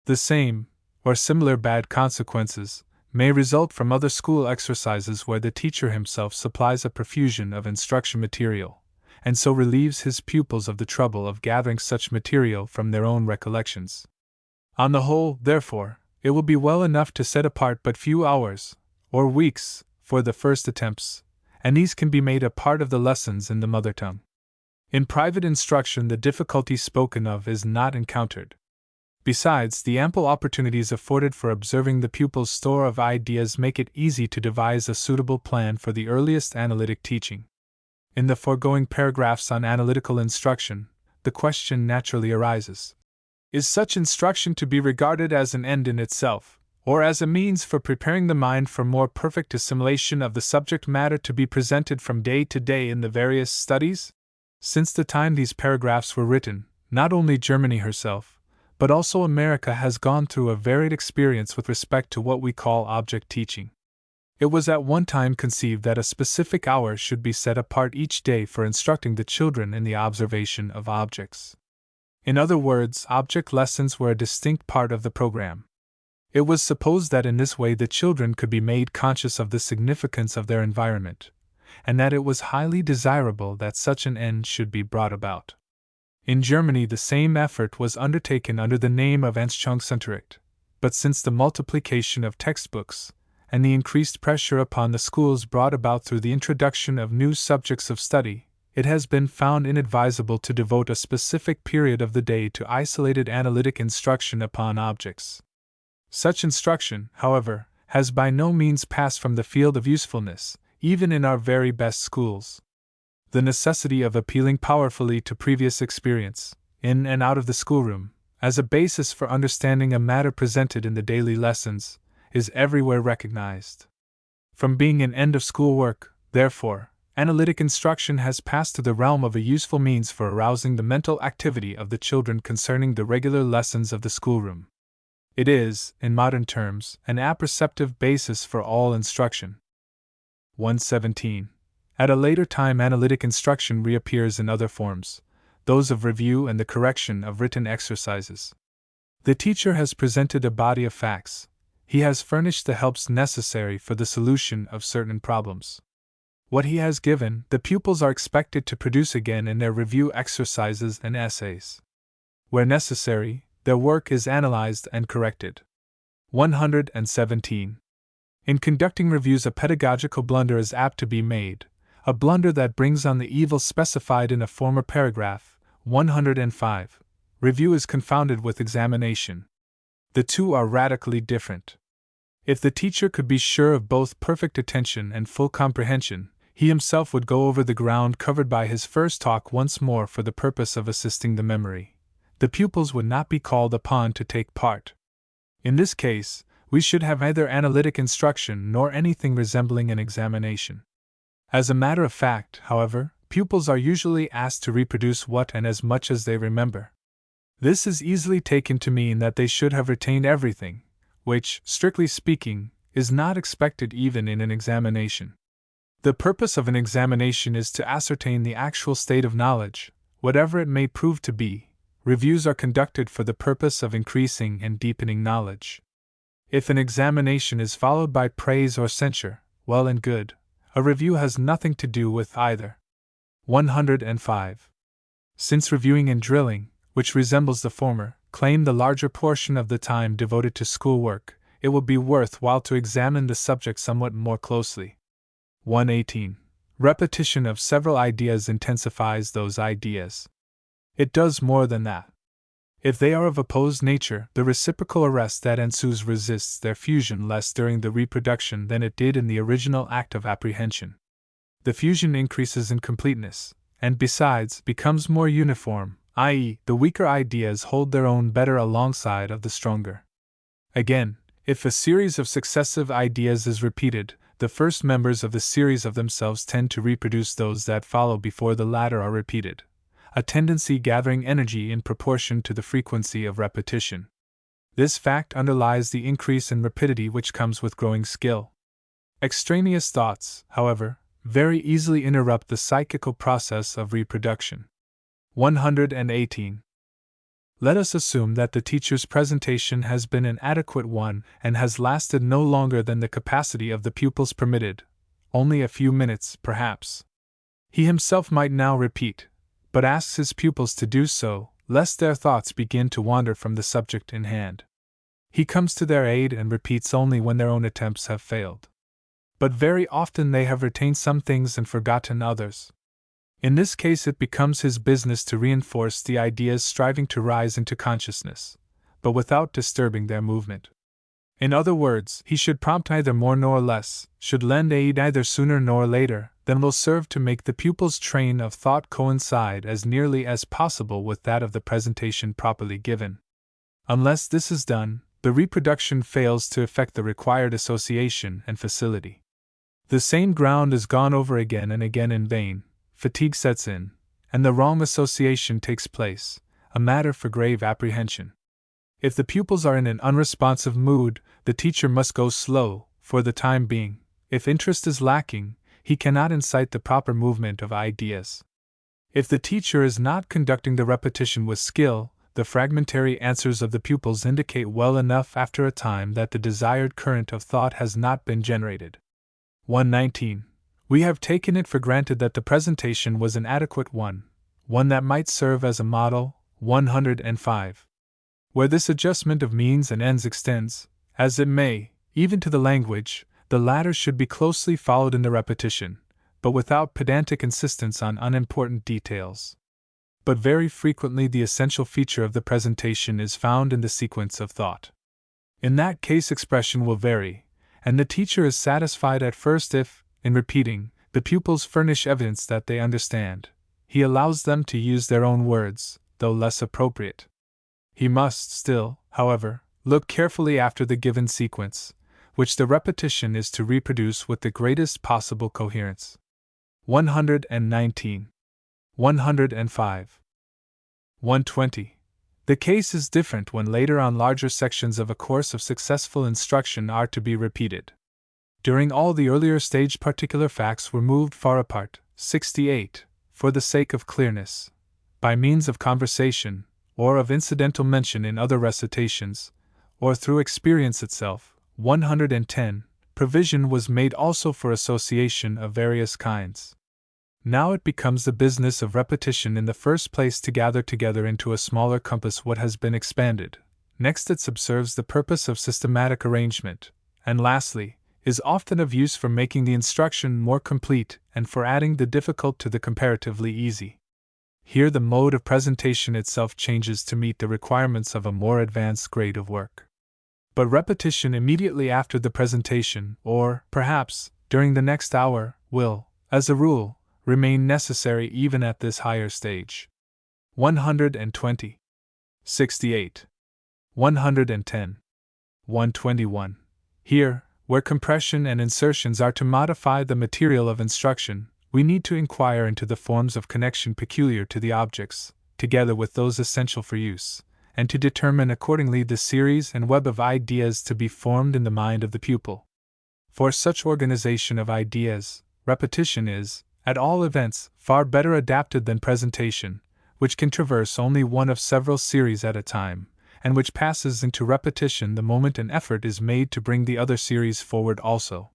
The same, or similar bad consequences, may result from other school exercises where the teacher himself supplies a profusion of instruction material, and so relieves his pupils of the trouble of gathering such material from their own recollections. On the whole, therefore, it will be well enough to set apart but few hours, or weeks, for the first attempts, and these can be made a part of the lessons in the mother tongue. In private instruction, the difficulty spoken of is not encountered. Besides, the ample opportunities afforded for observing the pupil's store of ideas make it easy to devise a suitable plan for the earliest analytic teaching. In the foregoing paragraphs on analytical instruction, the question naturally arises: is such instruction to be regarded as an end in itself, or as a means for preparing the mind for more perfect assimilation of the subject matter to be presented from day to day in the various studies? Since the time these paragraphs were written, not only Germany herself, but also America has gone through a varied experience with respect to what we call object teaching. It was at one time conceived that a specific hour should be set apart each day for instructing the children in the observation of objects. In other words, object lessons were a distinct part of the program. It was supposed that in this way the children could be made conscious of the significance of their environment, and that it was highly desirable that such an end should be brought about. In Germany, the same effort was undertaken under the name of Anschauungsunterricht, but since the multiplication of textbooks and the increased pressure upon the schools brought about through the introduction of new subjects of study, it has been found inadvisable to devote a specific period of the day to isolated analytic instruction upon objects. Such instruction, however, has by no means passed from the field of usefulness, even in our very best schools. The necessity of appealing powerfully to previous experience, in and out of the schoolroom, as a basis for understanding a matter presented in the daily lessons, is everywhere recognized. From being an end of school work, therefore, analytic instruction has passed to the realm of a useful means for arousing the mental activity of the children concerning the regular lessons of the schoolroom. It is, in modern terms, an apperceptive basis for all instruction. 117. At a later time, analytic instruction reappears in other forms, those of review and the correction of written exercises. The teacher has presented a body of facts. He has furnished the helps necessary for the solution of certain problems. What he has given, the pupils are expected to produce again in their review exercises and essays. Where necessary, their work is analyzed and corrected. 117. In conducting reviews, a pedagogical blunder is apt to be made, a blunder that brings on the evils specified in a former paragraph. 105. Review is confounded with examination. The two are radically different. If the teacher could be sure of both perfect attention and full comprehension, he himself would go over the ground covered by his first talk once more for the purpose of assisting the memory. The pupils would not be called upon to take part. In this case, we should have neither analytic instruction nor anything resembling an examination. As a matter of fact, however, pupils are usually asked to reproduce what and as much as they remember. This is easily taken to mean that they should have retained everything, which, strictly speaking, is not expected even in an examination. The purpose of an examination is to ascertain the actual state of knowledge, whatever it may prove to be. Reviews are conducted for the purpose of increasing and deepening knowledge. If an examination is followed by praise or censure, well and good. A review has nothing to do with either. 105. Since reviewing and drilling, which resembles the former, claim the larger portion of the time devoted to schoolwork, it will be worth while to examine the subject somewhat more closely. 118. Repetition of several ideas intensifies those ideas. It does more than that. If they are of opposed nature, the reciprocal arrest that ensues resists their fusion less during the reproduction than it did in the original act of apprehension. The fusion increases in completeness, and besides, becomes more uniform, i.e., the weaker ideas hold their own better alongside of the stronger. Again, if a series of successive ideas is repeated, the first members of the series of themselves tend to reproduce those that follow before the latter are repeated, a tendency gathering energy in proportion to the frequency of repetition. This fact underlies the increase in rapidity which comes with growing skill. Extraneous thoughts, however, very easily interrupt the psychical process of reproduction. 118. Let us assume that the teacher's presentation has been an adequate one and has lasted no longer than the capacity of the pupils permitted, only a few minutes, perhaps. He himself might now repeat, but asks his pupils to do so, lest their thoughts begin to wander from the subject in hand. He comes to their aid and repeats only when their own attempts have failed. But very often they have retained some things and forgotten others. In this case, it becomes his business to reinforce the ideas striving to rise into consciousness, but without disturbing their movement. In other words, he should prompt neither more nor less, should lend aid neither sooner nor later, than will serve to make the pupil's train of thought coincide as nearly as possible with that of the presentation properly given. Unless this is done, the reproduction fails to effect the required association and facility. The same ground is gone over again and again in vain. Fatigue sets in, and the wrong association takes place, a matter for grave apprehension. If the pupils are in an unresponsive mood, the teacher must go slow, for the time being. If interest is lacking, he cannot incite the proper movement of ideas. If the teacher is not conducting the repetition with skill, the fragmentary answers of the pupils indicate well enough after a time that the desired current of thought has not been generated. 119. We have taken it for granted that the presentation was an adequate one that might serve as a model. 105. Where this adjustment of means and ends extends, as it may, even to the language, the latter should be closely followed in the repetition, but without pedantic insistence on unimportant details. But very frequently the essential feature of the presentation is found in the sequence of thought. In that case expression will vary, and the teacher is satisfied at first if, in repeating, the pupils furnish evidence that they understand. He allows them to use their own words, though less appropriate. He must still, however, look carefully after the given sequence, which the repetition is to reproduce with the greatest possible coherence. 119. 105. 120. The case is different when later on larger sections of a course of successful instruction are to be repeated. During all the earlier stage particular facts were moved far apart. 68. For the sake of clearness, by means of conversation, or of incidental mention in other recitations, or through experience itself. 110. Provision was made also for association of various kinds. Now it becomes the business of repetition in the first place to gather together into a smaller compass what has been expanded. Next it subserves the purpose of systematic arrangement, and lastly, is often of use for making the instruction more complete and for adding the difficult to the comparatively easy. Here the mode of presentation itself changes to meet the requirements of a more advanced grade of work. But repetition immediately after the presentation, or, perhaps, during the next hour, will, as a rule, remain necessary even at this higher stage. 120. 68. 110. 121. Here, where compression and insertions are to modify the material of instruction, we need to inquire into the forms of connection peculiar to the objects, together with those essential for use, and to determine accordingly the series and web of ideas to be formed in the mind of the pupil. For such organization of ideas, repetition is, at all events, far better adapted than presentation, which can traverse only one of several series at a time, and which passes into repetition the moment an effort is made to bring the other series forward also.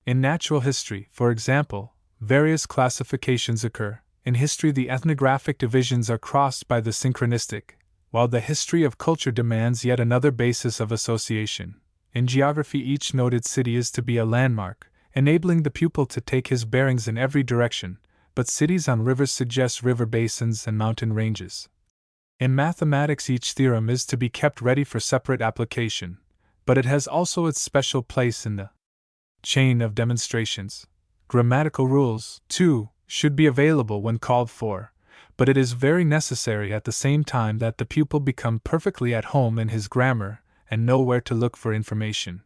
In natural history, for example, various classifications occur. In history, the ethnographic divisions are crossed by the synchronistic, while the history of culture demands yet another basis of association. In geography, each noted city is to be a landmark, enabling the pupil to take his bearings in every direction, but cities on rivers suggest river basins and mountain ranges. In mathematics, each theorem is to be kept ready for separate application, but it has also its special place in the chain of demonstrations. Grammatical rules, too, should be available when called for, but it is very necessary at the same time that the pupil become perfectly at home in his grammar and know where to look for information.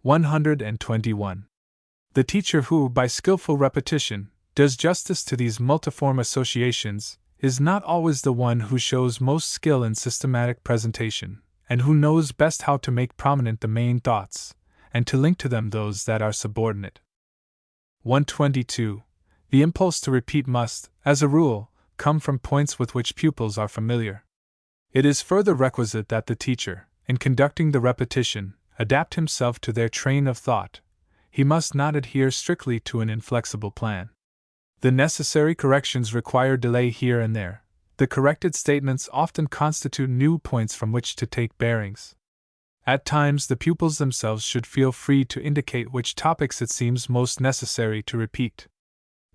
121. The teacher who, by skillful repetition, does justice to these multiform associations, is not always the one who shows most skill in systematic presentation, and who knows best how to make prominent the main thoughts, and to link to them those that are subordinate. 122. The impulse to repeat must, as a rule, come from points with which pupils are familiar. It is further requisite that the teacher, in conducting the repetition, adapt himself to their train of thought. He must not adhere strictly to an inflexible plan. The necessary corrections require delay here and there. The corrected statements often constitute new points from which to take bearings. At times, the pupils themselves should feel free to indicate which topics it seems most necessary to repeat.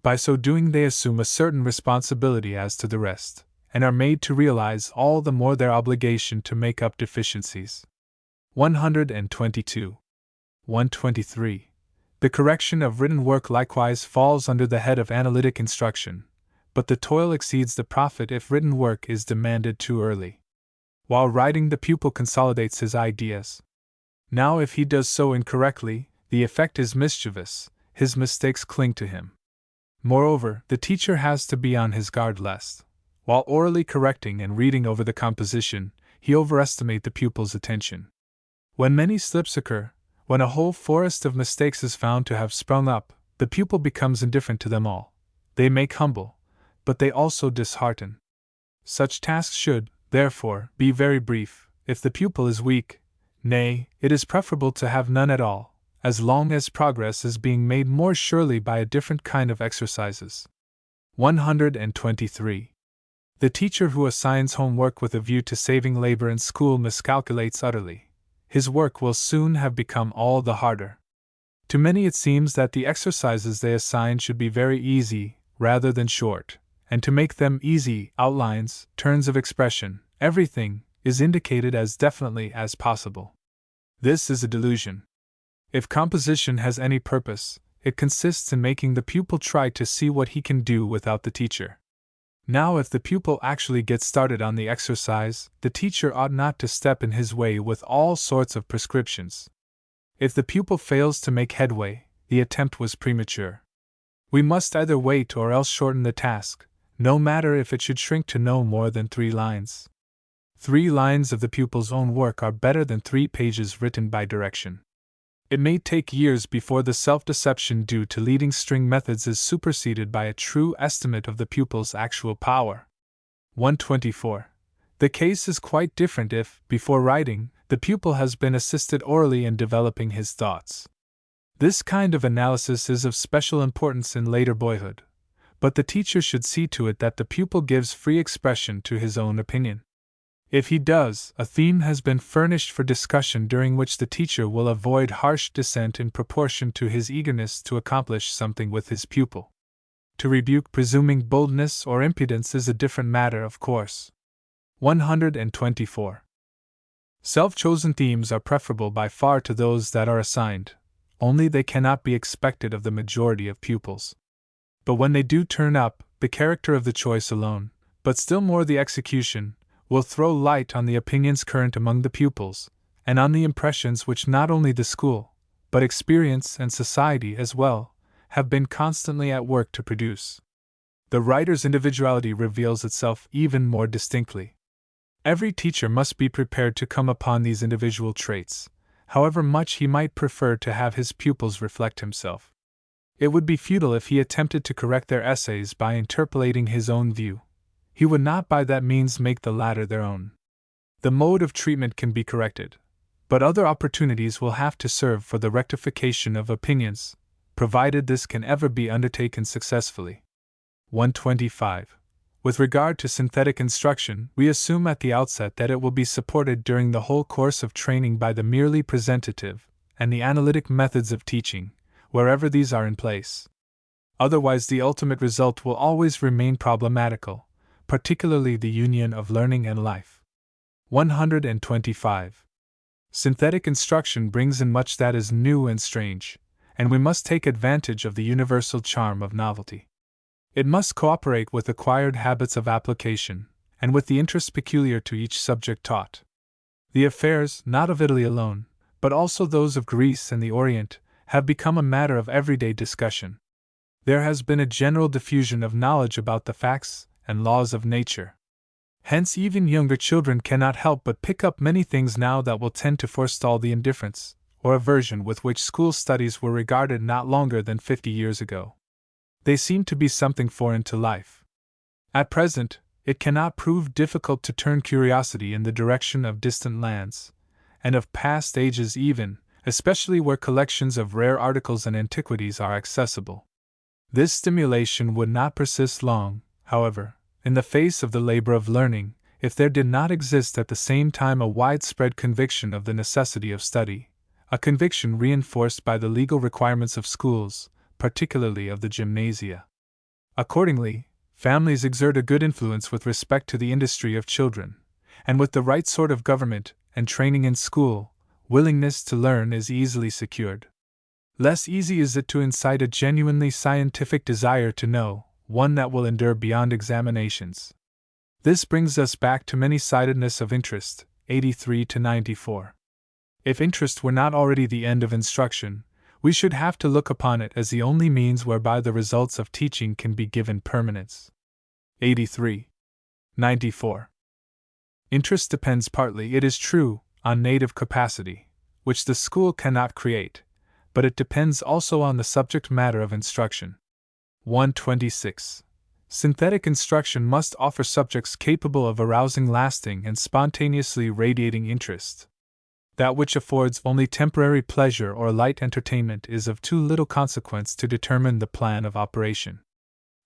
By so doing, they assume a certain responsibility as to the rest, and are made to realize all the more their obligation to make up deficiencies. 122. 123. The correction of written work likewise falls under the head of analytic instruction, but the toil exceeds the profit if written work is demanded too early. While writing, the pupil consolidates his ideas. Now, if he does so incorrectly, the effect is mischievous, his mistakes cling to him. Moreover, the teacher has to be on his guard lest, while orally correcting and reading over the composition, he overestimate the pupil's attention. When many slips occur, when a whole forest of mistakes is found to have sprung up, the pupil becomes indifferent to them all. They make humble, but they also dishearten. Such tasks should, therefore, be very brief. If the pupil is weak, nay, it is preferable to have none at all, as long as progress is being made more surely by a different kind of exercises. 123. The teacher who assigns homework with a view to saving labor in school miscalculates utterly. His work will soon have become all the harder. To many it seems that the exercises they assign should be very easy, rather than short, and to make them easy, outlines, turns of expression, everything, is indicated as definitely as possible. This is a delusion. If composition has any purpose, it consists in making the pupil try to see what he can do without the teacher. Now, if the pupil actually gets started on the exercise, the teacher ought not to step in his way with all sorts of prescriptions. If the pupil fails to make headway, the attempt was premature. We must either wait or else shorten the task, no matter if it should shrink to no more than 3 lines. 3 lines of the pupil's own work are better than 3 pages written by direction. It may take years before the self-deception due to leading string methods is superseded by a true estimate of the pupil's actual power. 124. The case is quite different if, before writing, the pupil has been assisted orally in developing his thoughts. This kind of analysis is of special importance in later boyhood, but the teacher should see to it that the pupil gives free expression to his own opinion. If he does, a theme has been furnished for discussion during which the teacher will avoid harsh dissent in proportion to his eagerness to accomplish something with his pupil. To rebuke presuming boldness or impudence is a different matter, of course. 124. Self-chosen themes are preferable by far to those that are assigned, only they cannot be expected of the majority of pupils. But when they do turn up, the character of the choice alone, but still more the execution, will throw light on the opinions current among the pupils, and on the impressions which not only the school, but experience and society as well, have been constantly at work to produce. The writer's individuality reveals itself even more distinctly. Every teacher must be prepared to come upon these individual traits, however much he might prefer to have his pupils reflect himself. It would be futile if he attempted to correct their essays by interpolating his own view. He would not by that means make the latter their own. The mode of treatment can be corrected, but other opportunities will have to serve for the rectification of opinions, provided this can ever be undertaken successfully. 125. With regard to synthetic instruction, we assume at the outset that it will be supported during the whole course of training by the merely presentative and the analytic methods of teaching, wherever these are in place. Otherwise, the ultimate result will always remain problematical, particularly the union of learning and life. 125. Synthetic instruction brings in much that is new and strange, and we must take advantage of the universal charm of novelty. It must cooperate with acquired habits of application, and with the interest peculiar to each subject taught. The affairs, not of Italy alone, but also those of Greece and the Orient, have become a matter of everyday discussion. There has been a general diffusion of knowledge about the facts and laws of nature. Hence, even younger children cannot help but pick up many things now that will tend to forestall the indifference or aversion with which school studies were regarded not longer than 50 years ago. They seem to be something foreign to life. At present, it cannot prove difficult to turn curiosity in the direction of distant lands, and of past ages even, especially where collections of rare articles and antiquities are accessible. This stimulation would not persist long, however, in the face of the labor of learning, if there did not exist at the same time a widespread conviction of the necessity of study, a conviction reinforced by the legal requirements of schools, particularly of the gymnasia. Accordingly, families exert a good influence with respect to the industry of children, and with the right sort of government and training in school, willingness to learn is easily secured. Less easy is it to incite a genuinely scientific desire to know, one that will endure beyond examinations. This brings us back to many-sidedness of interest, 83 to 94. If interest were not already the end of instruction, we should have to look upon it as the only means whereby the results of teaching can be given permanence. 83. 94. Interest depends partly, it is true, on native capacity, which the school cannot create, but it depends also on the subject matter of instruction. 126. Synthetic instruction must offer subjects capable of arousing lasting and spontaneously radiating interest. That which affords only temporary pleasure or light entertainment is of too little consequence to determine the plan of operation.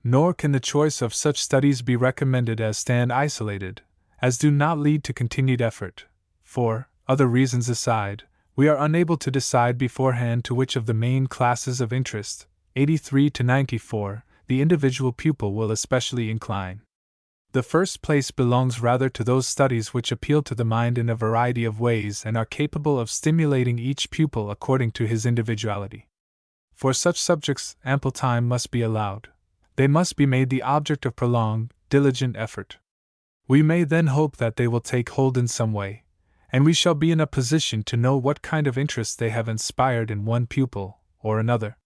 Nor can the choice of such studies be recommended as stand isolated, as do not lead to continued effort, for, other reasons aside, we are unable to decide beforehand to which of the main classes of interest, 83 to 94, the individual pupil will especially incline. The first place belongs rather to those studies which appeal to the mind in a variety of ways and are capable of stimulating each pupil according to his individuality. For such subjects, ample time must be allowed. They must be made the object of prolonged, diligent effort. We may then hope that they will take hold in some way, and we shall be in a position to know what kind of interest they have inspired in one pupil or another.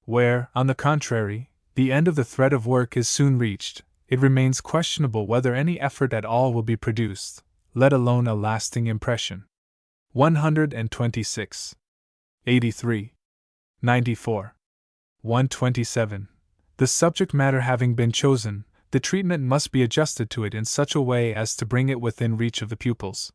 Where, on the contrary, the end of the thread of work is soon reached, it remains questionable whether any effort at all will be produced, let alone a lasting impression. 126. 83. 94. 127. The subject matter having been chosen, the treatment must be adjusted to it in such a way as to bring it within reach of the pupils.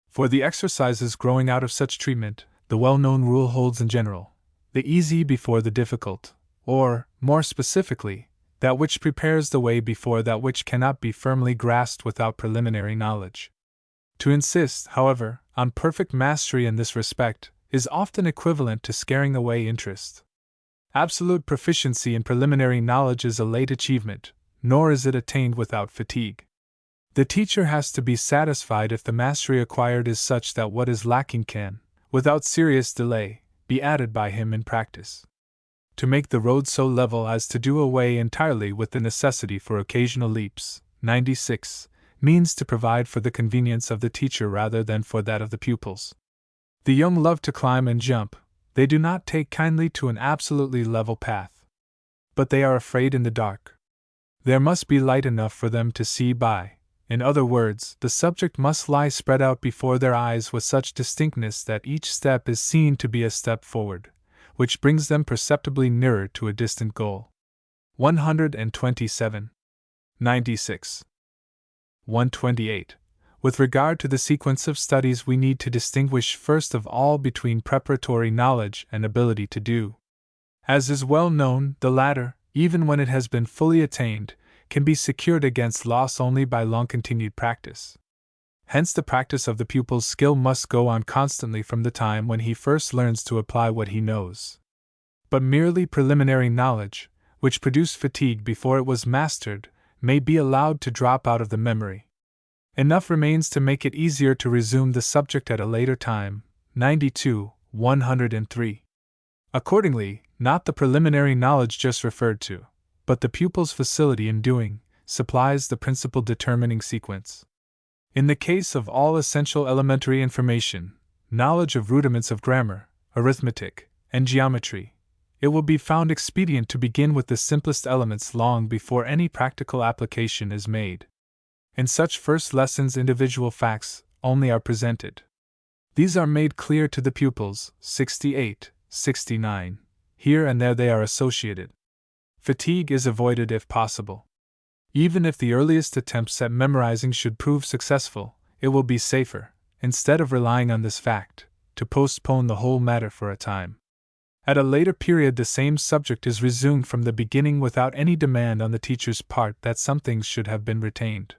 For the exercises growing out of such treatment, the well-known rule holds in general: the easy before the difficult, or, more specifically, that which prepares the way before that which cannot be firmly grasped without preliminary knowledge. To insist, however, on perfect mastery in this respect is often equivalent to scaring away interest. Absolute proficiency in preliminary knowledge is a late achievement, nor is it attained without fatigue. The teacher has to be satisfied if the mastery acquired is such that what is lacking can, without serious delay, be added by him in practice. To make the road so level as to do away entirely with the necessity for occasional leaps, 96, means to provide for the convenience of the teacher rather than for that of the pupils. The young love to climb and jump, they do not take kindly to an absolutely level path. But they are afraid in the dark. There must be light enough for them to see by. In other words, the subject must lie spread out before their eyes with such distinctness that each step is seen to be a step forward, which brings them perceptibly nearer to a distant goal. 127. 96. 128. With regard to the sequence of studies, we need to distinguish first of all between preparatory knowledge and ability to do. As is well known, the latter, even when it has been fully attained, can be secured against loss only by long-continued practice. Hence the practice of the pupil's skill must go on constantly from the time when he first learns to apply what he knows. But merely preliminary knowledge, which produced fatigue before it was mastered, may be allowed to drop out of the memory. Enough remains to make it easier to resume the subject at a later time. 92, 103. Accordingly, not the preliminary knowledge just referred to, but the pupil's facility in doing, supplies the principal determining sequence. In the case of all essential elementary information, knowledge of rudiments of grammar, arithmetic, and geometry, it will be found expedient to begin with the simplest elements long before any practical application is made. In such first lessons, individual facts only are presented. These are made clear to the pupils, 68, 69. Here and there they are associated. Fatigue is avoided if possible. Even if the earliest attempts at memorizing should prove successful, it will be safer, instead of relying on this fact, to postpone the whole matter for a time. At a later period, the same subject is resumed from the beginning without any demand on the teacher's part that some things should have been retained.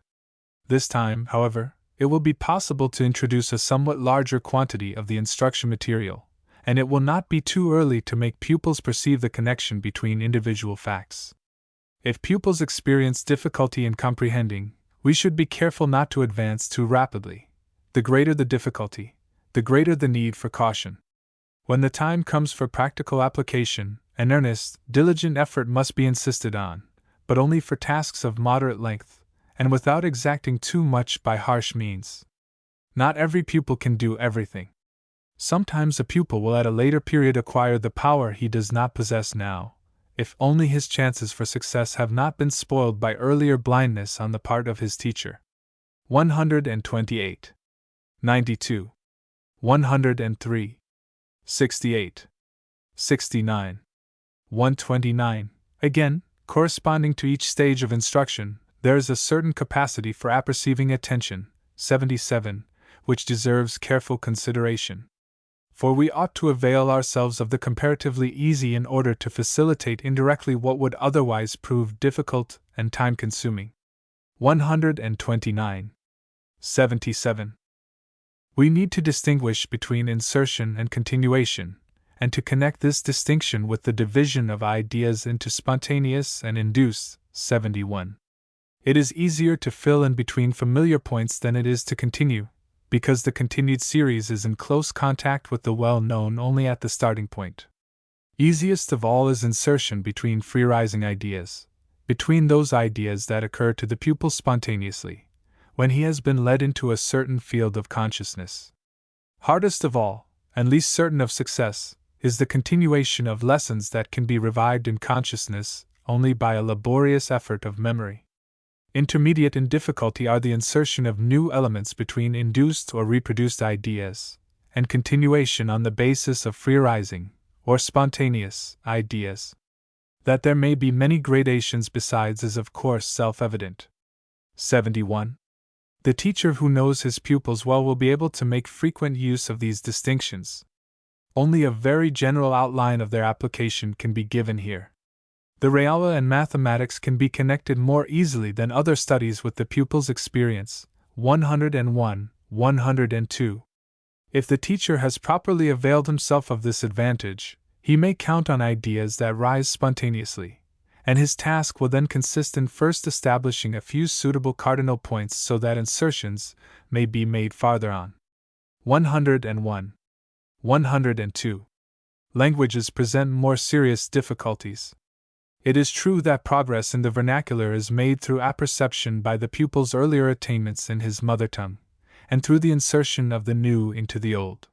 This time, however, it will be possible to introduce a somewhat larger quantity of the instruction material, and it will not be too early to make pupils perceive the connection between individual facts. If pupils experience difficulty in comprehending, we should be careful not to advance too rapidly. The greater the difficulty, the greater the need for caution. When the time comes for practical application, an earnest, diligent effort must be insisted on, but only for tasks of moderate length, and without exacting too much by harsh means. Not every pupil can do everything. Sometimes a pupil will at a later period acquire the power he does not possess now, if only his chances for success have not been spoiled by earlier blindness on the part of his teacher. 128. 92. 103. 68. 69. 129. Again, corresponding to each stage of instruction, there is a certain capacity for apperceiving attention, 77, which deserves careful consideration. For we ought to avail ourselves of the comparatively easy in order to facilitate indirectly what would otherwise prove difficult and time-consuming. 129. 77. We need to distinguish between insertion and continuation, and to connect this distinction with the division of ideas into spontaneous and induced. 71. It is easier to fill in between familiar points than it is to continue, because the continued series is in close contact with the well-known only at the starting point. Easiest of all is insertion between free-rising ideas, between those ideas that occur to the pupil spontaneously, when he has been led into a certain field of consciousness. Hardest of all, and least certain of success, is the continuation of lessons that can be revived in consciousness only by a laborious effort of memory. Intermediate in difficulty are the insertion of new elements between induced or reproduced ideas, and continuation on the basis of free-rising, or spontaneous, ideas. That there may be many gradations besides is of course self-evident. 71. The teacher who knows his pupils well will be able to make frequent use of these distinctions. Only a very general outline of their application can be given here. The Reala and mathematics can be connected more easily than other studies with the pupil's experience. 101, 102. If the teacher has properly availed himself of this advantage, he may count on ideas that rise spontaneously, and his task will then consist in first establishing a few suitable cardinal points so that insertions may be made farther on. 101. 102. Languages present more serious difficulties. It is true that progress in the vernacular is made through apperception by the pupil's earlier attainments in his mother tongue, and through the insertion of the new into the old.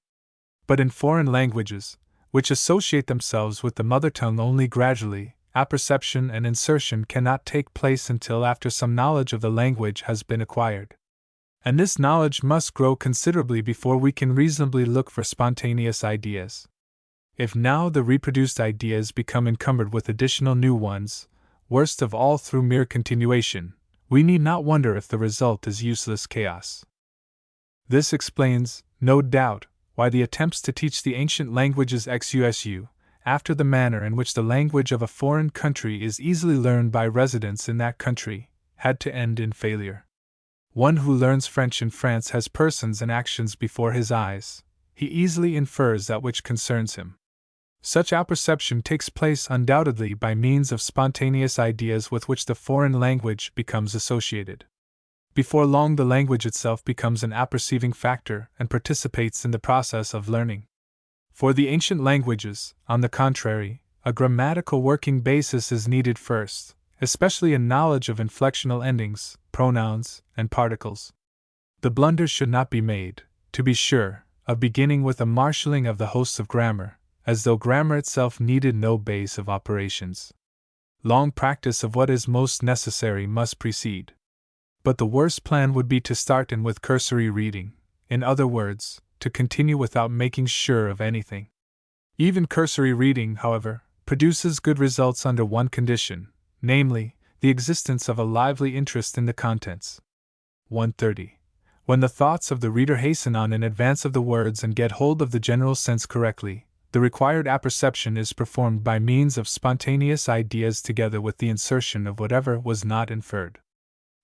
But in foreign languages, which associate themselves with the mother tongue only gradually, apperception and insertion cannot take place until after some knowledge of the language has been acquired. And this knowledge must grow considerably before we can reasonably look for spontaneous ideas. If now the reproduced ideas become encumbered with additional new ones, worst of all through mere continuation, we need not wonder if the result is useless chaos. This explains, no doubt, why the attempts to teach the ancient languages ex-usu, after the manner in which the language of a foreign country is easily learned by residents in that country, had to end in failure. One who learns French in France has persons and actions before his eyes. He easily infers that which concerns him. Such apperception takes place undoubtedly by means of spontaneous ideas with which the foreign language becomes associated. Before long the language itself becomes an apperceiving factor and participates in the process of learning. For the ancient languages, on the contrary, a grammatical working basis is needed first, especially in knowledge of inflectional endings, pronouns, and particles. The blunder should not be made, to be sure, of beginning with a marshalling of the hosts of grammar, as though grammar itself needed no base of operations. Long practice of what is most necessary must precede. But the worst plan would be to start in with cursory reading, in other words, to continue without making sure of anything. Even cursory reading, however, produces good results under one condition, namely, the existence of a lively interest in the contents. 130. When the thoughts of the reader hasten on in advance of the words and get hold of the general sense correctly, the required apperception is performed by means of spontaneous ideas together with the insertion of whatever was not inferred.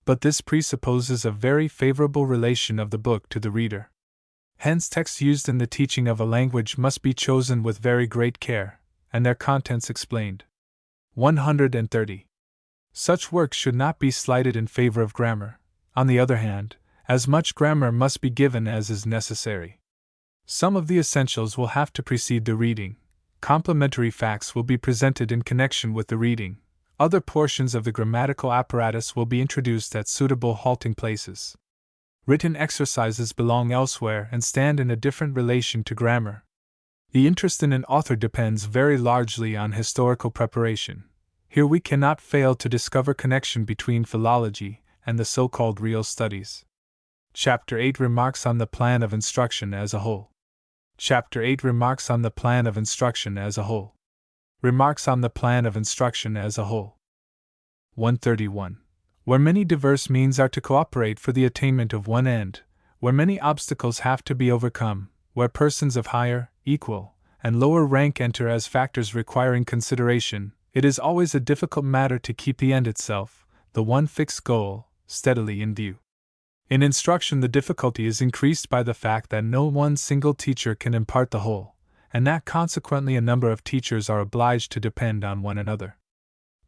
But this presupposes a very favorable relation of the book to the reader. Hence, texts used in the teaching of a language must be chosen with very great care, and their contents explained. 130. Such works should not be slighted in favor of grammar. On the other hand, as much grammar must be given as is necessary. Some of the essentials will have to precede the reading, complementary facts will be presented in connection with the reading, other portions of the grammatical apparatus will be introduced at suitable halting places. Written exercises belong elsewhere and stand in a different relation to grammar. The interest in an author depends very largely on historical preparation. Here we cannot fail to discover connection between philology and the so-called real studies. Chapter 8 remarks on the plan of instruction as a whole. Chapter 8 remarks on the plan of instruction as a whole. Remarks on the plan of instruction as a whole. 131. Where many diverse means are to cooperate for the attainment of one end, where many obstacles have to be overcome, where persons of higher, equal, and lower rank enter as factors requiring consideration, it is always a difficult matter to keep the end itself, the one fixed goal, steadily in view. In instruction, the difficulty is increased by the fact that no one single teacher can impart the whole, and that consequently a number of teachers are obliged to depend on one another.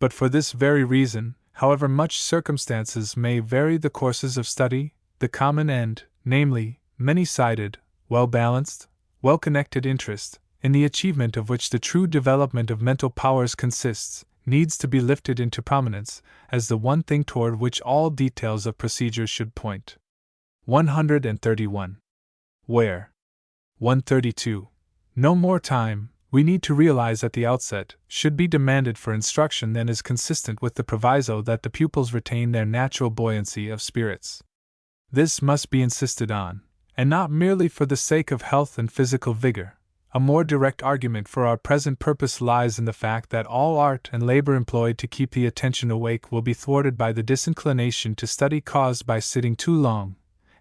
But for this very reason, however much circumstances may vary the courses of study, the common end, namely, many-sided, well-balanced, well-connected interest, in the achievement of which the true development of mental powers consists, needs to be lifted into prominence as the one thing toward which all details of procedure should point. 131. Where? 132. No more time, we need to realize at the outset, should be demanded for instruction than is consistent with the proviso that the pupils retain their natural buoyancy of spirits. This must be insisted on, and not merely for the sake of health and physical vigor. A more direct argument for our present purpose lies in the fact that all art and labor employed to keep the attention awake will be thwarted by the disinclination to study caused by sitting too long,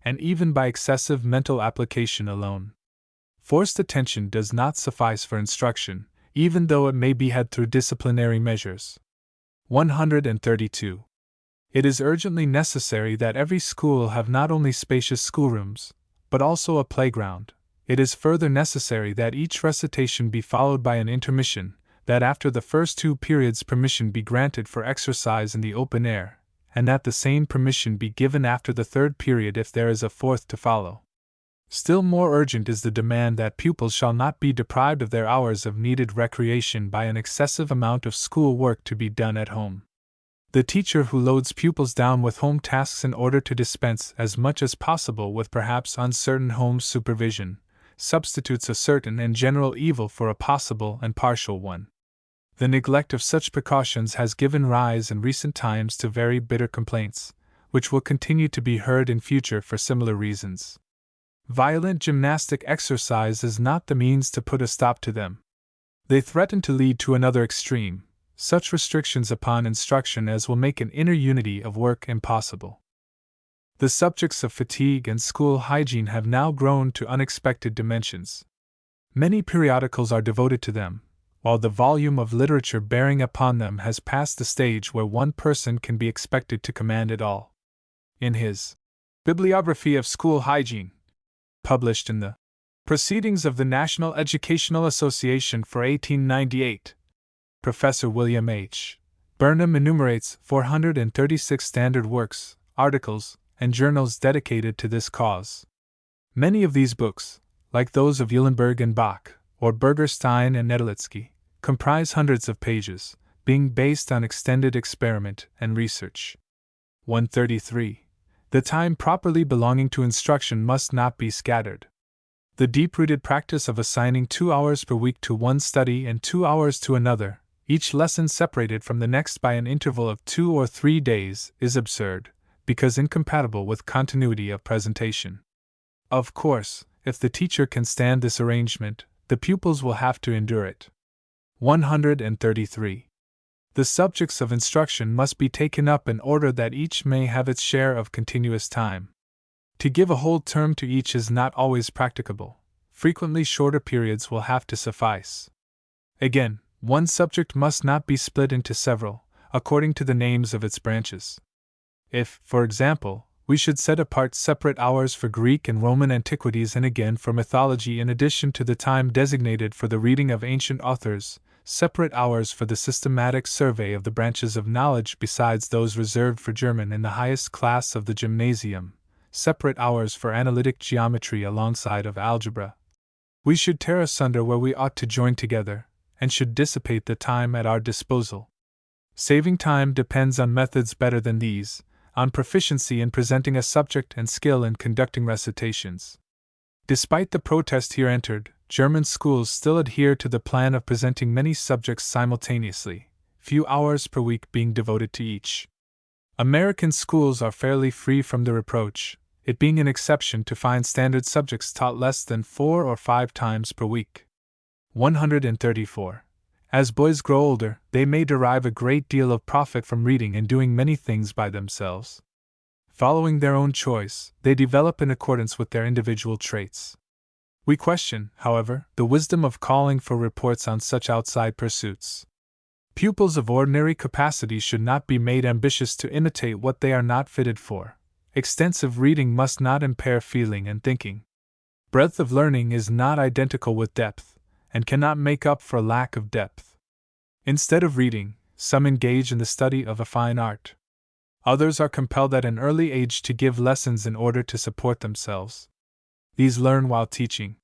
and even by excessive mental application alone. Forced attention does not suffice for instruction, even though it may be had through disciplinary measures. 132. It is urgently necessary that every school have not only spacious schoolrooms, but also a playground. It is further necessary that each recitation be followed by an intermission, that after the first 2 periods permission be granted for exercise in the open air, and that the same permission be given after the 3rd period if there is a 4th to follow. Still more urgent is the demand that pupils shall not be deprived of their hours of needed recreation by an excessive amount of school work to be done at home. The teacher who loads pupils down with home tasks in order to dispense as much as possible with perhaps uncertain home supervision, substitutes a certain and general evil for a possible and partial one. The neglect of such precautions has given rise in recent times to very bitter complaints, which will continue to be heard in future for similar reasons. Violent gymnastic exercise is not the means to put a stop to them. They threaten to lead to another extreme, such restrictions upon instruction as will make an inner unity of work impossible. The subjects of fatigue and school hygiene have now grown to unexpected dimensions. Many periodicals are devoted to them, while the volume of literature bearing upon them has passed the stage where one person can be expected to command it all. In his Bibliography of School Hygiene, published in the Proceedings of the National Educational Association for 1898, Professor William H. Burnham enumerates 436 standard works, articles, and journals dedicated to this cause. Many of these books, like those of Eulenberg and Bach, or Bergerstein and Nedelitsky, comprise hundreds of pages, being based on extended experiment and research. 133. The time properly belonging to instruction must not be scattered. The deep-rooted practice of assigning 2 hours per week to one study and 2 hours to another, each lesson separated from the next by an interval of 2 or 3 days, is absurd, because incompatible with continuity of presentation. Of course, if the teacher can stand this arrangement, the pupils will have to endure it. 133. The subjects of instruction must be taken up in order that each may have its share of continuous time. To give a whole term to each is not always practicable. Frequently shorter periods will have to suffice. Again, one subject must not be split into several, according to the names of its branches. If, for example, we should set apart separate hours for Greek and Roman antiquities and again for mythology in addition to the time designated for the reading of ancient authors, separate hours for the systematic survey of the branches of knowledge besides those reserved for German in the highest class of the gymnasium, separate hours for analytic geometry alongside of algebra, we should tear asunder where we ought to join together, and should dissipate the time at our disposal. Saving time depends on methods better than these, on proficiency in presenting a subject and skill in conducting recitations. Despite the protest here entered, German schools still adhere to the plan of presenting many subjects simultaneously, few hours per week being devoted to each. American schools are fairly free from the reproach, it being an exception to find standard subjects taught less than 4 or 5 times per week. 134. As boys grow older, they may derive a great deal of profit from reading and doing many things by themselves. Following their own choice, they develop in accordance with their individual traits. We question, however, the wisdom of calling for reports on such outside pursuits. Pupils of ordinary capacity should not be made ambitious to imitate what they are not fitted for. Extensive reading must not impair feeling and thinking. Breadth of learning is not identical with depth, and cannot make up for lack of depth. Instead of reading, some engage in the study of a fine art. Others are compelled at an early age to give lessons in order to support themselves. These learn while teaching.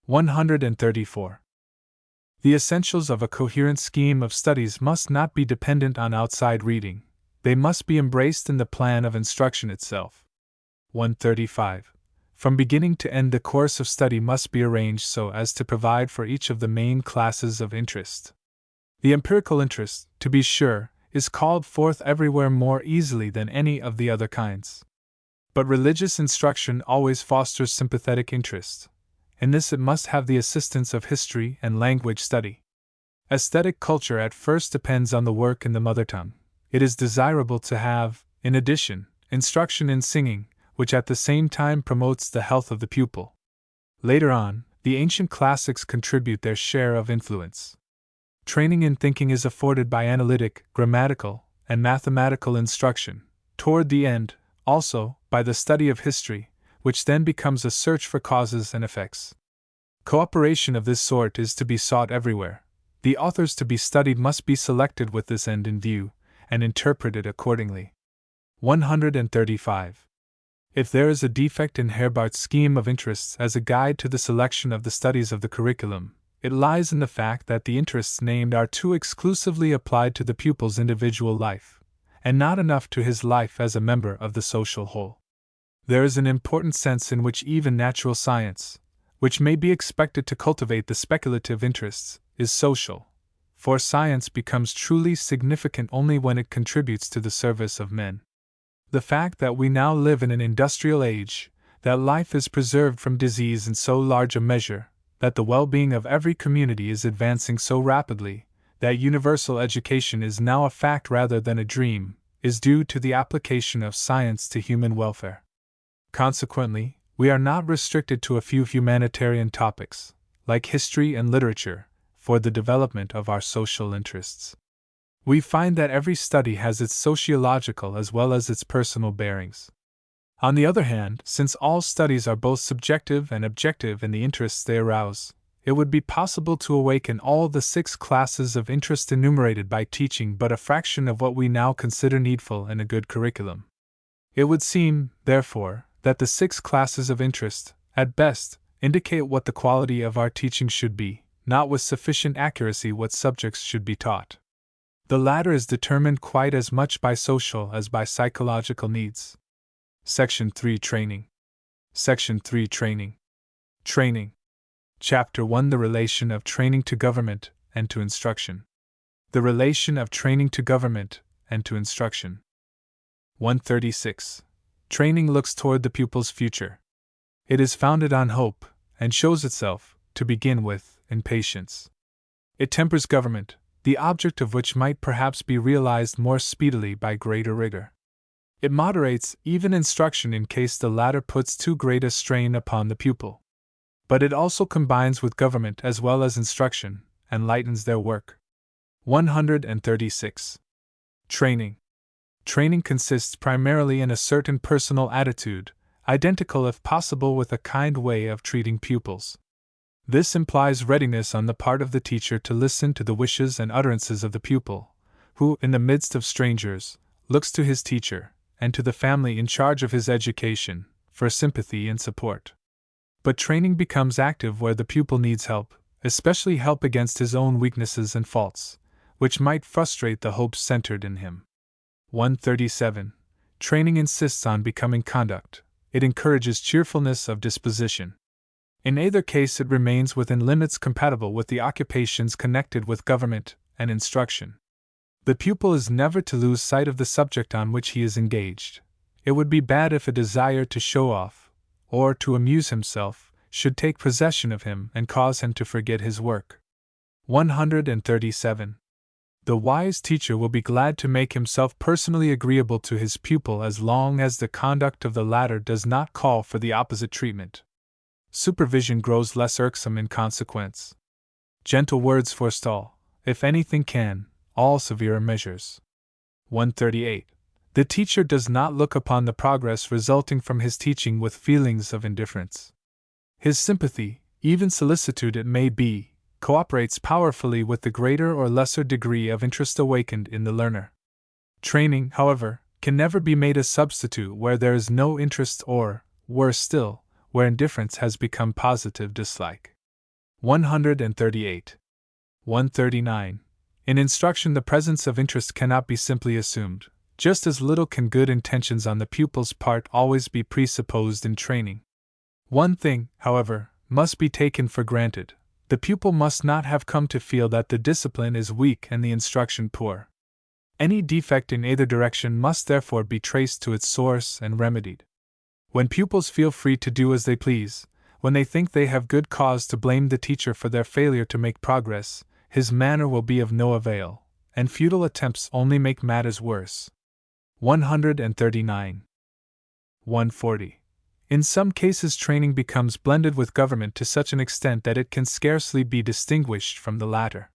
134. The essentials of a coherent scheme of studies must not be dependent on outside reading, they must be embraced in the plan of instruction itself. 135. From beginning to end, the course of study must be arranged so as to provide for each of the main classes of interest. The empirical interest, to be sure, is called forth everywhere more easily than any of the other kinds. But religious instruction always fosters sympathetic interest. In this it must have the assistance of history and language study. Aesthetic culture at first depends on the work in the mother tongue. It is desirable to have, in addition, instruction in singing, which at the same time promotes the health of the pupil. Later on, the ancient classics contribute their share of influence. Training in thinking is afforded by analytic, grammatical, and mathematical instruction. Toward the end, also, by the study of history, which then becomes a search for causes and effects. Cooperation of this sort is to be sought everywhere. The authors to be studied must be selected with this end in view, and interpreted accordingly. 135. If there is a defect in Herbart's scheme of interests as a guide to the selection of the studies of the curriculum, it lies in the fact that the interests named are too exclusively applied to the pupil's individual life, and not enough to his life as a member of the social whole. There is an important sense in which even natural science, which may be expected to cultivate the speculative interests, is social, for science becomes truly significant only when it contributes to the service of men. The fact that we now live in an industrial age, that life is preserved from disease in so large a measure, that the well-being of every community is advancing so rapidly, that universal education is now a fact rather than a dream, is due to the application of science to human welfare. Consequently, we are not restricted to a few humanitarian topics, like history and literature, for the development of our social interests. We find that every study has its sociological as well as its personal bearings. On the other hand, since all studies are both subjective and objective in the interests they arouse, it would be possible to awaken all the 6 classes of interest enumerated by teaching but a fraction of what we now consider needful in a good curriculum. It would seem, therefore, that the 6 classes of interest, at best, indicate what the quality of our teaching should be, not with sufficient accuracy what subjects should be taught. The latter is determined quite as much by social as by psychological needs. Section 3 Training. Section 3 Training. Training. Chapter 1 The relation of training to government and to instruction. The relation of training to government and to instruction. 136. Training looks toward the pupil's future. It is founded on hope, and shows itself, to begin with, in patience. It tempers government, the object of which might perhaps be realized more speedily by greater rigor. It moderates even instruction in case the latter puts too great a strain upon the pupil. But it also combines with government as well as instruction, and lightens their work. 136. Training. Training consists primarily in a certain personal attitude, identical if possible with a kind way of treating pupils. This implies readiness on the part of the teacher to listen to the wishes and utterances of the pupil, who, in the midst of strangers, looks to his teacher, and to the family in charge of his education, for sympathy and support. But training becomes active where the pupil needs help, especially help against his own weaknesses and faults, which might frustrate the hopes centered in him. 137. Training insists on becoming conduct. It encourages cheerfulness of disposition. In either case, it remains within limits compatible with the occupations connected with government and instruction. The pupil is never to lose sight of the subject on which he is engaged. It would be bad if a desire to show off, or to amuse himself, should take possession of him and cause him to forget his work. 137. The wise teacher will be glad to make himself personally agreeable to his pupil as long as the conduct of the latter does not call for the opposite treatment. Supervision grows less irksome in consequence. Gentle words forestall, if anything can, all severer measures. 138. The teacher does not look upon the progress resulting from his teaching with feelings of indifference. His sympathy, even solicitude it may be, cooperates powerfully with the greater or lesser degree of interest awakened in the learner. Training, however, can never be made a substitute where there is no interest or, worse still, where indifference has become positive dislike. 138. 139. In instruction, the presence of interest cannot be simply assumed, just as little can good intentions on the pupil's part always be presupposed in training. One thing, however, must be taken for granted: the pupil must not have come to feel that the discipline is weak and the instruction poor. Any defect in either direction must therefore be traced to its source and remedied. When pupils feel free to do as they please, when they think they have good cause to blame the teacher for their failure to make progress, his manner will be of no avail, and futile attempts only make matters worse. 139. 140. In some cases, training becomes blended with government to such an extent that it can scarcely be distinguished from the latter.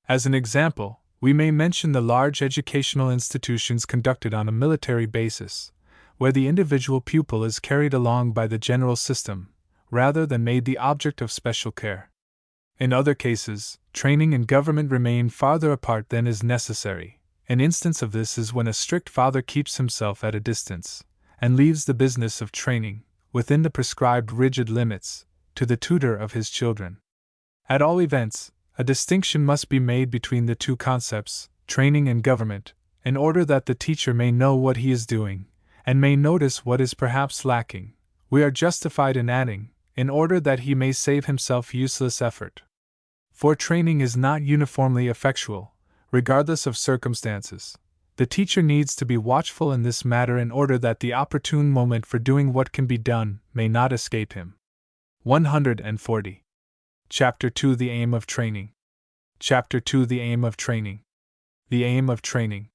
As an example, we may mention the large educational institutions conducted on a military basis, where the individual pupil is carried along by the general system, rather than made the object of special care. In other cases, training and government remain farther apart than is necessary. An instance of this is when a strict father keeps himself at a distance, and leaves the business of training, within the prescribed rigid limits, to the tutor of his children. At all events, a distinction must be made between the two concepts, training and government, in order that the teacher may know what he is doing, and may notice what is perhaps lacking. We are justified in adding, in order that he may save himself useless effort. For training is not uniformly effectual, regardless of circumstances. The teacher needs to be watchful in this matter in order that the opportune moment for doing what can be done may not escape him. 140. Chapter 2: The Aim of Training. Chapter 2: The Aim of Training. The Aim of Training.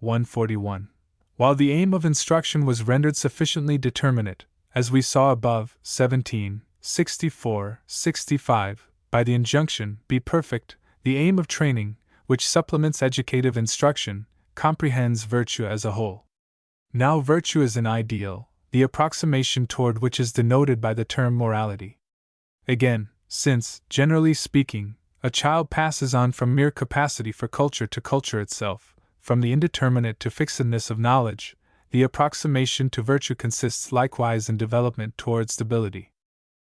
141. While the aim of instruction was rendered sufficiently determinate, as we saw above, 17, 64, 65, by the injunction, "Be perfect," the aim of training, which supplements educative instruction, comprehends virtue as a whole. Now, virtue is an ideal, the approximation toward which is denoted by the term morality. Again, since, generally speaking, a child passes on from mere capacity for culture to culture itself, from the indeterminate to fixedness of knowledge, the approximation to virtue consists likewise in development toward stability.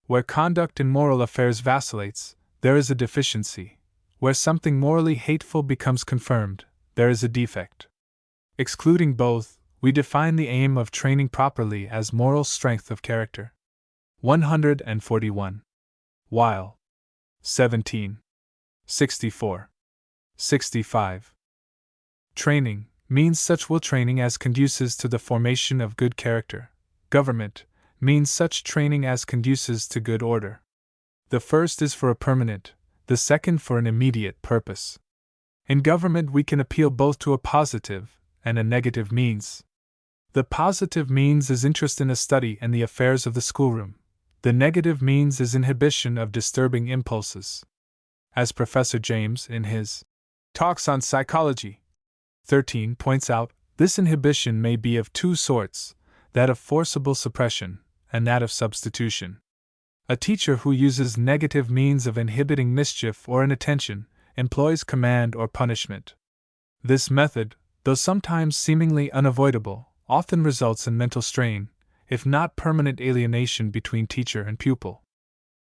Where conduct in moral affairs vacillates, there is a deficiency. Where something morally hateful becomes confirmed, there is a defect. Excluding both, we define the aim of training properly as moral strength of character. 141. While 17, 64, 65. Training means such will training as conduces to the formation of good character. Government means such training as conduces to good order. The first is for a permanent, the second for an immediate purpose. In government we can appeal both to a positive and a negative means. The positive means is interest in a study and the affairs of the schoolroom. The negative means is inhibition of disturbing impulses. As Professor James, in his Talks on Psychology 13, points out, this inhibition may be of two sorts, that of forcible suppression and that of substitution. A teacher who uses negative means of inhibiting mischief or inattention employs command or punishment. This method, though sometimes seemingly unavoidable, often results in mental strain, if not permanent alienation between teacher and pupil.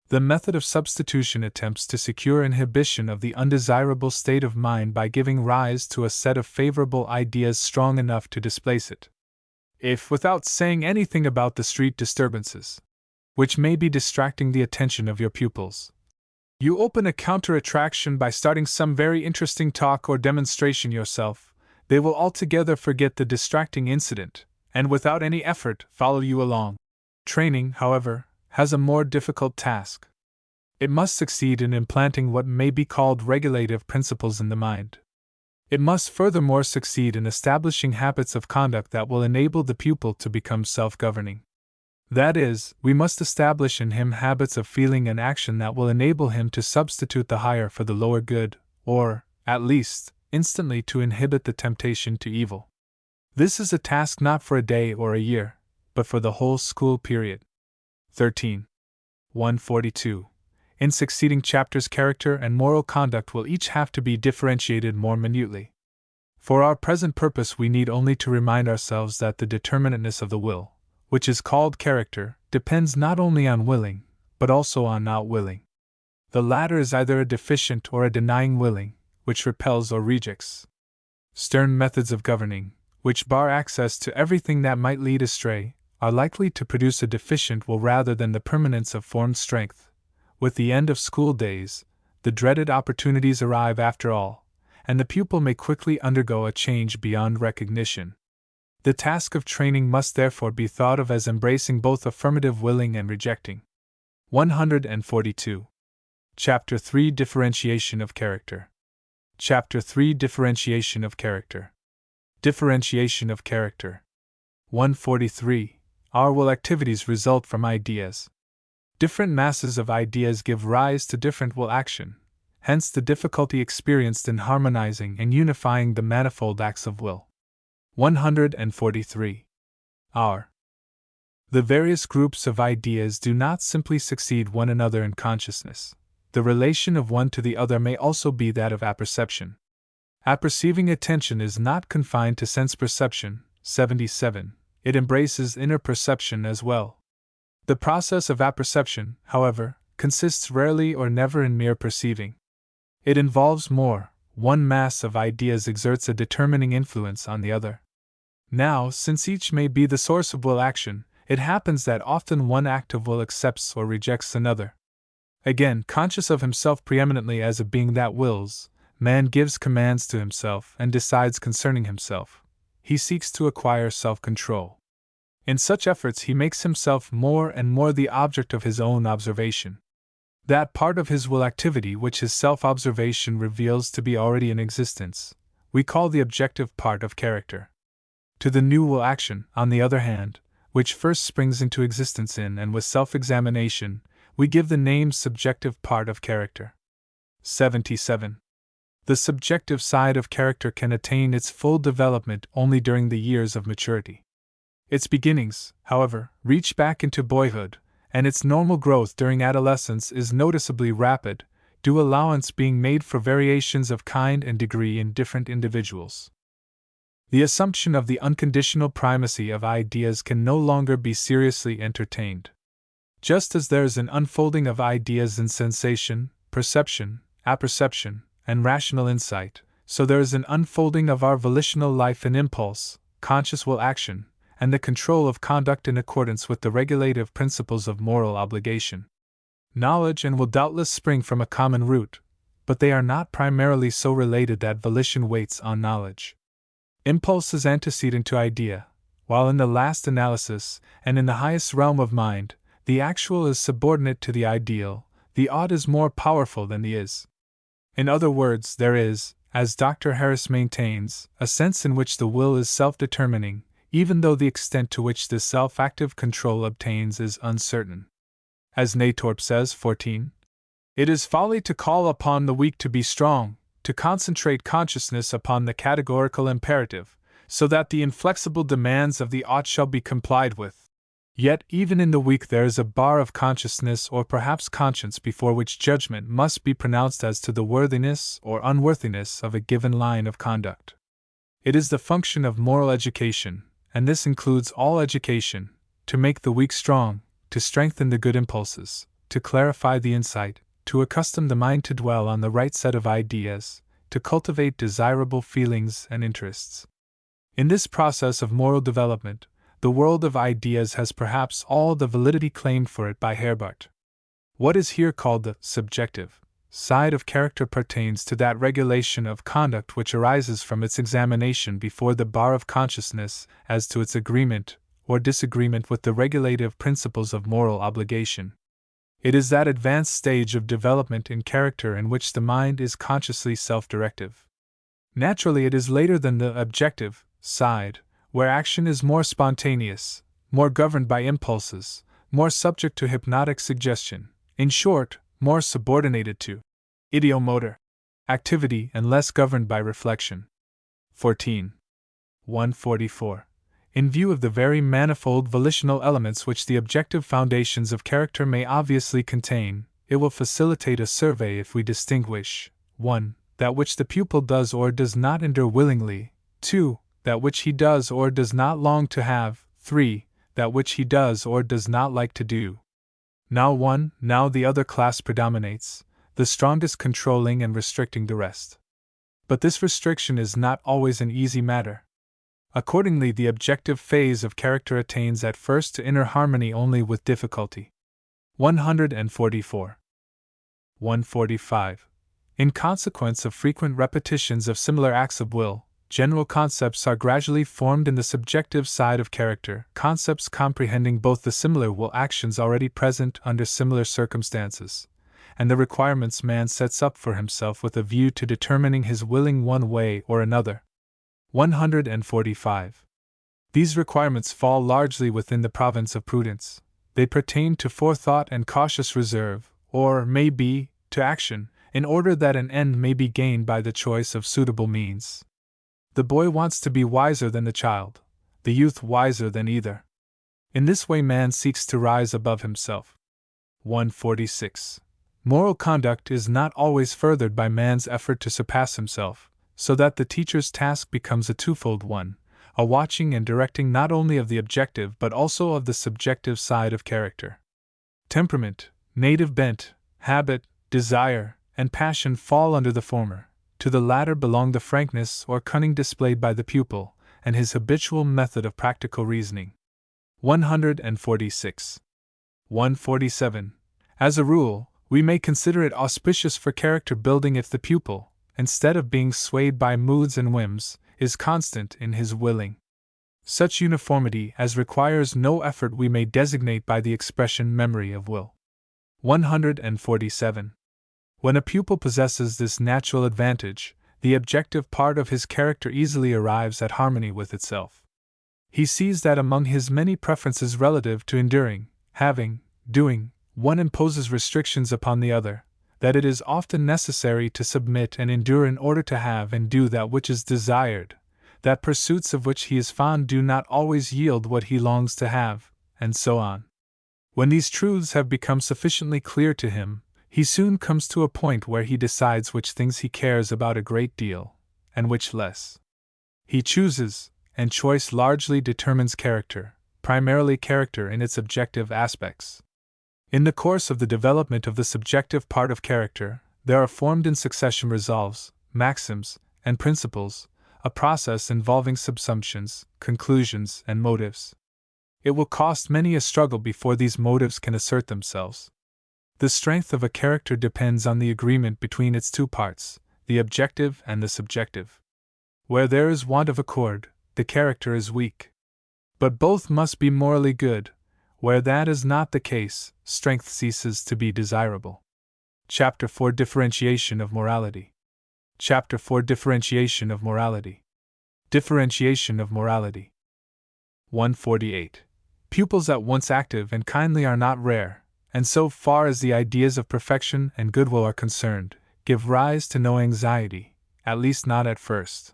The method of substitution attempts to secure inhibition of the undesirable state of mind by giving rise to a set of favorable ideas strong enough to displace it. If, without saying anything about the street disturbances, which may be distracting the attention of your pupils, you open a counter-attraction by starting some very interesting talk or demonstration yourself, they will altogether forget the distracting incident, and without any effort follow you along. Training, however, has a more difficult task. It must succeed in implanting what may be called regulative principles in the mind. It must furthermore succeed in establishing habits of conduct that will enable the pupil to become self-governing. That is, we must establish in him habits of feeling and action that will enable him to substitute the higher for the lower good, or, at least, instantly to inhibit the temptation to evil. This is a task not for a day or a year, but for the whole school period. 13. 142. In succeeding chapters, character and moral conduct will each have to be differentiated more minutely. For our present purpose, we need only to remind ourselves that the determinateness of the will, which is called character, depends not only on willing, but also on not willing. The latter is either a deficient or a denying willing, which repels or rejects. Stern methods of governing, which bar access to everything that might lead astray, are likely to produce a deficient will rather than the permanence of formed strength. With the end of school days, the dreaded opportunities arrive after all, and the pupil may quickly undergo a change beyond recognition. The task of training must therefore be thought of as embracing both affirmative willing and rejecting. 142. Chapter 3 Differentiation of Character. Chapter 3 Differentiation of Character. Differentiation of Character. 143. Our will activities result from ideas. Different masses of ideas give rise to different will action, hence the difficulty experienced in harmonizing and unifying the manifold acts of will. 143. The various groups of ideas do not simply succeed one another in consciousness. The relation of one to the other may also be that of apperception. Apperceiving attention is not confined to sense perception, 77, it embraces inner perception as well. The process of apperception, however, consists rarely or never in mere perceiving. It involves more. One mass of ideas exerts a determining influence on the other. Now, since each may be the source of will action, it happens that often one act of will accepts or rejects another. Again, conscious of himself preeminently as a being that wills, man gives commands to himself and decides concerning himself. He seeks to acquire self-control. In such efforts he makes himself more and more the object of his own observation. That part of his will activity which his self-observation reveals to be already in existence, we call the objective part of character. To the new will action, on the other hand, which first springs into existence in and with self-examination, we give the name subjective part of character. 77. The subjective side of character can attain its full development only during the years of maturity. Its beginnings, however, reach back into boyhood, and its normal growth during adolescence is noticeably rapid, due allowance being made for variations of kind and degree in different individuals. The assumption of the unconditional primacy of ideas can no longer be seriously entertained. Just as there is an unfolding of ideas in sensation, perception, apperception, and rational insight, so there is an unfolding of our volitional life in impulse, conscious will action, and the control of conduct in accordance with the regulative principles of moral obligation. Knowledge and will doubtless spring from a common root, but they are not primarily so related that volition waits on knowledge. Impulse is antecedent to idea, while in the last analysis, and in the highest realm of mind, the actual is subordinate to the ideal, the ought is more powerful than the is. In other words, there is, as Dr. Harris maintains, a sense in which the will is self-determining, even though the extent to which this self-active control obtains is uncertain. As Natorp says, 14, it is folly to call upon the weak to be strong, to concentrate consciousness upon the categorical imperative, so that the inflexible demands of the ought shall be complied with. Yet even in the weak there is a bar of consciousness or perhaps conscience before which judgment must be pronounced as to the worthiness or unworthiness of a given line of conduct. It is the function of moral education, and this includes all education, to make the weak strong, to strengthen the good impulses, to clarify the insight, to accustom the mind to dwell on the right set of ideas, to cultivate desirable feelings and interests. In this process of moral development, the world of ideas has perhaps all the validity claimed for it by Herbart. What is here called the subjective side of character pertains to that regulation of conduct which arises from its examination before the bar of consciousness as to its agreement or disagreement with the regulative principles of moral obligation. It is that advanced stage of development in character in which the mind is consciously self-directive. Naturally, it is later than the objective side, where action is more spontaneous, more governed by impulses, more subject to hypnotic suggestion, in short, more subordinated to ideomotor activity and less governed by reflection. 14. 144. In view of the very manifold volitional elements which the objective foundations of character may obviously contain, it will facilitate a survey if we distinguish 1. That which the pupil does or does not endure willingly, 2. That which he does or does not long to have, 3. That which he does or does not like to do. Now one, now the other class predominates, the strongest controlling and restricting the rest. But this restriction is not always an easy matter. Accordingly, the objective phase of character attains at first to inner harmony only with difficulty. 144. 145. In consequence of frequent repetitions of similar acts of will, general concepts are gradually formed in the subjective side of character, concepts comprehending both the similar will actions already present under similar circumstances, and the requirements man sets up for himself with a view to determining his willing one way or another. 145. These requirements fall largely within the province of prudence. They pertain to forethought and cautious reserve, or, may be, to action, in order that an end may be gained by the choice of suitable means. The boy wants to be wiser than the child, the youth wiser than either. In this way man seeks to rise above himself. 146. Moral conduct is not always furthered by man's effort to surpass himself, so that the teacher's task becomes a twofold one, a watching and directing not only of the objective but also of the subjective side of character. Temperament, native bent, habit, desire, and passion fall under the former. To the latter belong the frankness or cunning displayed by the pupil, and his habitual method of practical reasoning. 146. 147. As a rule, we may consider it auspicious for character building if the pupil, instead of being swayed by moods and whims, is constant in his willing. Such uniformity as requires no effort we may designate by the expression memory of will. 147. When a pupil possesses this natural advantage, the objective part of his character easily arrives at harmony with itself. He sees that among his many preferences relative to enduring, having, doing, one imposes restrictions upon the other, that it is often necessary to submit and endure in order to have and do that which is desired, that pursuits of which he is fond do not always yield what he longs to have, and so on. When these truths have become sufficiently clear to him, he soon comes to a point where he decides which things he cares about a great deal, and which less. He chooses, and choice largely determines character, primarily character in its objective aspects. In the course of the development of the subjective part of character, there are formed in succession resolves, maxims, and principles, a process involving subsumptions, conclusions, and motives. It will cost many a struggle before these motives can assert themselves. The strength of a character depends on the agreement between its two parts, the objective and the subjective. Where there is want of accord, the character is weak. But both must be morally good. Where that is not the case, strength ceases to be desirable. Chapter 4 Differentiation of Morality. Chapter 4 Differentiation of Morality. Differentiation of Morality. 148. Pupils at once active and kindly are not rare, and so far as the ideas of perfection and goodwill are concerned, give rise to no anxiety, at least not at first.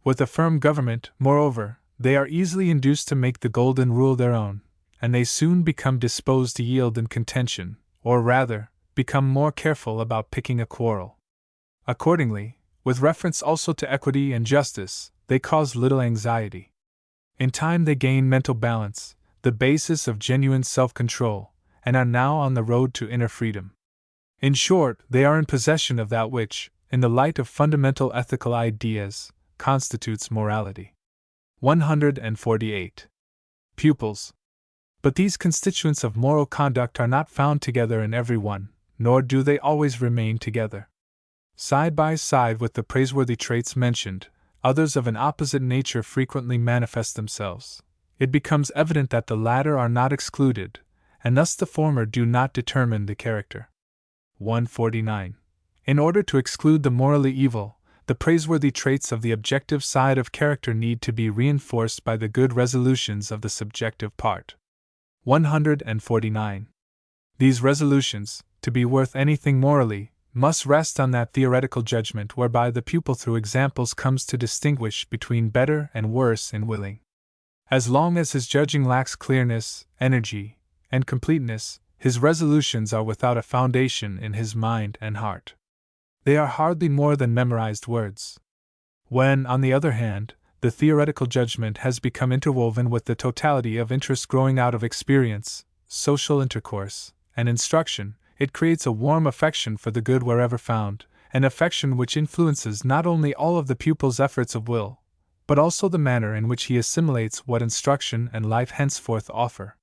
With a firm government, moreover, they are easily induced to make the golden rule their own, and they soon become disposed to yield in contention, or rather, become more careful about picking a quarrel. Accordingly, with reference also to equity and justice, they cause little anxiety. In time they gain mental balance, the basis of genuine self-control, and are now on the road to inner freedom. In short, they are in possession of that which, in the light of fundamental ethical ideas, constitutes morality. 148. Pupils. But these constituents of moral conduct are not found together in every one, nor do they always remain together. Side by side with the praiseworthy traits mentioned, others of an opposite nature frequently manifest themselves. It becomes evident that the latter are not excluded, and thus the former do not determine the character. 149. In order to exclude the morally evil, the praiseworthy traits of the objective side of character need to be reinforced by the good resolutions of the subjective part. 149. These resolutions, to be worth anything morally, must rest on that theoretical judgment whereby the pupil through examples comes to distinguish between better and worse in willing. As long as his judging lacks clearness, energy, and completeness, his resolutions are without a foundation in his mind and heart. They are hardly more than memorized words. When, on the other hand, the theoretical judgment has become interwoven with the totality of interests growing out of experience, social intercourse, and instruction, it creates a warm affection for the good wherever found, an affection which influences not only all of the pupil's efforts of will, but also the manner in which he assimilates what instruction and life henceforth offer.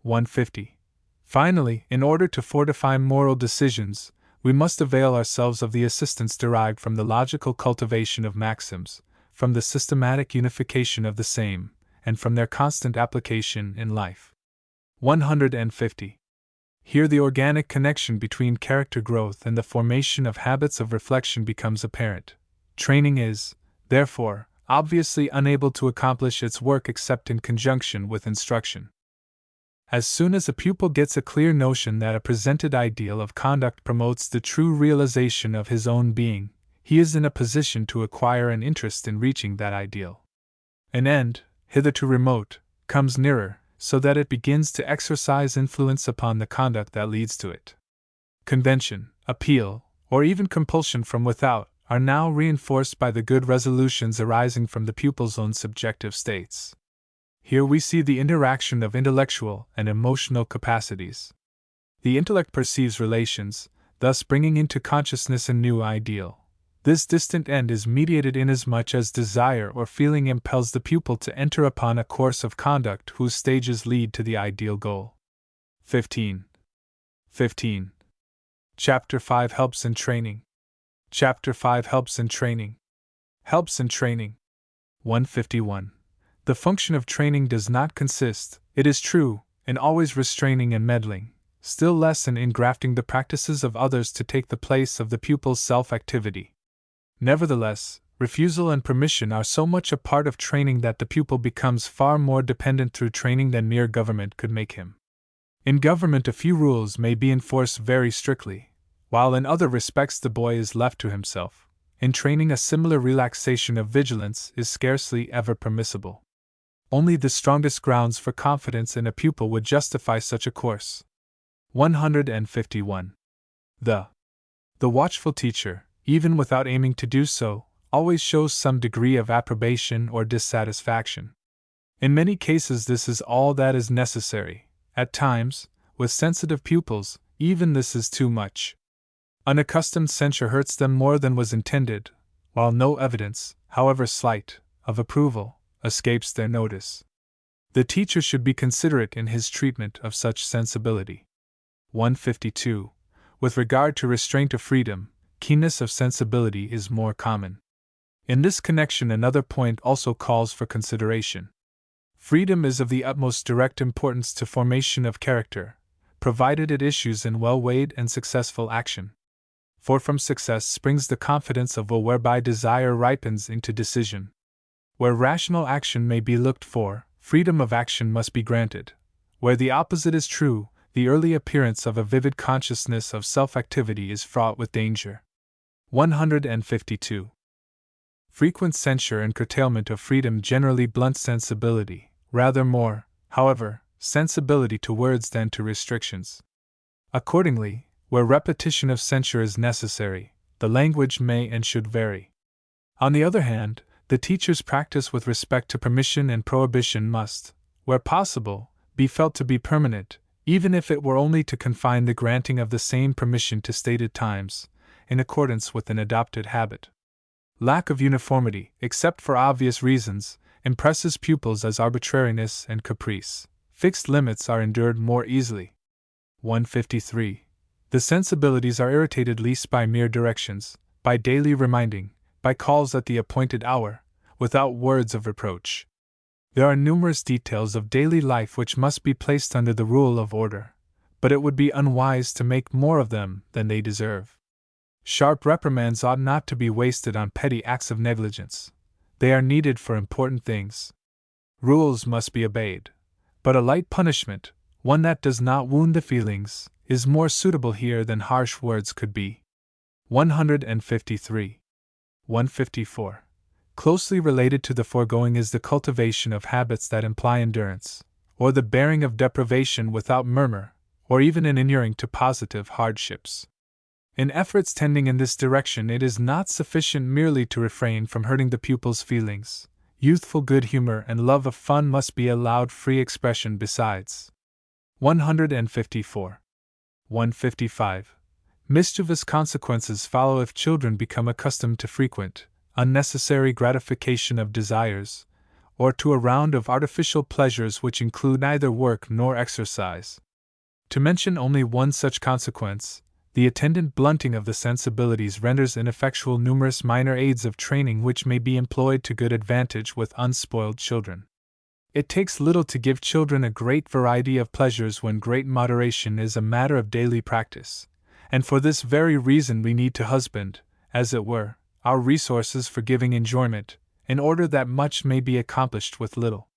150. Finally, in order to fortify moral decisions, we must avail ourselves of the assistance derived from the logical cultivation of maxims, from the systematic unification of the same, and from their constant application in life. 150. Here the organic connection between character growth and the formation of habits of reflection becomes apparent. Training is, therefore, obviously unable to accomplish its work except in conjunction with instruction. As soon as a pupil gets a clear notion that a presented ideal of conduct promotes the true realization of his own being, he is in a position to acquire an interest in reaching that ideal. An end, hitherto remote, comes nearer, so that it begins to exercise influence upon the conduct that leads to it. Convention, appeal, or even compulsion from without are now reinforced by the good resolutions arising from the pupil's own subjective states. Here we see the interaction of intellectual and emotional capacities. The intellect perceives relations, thus bringing into consciousness a new ideal. This distant end is mediated inasmuch as desire or feeling impels the pupil to enter upon a course of conduct whose stages lead to the ideal goal. 15. Chapter 5 Helps in Training. Chapter 5 Helps in Training. Helps in Training. 151. The function of training does not consist, it is true, in always restraining and meddling, still less in engrafting the practices of others to take the place of the pupil's self-activity. Nevertheless, refusal and permission are so much a part of training that the pupil becomes far more dependent through training than mere government could make him. In government a few rules may be enforced very strictly, while in other respects the boy is left to himself. In training a similar relaxation of vigilance is scarcely ever permissible. Only the strongest grounds for confidence in a pupil would justify such a course. 151. The watchful teacher, even without aiming to do so, always shows some degree of approbation or dissatisfaction. In many cases this is all that is necessary. At times, with sensitive pupils, even this is too much. Unaccustomed censure hurts them more than was intended, while no evidence, however slight, of approval escapes their notice. The teacher should be considerate in his treatment of such sensibility. 152. With regard to restraint of freedom, keenness of sensibility is more common. In this connection another point also calls for consideration. Freedom is of the utmost direct importance to formation of character, provided it issues in well-weighed and successful action. For from success springs the confidence of will whereby desire ripens into decision. Where rational action may be looked for, freedom of action must be granted. Where the opposite is true, the early appearance of a vivid consciousness of self-activity is fraught with danger. 152. Frequent censure and curtailment of freedom generally blunt sensibility, rather more, however, sensibility to words than to restrictions. Accordingly, where repetition of censure is necessary, the language may and should vary. On the other hand, the teacher's practice with respect to permission and prohibition must, where possible, be felt to be permanent, even if it were only to confine the granting of the same permission to stated times, in accordance with an adopted habit. Lack of uniformity, except for obvious reasons, impresses pupils as arbitrariness and caprice. Fixed limits are endured more easily. 153. The sensibilities are irritated least by mere directions, by daily reminding, by calls at the appointed hour, without words of reproach. There are numerous details of daily life which must be placed under the rule of order, but it would be unwise to make more of them than they deserve. Sharp reprimands ought not to be wasted on petty acts of negligence. They are needed for important things. Rules must be obeyed. But a light punishment, one that does not wound the feelings, is more suitable here than harsh words could be. 153. 154. Closely related to the foregoing is the cultivation of habits that imply endurance, or the bearing of deprivation without murmur, or even an inuring to positive hardships. In efforts tending in this direction, it is not sufficient merely to refrain from hurting the pupil's feelings. Youthful good humor and love of fun must be allowed free expression besides. 154. 155. Mischievous consequences follow if children become accustomed to frequent, unnecessary gratification of desires, or to a round of artificial pleasures which include neither work nor exercise. To mention only one such consequence, the attendant blunting of the sensibilities renders ineffectual numerous minor aids of training which may be employed to good advantage with unspoiled children. It takes little to give children a great variety of pleasures when great moderation is a matter of daily practice, and for this very reason we need to husband, as it were, our resources for giving enjoyment, in order that much may be accomplished with little.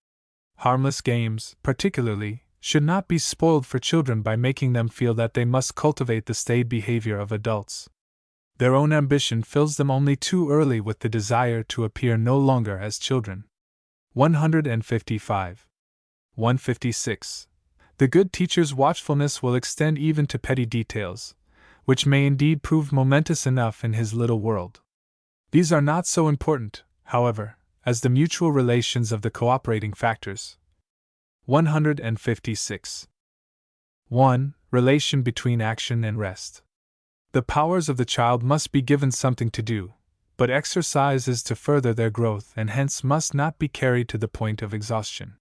Harmless games, particularly, should not be spoiled for children by making them feel that they must cultivate the staid behavior of adults. Their own ambition fills them only too early with the desire to appear no longer as children. 155. 156. The good teacher's watchfulness will extend even to petty details, which may indeed prove momentous enough in his little world. These are not so important, however, as the mutual relations of the cooperating factors. 156. 1. Relation between action and rest. The powers of the child must be given something to do, but exercise is to further their growth and hence must not be carried to the point of exhaustion.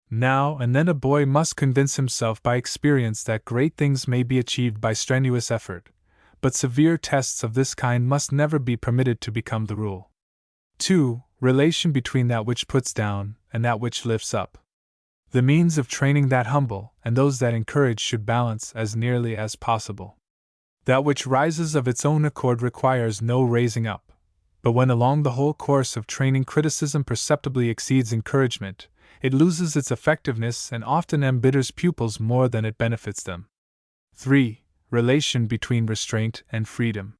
Now and then a boy must convince himself by experience that great things may be achieved by strenuous effort, but severe tests of this kind must never be permitted to become the rule. 2. Relation between that which puts down and that which lifts up. The means of training that humble and those that encourage should balance as nearly as possible. That which rises of its own accord requires no raising up, but when along the whole course of training criticism perceptibly exceeds encouragement, it loses its effectiveness and often embitters pupils more than it benefits them. 3. Relation between restraint and freedom.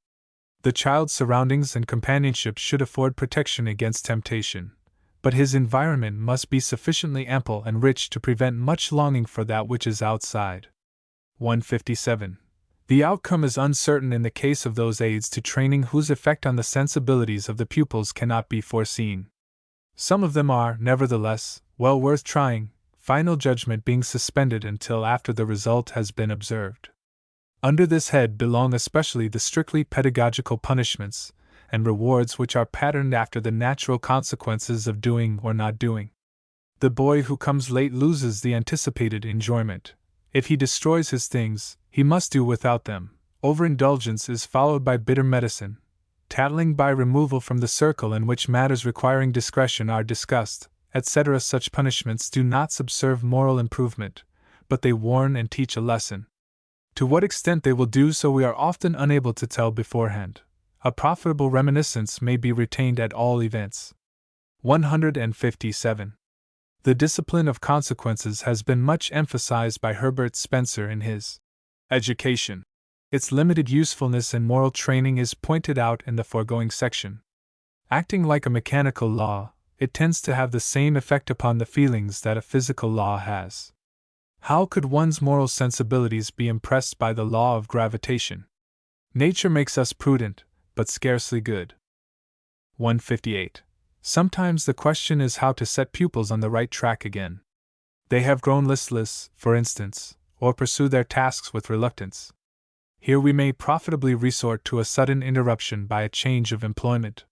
The child's surroundings and companionship should afford protection against temptation, but his environment must be sufficiently ample and rich to prevent much longing for that which is outside. 157. The outcome is uncertain in the case of those aids to training whose effect on the sensibilities of the pupils cannot be foreseen. Some of them are, nevertheless, well worth trying, final judgment being suspended until after the result has been observed. Under this head belong especially the strictly pedagogical punishments and rewards which are patterned after the natural consequences of doing or not doing. The boy who comes late loses the anticipated enjoyment. If he destroys his things, he must do without them. Overindulgence is followed by bitter medicine. Tattling by removal from the circle in which matters requiring discretion are discussed, etc. Such punishments do not subserve moral improvement, but they warn and teach a lesson. To what extent they will do so we are often unable to tell beforehand. A profitable reminiscence may be retained at all events. 157. The discipline of consequences has been much emphasized by Herbert Spencer in his Education. Its limited usefulness in moral training is pointed out in the foregoing section. Acting like a mechanical law, it tends to have the same effect upon the feelings that a physical law has. How could one's moral sensibilities be impressed by the law of gravitation? Nature makes us prudent, but scarcely good. 158. Sometimes the question is how to set pupils on the right track again. They have grown listless, for instance, or pursue their tasks with reluctance. Here we may profitably resort to a sudden interruption by a change of employment.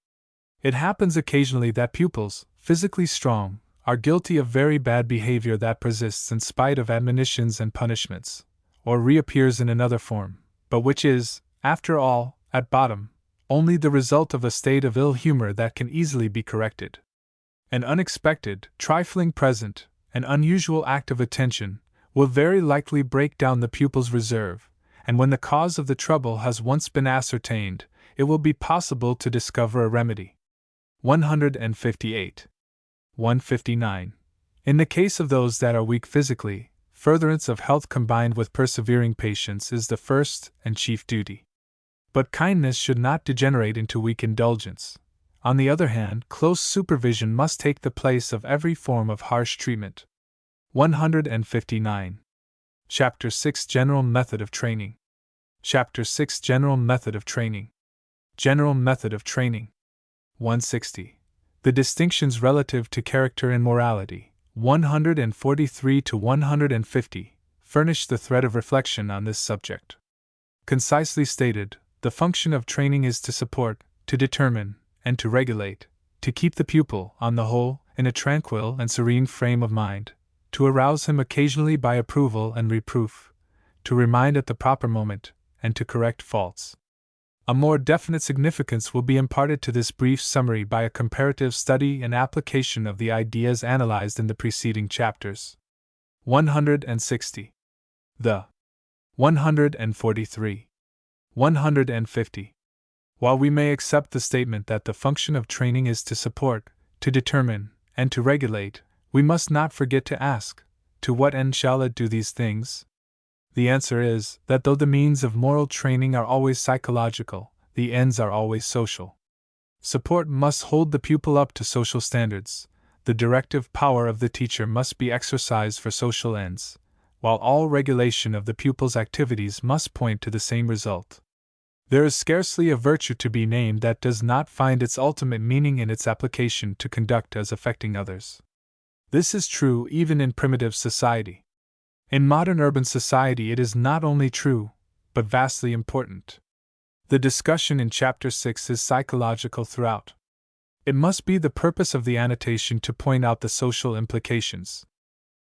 It happens occasionally that pupils, physically strong, are guilty of very bad behavior that persists in spite of admonitions and punishments, or reappears in another form, but which is, after all, at bottom, only the result of a state of ill humor that can easily be corrected. An unexpected, trifling present, an unusual act of attention, will very likely break down the pupil's reserve, and when the cause of the trouble has once been ascertained, it will be possible to discover a remedy. 158. 159. In the case of those that are weak physically, furtherance of health combined with persevering patience is the first and chief duty. But kindness should not degenerate into weak indulgence. On the other hand, close supervision must take the place of every form of harsh treatment. 159. Chapter 6 General Method of Training. Chapter 6 General Method of Training. General Method of Training. 160. The distinctions relative to character and morality, 143 to 150, furnish the thread of reflection on this subject. Concisely stated, the function of training is to support, to determine, and to regulate, to keep the pupil, on the whole, in a tranquil and serene frame of mind, to arouse him occasionally by approval and reproof, to remind at the proper moment, and to correct faults. A more definite significance will be imparted to this brief summary by a comparative study and application of the ideas analyzed in the preceding chapters. 160. The 143. 150. While we may accept the statement that the function of training is to support, to determine, and to regulate, we must not forget to ask, to what end shall it do these things? The answer is that though the means of moral training are always psychological, the ends are always social. Support must hold the pupil up to social standards, the directive power of the teacher must be exercised for social ends, while all regulation of the pupil's activities must point to the same result. There is scarcely a virtue to be named that does not find its ultimate meaning in its application to conduct as affecting others. This is true even in primitive society. In modern urban society it is not only true, but vastly important. The discussion in Chapter 6 is psychological throughout. It must be the purpose of the annotation to point out the social implications.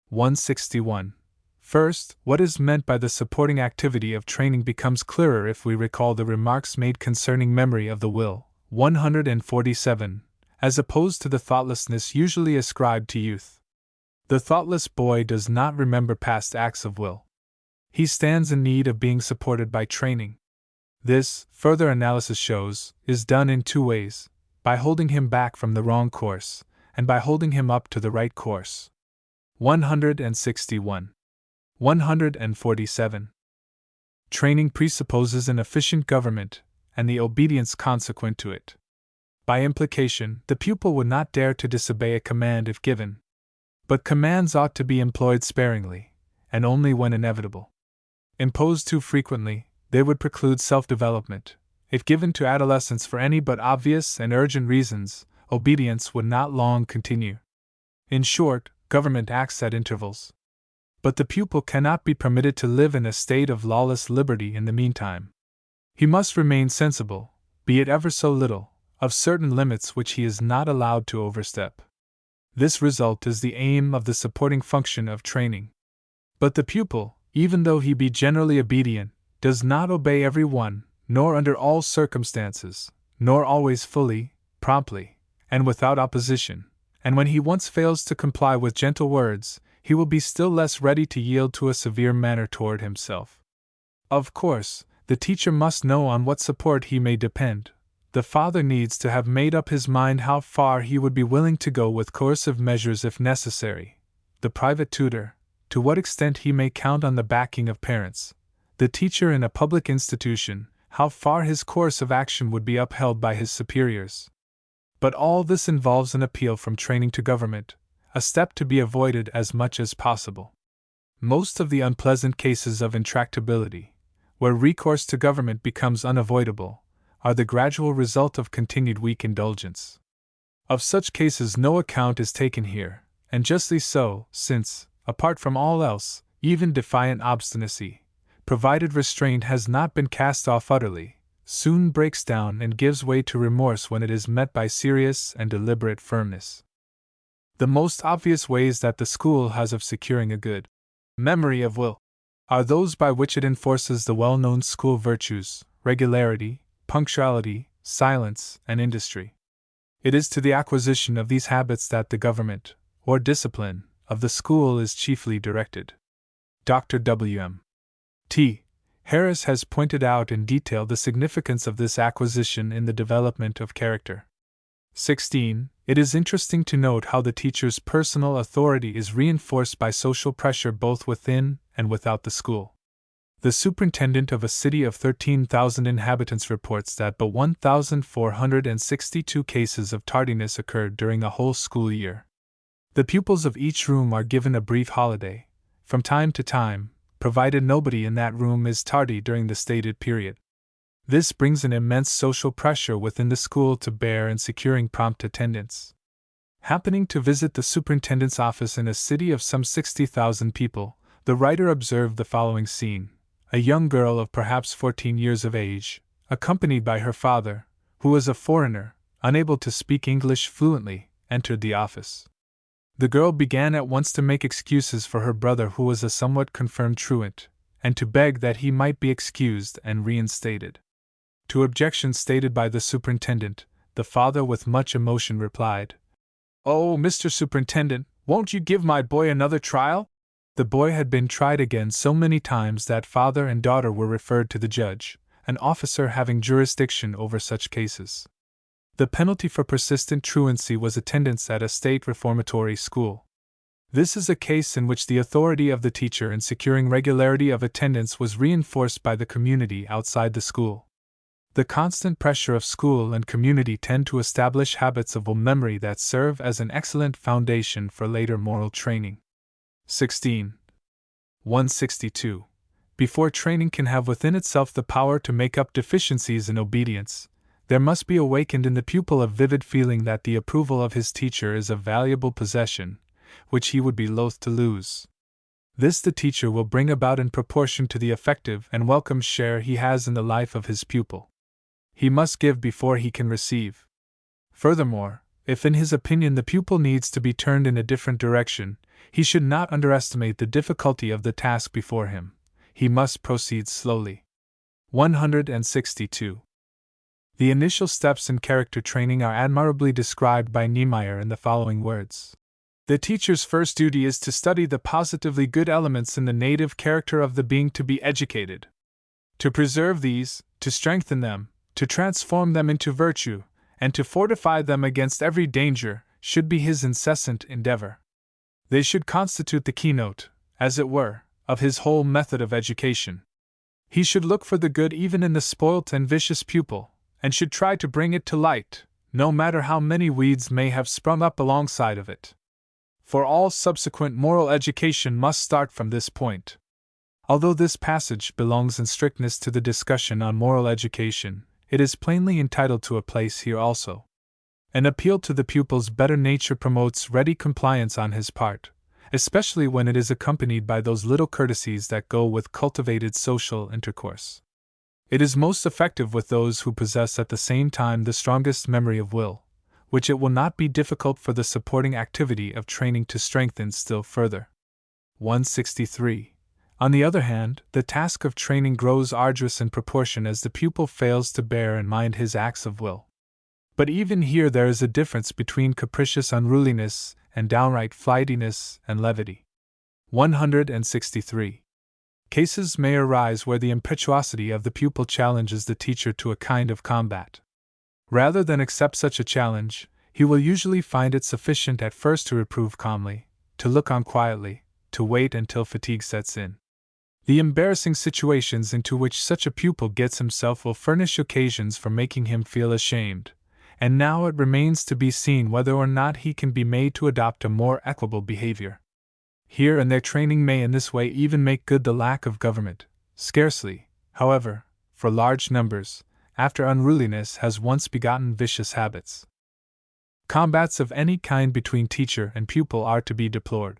161. First, what is meant by the supporting activity of training becomes clearer if we recall the remarks made concerning memory of the will, 147, as opposed to the thoughtlessness usually ascribed to youth. The thoughtless boy does not remember past acts of will. He stands in need of being supported by training. This, further analysis shows, is done in two ways, by holding him back from the wrong course, and by holding him up to the right course. 161. 147. Training presupposes an efficient government, and the obedience consequent to it. By implication, the pupil would not dare to disobey a command if given. But commands ought to be employed sparingly, and only when inevitable. Imposed too frequently, they would preclude self-development. If given to adolescents for any but obvious and urgent reasons, obedience would not long continue. In short, government acts at intervals. But the pupil cannot be permitted to live in a state of lawless liberty in the meantime. He must remain sensible, be it ever so little, of certain limits which he is not allowed to overstep. This result is the aim of the supporting function of training. But the pupil, even though he be generally obedient, does not obey every one, nor under all circumstances, nor always fully, promptly, and without opposition, and when he once fails to comply with gentle words, he will be still less ready to yield to a severe manner toward himself. Of course, the teacher must know on what support he may depend. The father needs to have made up his mind how far he would be willing to go with coercive measures if necessary. The private tutor, to what extent he may count on the backing of parents. The teacher in a public institution, how far his course of action would be upheld by his superiors. But all this involves an appeal from training to government, a step to be avoided as much as possible. Most of the unpleasant cases of intractability, where recourse to government becomes unavoidable, are the gradual result of continued weak indulgence. Of such cases no account is taken here, and justly so, since, apart from all else, even defiant obstinacy, provided restraint has not been cast off utterly, soon breaks down and gives way to remorse when it is met by serious and deliberate firmness. The most obvious ways that the school has of securing a good memory of will are those by which it enforces the well-known school virtues, regularity, punctuality, silence, and industry. It is to the acquisition of these habits that the government, or discipline, of the school is chiefly directed. Dr. W.M. T. Harris has pointed out in detail the significance of this acquisition in the development of character. 16. It is interesting to note how the teacher's personal authority is reinforced by social pressure both within and without the school. The superintendent of a city of 13,000 inhabitants reports that but 1,462 cases of tardiness occurred during a whole school year. The pupils of each room are given a brief holiday, from time to time, provided nobody in that room is tardy during the stated period. This brings an immense social pressure within the school to bear in securing prompt attendance. Happening to visit the superintendent's office in a city of some 60,000 people, the writer observed the following scene. A young girl of perhaps 14 years of age, accompanied by her father, who was a foreigner, unable to speak English fluently, entered the office. The girl began at once to make excuses for her brother, who was a somewhat confirmed truant, and to beg that he might be excused and reinstated. To objections stated by the superintendent, the father with much emotion replied, "Oh, Mr. Superintendent, won't you give my boy another trial?" The boy had been tried again so many times that father and daughter were referred to the judge, an officer having jurisdiction over such cases. The penalty for persistent truancy was attendance at a state reformatory school. This is a case in which the authority of the teacher in securing regularity of attendance was reinforced by the community outside the school. The constant pressure of school and community tend to establish habits of memory that serve as an excellent foundation for later moral training. 16. 162. Before training can have within itself the power to make up deficiencies in obedience, there must be awakened in the pupil a vivid feeling that the approval of his teacher is a valuable possession, which he would be loath to lose. This the teacher will bring about in proportion to the effective and welcome share he has in the life of his pupil. He must give before he can receive. Furthermore, if in his opinion the pupil needs to be turned in a different direction, he should not underestimate the difficulty of the task before him. He must proceed slowly. 162. The initial steps in character training are admirably described by Niemeyer in the following words. The teacher's first duty is to study the positively good elements in the native character of the being to be educated. To preserve these, to strengthen them, to transform them into virtue, and to fortify them against every danger, should be his incessant endeavor. They should constitute the keynote, as it were, of his whole method of education. He should look for the good even in the spoilt and vicious pupil, and should try to bring it to light, no matter how many weeds may have sprung up alongside of it. For all subsequent moral education must start from this point. Although this passage belongs in strictness to the discussion on moral education, it is plainly entitled to a place here also. An appeal to the pupil's better nature promotes ready compliance on his part, especially when it is accompanied by those little courtesies that go with cultivated social intercourse. It is most effective with those who possess at the same time the strongest memory of will, which it will not be difficult for the supporting activity of training to strengthen still further. 163. On the other hand, the task of training grows arduous in proportion as the pupil fails to bear in mind his acts of will. But even here there is a difference between capricious unruliness and downright flightiness and levity. 163. Cases may arise where the impetuosity of the pupil challenges the teacher to a kind of combat. Rather than accept such a challenge, he will usually find it sufficient at first to reprove calmly, to look on quietly, to wait until fatigue sets in. The embarrassing situations into which such a pupil gets himself will furnish occasions for making him feel ashamed, and now it remains to be seen whether or not he can be made to adopt a more equable behavior. Here and there training may in this way even make good the lack of government, scarcely, however, for large numbers, after unruliness has once begotten vicious habits. Combats of any kind between teacher and pupil are to be deplored.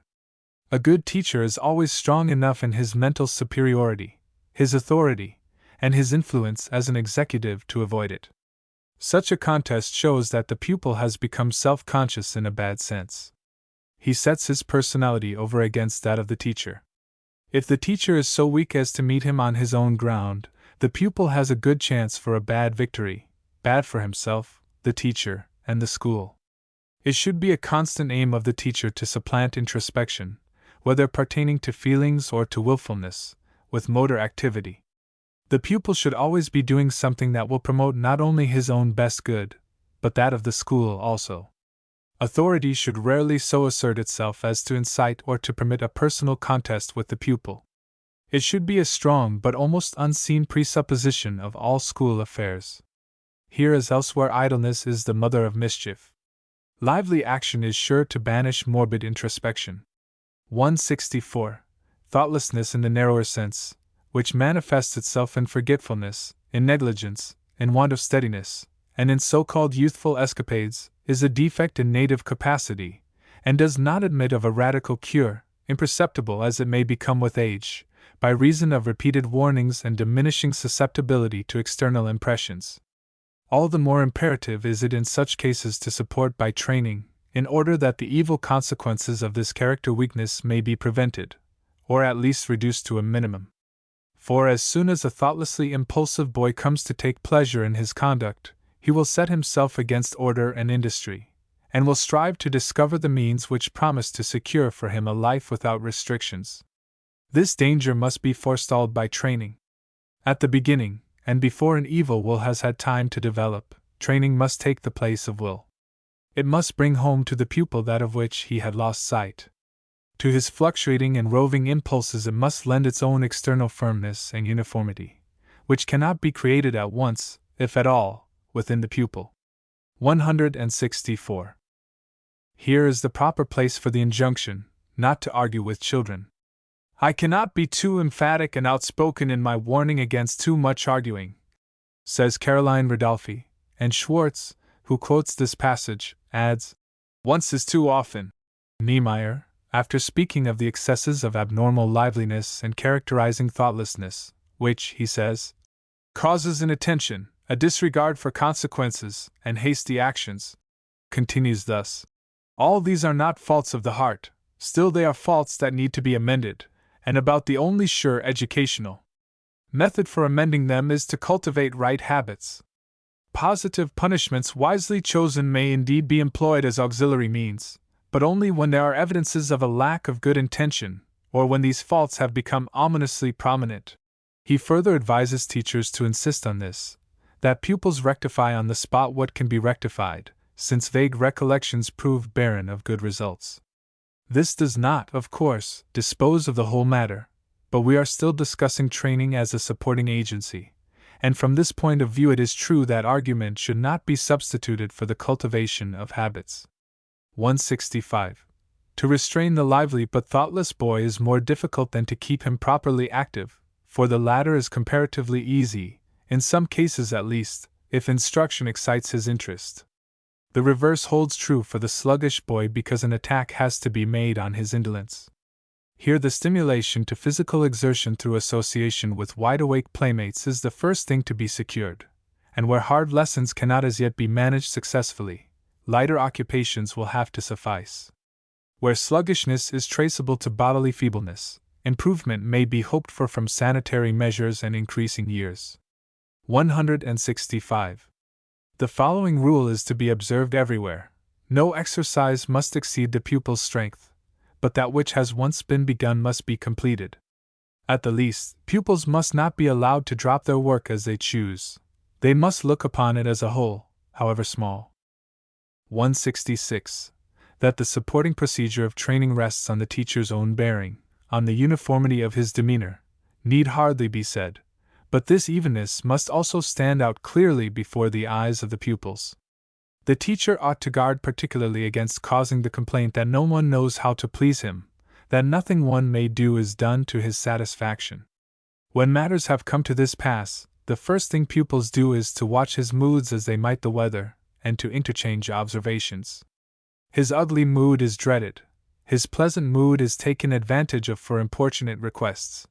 A good teacher is always strong enough in his mental superiority, his authority, and his influence as an executive to avoid it. Such a contest shows that the pupil has become self-conscious in a bad sense. He sets his personality over against that of the teacher. If the teacher is so weak as to meet him on his own ground, the pupil has a good chance for a bad victory, bad for himself, the teacher, and the school. It should be a constant aim of the teacher to supplant introspection, whether pertaining to feelings or to willfulness, with motor activity. The pupil should always be doing something that will promote not only his own best good, but that of the school also. Authority should rarely so assert itself as to incite or to permit a personal contest with the pupil. It should be a strong but almost unseen presupposition of all school affairs. Here as elsewhere, idleness is the mother of mischief. Lively action is sure to banish morbid introspection. 164. Thoughtlessness in the narrower sense, which manifests itself in forgetfulness, in negligence, in want of steadiness, and in so-called youthful escapades, is a defect in native capacity, and does not admit of a radical cure, imperceptible as it may become with age, by reason of repeated warnings and diminishing susceptibility to external impressions. All the more imperative is it in such cases to support by training, in order that the evil consequences of this character weakness may be prevented, or at least reduced to a minimum. For as soon as a thoughtlessly impulsive boy comes to take pleasure in his conduct, he will set himself against order and industry, and will strive to discover the means which promise to secure for him a life without restrictions. This danger must be forestalled by training. At the beginning, and before an evil will has had time to develop, training must take the place of will. It must bring home to the pupil that of which he had lost sight. To his fluctuating and roving impulses it must lend its own external firmness and uniformity, which cannot be created at once, if at all, within the pupil. 164. Here is the proper place for the injunction, not to argue with children. I cannot be too emphatic and outspoken in my warning against too much arguing, says Caroline Rodolphi, and Schwartz, who quotes this passage, adds, once is too often. Niemeyer, after speaking of the excesses of abnormal liveliness and characterizing thoughtlessness, which, he says, causes inattention, a disregard for consequences, and hasty actions, continues thus. All these are not faults of the heart, still they are faults that need to be amended, and about the only sure educational method for amending them is to cultivate right habits. Positive punishments wisely chosen may indeed be employed as auxiliary means, but only when there are evidences of a lack of good intention, or when these faults have become ominously prominent. He further advises teachers to insist on this, that pupils rectify on the spot what can be rectified, since vague recollections prove barren of good results. This does not, of course, dispose of the whole matter, but we are still discussing training as a supporting agency, and from this point of view it is true that argument should not be substituted for the cultivation of habits. 165. To restrain the lively but thoughtless boy is more difficult than to keep him properly active, for the latter is comparatively easy, in some cases at least, if instruction excites his interest. The reverse holds true for the sluggish boy because an attack has to be made on his indolence. Here the stimulation to physical exertion through association with wide-awake playmates is the first thing to be secured, and where hard lessons cannot as yet be managed successfully, lighter occupations will have to suffice. Where sluggishness is traceable to bodily feebleness, improvement may be hoped for from sanitary measures and increasing years. 165. The following rule is to be observed everywhere. No exercise must exceed the pupil's strength, but that which has once been begun must be completed. At the least, pupils must not be allowed to drop their work as they choose. They must look upon it as a whole, however small. 166. That the supporting procedure of training rests on the teacher's own bearing, on the uniformity of his demeanor, need hardly be said, but this evenness must also stand out clearly before the eyes of the pupils. The teacher ought to guard particularly against causing the complaint that no one knows how to please him, that nothing one may do is done to his satisfaction. When matters have come to this pass, the first thing pupils do is to watch his moods as they might the weather, and to interchange observations. His ugly mood is dreaded, his pleasant mood is taken advantage of for importunate requests.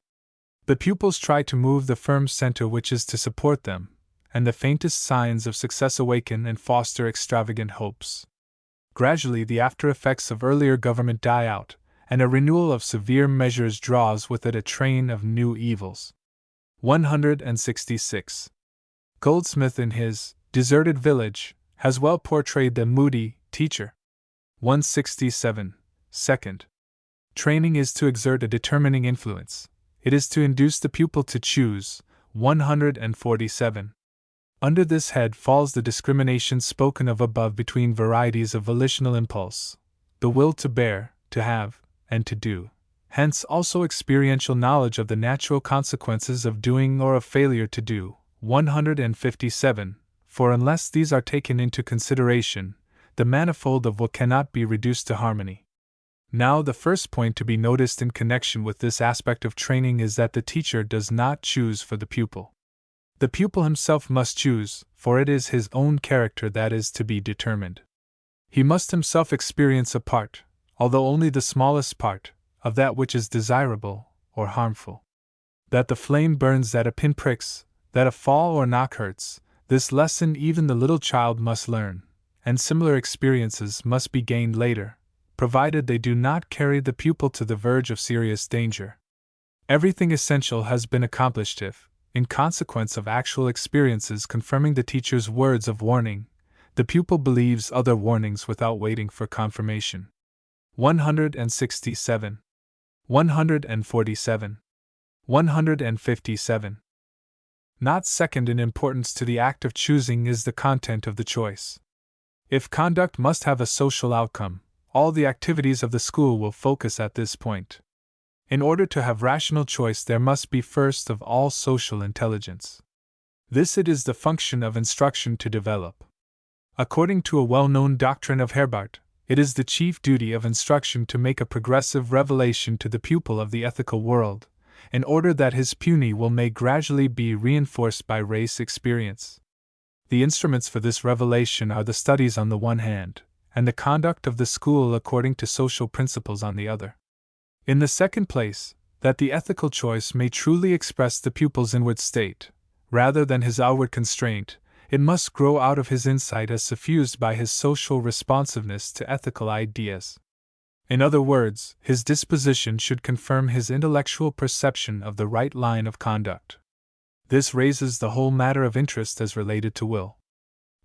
The pupils try to move the firm center which is to support them, and the faintest signs of success awaken and foster extravagant hopes. Gradually the after effects of earlier government die out, and a renewal of severe measures draws with it a train of new evils. 166. Goldsmith in his Deserted Village has well portrayed the moody teacher. 167. Second. Training is to exert a determining influence. It is to induce the pupil to choose, 147. Under this head falls the discrimination spoken of above between varieties of volitional impulse, the will to bear, to have, and to do. Hence also experiential knowledge of the natural consequences of doing or of failure to do. 157. For unless these are taken into consideration, the manifold of will cannot be reduced to harmony. Now, the first point to be noticed in connection with this aspect of training is that the teacher does not choose for the pupil. The pupil himself must choose, for it is his own character that is to be determined. He must himself experience a part, although only the smallest part, of that which is desirable or harmful. That the flame burns, that a pin pricks, that a fall or knock hurts, this lesson even the little child must learn, and similar experiences must be gained later, provided they do not carry the pupil to the verge of serious danger. Everything essential has been accomplished if, in consequence of actual experiences confirming the teacher's words of warning, the pupil believes other warnings without waiting for confirmation. 167. 147. 157. Not second in importance to the act of choosing is the content of the choice. If conduct must have a social outcome, all the activities of the school will focus at this point. In order to have rational choice, there must be first of all social intelligence. This it is the function of instruction to develop. According to a well-known doctrine of Herbart, it is the chief duty of instruction to make a progressive revelation to the pupil of the ethical world, in order that his puny will may gradually be reinforced by race experience. The instruments for this revelation are the studies on the one hand, and the conduct of the school according to social principles on the other. In the second place, that the ethical choice may truly express the pupil's inward state, rather than his outward constraint, it must grow out of his insight as suffused by his social responsiveness to ethical ideas. In other words, his disposition should confirm his intellectual perception of the right line of conduct. This raises the whole matter of interest as related to will.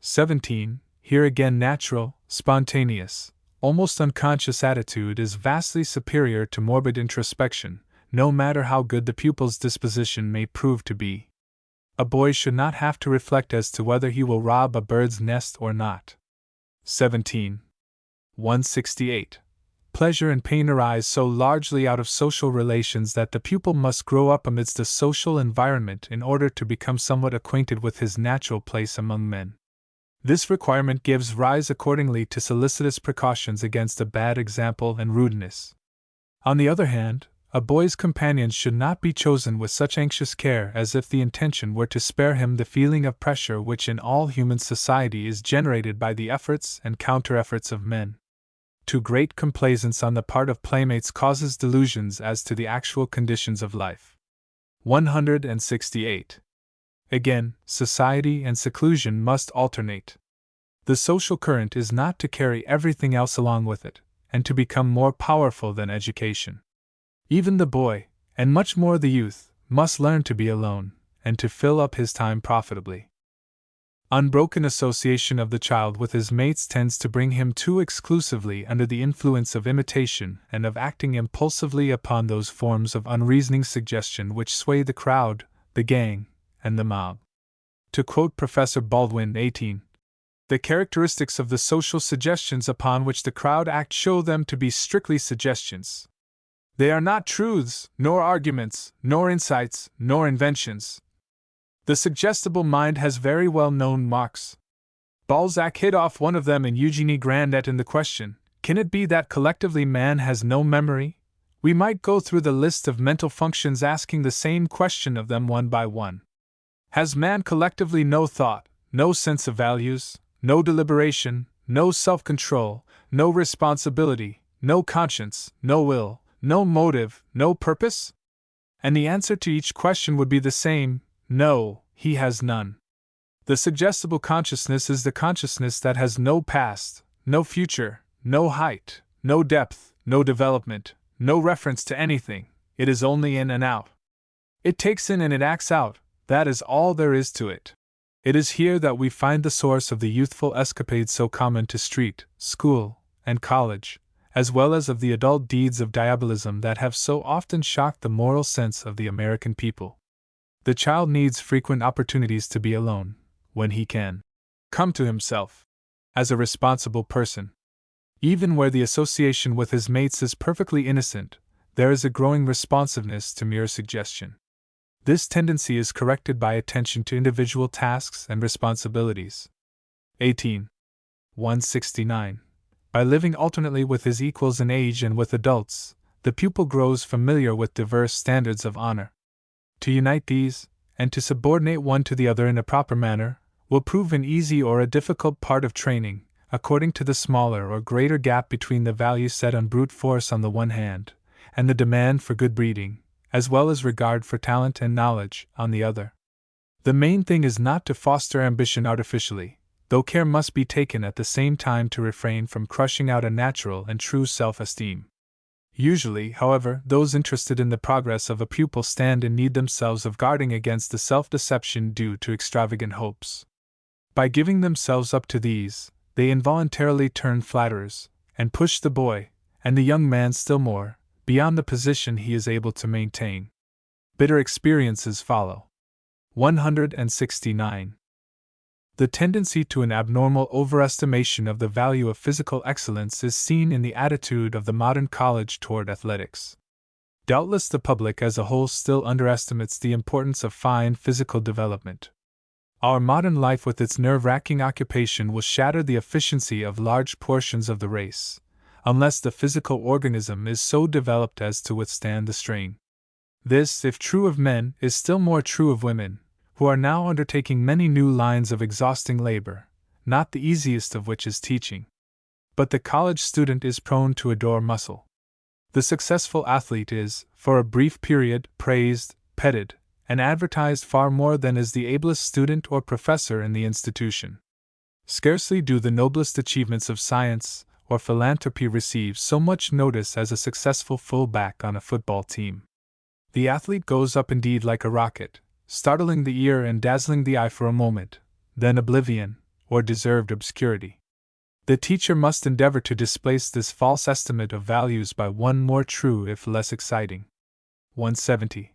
17. Here again natural, spontaneous, almost unconscious attitude is vastly superior to morbid introspection, no matter how good the pupil's disposition may prove to be. A boy should not have to reflect as to whether he will rob a bird's nest or not. 17. 168. Pleasure and pain arise so largely out of social relations that the pupil must grow up amidst a social environment in order to become somewhat acquainted with his natural place among men. This requirement gives rise accordingly to solicitous precautions against a bad example and rudeness. On the other hand, a boy's companions should not be chosen with such anxious care as if the intention were to spare him the feeling of pressure which in all human society is generated by the efforts and counter-efforts of men. Too great complaisance on the part of playmates causes delusions as to the actual conditions of life. 168. Again, society and seclusion must alternate. The social current is not to carry everything else along with it, and to become more powerful than education. Even the boy, and much more the youth, must learn to be alone, and to fill up his time profitably. Unbroken association of the child with his mates tends to bring him too exclusively under the influence of imitation and of acting impulsively upon those forms of unreasoning suggestion which sway the crowd, the gang, and the mob. To quote Professor Baldwin, 18, the characteristics of the social suggestions upon which the crowd act show them to be strictly suggestions. They are not truths, nor arguments, nor insights, nor inventions. The suggestible mind has very well-known marks. Balzac hit off one of them in Eugenie Grandet in the question, "Can it be that collectively man has no memory?" We might go through the list of mental functions asking the same question of them one by one. Has man collectively no thought, no sense of values, no deliberation, no self-control, no responsibility, no conscience, no will, no motive, no purpose? And the answer to each question would be the same: no, he has none. The suggestible consciousness is the consciousness that has no past, no future, no height, no depth, no development, no reference to anything. It is only in and out. It takes in and it acts out, that is all there is to it. It is here that we find the source of the youthful escapades so common to street, school, and college, as well as of the adult deeds of diabolism that have so often shocked the moral sense of the American people. The child needs frequent opportunities to be alone, when he can come to himself as a responsible person. Even where the association with his mates is perfectly innocent, there is a growing responsiveness to mere suggestion. This tendency is corrected by attention to individual tasks and responsibilities. 18. 169. By living alternately with his equals in age and with adults, the pupil grows familiar with diverse standards of honor. To unite these, and to subordinate one to the other in a proper manner, will prove an easy or a difficult part of training, according to the smaller or greater gap between the value set on brute force on the one hand, and the demand for good breeding, as well as regard for talent and knowledge, on the other. The main thing is not to foster ambition artificially, though care must be taken at the same time to refrain from crushing out a natural and true self-esteem. Usually, however, those interested in the progress of a pupil stand in need themselves of guarding against the self-deception due to extravagant hopes. By giving themselves up to these, they involuntarily turn flatterers, and push the boy, and the young man still more, beyond the position he is able to maintain. Bitter experiences follow. 169. The tendency to an abnormal overestimation of the value of physical excellence is seen in the attitude of the modern college toward athletics. Doubtless the public as a whole still underestimates the importance of fine physical development. Our modern life with its nerve-wracking occupation will shatter the efficiency of large portions of the race, unless the physical organism is so developed as to withstand the strain. This, if true of men, is still more true of women, who are now undertaking many new lines of exhausting labor, not the easiest of which is teaching. But the college student is prone to adore muscle. The successful athlete is, for a brief period, praised, petted, and advertised far more than is the ablest student or professor in the institution. Scarcely do the noblest achievements of science or philanthropy receive so much notice as a successful full-back on a football team. The athlete goes up indeed like a rocket, startling the ear and dazzling the eye for a moment, then oblivion, or deserved obscurity. The teacher must endeavor to displace this false estimate of values by one more true if less exciting. 170.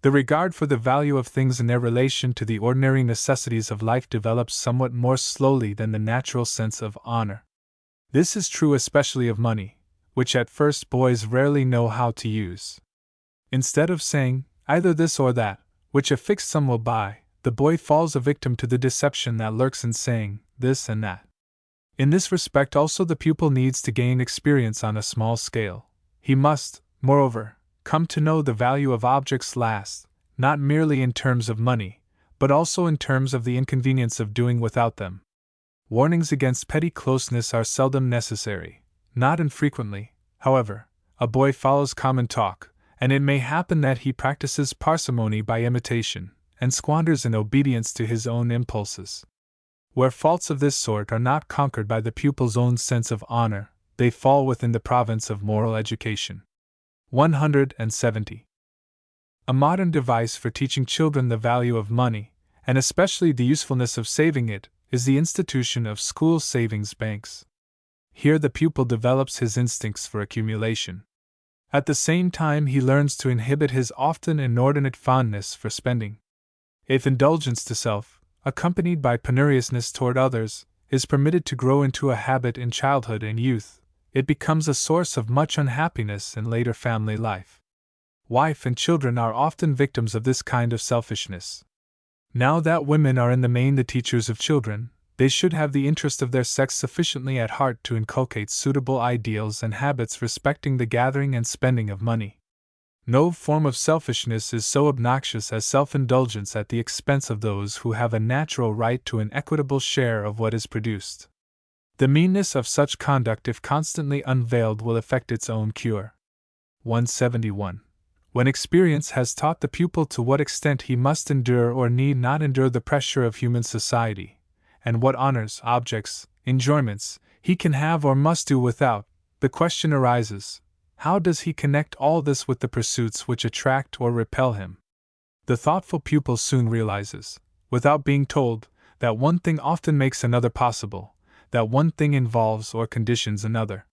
The regard for the value of things in their relation to the ordinary necessities of life develops somewhat more slowly than the natural sense of honor. This is true especially of money, which at first boys rarely know how to use. Instead of saying, either this or that, which a fixed sum will buy, the boy falls a victim to the deception that lurks in saying, this and that. In this respect also the pupil needs to gain experience on a small scale. He must, moreover, come to know the value of objects last, not merely in terms of money, but also in terms of the inconvenience of doing without them. Warnings against petty closeness are seldom necessary. Not infrequently, however, a boy follows common talk, and it may happen that he practices parsimony by imitation, and squanders in obedience to his own impulses. Where faults of this sort are not conquered by the pupil's own sense of honor, they fall within the province of moral education. 170. A modern device for teaching children the value of money, and especially the usefulness of saving it, is the institution of school savings banks. Here the pupil develops his instincts for accumulation. At the same time he learns to inhibit his often inordinate fondness for spending. If indulgence to self, accompanied by penuriousness toward others, is permitted to grow into a habit in childhood and youth, it becomes a source of much unhappiness in later family life. Wife and children are often victims of this kind of selfishness. Now that women are in the main the teachers of children, they should have the interest of their sex sufficiently at heart to inculcate suitable ideals and habits respecting the gathering and spending of money. No form of selfishness is so obnoxious as self-indulgence at the expense of those who have a natural right to an equitable share of what is produced. The meanness of such conduct, if constantly unveiled, will effect its own cure. 171. When experience has taught the pupil to what extent he must endure or need not endure the pressure of human society, and what honors, objects, enjoyments, he can have or must do without, the question arises, how does he connect all this with the pursuits which attract or repel him? The thoughtful pupil soon realizes, without being told, that one thing often makes another possible, that one thing involves or conditions another.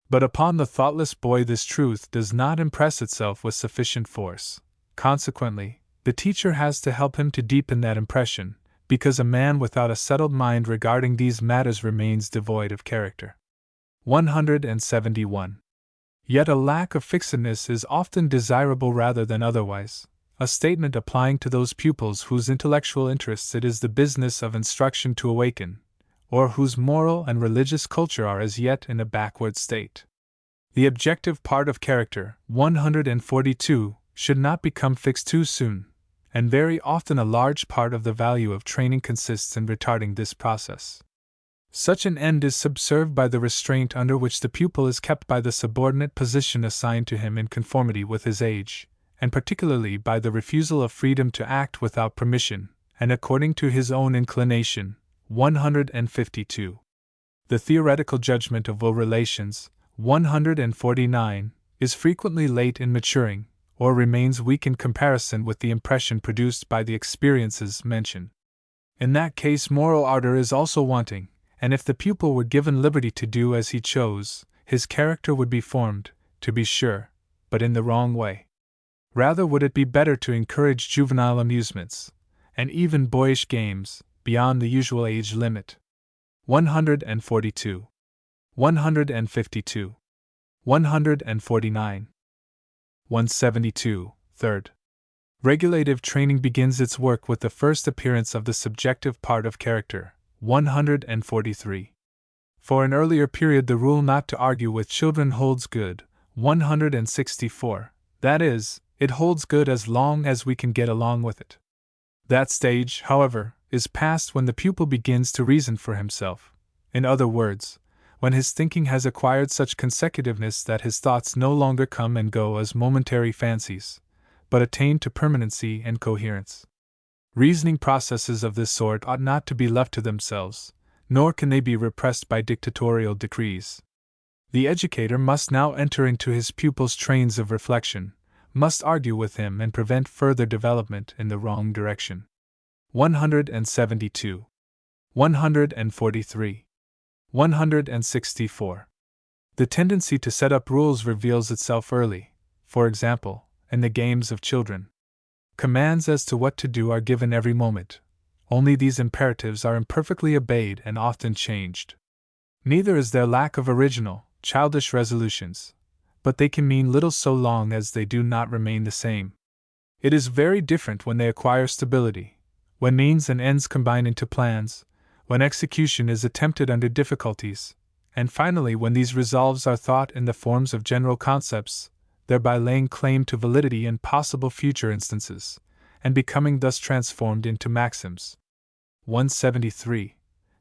But upon the thoughtless boy this truth does not impress itself with sufficient force. Consequently, the teacher has to help him to deepen that impression, because a man without a settled mind regarding these matters remains devoid of character. 171. Yet a lack of fixedness is often desirable rather than otherwise, a statement applying to those pupils whose intellectual interests it is the business of instruction to awaken, or whose moral and religious culture are as yet in a backward state. The objective part of character, 142, should not become fixed too soon, and very often a large part of the value of training consists in retarding this process. Such an end is subserved by the restraint under which the pupil is kept by the subordinate position assigned to him in conformity with his age, and particularly by the refusal of freedom to act without permission, and according to his own inclination. 152. The theoretical judgment of will relations, 149, is frequently late in maturing, or remains weak in comparison with the impression produced by the experiences mentioned. In that case, moral ardor is also wanting, and if the pupil were given liberty to do as he chose, his character would be formed, to be sure, but in the wrong way. Rather would it be better to encourage juvenile amusements, and even boyish games, beyond the usual age limit. 142. 152. 149. 172. Third. Regulative training begins its work with the first appearance of the subjective part of character. 143. For an earlier period the rule not to argue with children holds good. 164. That is, it holds good as long as we can get along with it. That stage, however, is past when the pupil begins to reason for himself. In other words, when his thinking has acquired such consecutiveness that his thoughts no longer come and go as momentary fancies, but attain to permanency and coherence. Reasoning processes of this sort ought not to be left to themselves, nor can they be repressed by dictatorial decrees. The educator must now enter into his pupil's trains of reflection, must argue with him and prevent further development in the wrong direction. 172. 143. 164. The tendency to set up rules reveals itself early, for example, in the games of children. Commands as to what to do are given every moment, only these imperatives are imperfectly obeyed and often changed. Neither is there lack of original, childish resolutions, but they can mean little so long as they do not remain the same. It is very different when they acquire stability, when means and ends combine into plans, when execution is attempted under difficulties, and finally when these resolves are thought in the forms of general concepts, thereby laying claim to validity in possible future instances, and becoming thus transformed into maxims. 173.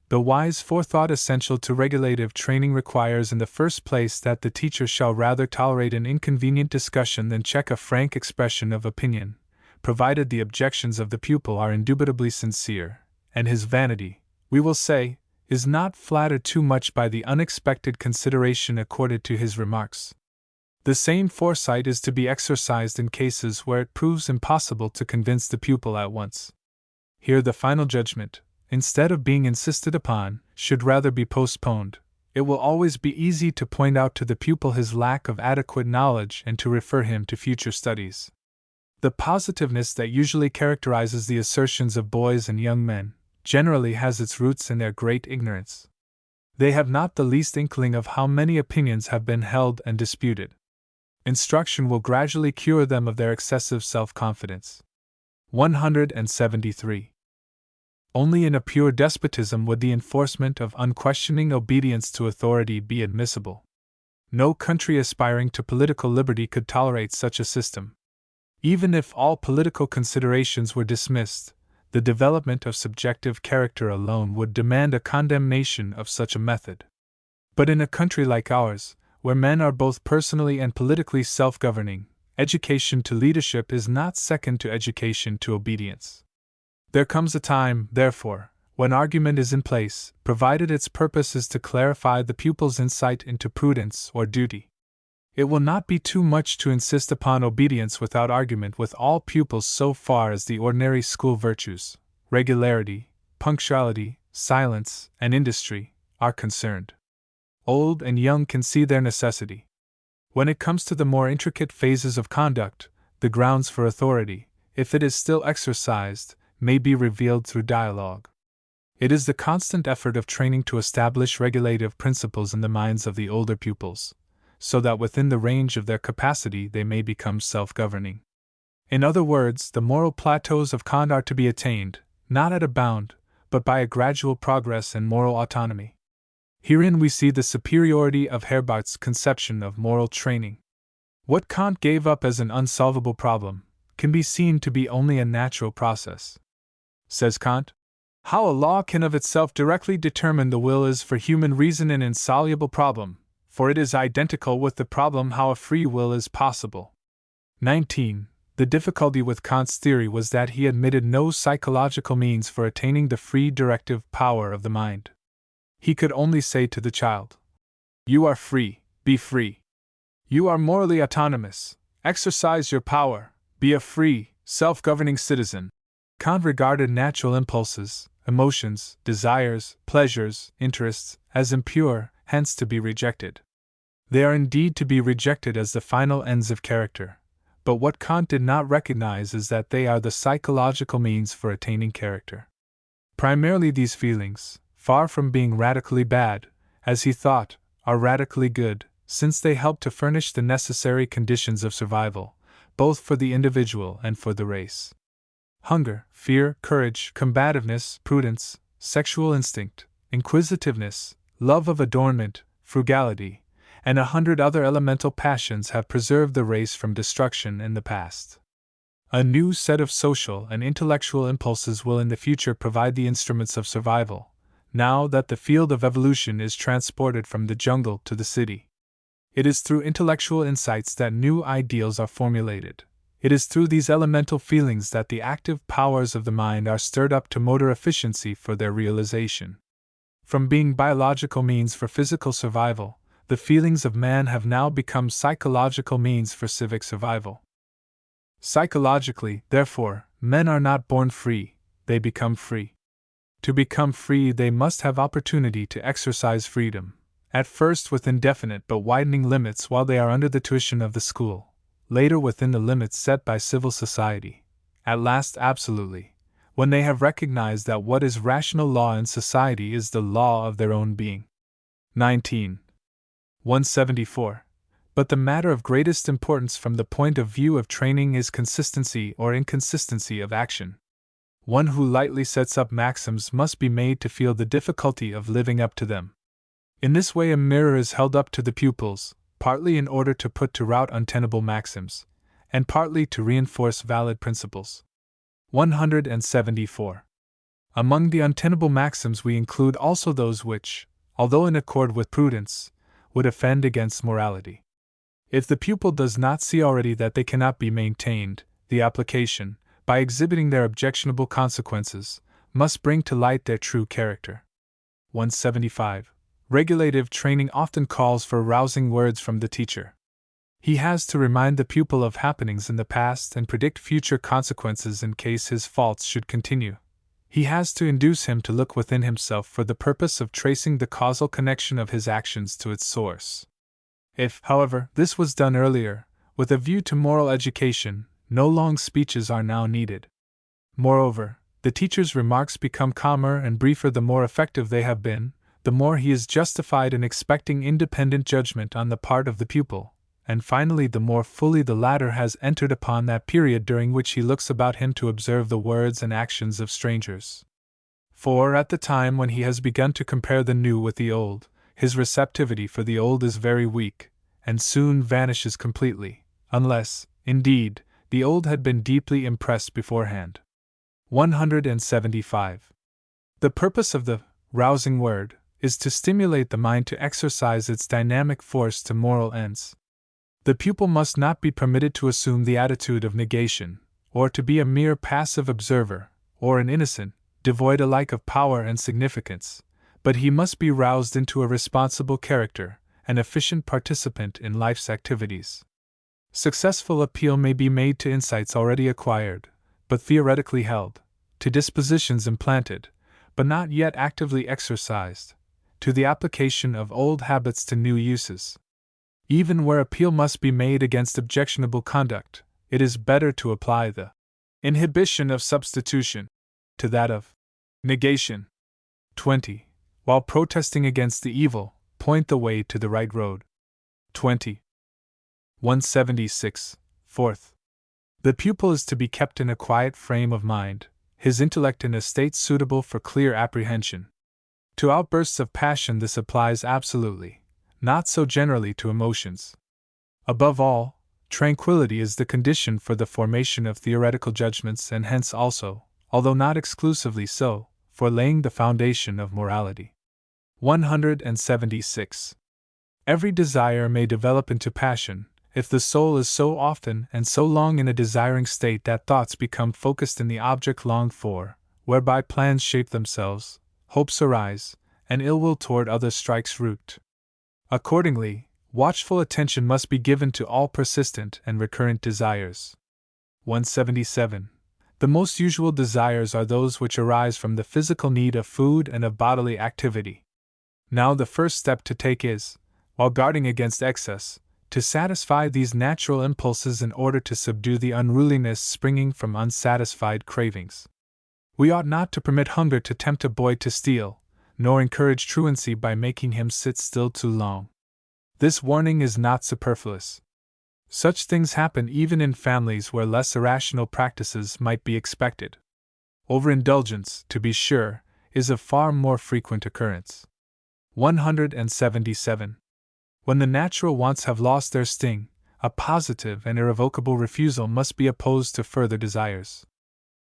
The wise forethought essential to regulative training requires in the first place that the teacher shall rather tolerate an inconvenient discussion than check a frank expression of opinion, provided the objections of the pupil are indubitably sincere, and his vanity, we will say, is not flattered too much by the unexpected consideration accorded to his remarks. The same foresight is to be exercised in cases where it proves impossible to convince the pupil at once. Here the final judgment, instead of being insisted upon, should rather be postponed. It will always be easy to point out to the pupil his lack of adequate knowledge and to refer him to future studies. The positiveness that usually characterizes the assertions of boys and young men generally has its roots in their great ignorance. They have not the least inkling of how many opinions have been held and disputed. Instruction will gradually cure them of their excessive self-confidence. 173. Only in a pure despotism would the enforcement of unquestioning obedience to authority be admissible. No country aspiring to political liberty could tolerate such a system. Even if all political considerations were dismissed, the development of subjective character alone would demand a condemnation of such a method. But in a country like ours, where men are both personally and politically self-governing, education to leadership is not second to education to obedience. There comes a time, therefore, when argument is in place, provided its purpose is to clarify the pupil's insight into prudence or duty. It will not be too much to insist upon obedience without argument with all pupils so far as the ordinary school virtues, regularity, punctuality, silence, and industry, are concerned. Old and young can see their necessity. When it comes to the more intricate phases of conduct, the grounds for authority, if it is still exercised, may be revealed through dialogue. It is the constant effort of training to establish regulative principles in the minds of the older pupils, so that within the range of their capacity they may become self-governing. In other words, the moral plateaus of Kant are to be attained, not at a bound, but by a gradual progress in moral autonomy. Herein we see the superiority of Herbart's conception of moral training. What Kant gave up as an unsolvable problem can be seen to be only a natural process. Says Kant, "How a law can of itself directly determine the will is for human reason an insoluble problem, for it is identical with the problem how a free will is possible." 19. The difficulty with Kant's theory was that he admitted no psychological means for attaining the free directive power of the mind. He could only say to the child, "You are free, be free. You are morally autonomous, exercise your power, be a free, self-governing citizen." Kant regarded natural impulses, emotions, desires, pleasures, interests, as impure, hence to be rejected. They are indeed to be rejected as the final ends of character, but what Kant did not recognize is that they are the psychological means for attaining character. Primarily these feelings, far from being radically bad, as he thought, are radically good, since they help to furnish the necessary conditions of survival, both for the individual and for the race. Hunger, fear, courage, combativeness, prudence, sexual instinct, inquisitiveness, love of adornment, frugality, and 100 other elemental passions have preserved the race from destruction in the past. A new set of social and intellectual impulses will in the future provide the instruments of survival, now that the field of evolution is transported from the jungle to the city. It is through intellectual insights that new ideals are formulated. It is through these elemental feelings that the active powers of the mind are stirred up to motor efficiency for their realization. From being biological means for physical survival, the feelings of man have now become psychological means for civic survival. Psychologically, therefore, men are not born free, they become free. To become free, they must have opportunity to exercise freedom, at first within definite but widening limits while they are under the tuition of the school, later within the limits set by civil society, at last absolutely, when they have recognized that what is rational law in society is the law of their own being. 19. 174. But the matter of greatest importance from the point of view of training is consistency or inconsistency of action. One who lightly sets up maxims must be made to feel the difficulty of living up to them. In this way, a mirror is held up to the pupils, partly in order to put to rout untenable maxims, and partly to reinforce valid principles. 174. Among the untenable maxims we include also those which, although in accord with prudence, would offend against morality. If the pupil does not see already that they cannot be maintained, the application, by exhibiting their objectionable consequences, must bring to light their true character. 175. Regulative training often calls for rousing words from the teacher. He has to remind the pupil of happenings in the past and predict future consequences in case his faults should continue. He has to induce him to look within himself for the purpose of tracing the causal connection of his actions to its source. If, however, this was done earlier, with a view to moral education, no long speeches are now needed. Moreover, the teacher's remarks become calmer and briefer the more effective they have been, the more he is justified in expecting independent judgment on the part of the pupil, and finally the more fully the latter has entered upon that period during which he looks about him to observe the words and actions of strangers. For at the time when he has begun to compare the new with the old, his receptivity for the old is very weak, and soon vanishes completely, unless, indeed, the old had been deeply impressed beforehand. 175. The purpose of the rousing word is to stimulate the mind to exercise its dynamic force to moral ends. The pupil must not be permitted to assume the attitude of negation, or to be a mere passive observer, or an innocent, devoid alike of power and significance, but he must be roused into a responsible character, an efficient participant in life's activities. Successful appeal may be made to insights already acquired, but theoretically held, to dispositions implanted, but not yet actively exercised, to the application of old habits to new uses. Even where appeal must be made against objectionable conduct, it is better to apply the inhibition of substitution, to that of negation. 20. While protesting against the evil, point the way to the right road. 20. 176. Fourth. The pupil is to be kept in a quiet frame of mind, his intellect in a state suitable for clear apprehension. To outbursts of passion this applies absolutely, not so generally to emotions. Above all, tranquility is the condition for the formation of theoretical judgments and hence also, although not exclusively so, for laying the foundation of morality. 176. Every desire may develop into passion, if the soul is so often and so long in a desiring state that thoughts become focused in the object longed for, whereby plans shape themselves, hopes arise, and ill will toward others strikes root. Accordingly, watchful attention must be given to all persistent and recurrent desires. 177. The most usual desires are those which arise from the physical need of food and of bodily activity. Now the first step to take is, while guarding against excess, to satisfy these natural impulses in order to subdue the unruliness springing from unsatisfied cravings. We ought not to permit hunger to tempt a boy to steal, nor encourage truancy by making him sit still too long. This warning is not superfluous. Such things happen even in families where less irrational practices might be expected. Overindulgence, to be sure, is of far more frequent occurrence. 177. When the natural wants have lost their sting, a positive and irrevocable refusal must be opposed to further desires.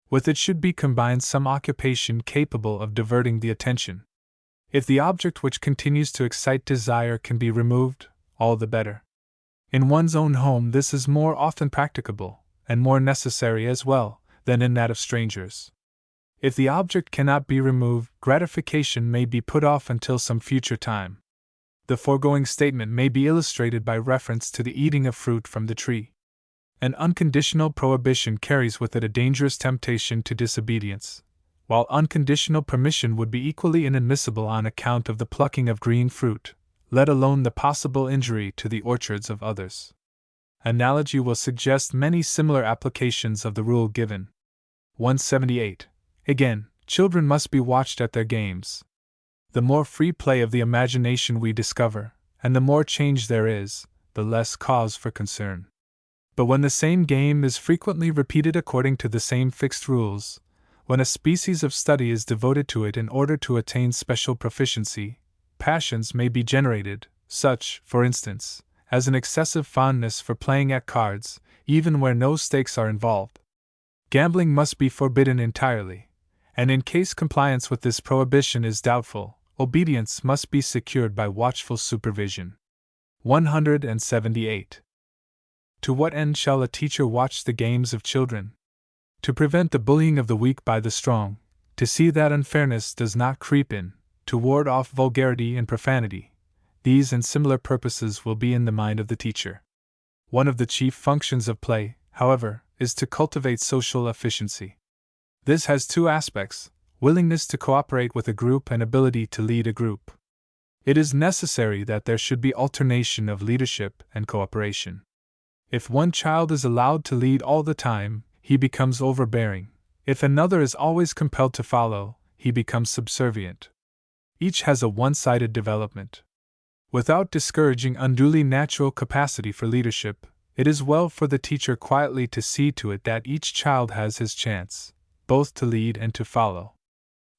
With it should be combined some occupation capable of diverting the attention. If the object which continues to excite desire can be removed, all the better. In one's own home this is more often practicable, and more necessary as well, than in that of strangers. If the object cannot be removed, gratification may be put off until some future time. The foregoing statement may be illustrated by reference to the eating of fruit from the tree. An unconditional prohibition carries with it a dangerous temptation to disobedience, while unconditional permission would be equally inadmissible on account of the plucking of green fruit, let alone the possible injury to the orchards of others. Analogy will suggest many similar applications of the rule given. 178. Again, children must be watched at their games. The more free play of the imagination we discover, and the more change there is, the less cause for concern. But when the same game is frequently repeated according to the same fixed rules, when a species of study is devoted to it in order to attain special proficiency, passions may be generated, such, for instance, as an excessive fondness for playing at cards, even where no stakes are involved. Gambling must be forbidden entirely, and in case compliance with this prohibition is doubtful, obedience must be secured by watchful supervision. 178. To what end shall a teacher watch the games of children? To prevent the bullying of the weak by the strong, to see that unfairness does not creep in, to ward off vulgarity and profanity. These and similar purposes will be in the mind of the teacher. One of the chief functions of play, however, is to cultivate social efficiency. This has two aspects: willingness to cooperate with a group and ability to lead a group. It is necessary that there should be alternation of leadership and cooperation. If one child is allowed to lead all the time, he becomes overbearing. If another is always compelled to follow, he becomes subservient. Each has a one-sided development. Without discouraging unduly natural capacity for leadership, it is well for the teacher quietly to see to it that each child has his chance, both to lead and to follow.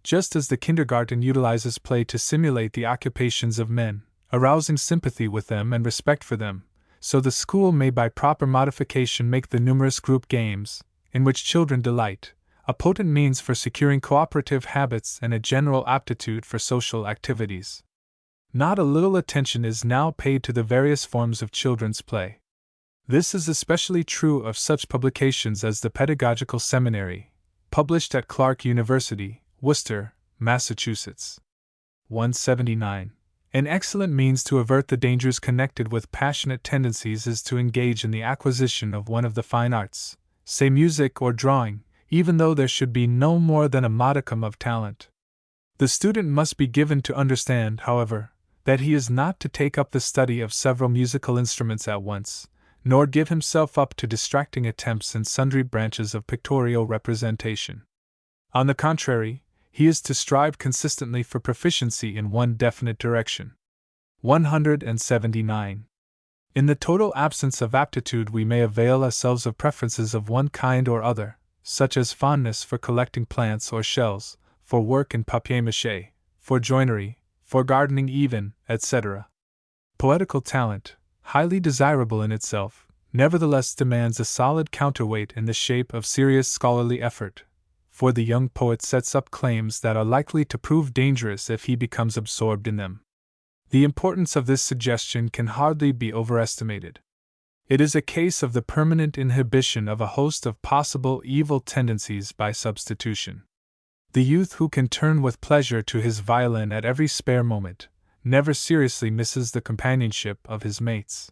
Just as the kindergarten utilizes play to simulate the occupations of men, arousing sympathy with them and respect for them, so the school may by proper modification make the numerous group games, in which children delight, a potent means for securing cooperative habits and a general aptitude for social activities. Not a little attention is now paid to the various forms of children's play. This is especially true of such publications as the Pedagogical Seminary, published at Clark University, Worcester, Massachusetts. 179. An excellent means to avert the dangers connected with passionate tendencies is to engage in the acquisition of one of the fine arts, say music or drawing, even though there should be no more than a modicum of talent. The student must be given to understand, however, that he is not to take up the study of several musical instruments at once, nor give himself up to distracting attempts in sundry branches of pictorial representation. On the contrary, he is to strive consistently for proficiency in one definite direction. 179. In the total absence of aptitude, we may avail ourselves of preferences of one kind or other, such as fondness for collecting plants or shells, for work in papier-mâché, for joinery, for gardening even, etc. Poetical talent, highly desirable in itself, nevertheless demands a solid counterweight in the shape of serious scholarly effort, for the young poet sets up claims that are likely to prove dangerous if he becomes absorbed in them. The importance of this suggestion can hardly be overestimated. It is a case of the permanent inhibition of a host of possible evil tendencies by substitution. The youth who can turn with pleasure to his violin at every spare moment never seriously misses the companionship of his mates.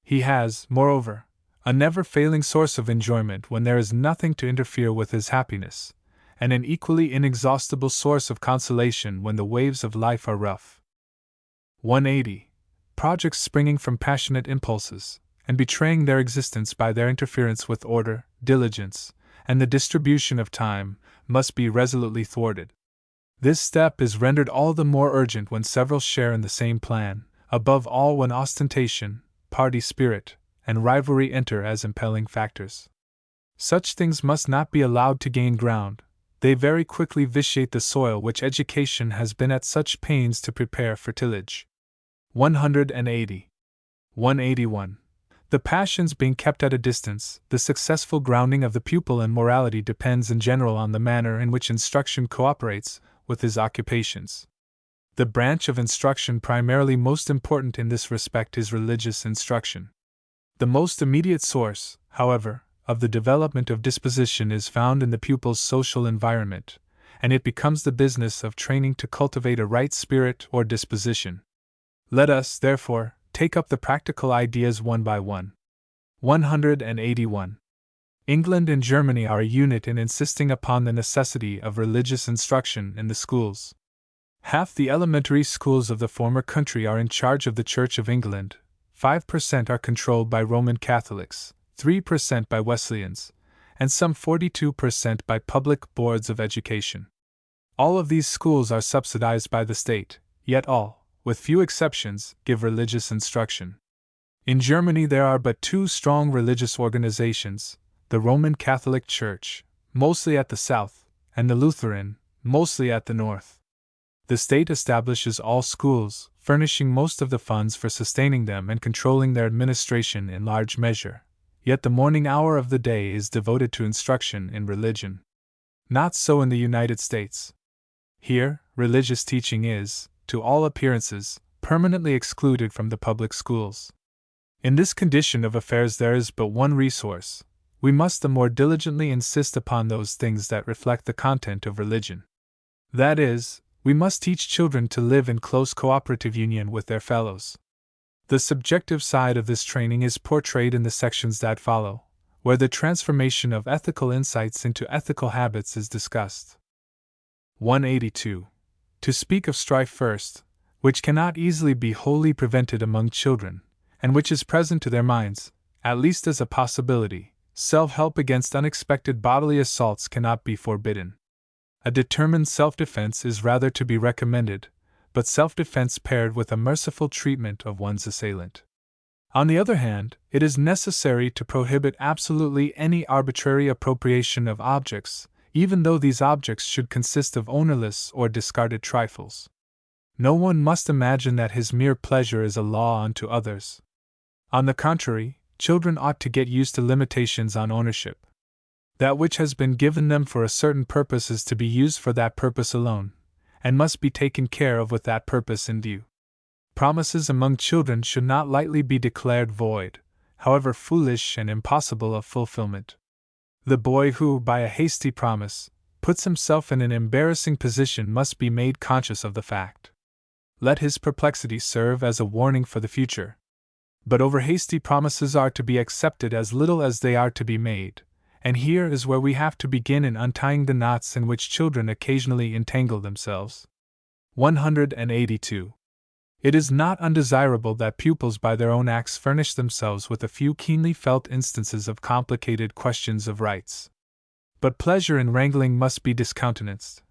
He has, moreover, a never-failing source of enjoyment when there is nothing to interfere with his happiness, and an equally inexhaustible source of consolation when the waves of life are rough. 180. Projects springing from passionate impulses, and betraying their existence by their interference with order, diligence, and the distribution of time, must be resolutely thwarted. This step is rendered all the more urgent when several share in the same plan, above all when ostentation, party spirit, and rivalry enter as impelling factors. Such things must not be allowed to gain ground. They very quickly vitiate the soil which education has been at such pains to prepare for tillage. 180. 181. The passions being kept at a distance, the successful grounding of the pupil in morality depends in general on the manner in which instruction cooperates with his occupations. The branch of instruction primarily most important in this respect is religious instruction. The most immediate source, however, of the development of disposition is found in the pupil's social environment, and it becomes the business of training to cultivate a right spirit or disposition. Let us, therefore, take up the practical ideas one by one. 181. England and Germany are a unit in insisting upon the necessity of religious instruction in the schools. Half the elementary schools of the former country are in charge of the Church of England, 5% are controlled by Roman Catholics, 3% by Wesleyans, and some 42% by public boards of education. All of these schools are subsidized by the state, yet all, with few exceptions, give religious instruction. In Germany there are but two strong religious organizations, the Roman Catholic Church, mostly at the south, and the Lutheran, mostly at the north. The state establishes all schools, furnishing most of the funds for sustaining them and controlling their administration in large measure, yet the morning hour of the day is devoted to instruction in religion. Not so in the United States. Here, religious teaching is, to all appearances, permanently excluded from the public schools. In this condition of affairs there is but one resource: we must the more diligently insist upon those things that reflect the content of religion. That is, we must teach children to live in close cooperative union with their fellows. The subjective side of this training is portrayed in the sections that follow, where the transformation of ethical insights into ethical habits is discussed. 182. To speak of strife first, which cannot easily be wholly prevented among children, and which is present to their minds, at least as a possibility, self-help against unexpected bodily assaults cannot be forbidden. A determined self-defense is rather to be recommended, but self-defense paired with a merciful treatment of one's assailant. On the other hand, it is necessary to prohibit absolutely any arbitrary appropriation of objects, even though these objects should consist of ownerless or discarded trifles. No one must imagine that his mere pleasure is a law unto others. On the contrary, children ought to get used to limitations on ownership. That which has been given them for a certain purpose is to be used for that purpose alone, and must be taken care of with that purpose in view. Promises among children should not lightly be declared void, however foolish and impossible of fulfillment. The boy who, by a hasty promise, puts himself in an embarrassing position must be made conscious of the fact. Let his perplexity serve as a warning for the future. But over-hasty promises are to be accepted as little as they are to be made, and here is where we have to begin in untying the knots in which children occasionally entangle themselves. 182. It is not undesirable that pupils by their own acts furnish themselves with a few keenly felt instances of complicated questions of rights. But pleasure in wrangling must be discountenanced.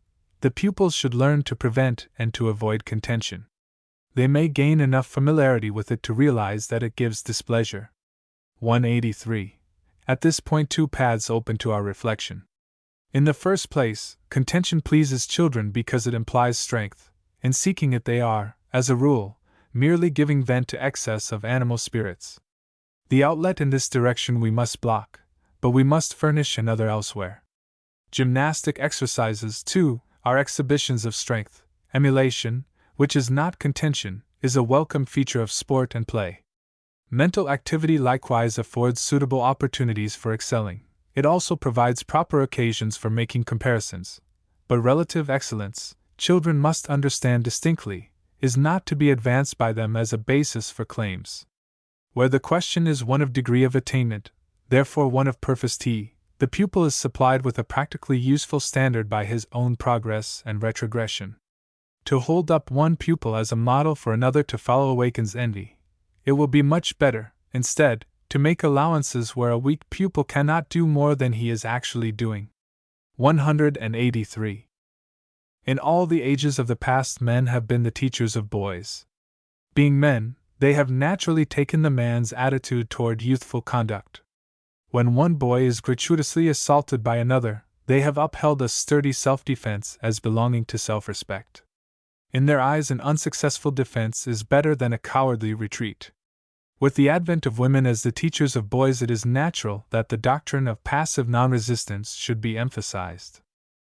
The pupils should learn to prevent and to avoid contention. They may gain enough familiarity with it to realize that it gives displeasure. 183. At this point, two paths open to our reflection. In the first place, contention pleases children because it implies strength. In seeking it, they are, as a rule, merely giving vent to excess of animal spirits. The outlet in this direction we must block, but we must furnish another elsewhere. Gymnastic exercises, too, are exhibitions of strength. Emulation, which is not contention, is a welcome feature of sport and play. Mental activity likewise affords suitable opportunities for excelling. It also provides proper occasions for making comparisons. But relative excellence, children must understand distinctly, is not to be advanced by them as a basis for claims. Where the question is one of degree of attainment, therefore one of perfectity, the pupil is supplied with a practically useful standard by his own progress and retrogression. To hold up one pupil as a model for another to follow awakens envy. It will be much better, instead, to make allowances where a weak pupil cannot do more than he is actually doing. 183. In all the ages of the past, men have been the teachers of boys. Being men, they have naturally taken the man's attitude toward youthful conduct. When one boy is gratuitously assaulted by another, they have upheld a sturdy self-defense as belonging to self-respect. In their eyes, an unsuccessful defense is better than a cowardly retreat. With the advent of women as the teachers of boys, it is natural that the doctrine of passive non-resistance should be emphasized.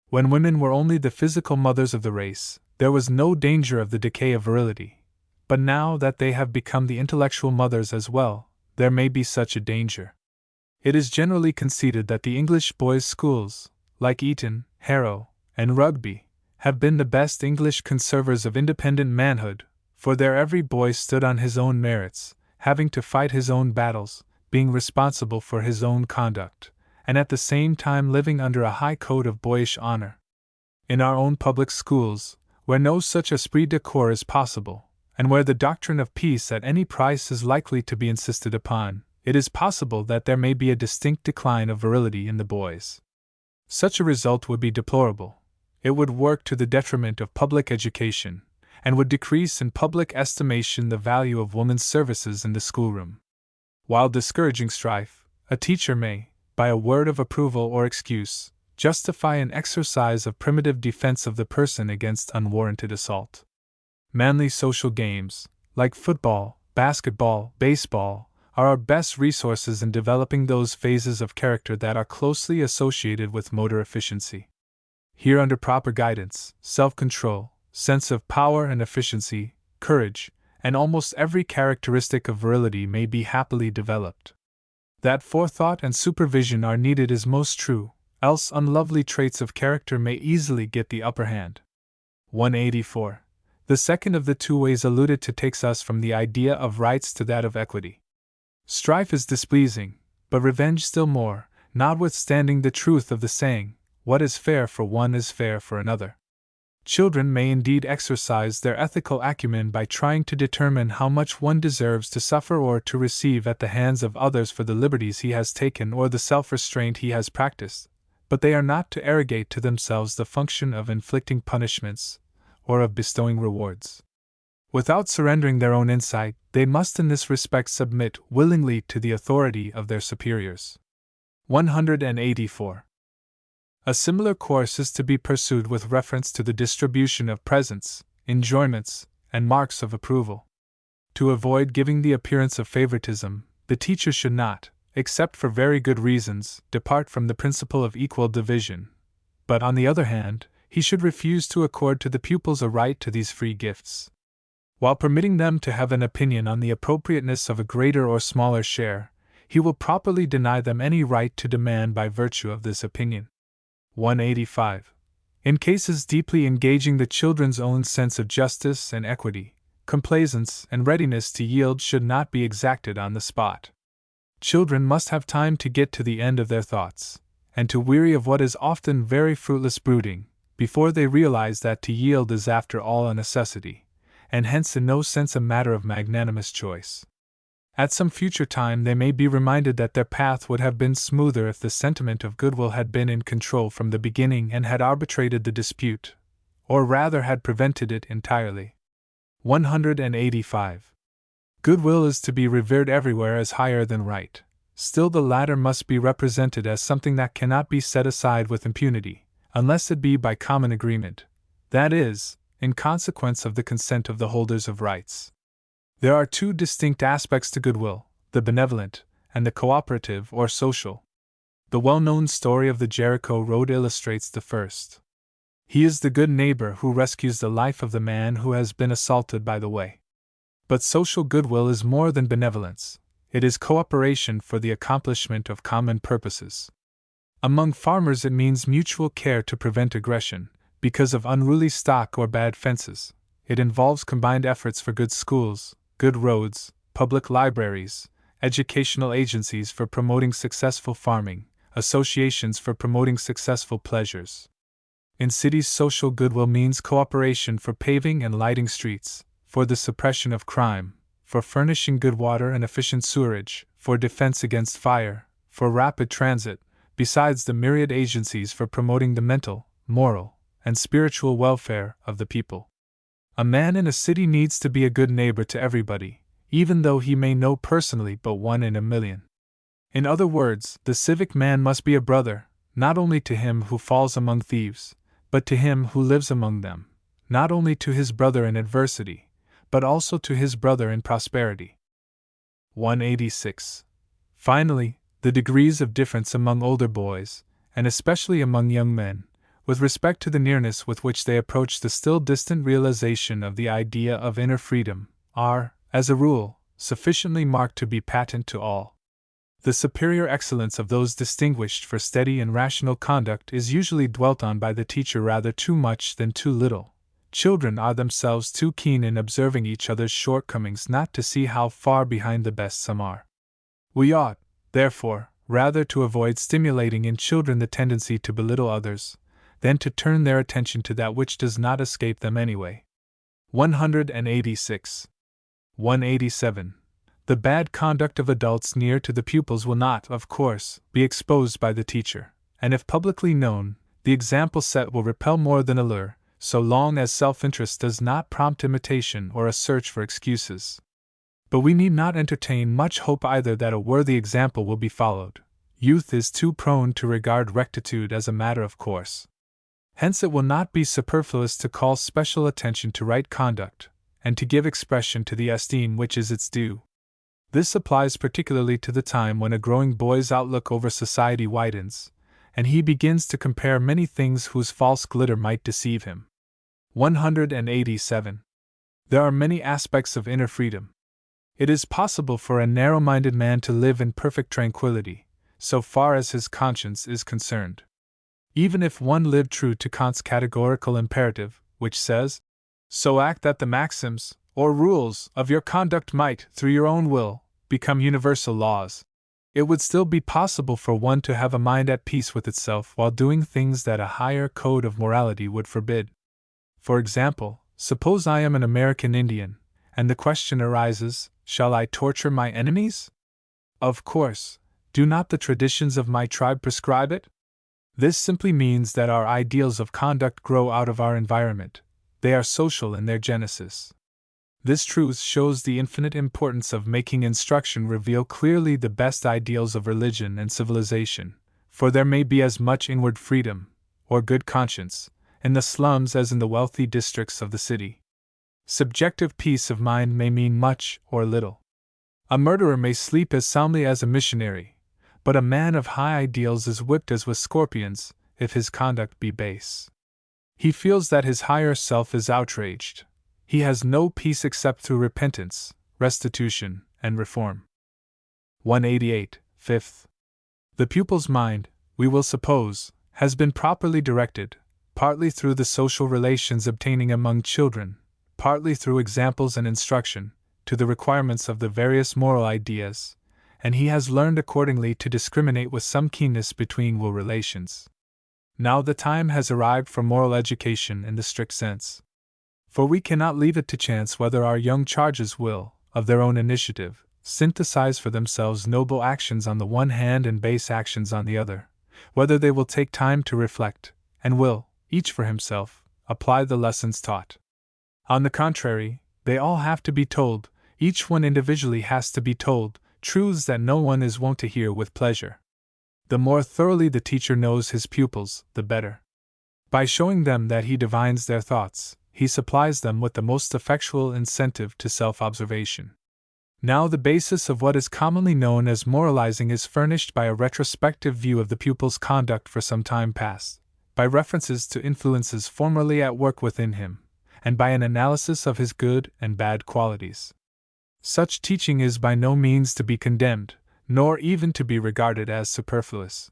When women were only the physical mothers of the race, there was no danger of the decay of virility. But now that they have become the intellectual mothers as well, there may be such a danger. It is generally conceded that the English boys' schools, like Eton, Harrow, and Rugby, have been the best English conservers of independent manhood, for there every boy stood on his own merits, having to fight his own battles, being responsible for his own conduct, and at the same time living under a high code of boyish honor. In our own public schools, where no such esprit de corps is possible, and where the doctrine of peace at any price is likely to be insisted upon, it is possible that there may be a distinct decline of virility in the boys. Such a result would be deplorable. It would work to the detriment of public education, and would decrease in public estimation the value of woman's services in the schoolroom. While discouraging strife, a teacher may, by a word of approval or excuse, justify an exercise of primitive defense of the person against unwarranted assault. Manly social games, like football, basketball, baseball, are our best resources in developing those phases of character that are closely associated with motor efficiency. Here, under proper guidance, self-control, sense of power and efficiency, courage, and almost every characteristic of virility may be happily developed. That forethought and supervision are needed is most true, else unlovely traits of character may easily get the upper hand. 184. The second of the two ways alluded to takes us from the idea of rights to that of equity. Strife is displeasing, but revenge still more, notwithstanding the truth of the saying, "What is fair for one is fair for another." Children may indeed exercise their ethical acumen by trying to determine how much one deserves to suffer or to receive at the hands of others for the liberties he has taken or the self-restraint he has practiced, but they are not to arrogate to themselves the function of inflicting punishments or of bestowing rewards. Without surrendering their own insight, they must in this respect submit willingly to the authority of their superiors. 184. A similar course is to be pursued with reference to the distribution of presents, enjoyments, and marks of approval. To avoid giving the appearance of favoritism, the teacher should not, except for very good reasons, depart from the principle of equal division. But on the other hand, he should refuse to accord to the pupils a right to these free gifts. While permitting them to have an opinion on the appropriateness of a greater or smaller share, he will properly deny them any right to demand by virtue of this opinion. 185. In cases deeply engaging the children's own sense of justice and equity, complaisance and readiness to yield should not be exacted on the spot. Children must have time to get to the end of their thoughts, and to weary of what is often very fruitless brooding, before they realize that to yield is after all a necessity, and hence in no sense a matter of magnanimous choice. At some future time they may be reminded that their path would have been smoother if the sentiment of goodwill had been in control from the beginning and had arbitrated the dispute, or rather had prevented it entirely. 185. Goodwill is to be revered everywhere as higher than right. Still the latter must be represented as something that cannot be set aside with impunity, unless it be by common agreement, that is, in consequence of the consent of the holders of rights. There are two distinct aspects to goodwill, the benevolent, and the cooperative or social. The well-known story of the Jericho Road illustrates the first. He is the good neighbor who rescues the life of the man who has been assaulted by the way. But social goodwill is more than benevolence. It is cooperation for the accomplishment of common purposes. Among farmers it means mutual care to prevent aggression, because of unruly stock or bad fences. It involves combined efforts for good schools, good roads, public libraries, educational agencies for promoting successful farming, associations for promoting successful pleasures. In cities, social goodwill means cooperation for paving and lighting streets, for the suppression of crime, for furnishing good water and efficient sewerage, for defense against fire, for rapid transit, besides the myriad agencies for promoting the mental, moral, and spiritual welfare of the people. A man in a city needs to be a good neighbor to everybody, even though he may know personally but one in a million. In other words, the civic man must be a brother, not only to him who falls among thieves, but to him who lives among them, not only to his brother in adversity, but also to his brother in prosperity. 186. Finally, the degrees of difference among older boys, and especially among young men, with respect to the nearness with which they approach the still distant realization of the idea of inner freedom, are, as a rule, sufficiently marked to be patent to all. The superior excellence of those distinguished for steady and rational conduct is usually dwelt on by the teacher rather too much than too little. Children are themselves too keen in observing each other's shortcomings not to see how far behind the best some are. We ought, therefore, rather to avoid stimulating in children the tendency to belittle others, than to turn their attention to that which does not escape them anyway. 186. 187. The bad conduct of adults near to the pupils will not, of course, be exposed by the teacher, and if publicly known, the example set will repel more than allure, so long as self-interest does not prompt imitation or a search for excuses. But we need not entertain much hope either that a worthy example will be followed. Youth is too prone to regard rectitude as a matter of course. Hence it will not be superfluous to call special attention to right conduct, and to give expression to the esteem which is its due. This applies particularly to the time when a growing boy's outlook over society widens, and he begins to compare many things whose false glitter might deceive him. 187. There are many aspects of inner freedom. It is possible for a narrow-minded man to live in perfect tranquility, so far as his conscience is concerned. Even if one lived true to Kant's categorical imperative, which says, "So act that the maxims, or rules, of your conduct might, through your own will, become universal laws," it would still be possible for one to have a mind at peace with itself while doing things that a higher code of morality would forbid. For example, suppose I am an American Indian, and the question arises, shall I torture my enemies? Of course, do not the traditions of my tribe prescribe it? This simply means that our ideals of conduct grow out of our environment. They are social in their genesis. This truth shows the infinite importance of making instruction reveal clearly the best ideals of religion and civilization, for there may be as much inward freedom, or good conscience, in the slums as in the wealthy districts of the city. Subjective peace of mind may mean much or little. A murderer may sleep as soundly as a missionary, but a man of high ideals is whipped as with scorpions, if his conduct be base. He feels that his higher self is outraged. He has no peace except through repentance, restitution, and reform. 188. Fifth. The pupil's mind, we will suppose, has been properly directed, partly through the social relations obtaining among children, partly through examples and instruction, to the requirements of the various moral ideas, and he has learned accordingly to discriminate with some keenness between will relations. Now the time has arrived for moral education in the strict sense. For we cannot leave it to chance whether our young charges will, of their own initiative, synthesize for themselves noble actions on the one hand and base actions on the other, whether they will take time to reflect, and will, each for himself, apply the lessons taught. On the contrary, they all have to be told, each one individually has to be told, truths that no one is wont to hear with pleasure. The more thoroughly the teacher knows his pupils, the better. By showing them that he divines their thoughts, he supplies them with the most effectual incentive to self-observation. Now the basis of what is commonly known as moralizing is furnished by a retrospective view of the pupil's conduct for some time past, by references to influences formerly at work within him, and by an analysis of his good and bad qualities. Such teaching is by no means to be condemned, nor even to be regarded as superfluous.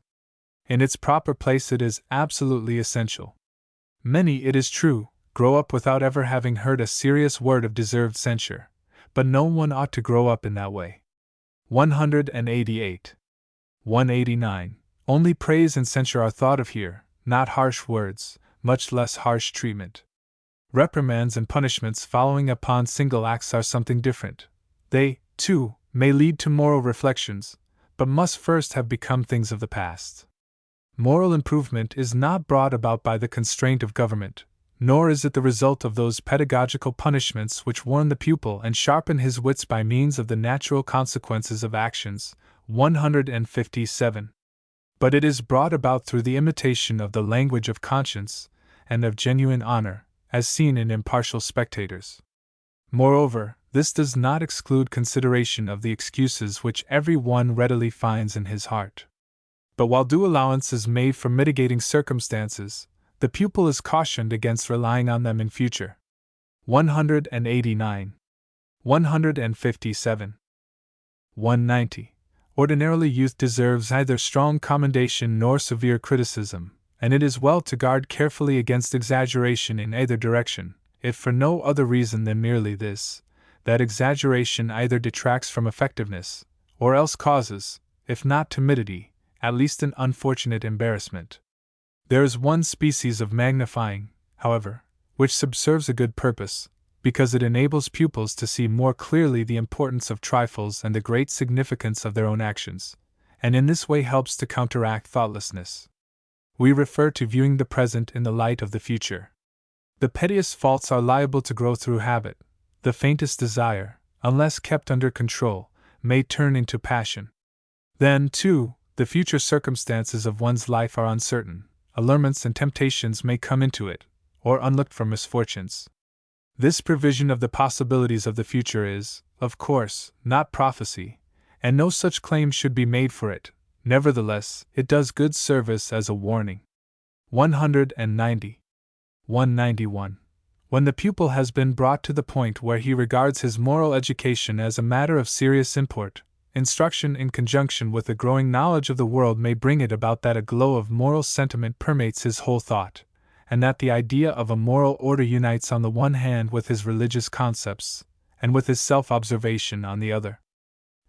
In its proper place it is absolutely essential. Many, it is true, grow up without ever having heard a serious word of deserved censure, but no one ought to grow up in that way. 188. 189. Only praise and censure are thought of here, not harsh words, much less harsh treatment. Reprimands and punishments following upon single acts are something different. They, too, may lead to moral reflections, but must first have become things of the past. Moral improvement is not brought about by the constraint of government, nor is it the result of those pedagogical punishments which warn the pupil and sharpen his wits by means of the natural consequences of actions. 157. But it is brought about through the imitation of the language of conscience and of genuine honor, as seen in impartial spectators. Moreover, this does not exclude consideration of the excuses which every one readily finds in his heart. But while due allowance is made for mitigating circumstances, the pupil is cautioned against relying on them in future. 189. 157. 190. Ordinarily youth deserves neither strong commendation nor severe criticism, and it is well to guard carefully against exaggeration in either direction, if for no other reason than merely this, that exaggeration either detracts from effectiveness, or else causes, if not timidity, at least an unfortunate embarrassment. There is one species of magnifying, however, which subserves a good purpose, because it enables pupils to see more clearly the importance of trifles and the great significance of their own actions, and in this way helps to counteract thoughtlessness. We refer to viewing the present in the light of the future. The pettiest faults are liable to grow through habit. The faintest desire, unless kept under control, may turn into passion. Then, too, the future circumstances of one's life are uncertain. Allurements and temptations may come into it, or unlooked for misfortunes. This prevision of the possibilities of the future is, of course, not prophecy, and no such claim should be made for it. Nevertheless, it does good service as a warning. 190. 191. When the pupil has been brought to the point where he regards his moral education as a matter of serious import, instruction in conjunction with a growing knowledge of the world may bring it about that a glow of moral sentiment permeates his whole thought, and that the idea of a moral order unites on the one hand with his religious concepts, and with his self-observation on the other.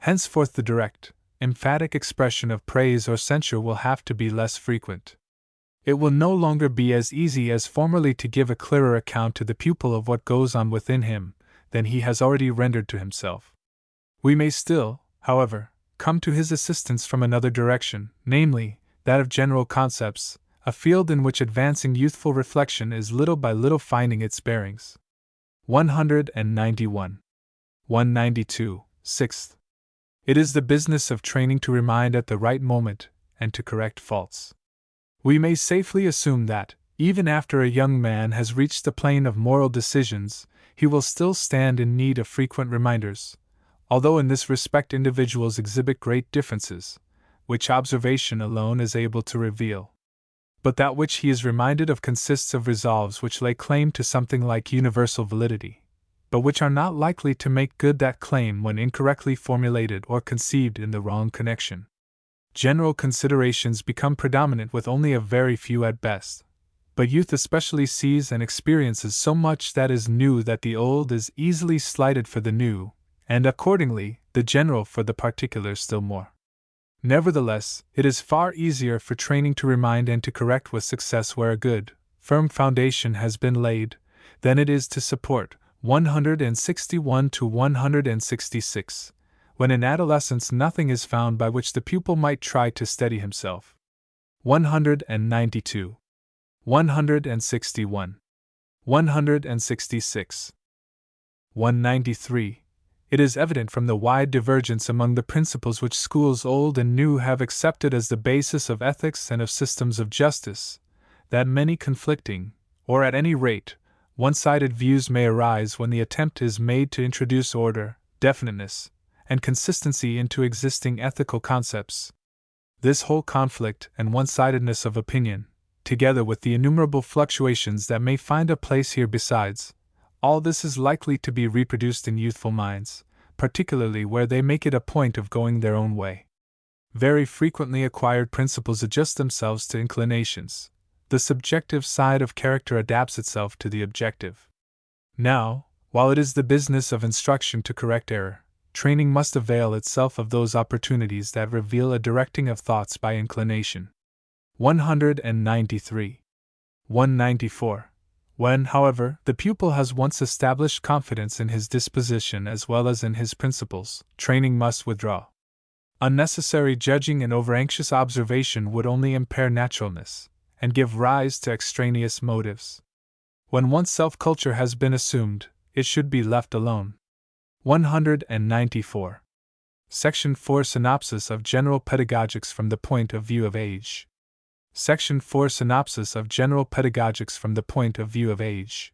Henceforth the direct, emphatic expression of praise or censure will have to be less frequent. It will no longer be as easy as formerly to give a clearer account to the pupil of what goes on within him than he has already rendered to himself. We may still, however, come to his assistance from another direction, namely, that of general concepts, a field in which advancing youthful reflection is little by little finding its bearings. 191. 192. 6th. It is the business of training to remind at the right moment, and to correct faults. We may safely assume that, even after a young man has reached the plane of moral decisions, he will still stand in need of frequent reminders, although in this respect individuals exhibit great differences, which observation alone is able to reveal. But that which he is reminded of consists of resolves which lay claim to something like universal validity, but which are not likely to make good that claim when incorrectly formulated or conceived in the wrong connection. General considerations become predominant with only a very few at best, but youth especially sees and experiences so much that is new that the old is easily slighted for the new, and accordingly, the general for the particular still more. Nevertheless, it is far easier for training to remind and to correct with success where a good, firm foundation has been laid, Then it is to support 161 to 166. When in adolescence nothing is found by which the pupil might try to steady himself. 192. 161. 166. 193. It is evident from the wide divergence among the principles which schools old and new have accepted as the basis of ethics and of systems of justice, that many conflicting, or at any rate, one-sided views may arise when the attempt is made to introduce order, definiteness, and consistency into existing ethical concepts. This whole conflict and one-sidedness of opinion, together with the innumerable fluctuations that may find a place here besides, all this is likely to be reproduced in youthful minds, particularly where they make it a point of going their own way. Very frequently acquired principles adjust themselves to inclinations. The subjective side of character adapts itself to the objective. Now, while it is the business of instruction to correct error, training must avail itself of those opportunities that reveal a directing of thoughts by inclination. 193. 194. When, however, the pupil has once established confidence in his disposition as well as in his principles, training must withdraw. Unnecessary judging and overanxious observation would only impair naturalness, and give rise to extraneous motives. When once self-culture has been assumed, it should be left alone. 194. Section 4 Synopsis of General Pedagogics from the Point of View of Age. Section 4 Synopsis of General Pedagogics from the Point of View of Age.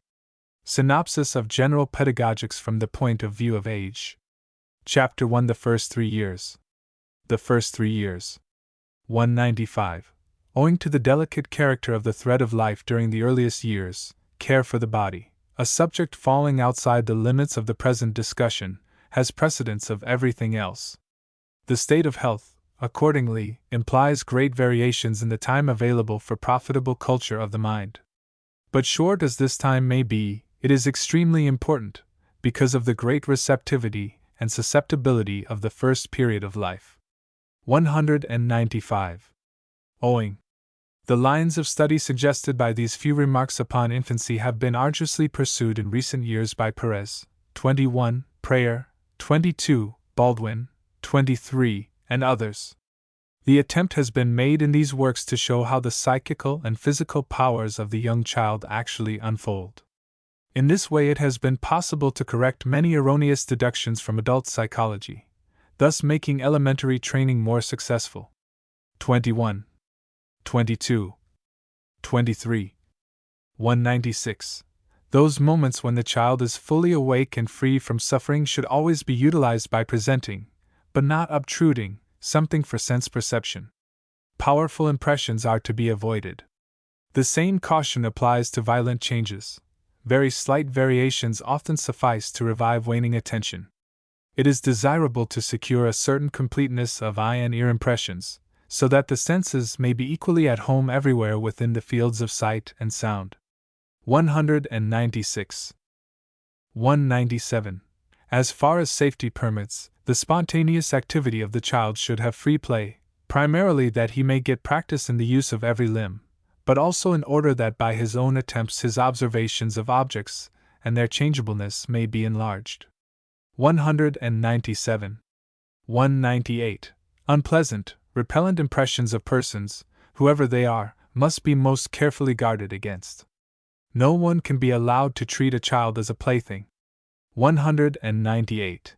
Synopsis of General Pedagogics from the Point of View of Age. Chapter 1 The First 3 Years. The First 3 Years. 195. Owing to the delicate character of the thread of life during the earliest years, care for the body, a subject falling outside the limits of the present discussion, has precedence of everything else. The state of health, accordingly, implies great variations in the time available for profitable culture of the mind. But short as this time may be, it is extremely important, because of the great receptivity and susceptibility of the first period of life. 195. Owing. The lines of study suggested by these few remarks upon infancy have been arduously pursued in recent years by Perez, 21, Prayer, 22, Baldwin, 23, and others. The attempt has been made in these works to show how the psychical and physical powers of the young child actually unfold. In this way it has been possible to correct many erroneous deductions from adult psychology, thus making elementary training more successful. 21. 22. 23. 196. Those moments when the child is fully awake and free from suffering should always be utilized by presenting, but not obtruding, something for sense perception. Powerful impressions are to be avoided. The same caution applies to violent changes. Very slight variations often suffice to revive waning attention. It is desirable to secure a certain completeness of eye and ear impressions, so that the senses may be equally at home everywhere within the fields of sight and sound. 196. 197. As far as safety permits, the spontaneous activity of the child should have free play, primarily that he may get practice in the use of every limb, but also in order that by his own attempts his observations of objects and their changeableness may be enlarged. 197. 198. Unpleasant, repellent impressions of persons, whoever they are, must be most carefully guarded against. No one can be allowed to treat a child as a plaything. 198.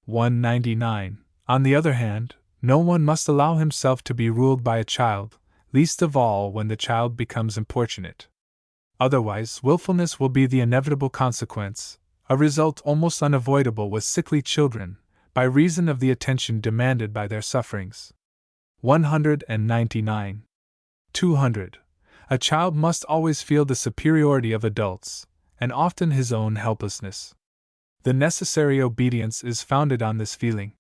199. On the other hand, no one must allow himself to be ruled by a child, least of all when the child becomes importunate. Otherwise, willfulness will be the inevitable consequence, a result almost unavoidable with sickly children, by reason of the attention demanded by their sufferings. 199. 200. A child must always feel the superiority of adults, and often his own helplessness. The necessary obedience is founded on this feeling.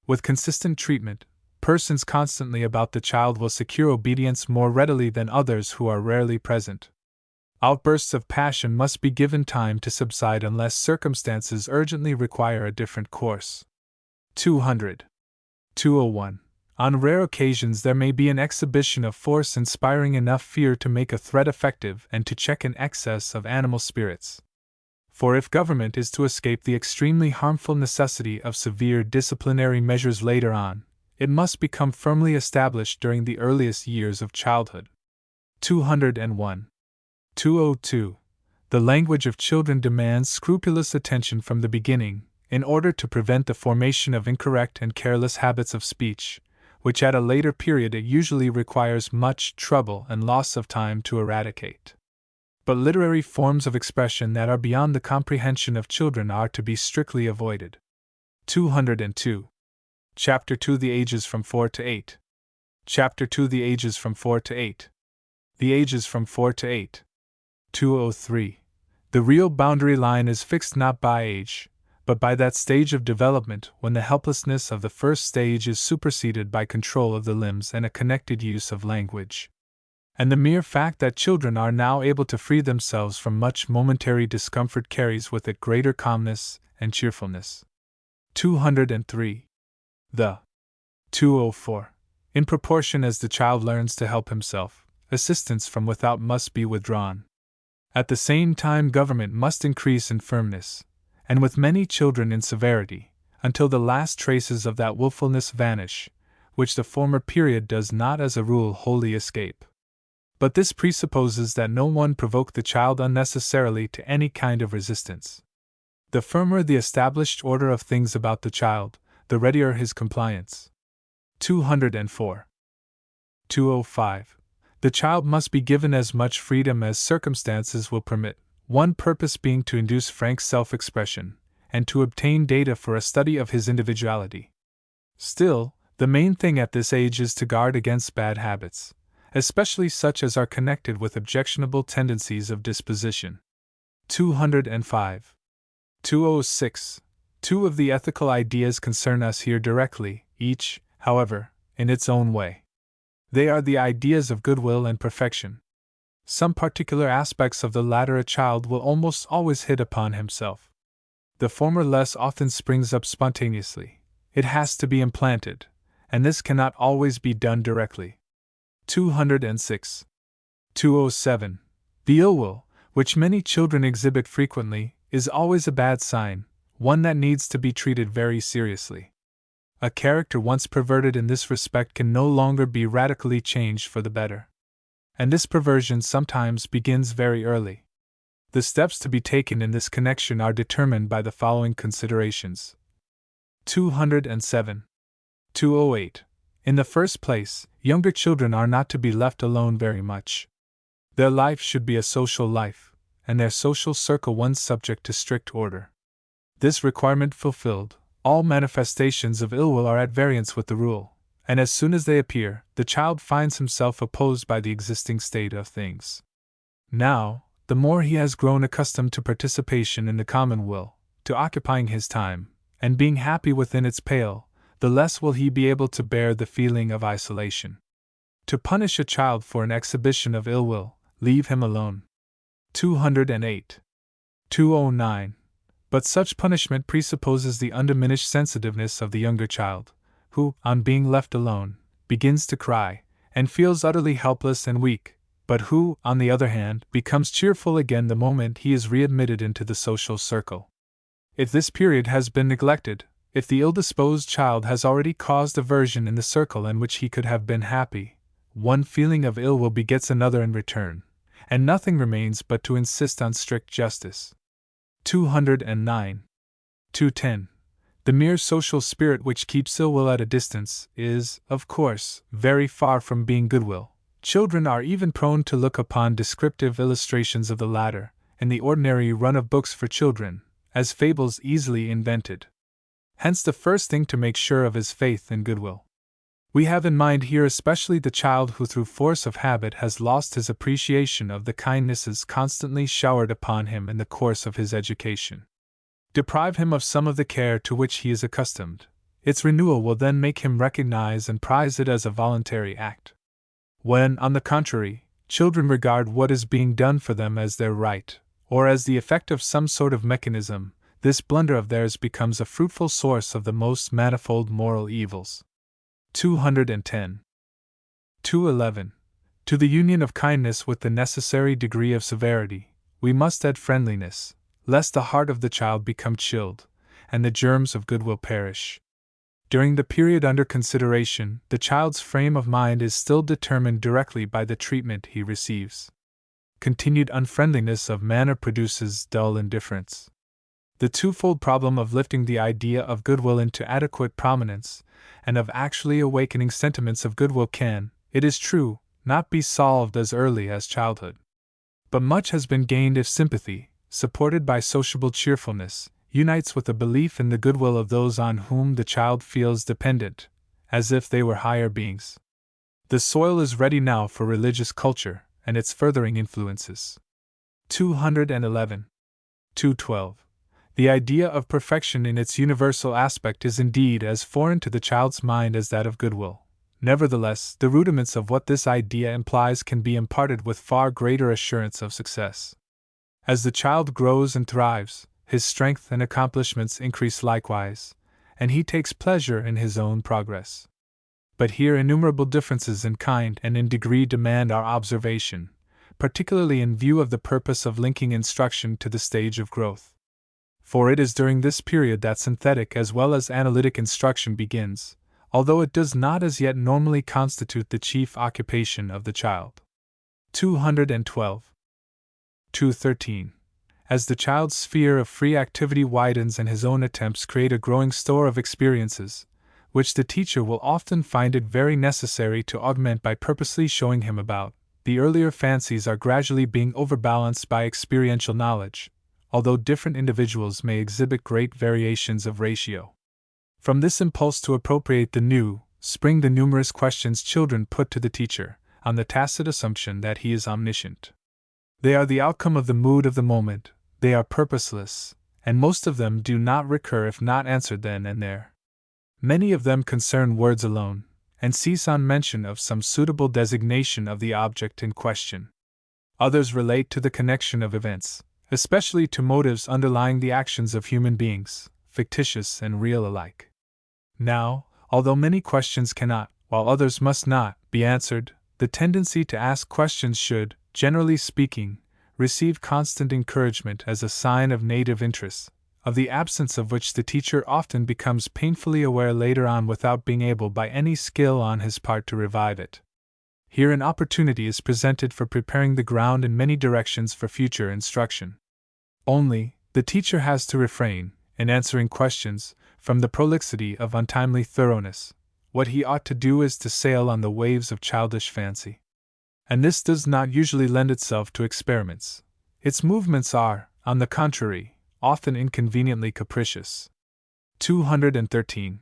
With consistent treatment, persons constantly about the child will secure obedience more readily than others who are rarely present. Outbursts of passion must be given time to subside unless circumstances urgently require a different course. 200. 201. On rare occasions there may be an exhibition of force inspiring enough fear to make a threat effective and to check an excess of animal spirits. For if government is to escape the extremely harmful necessity of severe disciplinary measures later on, it must become firmly established during the earliest years of childhood. 201. 202. The language of children demands scrupulous attention from the beginning, in order to prevent the formation of incorrect and careless habits of speech, which at a later period it usually requires much trouble and loss of time to eradicate. But literary forms of expression that are beyond the comprehension of children are to be strictly avoided. 202. Chapter 2 The Ages from 4 to 8. Chapter 2 The Ages from 4 to 8. The Ages from 4 to 8. 203. The real boundary line is fixed not by age, but by that stage of development when the helplessness of the first stage is superseded by control of the limbs and a connected use of language. And the mere fact that children are now able to free themselves from much momentary discomfort carries with it greater calmness and cheerfulness. 203. The 204. In proportion as the child learns to help himself, assistance from without must be withdrawn. At the same time, government must increase in firmness, and with many children in severity, until the last traces of that wilfulness vanish, which the former period does not as a rule wholly escape. But this presupposes that no one provoke the child unnecessarily to any kind of resistance. The firmer the established order of things about the child, the readier his compliance. 204. 205. The child must be given as much freedom as circumstances will permit, one purpose being to induce frank self-expression, and to obtain data for a study of his individuality. Still, the main thing at this age is to guard against bad habits, especially such as are connected with objectionable tendencies of disposition. 205. 206. Two of the ethical ideas concern us here directly, each, however, in its own way. They are the ideas of goodwill and perfection. Some particular aspects of the latter a child will almost always hit upon himself. The former less often springs up spontaneously. It has to be implanted, and this cannot always be done directly. 206. 207. The ill will, which many children exhibit frequently, is always a bad sign, one that needs to be treated very seriously. A character once perverted in this respect can no longer be radically changed for the better. And this perversion sometimes begins very early. The steps to be taken in this connection are determined by the following considerations. 207. 208. In the first place, younger children are not to be left alone very much. Their life should be a social life, and their social circle one subject to strict order. This requirement fulfilled, all manifestations of ill will are at variance with the rule, and as soon as they appear, the child finds himself opposed by the existing state of things. Now, the more he has grown accustomed to participation in the common will, to occupying his time, and being happy within its pale, the less will he be able to bear the feeling of isolation. To punish a child for an exhibition of ill will, leave him alone. 208. 209. But such punishment presupposes the undiminished sensitiveness of the younger child, who, on being left alone, begins to cry, and feels utterly helpless and weak, but who, on the other hand, becomes cheerful again the moment he is readmitted into the social circle. If this period has been neglected, if the ill-disposed child has already caused aversion in the circle in which he could have been happy, one feeling of ill will begets another in return, and nothing remains but to insist on strict justice. 209. 210. The mere social spirit which keeps ill will at a distance is, of course, very far from being goodwill. Children are even prone to look upon descriptive illustrations of the latter, in the ordinary run of books for children, as fables easily invented. Hence the first thing to make sure of is faith in goodwill. We have in mind here especially the child who through force of habit has lost his appreciation of the kindnesses constantly showered upon him in the course of his education. Deprive him of some of the care to which he is accustomed. Its renewal will then make him recognize and prize it as a voluntary act. When, on the contrary, children regard what is being done for them as their right, or as the effect of some sort of mechanism, this blunder of theirs becomes a fruitful source of the most manifold moral evils. 210. 211. To the union of kindness with the necessary degree of severity, we must add friendliness, lest the heart of the child become chilled, and the germs of goodwill perish. During the period under consideration, the child's frame of mind is still determined directly by the treatment he receives. Continued unfriendliness of manner produces dull indifference. The twofold problem of lifting the idea of goodwill into adequate prominence, and of actually awakening sentiments of goodwill can, it is true, not be solved as early as childhood. But much has been gained if sympathy, supported by sociable cheerfulness, unites with a belief in the goodwill of those on whom the child feels dependent, as if they were higher beings. The soil is ready now for religious culture and its furthering influences. 211. 212. The idea of perfection in its universal aspect is indeed as foreign to the child's mind as that of goodwill. Nevertheless, the rudiments of what this idea implies can be imparted with far greater assurance of success. As the child grows and thrives, his strength and accomplishments increase likewise, and he takes pleasure in his own progress. But here innumerable differences in kind and in degree demand our observation, particularly in view of the purpose of linking instruction to the stage of growth. For it is during this period that synthetic as well as analytic instruction begins, although it does not as yet normally constitute the chief occupation of the child. 212. 213. As the child's sphere of free activity widens and his own attempts create a growing store of experiences, which the teacher will often find it very necessary to augment by purposely showing him about, the earlier fancies are gradually being overbalanced by experiential knowledge, although different individuals may exhibit great variations of ratio. From this impulse to appropriate the new, spring the numerous questions children put to the teacher, on the tacit assumption that he is omniscient. They are the outcome of the mood of the moment, they are purposeless, and most of them do not recur if not answered then and there. Many of them concern words alone, and cease on mention of some suitable designation of the object in question. Others relate to the connection of events, especially to motives underlying the actions of human beings, fictitious and real alike. Now, although many questions cannot, while others must not, be answered, the tendency to ask questions should, generally speaking, receive constant encouragement as a sign of native interest, of the absence of which the teacher often becomes painfully aware later on without being able by any skill on his part to revive it. Here an opportunity is presented for preparing the ground in many directions for future instruction. Only, the teacher has to refrain, in answering questions, from the prolixity of untimely thoroughness. What he ought to do is to sail on the waves of childish fancy. And this does not usually lend itself to experiments. Its movements are, on the contrary, often inconveniently capricious. 213.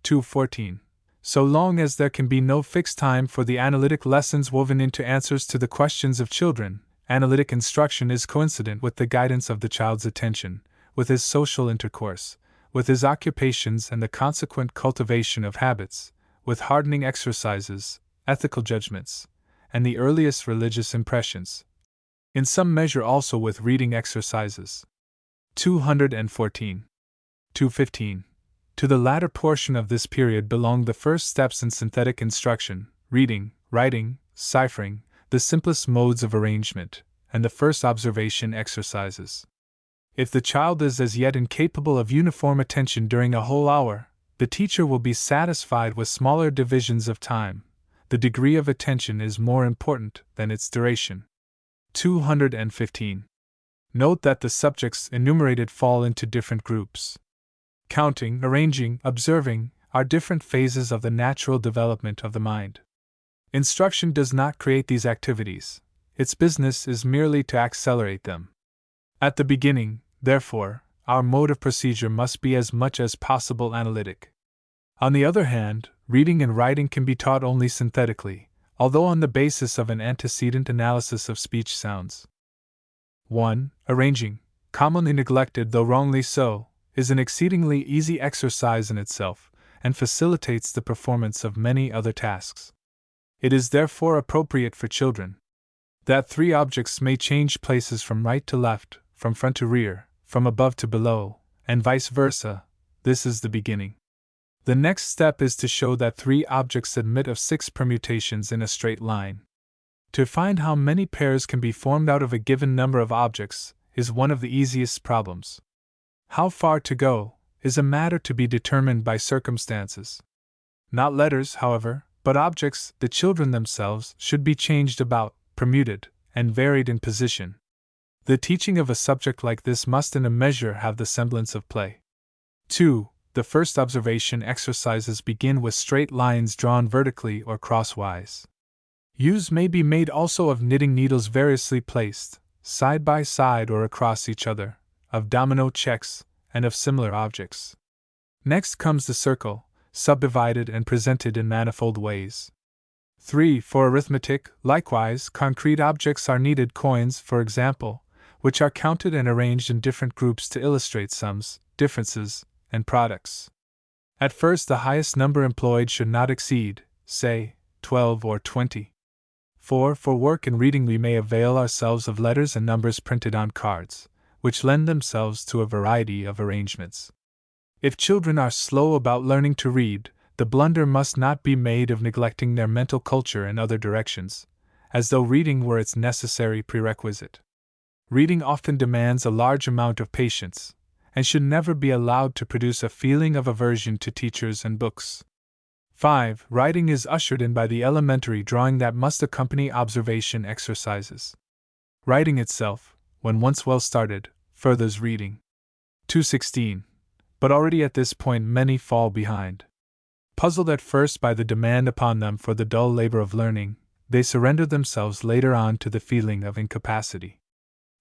214. So long as there can be no fixed time for the analytic lessons woven into answers to the questions of children, analytic instruction is coincident with the guidance of the child's attention, with his social intercourse, with his occupations and the consequent cultivation of habits, with hardening exercises, ethical judgments, and the earliest religious impressions. In some measure also with reading exercises. 214. 215. To the latter portion of this period belong the first steps in synthetic instruction, reading, writing, ciphering, the simplest modes of arrangement, and the first observation exercises. If the child is as yet incapable of uniform attention during a whole hour, the teacher will be satisfied with smaller divisions of time. The degree of attention is more important than its duration. 215. Note that the subjects enumerated fall into different groups. Counting, arranging, observing are different phases of the natural development of the mind. Instruction does not create these activities, its business is merely to accelerate them. At the beginning, therefore, our mode of procedure must be as much as possible analytic. On the other hand, reading and writing can be taught only synthetically, although on the basis of an antecedent analysis of speech sounds. 1. Arranging, commonly neglected though wrongly so, is an exceedingly easy exercise in itself, and facilitates the performance of many other tasks. It is therefore appropriate for children that three objects may change places from right to left, from front to rear, from above to below, and vice versa. This is the beginning. The next step is to show that 3 objects admit of 6 permutations in a straight line. To find how many pairs can be formed out of a given number of objects is one of the easiest problems. How far to go is a matter to be determined by circumstances. Not letters, however, but objects, the children themselves, should be changed about, permuted, and varied in position. The teaching of a subject like this must in a measure have the semblance of play. 2. The first observation exercises begin with straight lines drawn vertically or crosswise. Use may be made also of knitting needles variously placed, side by side or across each other, of domino checks, and of similar objects. Next comes the circle, subdivided and presented in manifold ways. 3. For arithmetic, likewise, concrete objects are needed, coins, for example, which are counted and arranged in different groups to illustrate sums, differences, and products. At first, the highest number employed should not exceed, say, 12 or 20. 4. For work and reading we may avail ourselves of letters and numbers printed on cards, which lend themselves to a variety of arrangements. If children are slow about learning to read, the blunder must not be made of neglecting their mental culture in other directions, as though reading were its necessary prerequisite. Reading often demands a large amount of patience, and should never be allowed to produce a feeling of aversion to teachers and books. 5. Writing is ushered in by the elementary drawing that must accompany observation exercises. Writing itself, when once well started, furthers reading. 216. But already at this point many fall behind. Puzzled at first by the demand upon them for the dull labor of learning, they surrender themselves later on to the feeling of incapacity.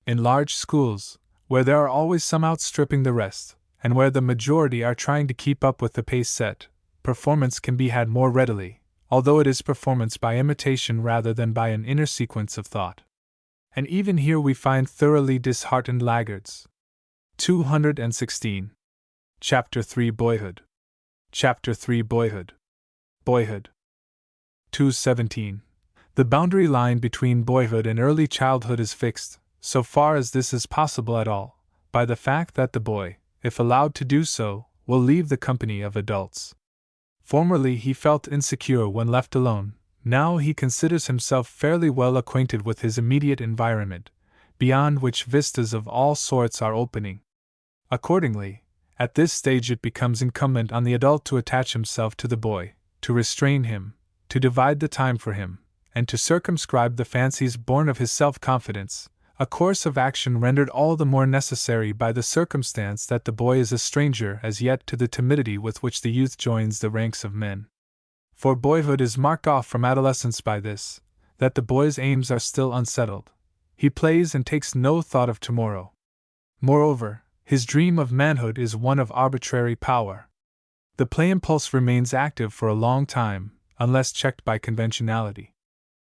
In large schools, where there are always some outstripping the rest, and where the majority are trying to keep up with the pace set, performance can be had more readily, although it is performance by imitation rather than by an inner sequence of thought. And even here we find thoroughly disheartened laggards. 216. Chapter 3 Boyhood. Chapter 3 Boyhood. Boyhood. 217. The boundary line between boyhood and early childhood is fixed, so far as this is possible at all, by the fact that the boy, if allowed to do so, will leave the company of adults. Formerly he felt insecure when left alone, now he considers himself fairly well acquainted with his immediate environment, beyond which vistas of all sorts are opening. Accordingly, at this stage it becomes incumbent on the adult to attach himself to the boy, to restrain him, to divide the time for him, and to circumscribe the fancies born of his self-confidence, a course of action rendered all the more necessary by the circumstance that the boy is a stranger as yet to the timidity with which the youth joins the ranks of men. For boyhood is marked off from adolescence by this, that the boy's aims are still unsettled. He plays and takes no thought of tomorrow. Moreover, his dream of manhood is one of arbitrary power. The play impulse remains active for a long time, unless checked by conventionality.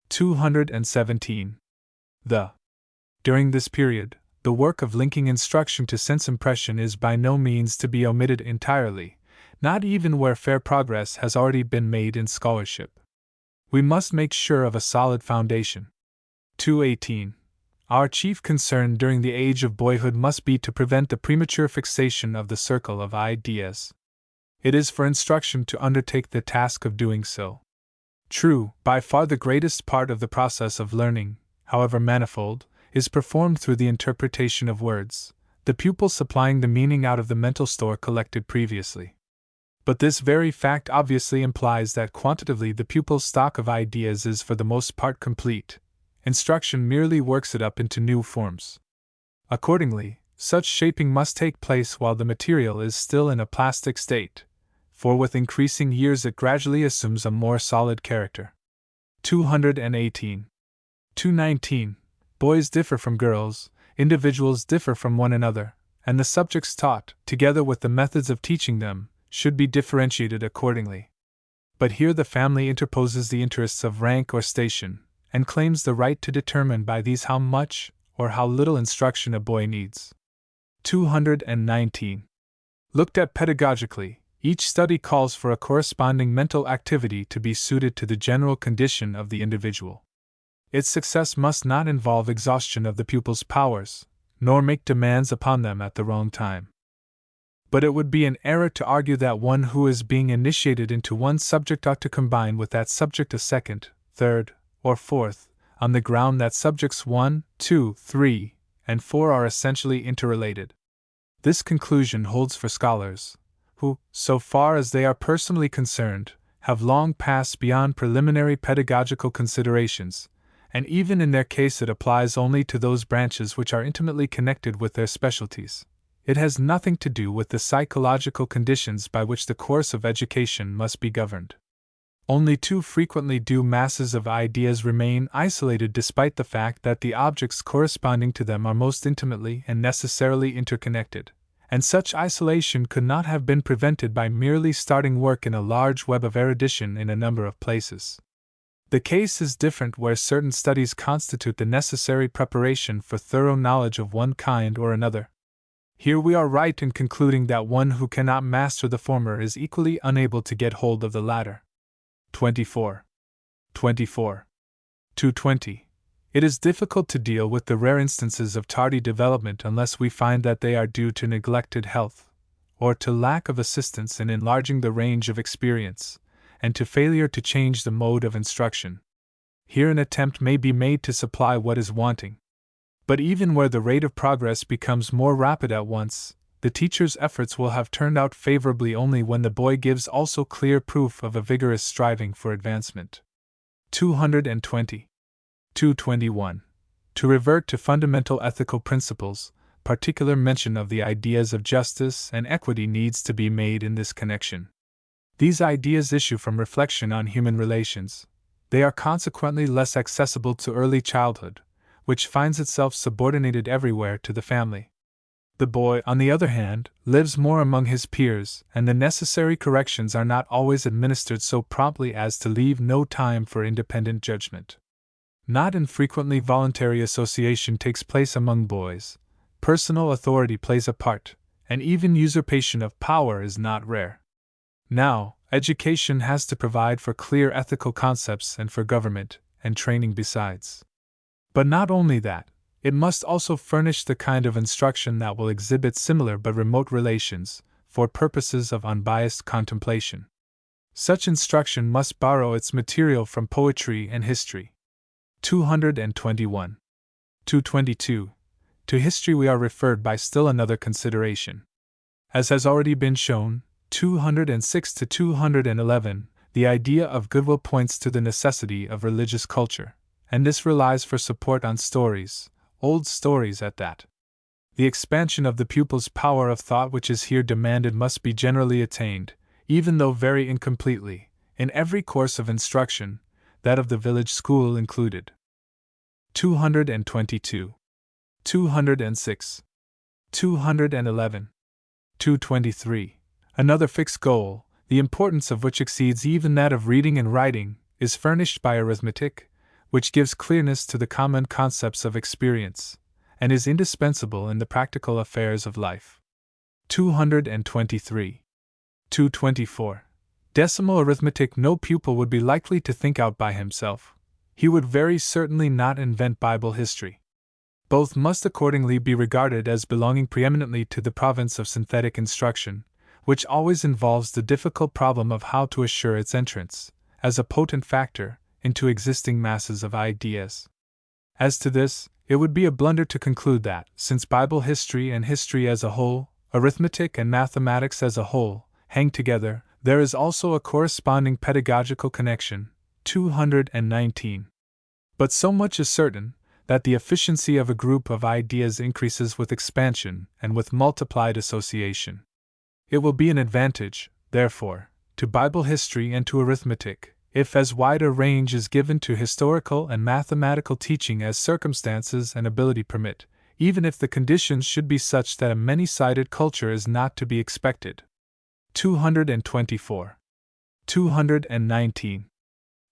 217. During this period, the work of linking instruction to sense impression is by no means to be omitted entirely, not even where fair progress has already been made in scholarship. We must make sure of a solid foundation. 218. Our chief concern during the age of boyhood must be to prevent the premature fixation of the circle of ideas. It is for instruction to undertake the task of doing so. True, by far the greatest part of the process of learning, however manifold, is performed through the interpretation of words, the pupil supplying the meaning out of the mental store collected previously. But this very fact obviously implies that quantitatively the pupil's stock of ideas is for the most part complete. Instruction merely works it up into new forms. Accordingly, such shaping must take place while the material is still in a plastic state, for with increasing years it gradually assumes a more solid character. 218. 219. Boys differ from girls, individuals differ from one another, and the subjects taught, together with the methods of teaching them, should be differentiated accordingly. But here the family interposes the interests of rank or station, and claims the right to determine by these how much or how little instruction a boy needs. 219. Looked at pedagogically, each study calls for a corresponding mental activity to be suited to the general condition of the individual. Its success must not involve exhaustion of the pupil's powers, nor make demands upon them at the wrong time. But it would be an error to argue that one who is being initiated into one subject ought to combine with that subject a second, third, or fourth, on the ground that subjects 1, 2, 3, and 4 are essentially interrelated. This conclusion holds for scholars, who, so far as they are personally concerned, have long passed beyond preliminary pedagogical considerations, and even in their case it applies only to those branches which are intimately connected with their specialties. It has nothing to do with the psychological conditions by which the course of education must be governed. Only too frequently do masses of ideas remain isolated despite the fact that the objects corresponding to them are most intimately and necessarily interconnected, and such isolation could not have been prevented by merely starting work in a large web of erudition in a number of places. The case is different where certain studies constitute the necessary preparation for thorough knowledge of one kind or another. Here we are right in concluding that one who cannot master the former is equally unable to get hold of the latter. 24. 220. It is difficult to deal with the rare instances of tardy development unless we find that they are due to neglected health, or to lack of assistance in enlarging the range of experience, and to failure to change the mode of instruction. Here an attempt may be made to supply what is wanting. But even where the rate of progress becomes more rapid at once, the teacher's efforts will have turned out favorably only when the boy gives also clear proof of a vigorous striving for advancement. 220. 221. To revert to fundamental ethical principles, particular mention of the ideas of justice and equity needs to be made in this connection. These ideas issue from reflection on human relations. They are consequently less accessible to early childhood, which finds itself subordinated everywhere to the family. The boy, on the other hand, lives more among his peers, and the necessary corrections are not always administered so promptly as to leave no time for independent judgment. Not infrequently voluntary association takes place among boys, personal authority plays a part, and even usurpation of power is not rare. Now, education has to provide for clear ethical concepts and for government and training besides. But not only that, it must also furnish the kind of instruction that will exhibit similar but remote relations, for purposes of unbiased contemplation. Such instruction must borrow its material from poetry and history. 221. 222. To history we are referred by still another consideration. As has already been shown, 206 to 211, the idea of goodwill points to the necessity of religious culture, and this relies for support on stories, old stories at that. The expansion of the pupil's power of thought which is here demanded must be generally attained, even though very incompletely, in every course of instruction, that of the village school included. 222. 206. 211. 223. Another fixed goal, the importance of which exceeds even that of reading and writing, is furnished by arithmetic, which gives clearness to the common concepts of experience, and is indispensable in the practical affairs of life. 223. 224. Decimal arithmetic no pupil would be likely to think out by himself. He would very certainly not invent Bible history. Both must accordingly be regarded as belonging preeminently to the province of synthetic instruction, which always involves the difficult problem of how to assure its entrance, as a potent factor, into existing masses of ideas. As to this, it would be a blunder to conclude that, since Bible history and history as a whole, arithmetic and mathematics as a whole, hang together, there is also a corresponding pedagogical connection. 219. But so much is certain, that the efficiency of a group of ideas increases with expansion and with multiplied association. It will be an advantage, therefore, to Bible history and to arithmetic, if as wide a range is given to historical and mathematical teaching as circumstances and ability permit, even if the conditions should be such that a many-sided culture is not to be expected. 224. 219.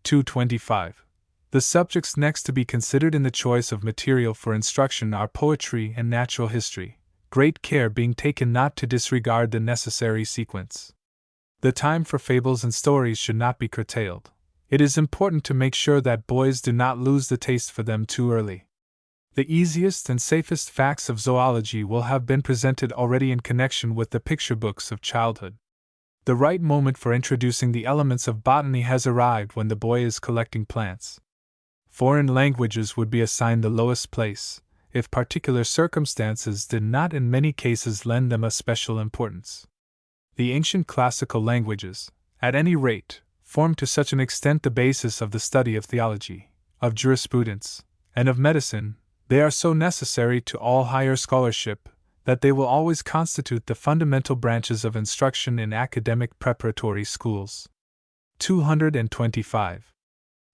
225. The subjects next to be considered in the choice of material for instruction are poetry and natural history, great care being taken not to disregard the necessary sequence. The time for fables and stories should not be curtailed. It is important to make sure that boys do not lose the taste for them too early. The easiest and safest facts of zoology will have been presented already in connection with the picture books of childhood. The right moment for introducing the elements of botany has arrived when the boy is collecting plants. Foreign languages would be assigned the lowest place, if particular circumstances did not in many cases lend them a special importance. The ancient classical languages, at any rate, formed to such an extent the basis of the study of theology, of jurisprudence, and of medicine, they are so necessary to all higher scholarship, that they will always constitute the fundamental branches of instruction in academic preparatory schools. 225.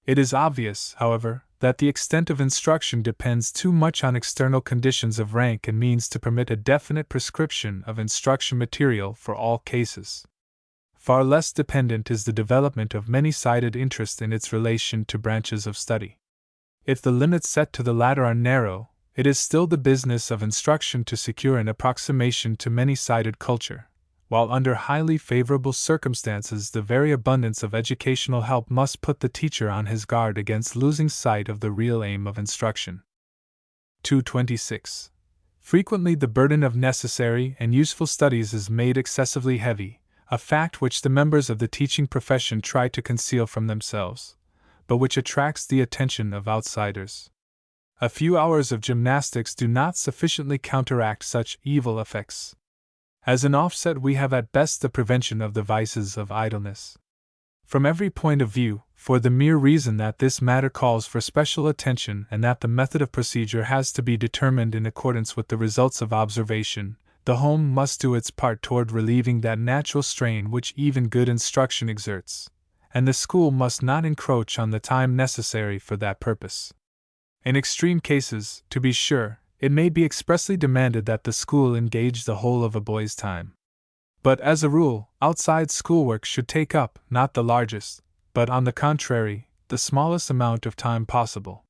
It is obvious, however, that the extent of instruction depends too much on external conditions of rank and means to permit a definite prescription of instruction material for all cases. Far less dependent is the development of many-sided interest in its relation to branches of study. If the limits set to the latter are narrow, it is still the business of instruction to secure an approximation to many-sided culture, while under highly favorable circumstances the very abundance of educational help must put the teacher on his guard against losing sight of the real aim of instruction. 226. Frequently the burden of necessary and useful studies is made excessively heavy, a fact which the members of the teaching profession try to conceal from themselves, but which attracts the attention of outsiders. A few hours of gymnastics do not sufficiently counteract such evil effects. As an offset, we have at best the prevention of the vices of idleness. From every point of view, for the mere reason that this matter calls for special attention and that the method of procedure has to be determined in accordance with the results of observation, the home must do its part toward relieving that natural strain which even good instruction exerts, and the school must not encroach on the time necessary for that purpose. In extreme cases, to be sure, it may be expressly demanded that the school engage the whole of a boy's time. But as a rule, outside schoolwork should take up, not the largest, but on the contrary, the smallest amount of time possible.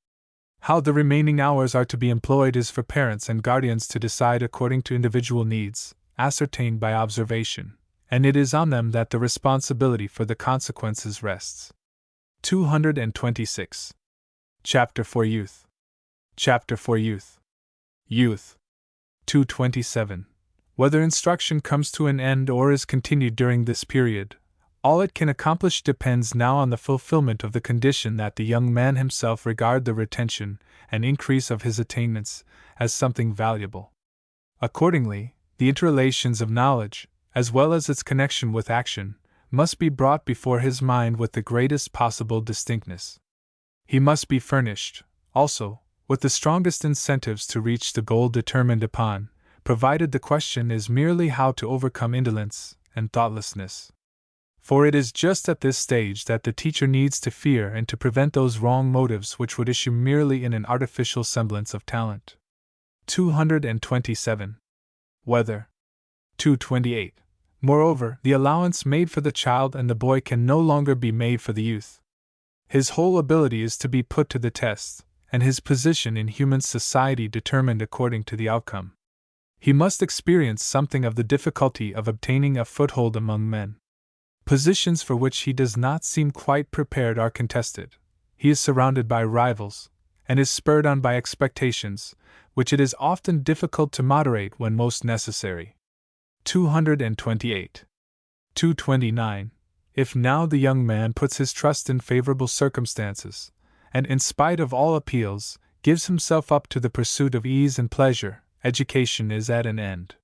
How the remaining hours are to be employed is for parents and guardians to decide according to individual needs, ascertained by observation, and it is on them that the responsibility for the consequences rests. 226. Chapter for Youth. Chapter for Youth. Youth. 227. Whether instruction comes to an end or is continued during this period, all it can accomplish depends now on the fulfillment of the condition that the young man himself regard the retention and increase of his attainments as something valuable. Accordingly, the interrelations of knowledge, as well as its connection with action, must be brought before his mind with the greatest possible distinctness. He must be furnished, also, with the strongest incentives to reach the goal determined upon, provided the question is merely how to overcome indolence and thoughtlessness. For it is just at this stage that the teacher needs to fear and to prevent those wrong motives which would issue merely in an artificial semblance of talent. 227. Whether. 228. Moreover, the allowance made for the child and the boy can no longer be made for the youth. His whole ability is to be put to the test, and his position in human society determined according to the outcome. He must experience something of the difficulty of obtaining a foothold among men. Positions for which he does not seem quite prepared are contested. He is surrounded by rivals, and is spurred on by expectations, which it is often difficult to moderate when most necessary. 228. 229. If now the young man puts his trust in favorable circumstances, and in spite of all appeals, gives himself up to the pursuit of ease and pleasure, education is at an end.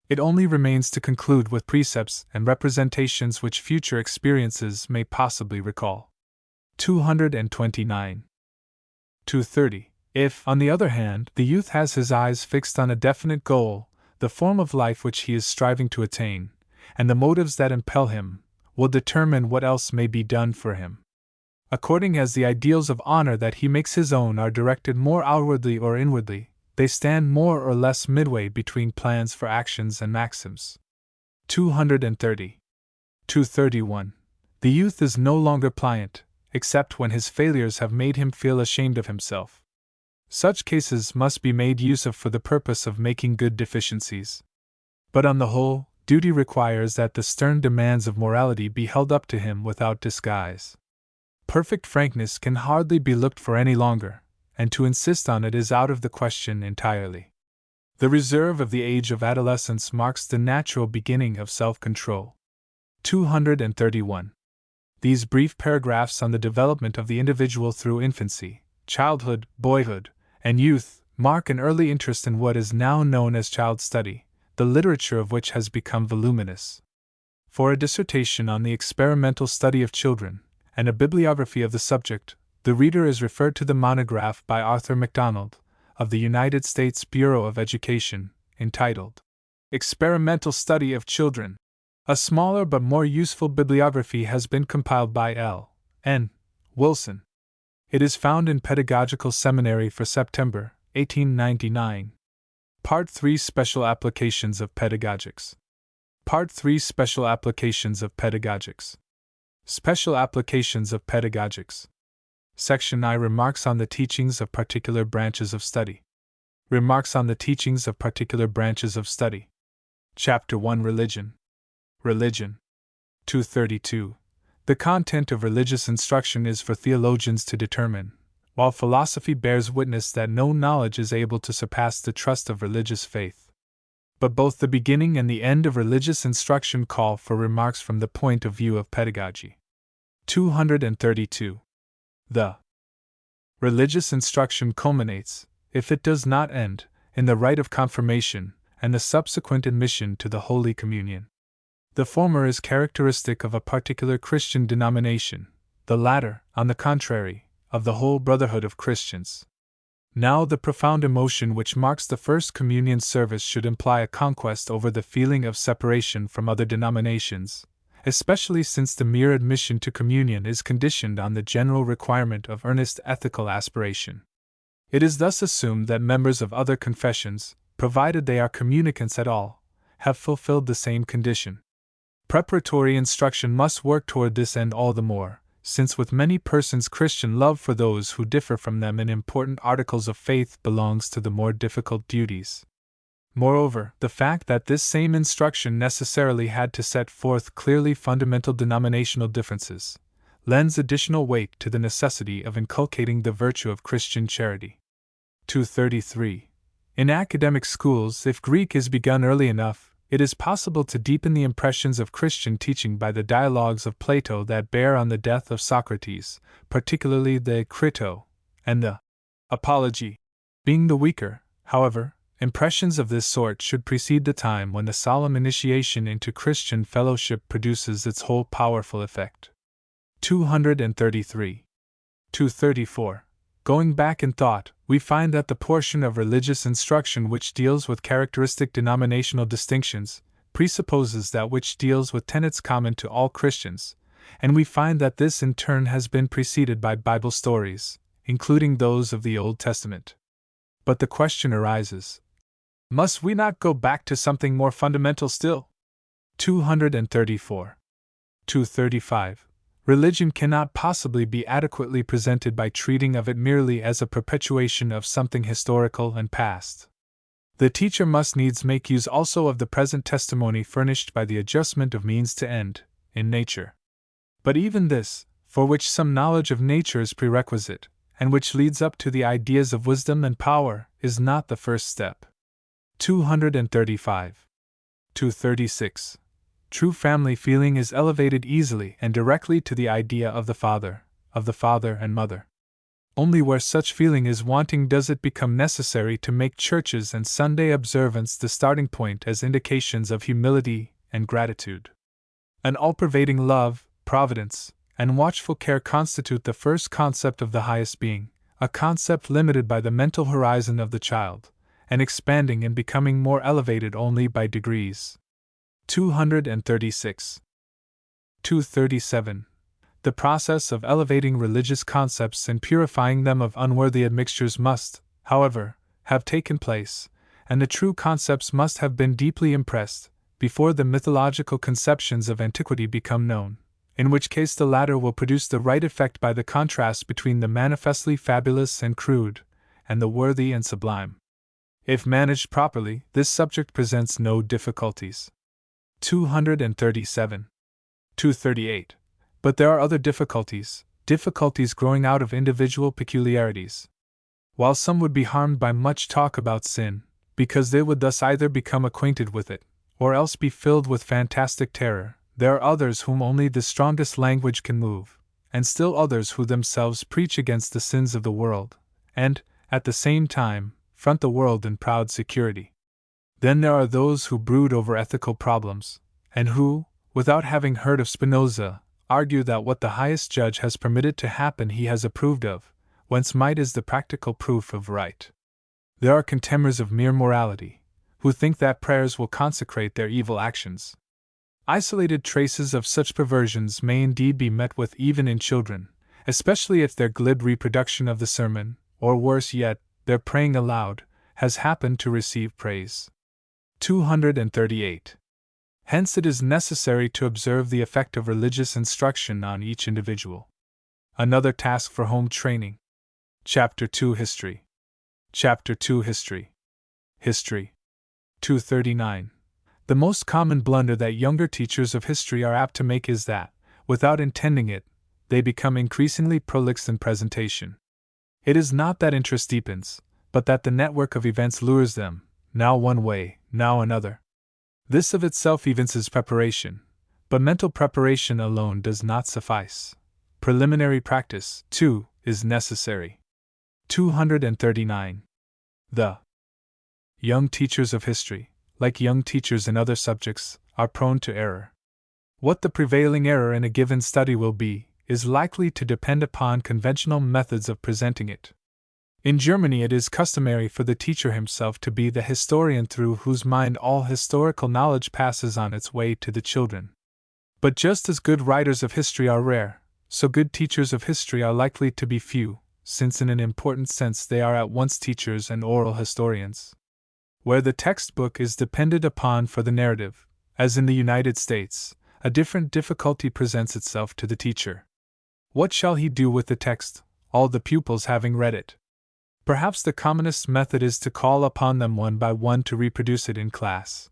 It only remains to conclude with precepts and representations which future experiences may possibly recall. 229. 230. If, on the other hand, the youth has his eyes fixed on a definite goal, the form of life which he is striving to attain, and the motives that impel him, will determine what else may be done for him. According as the ideals of honor that he makes his own are directed more outwardly or inwardly, they stand more or less midway between plans for actions and maxims. 230. 231. The youth is no longer pliant, except when his failures have made him feel ashamed of himself. Such cases must be made use of for the purpose of making good deficiencies. But on the whole, duty requires that the stern demands of morality be held up to him without disguise. Perfect frankness can hardly be looked for any longer, and to insist on it is out of the question entirely. The reserve of the age of adolescence marks the natural beginning of self-control. 231. These brief paragraphs on the development of the individual through infancy, childhood, boyhood, and youth mark an early interest in what is now known as child study, the literature of which has become voluminous. For a dissertation on the experimental study of children, and a bibliography of the subject, the reader is referred to the monograph by Arthur MacDonald, of the United States Bureau of Education, entitled Experimental Study of Children. A smaller but more useful bibliography has been compiled by L. N. Wilson. It is found in Pedagogical Seminary for September, 1899. Part 3 Special Applications of Pedagogics. Part 3 Special Applications of Pedagogics. Special Applications of Pedagogics. Section I Remarks on the Teachings of Particular Branches of Study. Remarks on the Teachings of Particular Branches of Study. Chapter 1 Religion. Religion. 232. The content of religious instruction is for theologians to determine, while philosophy bears witness that no knowledge is able to surpass the trust of religious faith. But both the beginning and the end of religious instruction call for remarks from the point of view of pedagogy. 232. The religious instruction culminates, if it does not end, in the rite of confirmation and the subsequent admission to the Holy Communion. The former is characteristic of a particular Christian denomination, the latter, on the contrary, of the whole brotherhood of Christians. Now, the profound emotion which marks the first communion service should imply a conquest over the feeling of separation from other denominations, especially since the mere admission to communion is conditioned on the general requirement of earnest ethical aspiration. It is thus assumed that members of other confessions, provided they are communicants at all, have fulfilled the same condition. Preparatory instruction must work toward this end all the more, since with many persons Christian love for those who differ from them in important articles of faith belongs to the more difficult duties. Moreover, the fact that this same instruction necessarily had to set forth clearly fundamental denominational differences lends additional weight to the necessity of inculcating the virtue of Christian charity. 233. In academic schools, if Greek is begun early enough, it is possible to deepen the impressions of Christian teaching by the dialogues of Plato that bear on the death of Socrates, particularly the Crito and the Apology. Being the weaker, however, impressions of this sort should precede the time when the solemn initiation into Christian fellowship produces its whole powerful effect. 233. 234. Going back in thought, we find that the portion of religious instruction which deals with characteristic denominational distinctions presupposes that which deals with tenets common to all Christians, and we find that this in turn has been preceded by Bible stories, including those of the Old Testament. But the question arises, must we not go back to something more fundamental still? 234. 235. Religion cannot possibly be adequately presented by treating of it merely as a perpetuation of something historical and past. The teacher must needs make use also of the present testimony furnished by the adjustment of means to end, in nature. But even this, for which some knowledge of nature is prerequisite, and which leads up to the ideas of wisdom and power, is not the first step. 235. 236. True family feeling is elevated easily and directly to the idea of the father and mother. Only where such feeling is wanting does it become necessary to make churches and Sunday observance the starting point as indications of humility and gratitude. An all-pervading love, providence, and watchful care constitute the first concept of the highest being, a concept limited by the mental horizon of the child, and expanding and becoming more elevated only by degrees. 236. 237. The process of elevating religious concepts and purifying them of unworthy admixtures must, however, have taken place, and the true concepts must have been deeply impressed, before the mythological conceptions of antiquity become known, in which case the latter will produce the right effect by the contrast between the manifestly fabulous and crude, and the worthy and sublime. If managed properly, this subject presents no difficulties. 237. 238. But there are other difficulties growing out of individual peculiarities. While some would be harmed by much talk about sin, because they would thus either become acquainted with it, or else be filled with fantastic terror, there are others whom only the strongest language can move, and still others who themselves preach against the sins of the world, and, at the same time, front the world in proud security. Then there are those who brood over ethical problems, and who, without having heard of Spinoza, argue that what the highest judge has permitted to happen he has approved of, whence might is the practical proof of right. There are contemners of mere morality, who think that prayers will consecrate their evil actions. Isolated traces of such perversions may indeed be met with even in children, especially if their glib reproduction of the sermon, or worse yet, their praying aloud, has happened to receive praise. 238. Hence it is necessary to observe the effect of religious instruction on each individual. Another task for home training. Chapter 2 History. Chapter 2 History. History. 239. The most common blunder that younger teachers of history are apt to make is that, without intending it, they become increasingly prolix in presentation. It is not that interest deepens, but that the network of events lures them, now one way, now another. This of itself evinces preparation, but mental preparation alone does not suffice. Preliminary practice, too, is necessary. 239. The young teachers of history, like young teachers in other subjects, are prone to error. What the prevailing error in a given study will be, is likely to depend upon conventional methods of presenting it. In Germany, it is customary for the teacher himself to be the historian through whose mind all historical knowledge passes on its way to the children. But just as good writers of history are rare, so good teachers of history are likely to be few, since in an important sense they are at once teachers and oral historians. Where the textbook is depended upon for the narrative, as in the United States, a different difficulty presents itself to the teacher. What shall he do with the text, all the pupils having read it? Perhaps the commonest method is to call upon them one by one to reproduce it in class.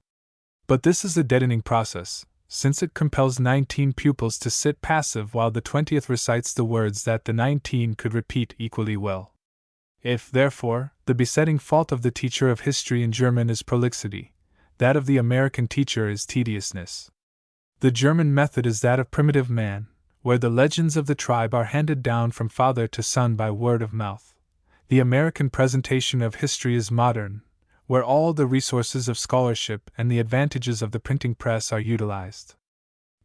But this is a deadening process, since it compels 19 pupils to sit passive while the 20th recites the words that the 19 could repeat equally well. If, therefore, the besetting fault of the teacher of history in German is prolixity, that of the American teacher is tediousness. The German method is that of primitive man, where the legends of the tribe are handed down from father to son by word of mouth. The American presentation of history is modern, where all the resources of scholarship and the advantages of the printing press are utilized.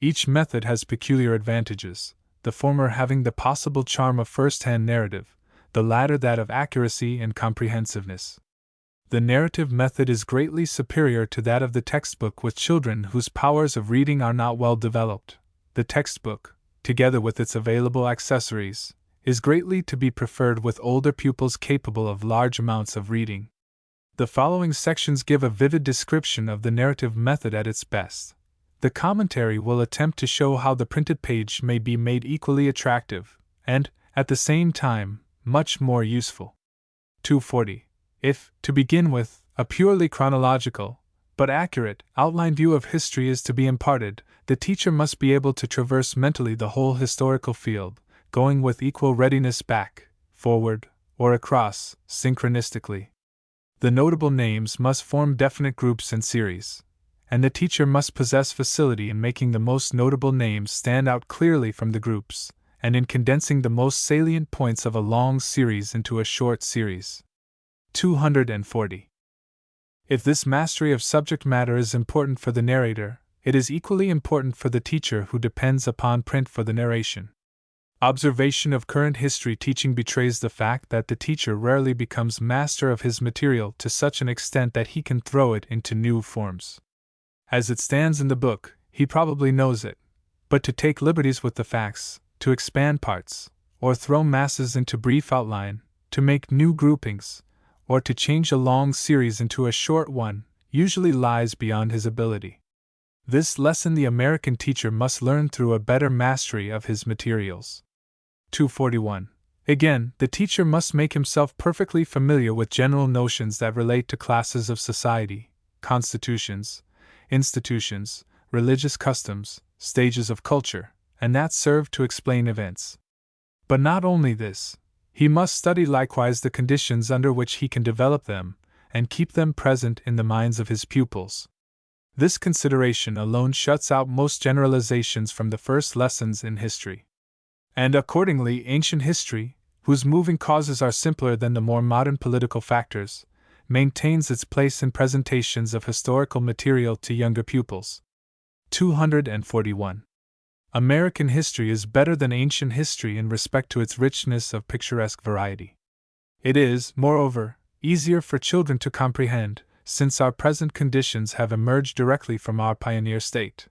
Each method has peculiar advantages, the former having the possible charm of first-hand narrative, the latter that of accuracy and comprehensiveness. The narrative method is greatly superior to that of the textbook with children whose powers of reading are not well developed. The textbook, together with its available accessories, is greatly to be preferred with older pupils capable of large amounts of reading. The following sections give a vivid description of the narrative method at its best. The commentary will attempt to show how the printed page may be made equally attractive, and, at the same time, much more useful. 240. If, to begin with, a purely chronological, but accurate, outline view of history is to be imparted, the teacher must be able to traverse mentally the whole historical field, going with equal readiness back, forward, or across, synchronistically. The notable names must form definite groups and series, and the teacher must possess facility in making the most notable names stand out clearly from the groups, and in condensing the most salient points of a long series into a short series. 240. If this mastery of subject matter is important for the narrator, it is equally important for the teacher who depends upon print for the narration. Observation of current history teaching betrays the fact that the teacher rarely becomes master of his material to such an extent that he can throw it into new forms. As it stands in the book, he probably knows it, but to take liberties with the facts, to expand parts, or throw masses into brief outline, to make new groupings, or to change a long series into a short one, usually lies beyond his ability. This lesson the American teacher must learn through a better mastery of his materials. 241. Again, the teacher must make himself perfectly familiar with general notions that relate to classes of society, constitutions, institutions, religious customs, stages of culture, and that serve to explain events. But not only this, He must study likewise the conditions under which he can develop them, and keep them present in the minds of his pupils. This consideration alone shuts out most generalizations from the first lessons in history. And accordingly, ancient history, whose moving causes are simpler than the more modern political factors, maintains its place in presentations of historical material to younger pupils. 241. American history is better than ancient history in respect to its richness of picturesque variety. It is, moreover, easier for children to comprehend, since our present conditions have emerged directly from our pioneer state.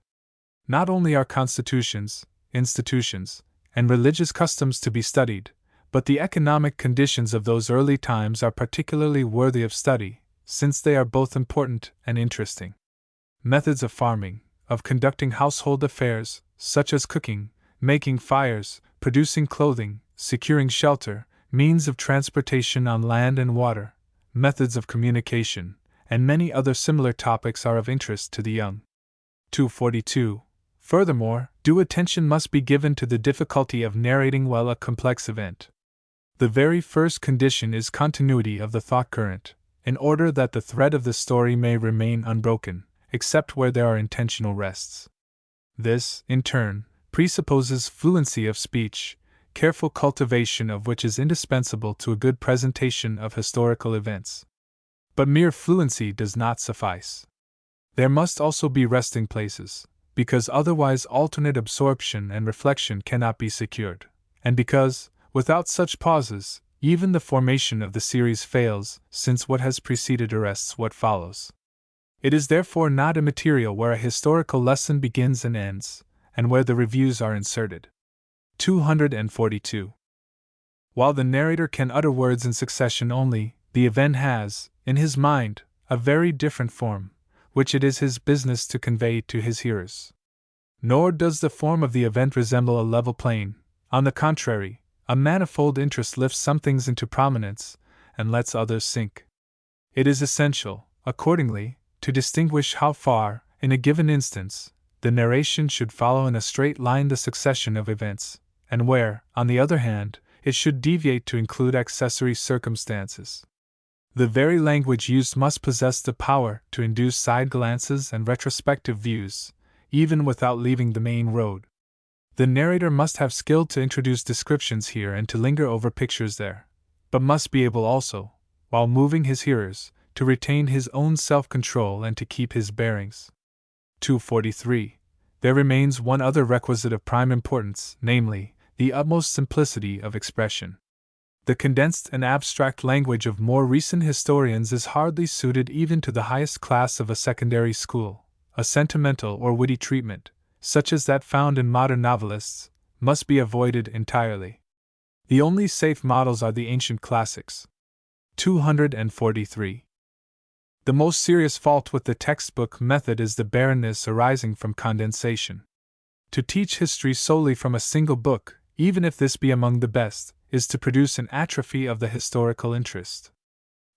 Not only are constitutions, institutions, and religious customs to be studied, but the economic conditions of those early times are particularly worthy of study, since they are both important and interesting. Methods of farming, of conducting household affairs, such as cooking, making fires, producing clothing, securing shelter, means of transportation on land and water, methods of communication, and many other similar topics are of interest to the young. 242. Furthermore, due attention must be given to the difficulty of narrating well a complex event. The very first condition is continuity of the thought current, in order that the thread of the story may remain unbroken, except where there are intentional rests. This, in turn, presupposes fluency of speech, careful cultivation of which is indispensable to a good presentation of historical events. But mere fluency does not suffice. There must also be resting places, because otherwise alternate absorption and reflection cannot be secured, and because, without such pauses, even the formation of the series fails, since what has preceded arrests what follows. It is therefore not immaterial where a historical lesson begins and ends, and where the reviews are inserted. 242. While the narrator can utter words in succession only, the event has, in his mind, a very different form, which it is his business to convey to his hearers. Nor does the form of the event resemble a level plane. On the contrary, a manifold interest lifts some things into prominence, and lets others sink. It is essential, accordingly, to distinguish how far, in a given instance, the narration should follow in a straight line the succession of events, and where, on the other hand, it should deviate to include accessory circumstances. The very language used must possess the power to induce side glances and retrospective views, even without leaving the main road. The narrator must have skill to introduce descriptions here and to linger over pictures there, but must be able also, while moving his hearers, to retain his own self-control and to keep his bearings. 243. There remains one other requisite of prime importance, namely, the utmost simplicity of expression. The condensed and abstract language of more recent historians is hardly suited even to the highest class of a secondary school. A sentimental or witty treatment, such as that found in modern novelists, must be avoided entirely. The only safe models are the ancient classics. 243. The most serious fault with the textbook method is the barrenness arising from condensation. To teach history solely from a single book, even if this be among the best, is to produce an atrophy of the historical interest.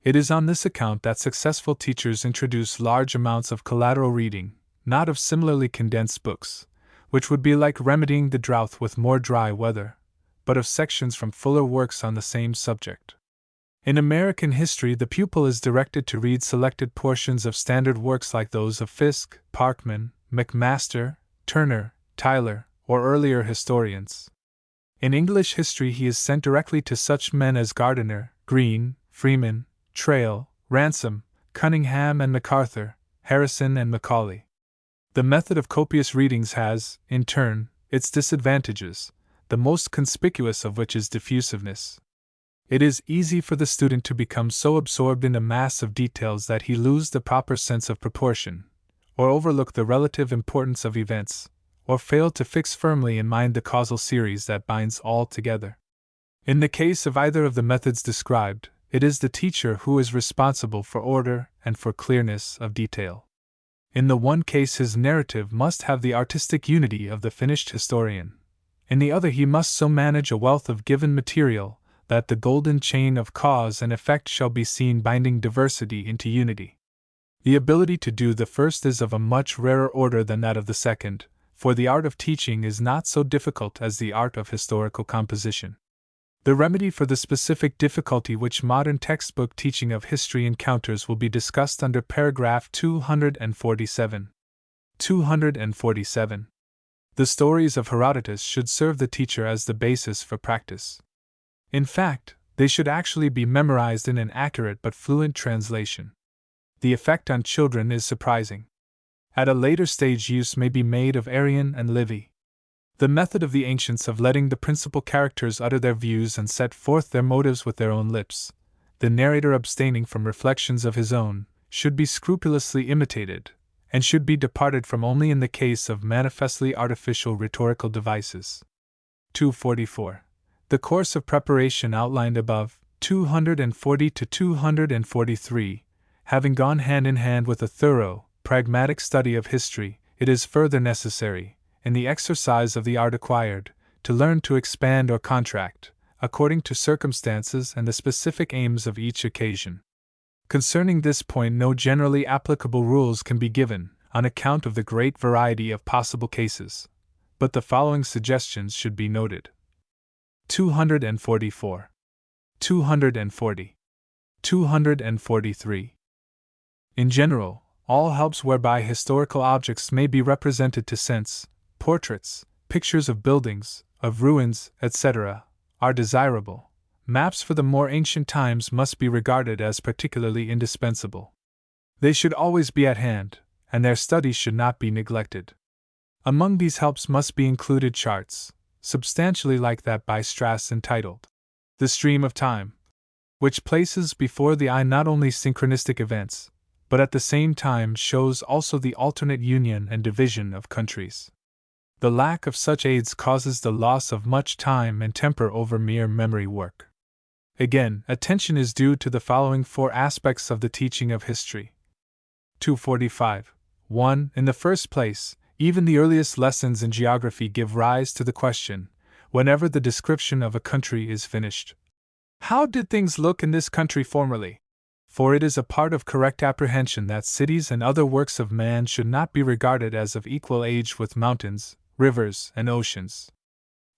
It is on this account that successful teachers introduce large amounts of collateral reading, not of similarly condensed books, which would be like remedying the drought with more dry weather, but of sections from fuller works on the same subject. In American history, the pupil is directed to read selected portions of standard works like those of Fiske, Parkman, McMaster, Turner, Tyler, or earlier historians. In English history, he is sent directly to such men as Gardiner, Green, Freeman, Traill, Ransom, Cunningham and MacArthur, Harrison and Macaulay. The method of copious readings has, in turn, its disadvantages, the most conspicuous of which is diffusiveness. It is easy for the student to become so absorbed in a mass of details that he loses the proper sense of proportion, or overlook the relative importance of events, or fail to fix firmly in mind the causal series that binds all together. In the case of either of the methods described, it is the teacher who is responsible for order and for clearness of detail. In the one case, his narrative must have the artistic unity of the finished historian. In the other, he must so manage a wealth of given material that the golden chain of cause and effect shall be seen binding diversity into unity. The ability to do the first is of a much rarer order than that of the second, for the art of teaching is not so difficult as the art of historical composition. The remedy for the specific difficulty which modern textbook teaching of history encounters will be discussed under paragraph 247. 247. The stories of Herodotus should serve the teacher as the basis for practice. In fact, they should actually be memorized in an accurate but fluent translation. The effect on children is surprising. At a later stage, use may be made of Arrian and Livy. The method of the ancients of letting the principal characters utter their views and set forth their motives with their own lips, the narrator abstaining from reflections of his own, should be scrupulously imitated, and should be departed from only in the case of manifestly artificial rhetorical devices. 244. The course of preparation outlined above, 240 to 243, having gone hand in hand with a thorough, pragmatic study of history, it is further necessary, in the exercise of the art acquired, to learn to expand or contract, according to circumstances and the specific aims of each occasion. Concerning this point, no generally applicable rules can be given, on account of the great variety of possible cases, but the following suggestions should be noted. 244. 240. 243. In general, all helps whereby historical objects may be represented to sense, portraits, pictures of buildings, of ruins, etc., are desirable. Maps for the more ancient times must be regarded as particularly indispensable. They should always be at hand, and their study should not be neglected. Among these helps must be included charts, substantially like that by Strass entitled The Stream of Time, which places before the eye not only synchronistic events, but at the same time shows also the alternate union and division of countries. The lack of such aids causes the loss of much time and temper over mere memory work. Again, attention is due to the following four aspects of the teaching of history. 245. 1. In the first place, even the earliest lessons in geography give rise to the question, whenever the description of a country is finished, how did things look in this country formerly? For it is a part of correct apprehension that cities and other works of man should not be regarded as of equal age with mountains, rivers, and oceans.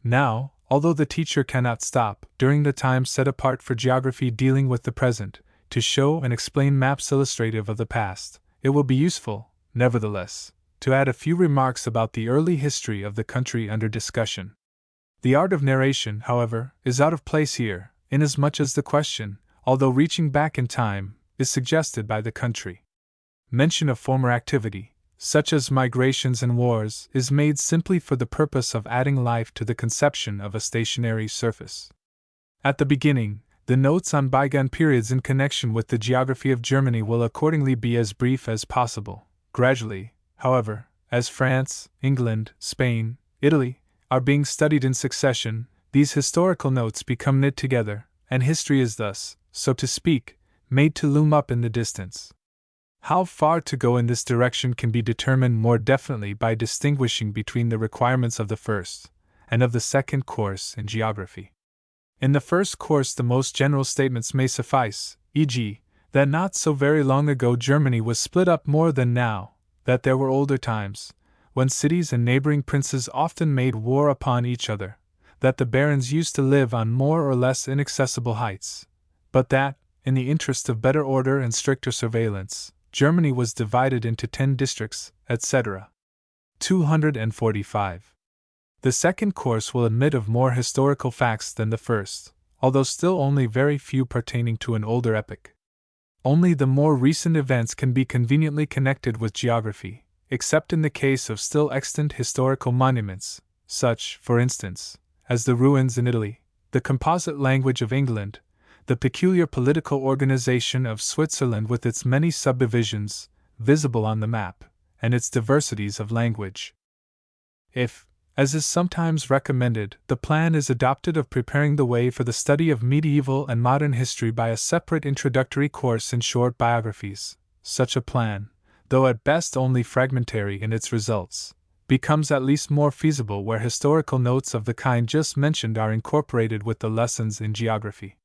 Now, although the teacher cannot stop, during the time set apart for geography dealing with the present, to show and explain maps illustrative of the past, it will be useful, nevertheless, to add a few remarks about the early history of the country under discussion. The art of narration, however, is out of place here, inasmuch as the question, although reaching back in time, is suggested by the country. Mention of former activity, such as migrations and wars, is made simply for the purpose of adding life to the conception of a stationary surface. At the beginning, the notes on bygone periods in connection with the geography of Germany will accordingly be as brief as possible. Gradually, however, as France, England, Spain, Italy, are being studied in succession, these historical notes become knit together, and history is thus, so to speak, made to loom up in the distance. How far to go in this direction can be determined more definitely by distinguishing between the requirements of the first and of the second course in geography. In the first course, the most general statements may suffice, e.g., that not so very long ago Germany was split up more than now, that there were older times, when cities and neighboring princes often made war upon each other, that the barons used to live on more or less inaccessible heights, but that, in the interest of better order and stricter surveillance, Germany was divided into 10 districts, etc. 245. The second course will admit of more historical facts than the first, although still only very few pertaining to an older epoch. Only the more recent events can be conveniently connected with geography, except in the case of still extant historical monuments, such, for instance, as the ruins in Italy, the composite language of England, the peculiar political organization of Switzerland with its many subdivisions, visible on the map, and its diversities of language. If, as is sometimes recommended, the plan is adopted of preparing the way for the study of medieval and modern history by a separate introductory course in short biographies, such a plan, though at best only fragmentary in its results, becomes at least more feasible where historical notes of the kind just mentioned are incorporated with the lessons in geography.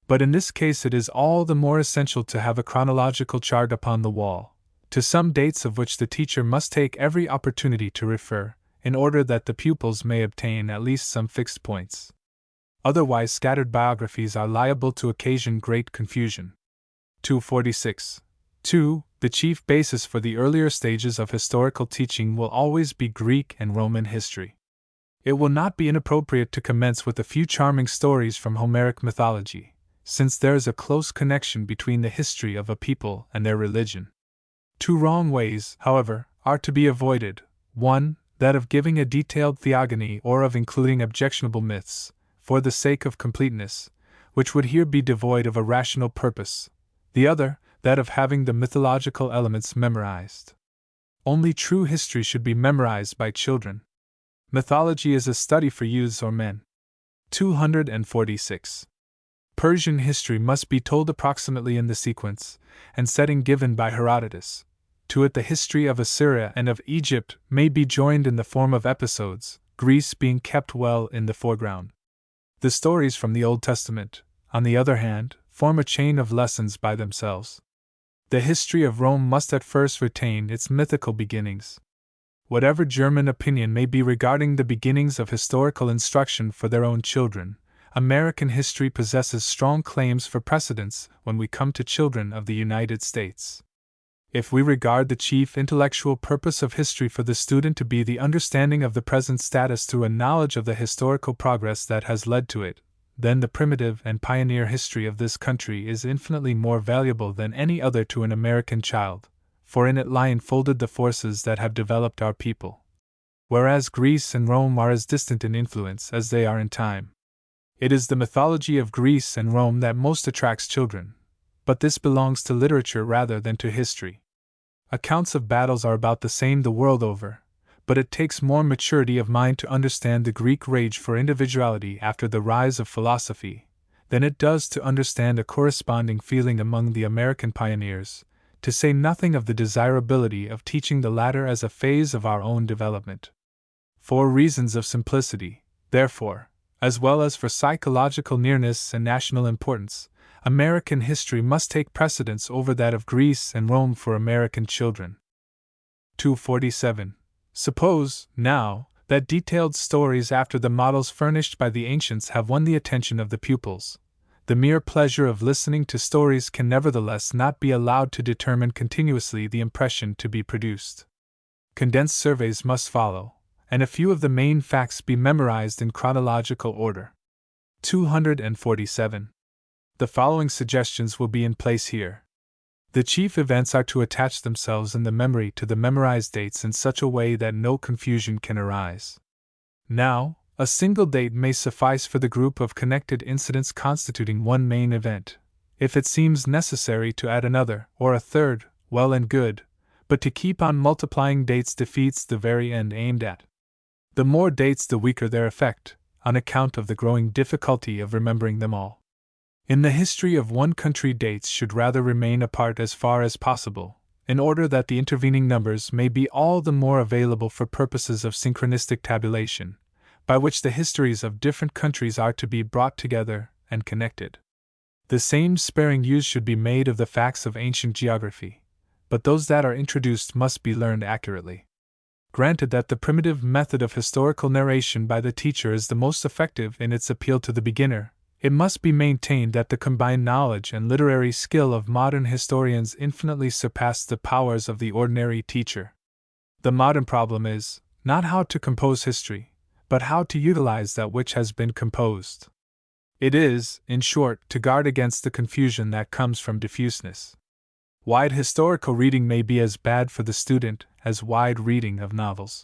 But in this case it is all the more essential to have a chronological chart upon the wall, to some dates of which the teacher must take every opportunity to refer, in order that the pupils may obtain at least some fixed points. Otherwise, scattered biographies are liable to occasion great confusion. 246. 2. The chief basis for the earlier stages of historical teaching will always be Greek and Roman history. It will not be inappropriate to commence with a few charming stories from Homeric mythology, since there is a close connection between the history of a people and their religion. Two wrong ways, however, are to be avoided: 1. That of giving a detailed theogony or of including objectionable myths, for the sake of completeness, which would here be devoid of a rational purpose; the other, that of having the mythological elements memorized. Only true history should be memorized by children. Mythology is a study for youths or men. 246. Persian history must be told approximately in the sequence and setting given by Herodotus. To it the history of Assyria and of Egypt may be joined in the form of episodes, Greece being kept well in the foreground. The stories from the Old Testament, on the other hand, form a chain of lessons by themselves. The history of Rome must at first retain its mythical beginnings. Whatever German opinion may be regarding the beginnings of historical instruction for their own children, American history possesses strong claims for precedence when we come to children of the United States. If we regard the chief intellectual purpose of history for the student to be the understanding of the present status through a knowledge of the historical progress that has led to it, then the primitive and pioneer history of this country is infinitely more valuable than any other to an American child, for in it lie enfolded the forces that have developed our people. Whereas Greece and Rome are as distant in influence as they are in time. It is the mythology of Greece and Rome that most attracts children, but this belongs to literature rather than to history. Accounts of battles are about the same the world over, but it takes more maturity of mind to understand the Greek rage for individuality after the rise of philosophy than it does to understand a corresponding feeling among the American pioneers, to say nothing of the desirability of teaching the latter as a phase of our own development. For reasons of simplicity, therefore, as well as for psychological nearness and national importance, American history must take precedence over that of Greece and Rome for American children. 247. Suppose, now, that detailed stories after the models furnished by the ancients have won the attention of the pupils. The mere pleasure of listening to stories can nevertheless not be allowed to determine continuously the impression to be produced. Condensed surveys must follow, and a few of the main facts be memorized in chronological order. 247. The following suggestions will be in place here. The chief events are to attach themselves in the memory to the memorized dates in such a way that no confusion can arise. Now, a single date may suffice for the group of connected incidents constituting one main event. If it seems necessary to add another, or a third, well and good, but to keep on multiplying dates defeats the very end aimed at. The more dates the weaker their effect, on account of the growing difficulty of remembering them all. In the history of one country dates should rather remain apart as far as possible, in order that the intervening numbers may be all the more available for purposes of synchronistic tabulation, by which the histories of different countries are to be brought together and connected. The same sparing use should be made of the facts of ancient geography, but those that are introduced must be learned accurately. Granted that the primitive method of historical narration by the teacher is the most effective in its appeal to the beginner, it must be maintained that the combined knowledge and literary skill of modern historians infinitely surpass the powers of the ordinary teacher. The modern problem is, not how to compose history, but how to utilize that which has been composed. It is, in short, to guard against the confusion that comes from diffuseness. Wide historical reading may be as bad for the student as wide reading of novels.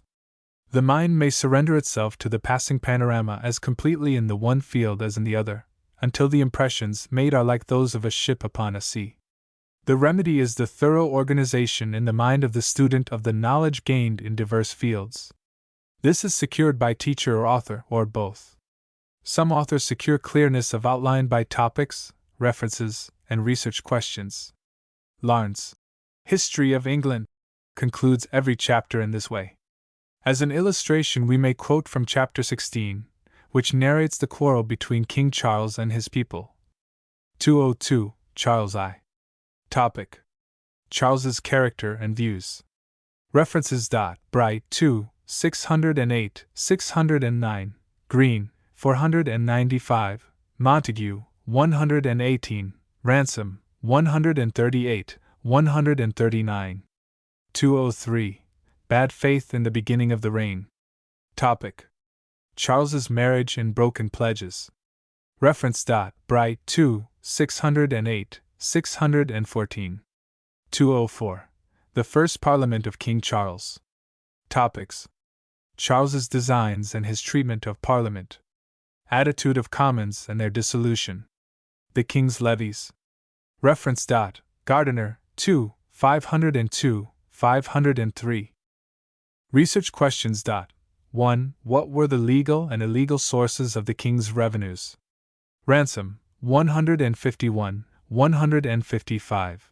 The mind may surrender itself to the passing panorama as completely in the one field as in the other, until the impressions made are like those of a ship upon a sea. The remedy is the thorough organization in the mind of the student of the knowledge gained in diverse fields. This is secured by teacher or author, or both. Some authors secure clearness of outline by topics, references, and research questions. Lawrence, History of England, concludes every chapter in this way. As an illustration, we may quote from chapter 16, which narrates the quarrel between King Charles and his people. 202. Charles I. Topic: Charles's character and views. References. Bright 2, 608, 609, Green, 495, Montague, 118, Ransom, 138, 139. 203. Bad faith in the beginning of the reign. Topic: Charles's marriage and broken pledges. Reference. Bright 2, 608, 614. 204. The First Parliament of King Charles. Topics: Charles's designs and his treatment of Parliament. Attitude of Commons and their dissolution. The King's levies. Reference. Gardiner, 2, 502, 503. Research questions. 1. What were the legal and illegal sources of the King's revenues? Ransom, 151, 155.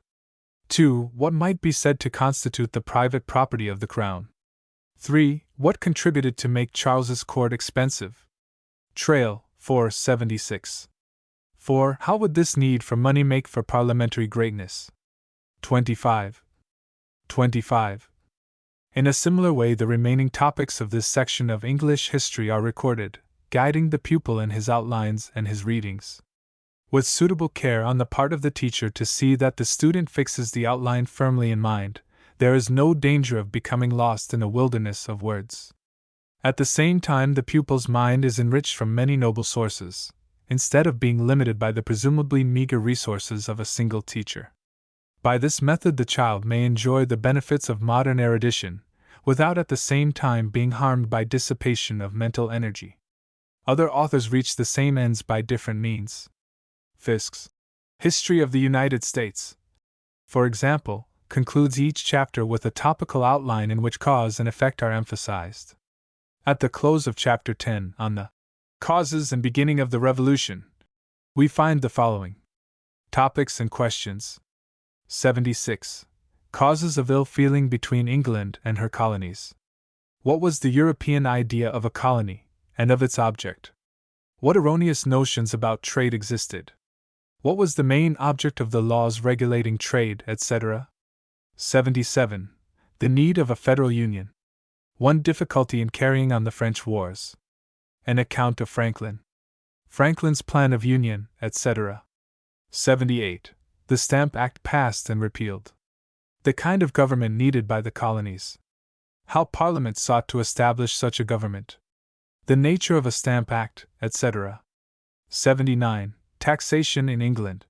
2. What might be said to constitute the private property of the Crown? 3. What contributed to make Charles's court expensive? Trail, 476. 4. How would this need for money make for parliamentary greatness? 25. 25. In a similar way, the remaining topics of this section of English history are recorded, guiding the pupil in his outlines and his readings. With suitable care on the part of the teacher to see that the student fixes the outline firmly in mind, there is no danger of becoming lost in a wilderness of words. At the same time, the pupil's mind is enriched from many noble sources, instead of being limited by the presumably meager resources of a single teacher. By this method, the child may enjoy the benefits of modern erudition, without at the same time being harmed by dissipation of mental energy. Other authors reach the same ends by different means. Fisk's History of the United States, for example, concludes each chapter with a topical outline in which cause and effect are emphasized. At the close of Chapter 10, on the causes and beginning of the Revolution, we find the following topics and questions. 76. Causes of ill feeling between England and her colonies. What was the European idea of a colony, and of its object? What erroneous notions about trade existed? What was the main object of the laws regulating trade, etc.? 77. The need of a federal union. One difficulty in carrying on the French wars. An account of Franklin's plan of union, etc. 78. The Stamp Act passed and repealed. The kind of government needed by the colonies. How Parliament sought to establish such a government. The nature of a Stamp Act, etc. 79. Taxation in England.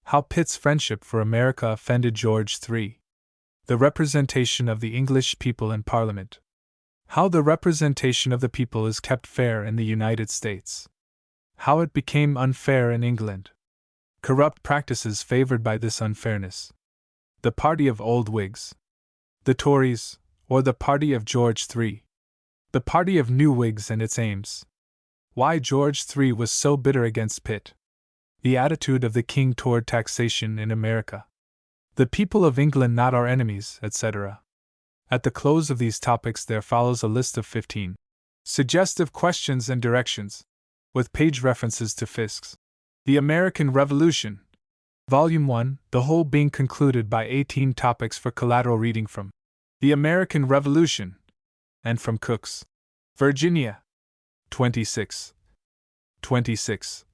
How Pitt's friendship for America offended George III. The representation of the English people in Parliament. How the representation of the people is kept fair in the United States. How it became unfair in England. Corrupt practices favored by this unfairness. The party of old Whigs. The Tories, or the party of George III. The party of new Whigs and its aims. Why George III was so bitter against Pitt. The attitude of the King toward taxation in America. The people of England not our enemies, etc. At the close of these topics there follows a list of 15 suggestive questions and directions, with page references to Fisk's The American Revolution, Volume 1, the whole being concluded by 18 topics for collateral reading from The American Revolution, and from Cook's Virginia. 26. 26.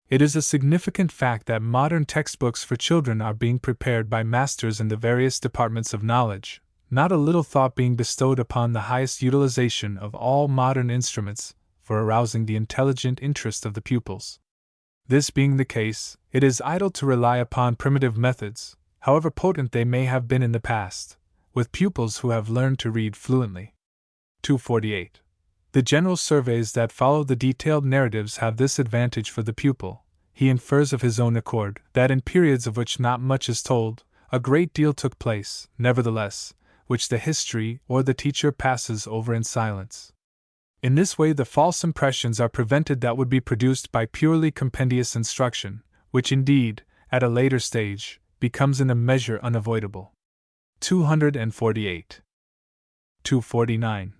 It is a significant fact that modern textbooks for children are being prepared by masters in the various departments of knowledge, not a little thought being bestowed upon the highest utilization of all modern instruments for arousing the intelligent interest of the pupils. This being the case, it is idle to rely upon primitive methods, however potent they may have been in the past, with pupils who have learned to read fluently. 248. The general surveys that follow the detailed narratives have this advantage for the pupil: he infers of his own accord that in periods of which not much is told, a great deal took place, nevertheless, which the history or the teacher passes over in silence. In this way the false impressions are prevented that would be produced by purely compendious instruction, which indeed, at a later stage, becomes in a measure unavoidable. 248. 249.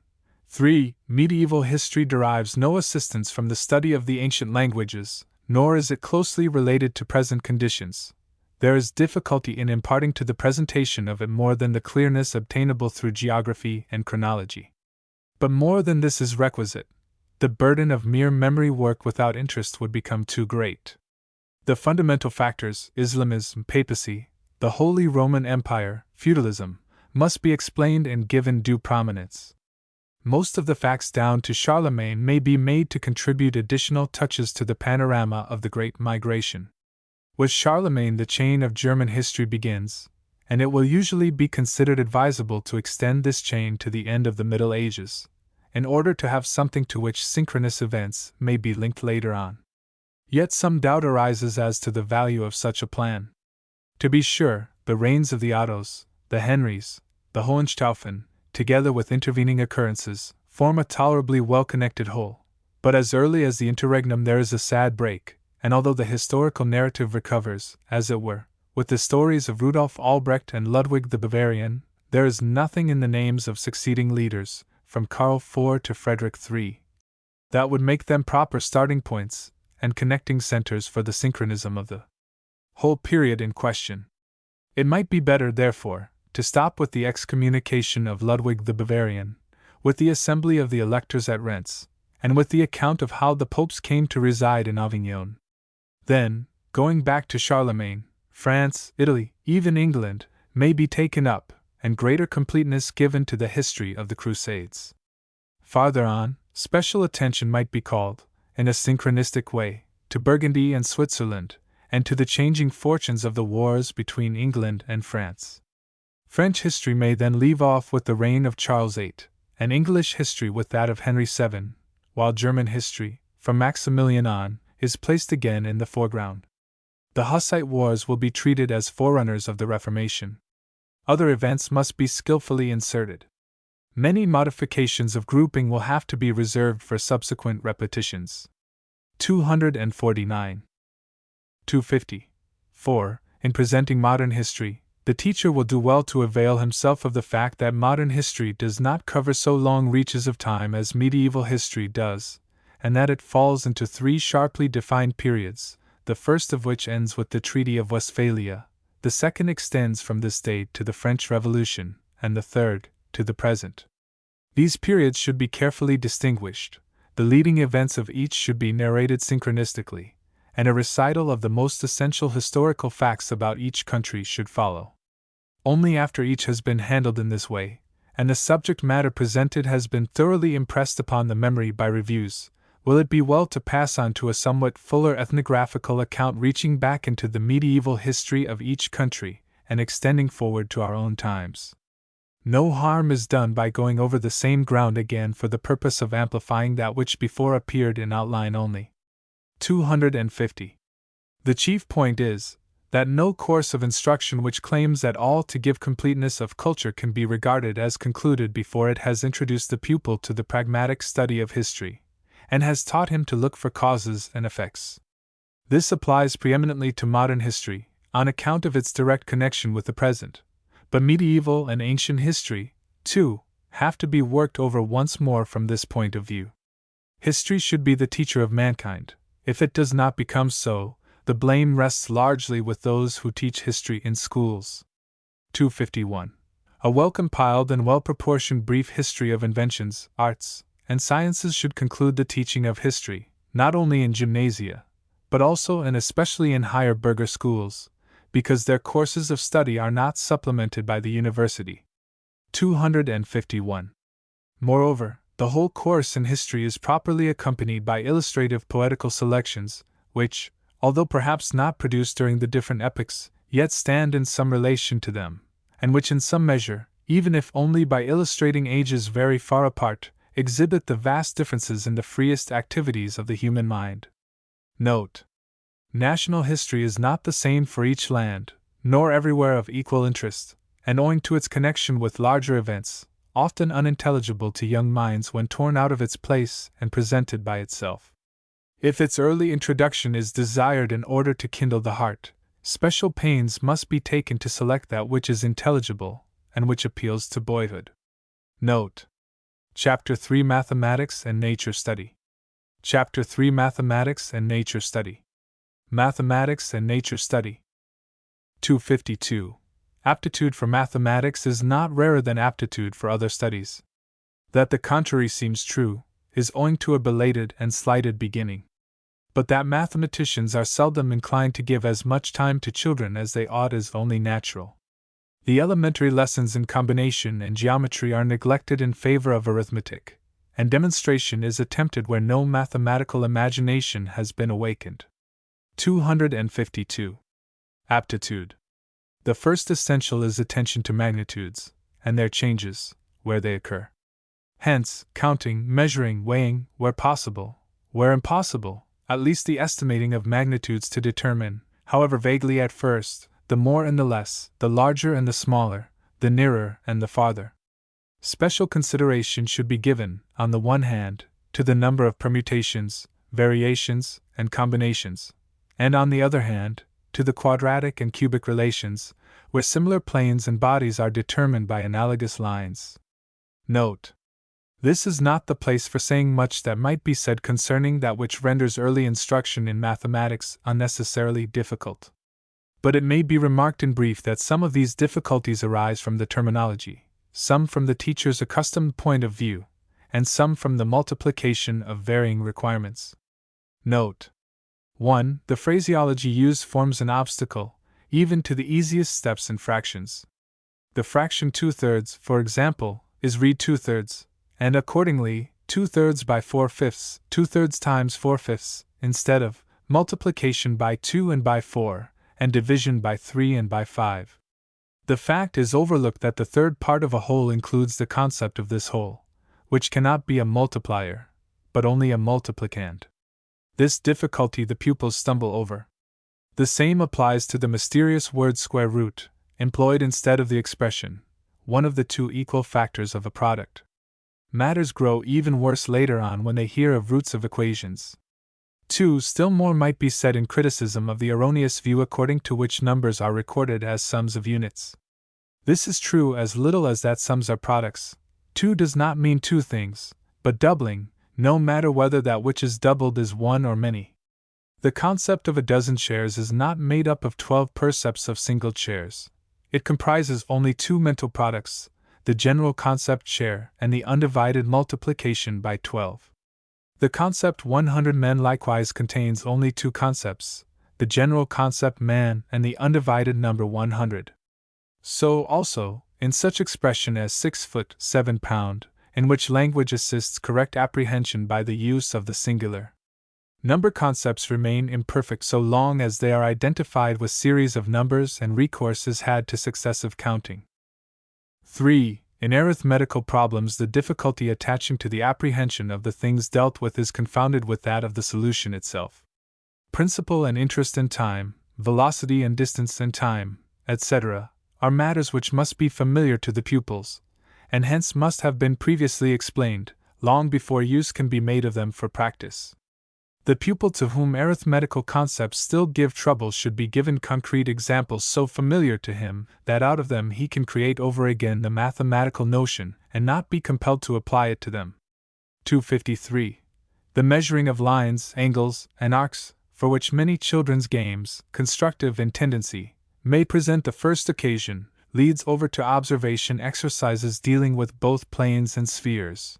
3. Medieval history derives no assistance from the study of the ancient languages, nor is it closely related to present conditions. There is difficulty in imparting to the presentation of it more than the clearness obtainable through geography and chronology. But more than this is requisite: the burden of mere memory work without interest would become too great. The fundamental factors, Islamism, papacy, the Holy Roman Empire, feudalism, must be explained and given due prominence. Most of the facts down to Charlemagne may be made to contribute additional touches to the panorama of the Great Migration. With Charlemagne, the chain of German history begins, and it will usually be considered advisable to extend this chain to the end of the Middle Ages, in order to have something to which synchronous events may be linked later on. Yet some doubt arises as to the value of such a plan. To be sure, the reigns of the Ottos, the Henrys, the Hohenstaufen, together with intervening occurrences, form a tolerably well-connected whole, but as early as the interregnum there is a sad break, and although the historical narrative recovers, as it were, with the stories of Rudolf Albrecht and Ludwig the Bavarian, there is nothing in the names of succeeding leaders, from Karl IV to Frederick III, that would make them proper starting points and connecting centers for the synchronism of the whole period in question. It might be better, therefore, to stop with the excommunication of Ludwig the Bavarian, with the assembly of the electors at Reims, and with the account of how the popes came to reside in Avignon. Then, going back to Charlemagne, France, Italy, even England, may be taken up, and greater completeness given to the history of the Crusades. Farther on, special attention might be called, in a synchronistic way, to Burgundy and Switzerland, and to the changing fortunes of the wars between England and France. French history may then leave off with the reign of Charles VIII, and English history with that of Henry VII, while German history, from Maximilian on, is placed again in the foreground. The Hussite Wars will be treated as forerunners of the Reformation. Other events must be skillfully inserted. Many modifications of grouping will have to be reserved for subsequent repetitions. 249. 250. 4. In presenting modern history, the teacher will do well to avail himself of the fact that modern history does not cover so long reaches of time as medieval history does, and that it falls into three sharply defined periods, the first of which ends with the Treaty of Westphalia, the second extends from this date to the French Revolution, and the third, to the present. These periods should be carefully distinguished, the leading events of each should be narrated synchronistically, and a recital of the most essential historical facts about each country should follow. Only after each has been handled in this way, and the subject matter presented has been thoroughly impressed upon the memory by reviews, will it be well to pass on to a somewhat fuller ethnographical account reaching back into the medieval history of each country and extending forward to our own times. No harm is done by going over the same ground again for the purpose of amplifying that which before appeared in outline only. 250. The chief point is that no course of instruction which claims at all to give completeness of culture can be regarded as concluded before it has introduced the pupil to the pragmatic study of history, and has taught him to look for causes and effects. This applies preeminently to modern history, on account of its direct connection with the present, but medieval and ancient history, too, have to be worked over once more from this point of view. History should be the teacher of mankind. If it does not become so, the blame rests largely with those who teach history in schools. 251. A well-compiled and well-proportioned brief history of inventions, arts, and sciences should conclude the teaching of history, not only in gymnasia, but also and especially in higher burgher schools, because their courses of study are not supplemented by the university. 251. Moreover, the whole course in history is properly accompanied by illustrative poetical selections, which, although perhaps not produced during the different epochs, yet stand in some relation to them, and which in some measure, even if only by illustrating ages very far apart, exhibit the vast differences in the freest activities of the human mind. Note: national history is not the same for each land, nor everywhere of equal interest, and owing to its connection with larger events, often unintelligible to young minds when torn out of its place and presented by itself. If its early introduction is desired in order to kindle the heart, special pains must be taken to select that which is intelligible and which appeals to boyhood. Note: Chapter 3 Mathematics and Nature Study. Chapter 3 Mathematics and Nature Study. Mathematics and Nature Study. 252. Aptitude for mathematics is not rarer than aptitude for other studies. That the contrary seems true is owing to a belated and slighted beginning. But that mathematicians are seldom inclined to give as much time to children as they ought is only natural. The elementary lessons in combination and geometry are neglected in favor of arithmetic, and demonstration is attempted where no mathematical imagination has been awakened. 252. Aptitude. The first essential is attention to magnitudes, and their changes, where they occur. Hence, counting, measuring, weighing, where possible, where impossible, at least the estimating of magnitudes to determine, however vaguely at first, the more and the less, the larger and the smaller, the nearer and the farther. Special consideration should be given, on the one hand, to the number of permutations, variations, and combinations, and on the other hand, to the quadratic and cubic relations, where similar planes and bodies are determined by analogous lines. Note: this is not the place for saying much that might be said concerning that which renders early instruction in mathematics unnecessarily difficult. But it may be remarked in brief that some of these difficulties arise from the terminology, some from the teacher's accustomed point of view, and some from the multiplication of varying requirements. Note: 1. The phraseology used forms an obstacle, even to the easiest steps in fractions. The fraction 2/3, for example, is read 2/3, and accordingly, 2/3 by 4/5, 2/3 times 4/5, instead of multiplication by 2 and by 4, and division by 3 and by 5. The fact is overlooked that the third part of a whole includes the concept of this whole, which cannot be a multiplier, but only a multiplicand. This difficulty the pupils stumble over. The same applies to the mysterious word square root, employed instead of the expression, one of the two equal factors of a product. Matters grow even worse later on when they hear of roots of equations. 2. Still more might be said in criticism of the erroneous view according to which numbers are recorded as sums of units. This is true as little as that sums are products. 2 does not mean two things, but doubling, no matter whether that which is doubled is one or many. The concept of a dozen shares is not made up of 12 percepts of singled shares. It comprises only two mental products, the general concept share and the undivided multiplication by 12. The concept 100 men likewise contains only two concepts, the general concept man and the undivided number 100. So also, in such expression as 6 foot 7 pound, in which language assists correct apprehension by the use of the singular. Number concepts remain imperfect so long as they are identified with series of numbers and recourse is had to successive counting. 3. In arithmetical problems, the difficulty attaching to the apprehension of the things dealt with is confounded with that of the solution itself. Principle and interest in time, velocity and distance in time, etc., are matters which must be familiar to the pupils, and hence must have been previously explained, long before use can be made of them for practice. The pupil to whom arithmetical concepts still give trouble should be given concrete examples so familiar to him that out of them he can create over again the mathematical notion and not be compelled to apply it to them. 253. The measuring of lines, angles, and arcs, for which many children's games, constructive in tendency, may present the first occasion, leads over to observation exercises dealing with both planes and spheres.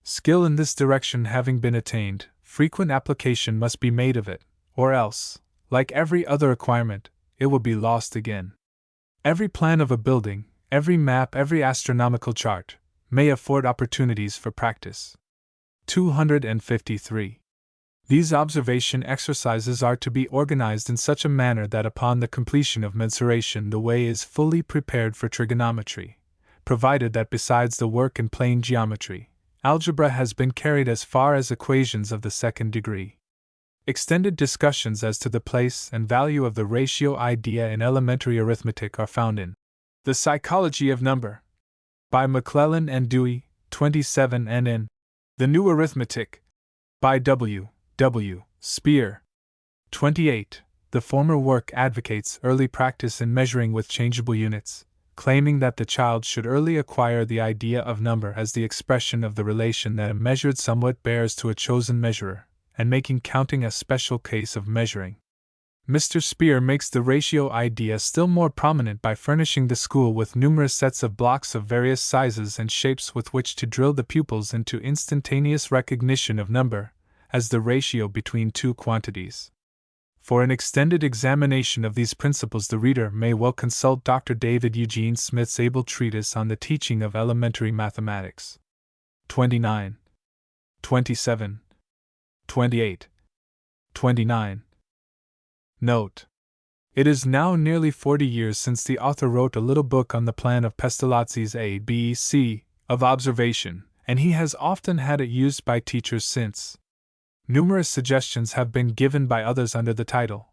Skill in this direction having been attained, frequent application must be made of it, or else, like every other acquirement, it will be lost again. Every plan of a building, every map, every astronomical chart, may afford opportunities for practice. 253. These observation exercises are to be organized in such a manner that upon the completion of mensuration the way is fully prepared for trigonometry, provided that besides the work in plane geometry, algebra has been carried as far as equations of the second degree. Extended discussions as to the place and value of the ratio idea in elementary arithmetic are found in The Psychology of Number, by McClellan and Dewey, 27, and in The New Arithmetic, by W. Spear, 28. The former work advocates early practice in measuring with changeable units, claiming that the child should early acquire the idea of number as the expression of the relation that a measured somewhat bears to a chosen measurer, and making counting a special case of measuring. Mr. Spear makes the ratio idea still more prominent by furnishing the school with numerous sets of blocks of various sizes and shapes with which to drill the pupils into instantaneous recognition of number, as the ratio between two quantities. For an extended examination of these principles, the reader may well consult Dr. David Eugene Smith's able treatise on the teaching of elementary mathematics. 29, 27, 28, 29. Note: it is now nearly 40 years since the author wrote a little book on the plan of Pestalozzi's A, B, C of observation, and he has often had it used by teachers since. Numerous suggestions have been given by others under the title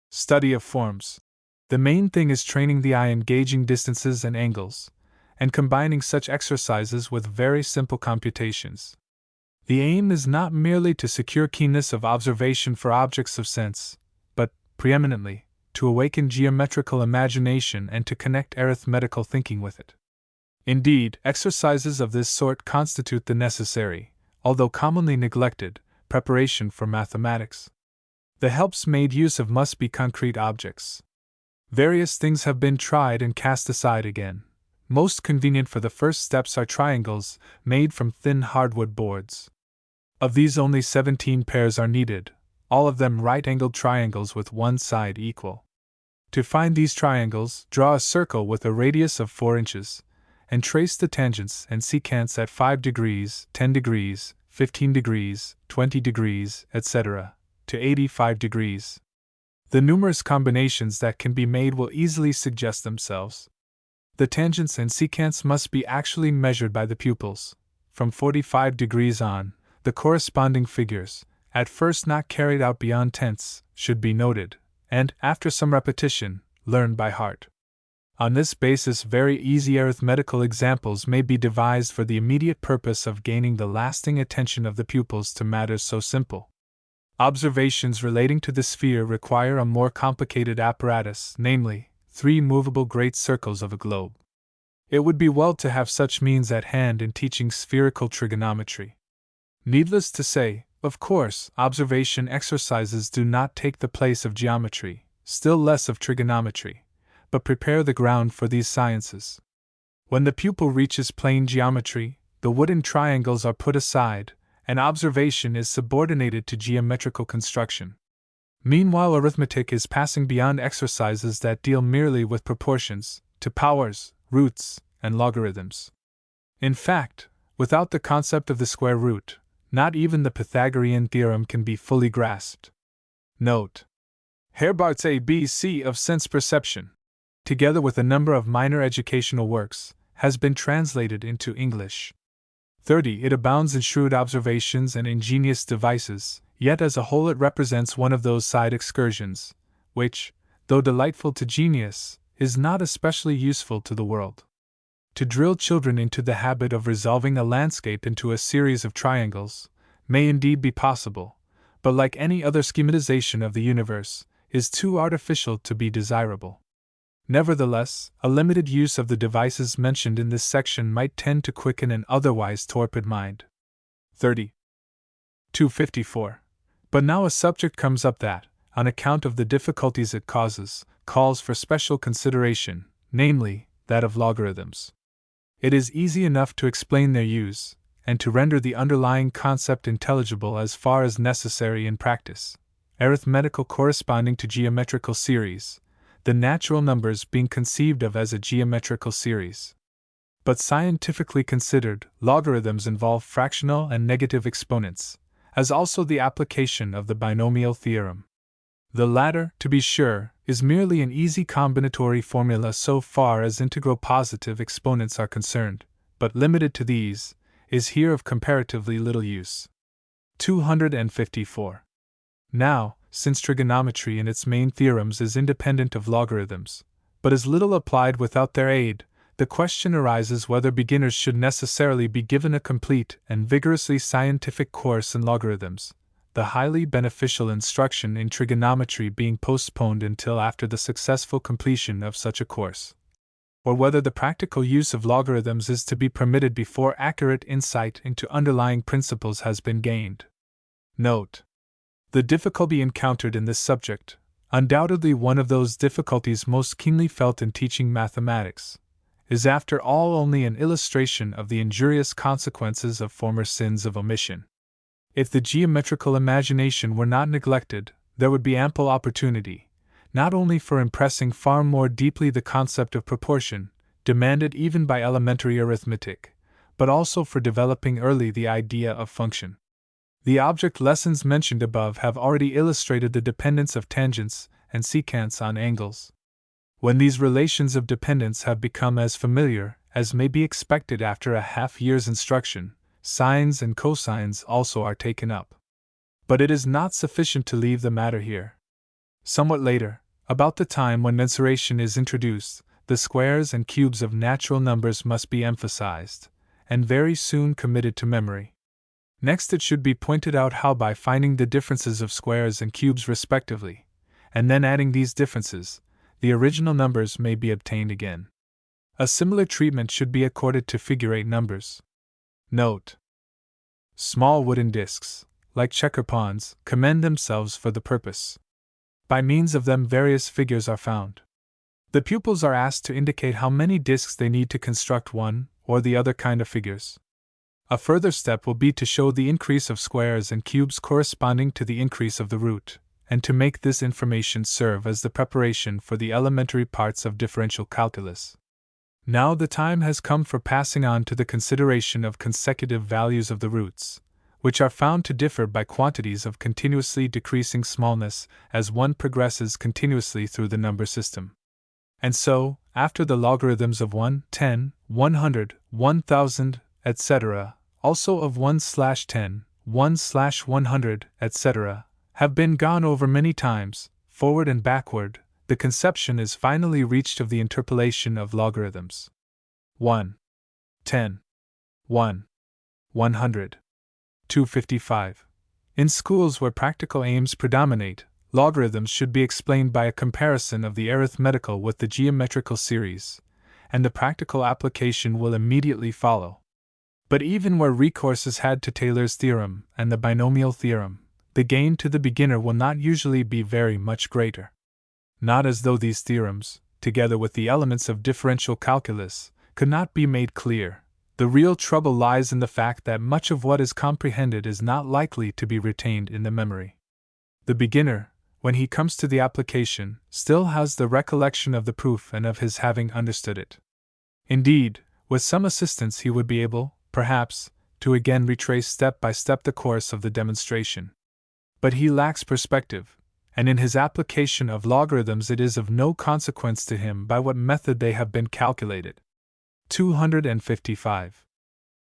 Study of Forms. The main thing is training the eye in gauging distances and angles, and combining such exercises with very simple computations. The aim is not merely to secure keenness of observation for objects of sense, but, preeminently, to awaken geometrical imagination and to connect arithmetical thinking with it. Indeed, exercises of this sort constitute the necessary, although commonly neglected, preparation for mathematics. The helps made use of must be concrete objects. Various things have been tried and cast aside again. Most convenient for the first steps are triangles, made from thin hardwood boards. Of these only 17 pairs are needed, all of them right-angled triangles with one side equal. To find these triangles, draw a circle with a radius of 4 inches, and trace the tangents and secants at 5 degrees, 10 degrees, 15 degrees, 20 degrees, etc., to 85 degrees. The numerous combinations that can be made will easily suggest themselves. The tangents and secants must be actually measured by the pupils. From 45 degrees on, the corresponding figures, at first not carried out beyond tenths, should be noted, and, after some repetition, learned by heart. On this basis, very easy arithmetical examples may be devised for the immediate purpose of gaining the lasting attention of the pupils to matters so simple. Observations relating to the sphere require a more complicated apparatus, namely, 3 movable great circles of a globe. It would be well to have such means at hand in teaching spherical trigonometry. Needless to say, of course, observation exercises do not take the place of geometry, still less of trigonometry, but prepare the ground for these sciences. When the pupil reaches plane geometry, the wooden triangles are put aside, and observation is subordinated to geometrical construction. Meanwhile, arithmetic is passing beyond exercises that deal merely with proportions, to powers, roots, and logarithms. In fact, without the concept of the square root, not even the Pythagorean theorem can be fully grasped. Note: Herbart's ABC of Sense Perception, together with a number of minor educational works, has been translated into English. 30. It abounds in shrewd observations and ingenious devices, yet as a whole it represents one of those side excursions, which, though delightful to genius, is not especially useful to the world. To drill children into the habit of resolving a landscape into a series of triangles may indeed be possible, but like any other schematization of the universe, is too artificial to be desirable. Nevertheless, a limited use of the devices mentioned in this section might tend to quicken an otherwise torpid mind. 30. 254. But now a subject comes up that, on account of the difficulties it causes, calls for special consideration, namely, that of logarithms. It is easy enough to explain their use, and to render the underlying concept intelligible as far as necessary in practice. Arithmetical corresponding to geometrical series, the natural numbers being conceived of as a geometrical series. But scientifically considered, logarithms involve fractional and negative exponents, as also the application of the binomial theorem. The latter, to be sure, is merely an easy combinatory formula so far as integral positive exponents are concerned, but limited to these, is here of comparatively little use. 254. Now, since trigonometry in its main theorems is independent of logarithms, but is little applied without their aid, the question arises whether beginners should necessarily be given a complete and vigorously scientific course in logarithms, the highly beneficial instruction in trigonometry being postponed until after the successful completion of such a course, or whether the practical use of logarithms is to be permitted before accurate insight into underlying principles has been gained. Note: the difficulty encountered in this subject, undoubtedly one of those difficulties most keenly felt in teaching mathematics, is after all only an illustration of the injurious consequences of former sins of omission. If the geometrical imagination were not neglected, there would be ample opportunity, not only for impressing far more deeply the concept of proportion, demanded even by elementary arithmetic, but also for developing early the idea of function. The object lessons mentioned above have already illustrated the dependence of tangents and secants on angles. When these relations of dependence have become as familiar as may be expected after a half-year's instruction, sines and cosines also are taken up. But it is not sufficient to leave the matter here. Somewhat later, about the time when mensuration is introduced, the squares and cubes of natural numbers must be emphasized, and very soon committed to memory. Next, it should be pointed out how by finding the differences of squares and cubes respectively, and then adding these differences, the original numbers may be obtained again. A similar treatment should be accorded to figure-8 numbers. Note: small wooden discs, like checker pawns, commend themselves for the purpose. By means of them various figures are found. The pupils are asked to indicate how many discs they need to construct one or the other kind of figures. A further step will be to show the increase of squares and cubes corresponding to the increase of the root, and to make this information serve as the preparation for the elementary parts of differential calculus. Now the time has come for passing on to the consideration of consecutive values of the roots, which are found to differ by quantities of continuously decreasing smallness as one progresses continuously through the number system. And so, after the logarithms of 1, 10, 100, 1000, etc., also of 1/10, 1/100, etc., have been gone over many times, forward and backward, the conception is finally reached of the interpolation of logarithms. 1, 10, 1, 100, 255. In schools where practical aims predominate, logarithms should be explained by a comparison of the arithmetical with the geometrical series, and the practical application will immediately follow. But even where recourse is had to Taylor's theorem and the binomial theorem, the gain to the beginner will not usually be very much greater. Not as though these theorems, together with the elements of differential calculus, could not be made clear. The real trouble lies in the fact that much of what is comprehended is not likely to be retained in the memory. The beginner, when he comes to the application, still has the recollection of the proof and of his having understood it. Indeed, with some assistance he would be able, perhaps, to again retrace step by step the course of the demonstration. But he lacks perspective, and in his application of logarithms it is of no consequence to him by what method they have been calculated. 255.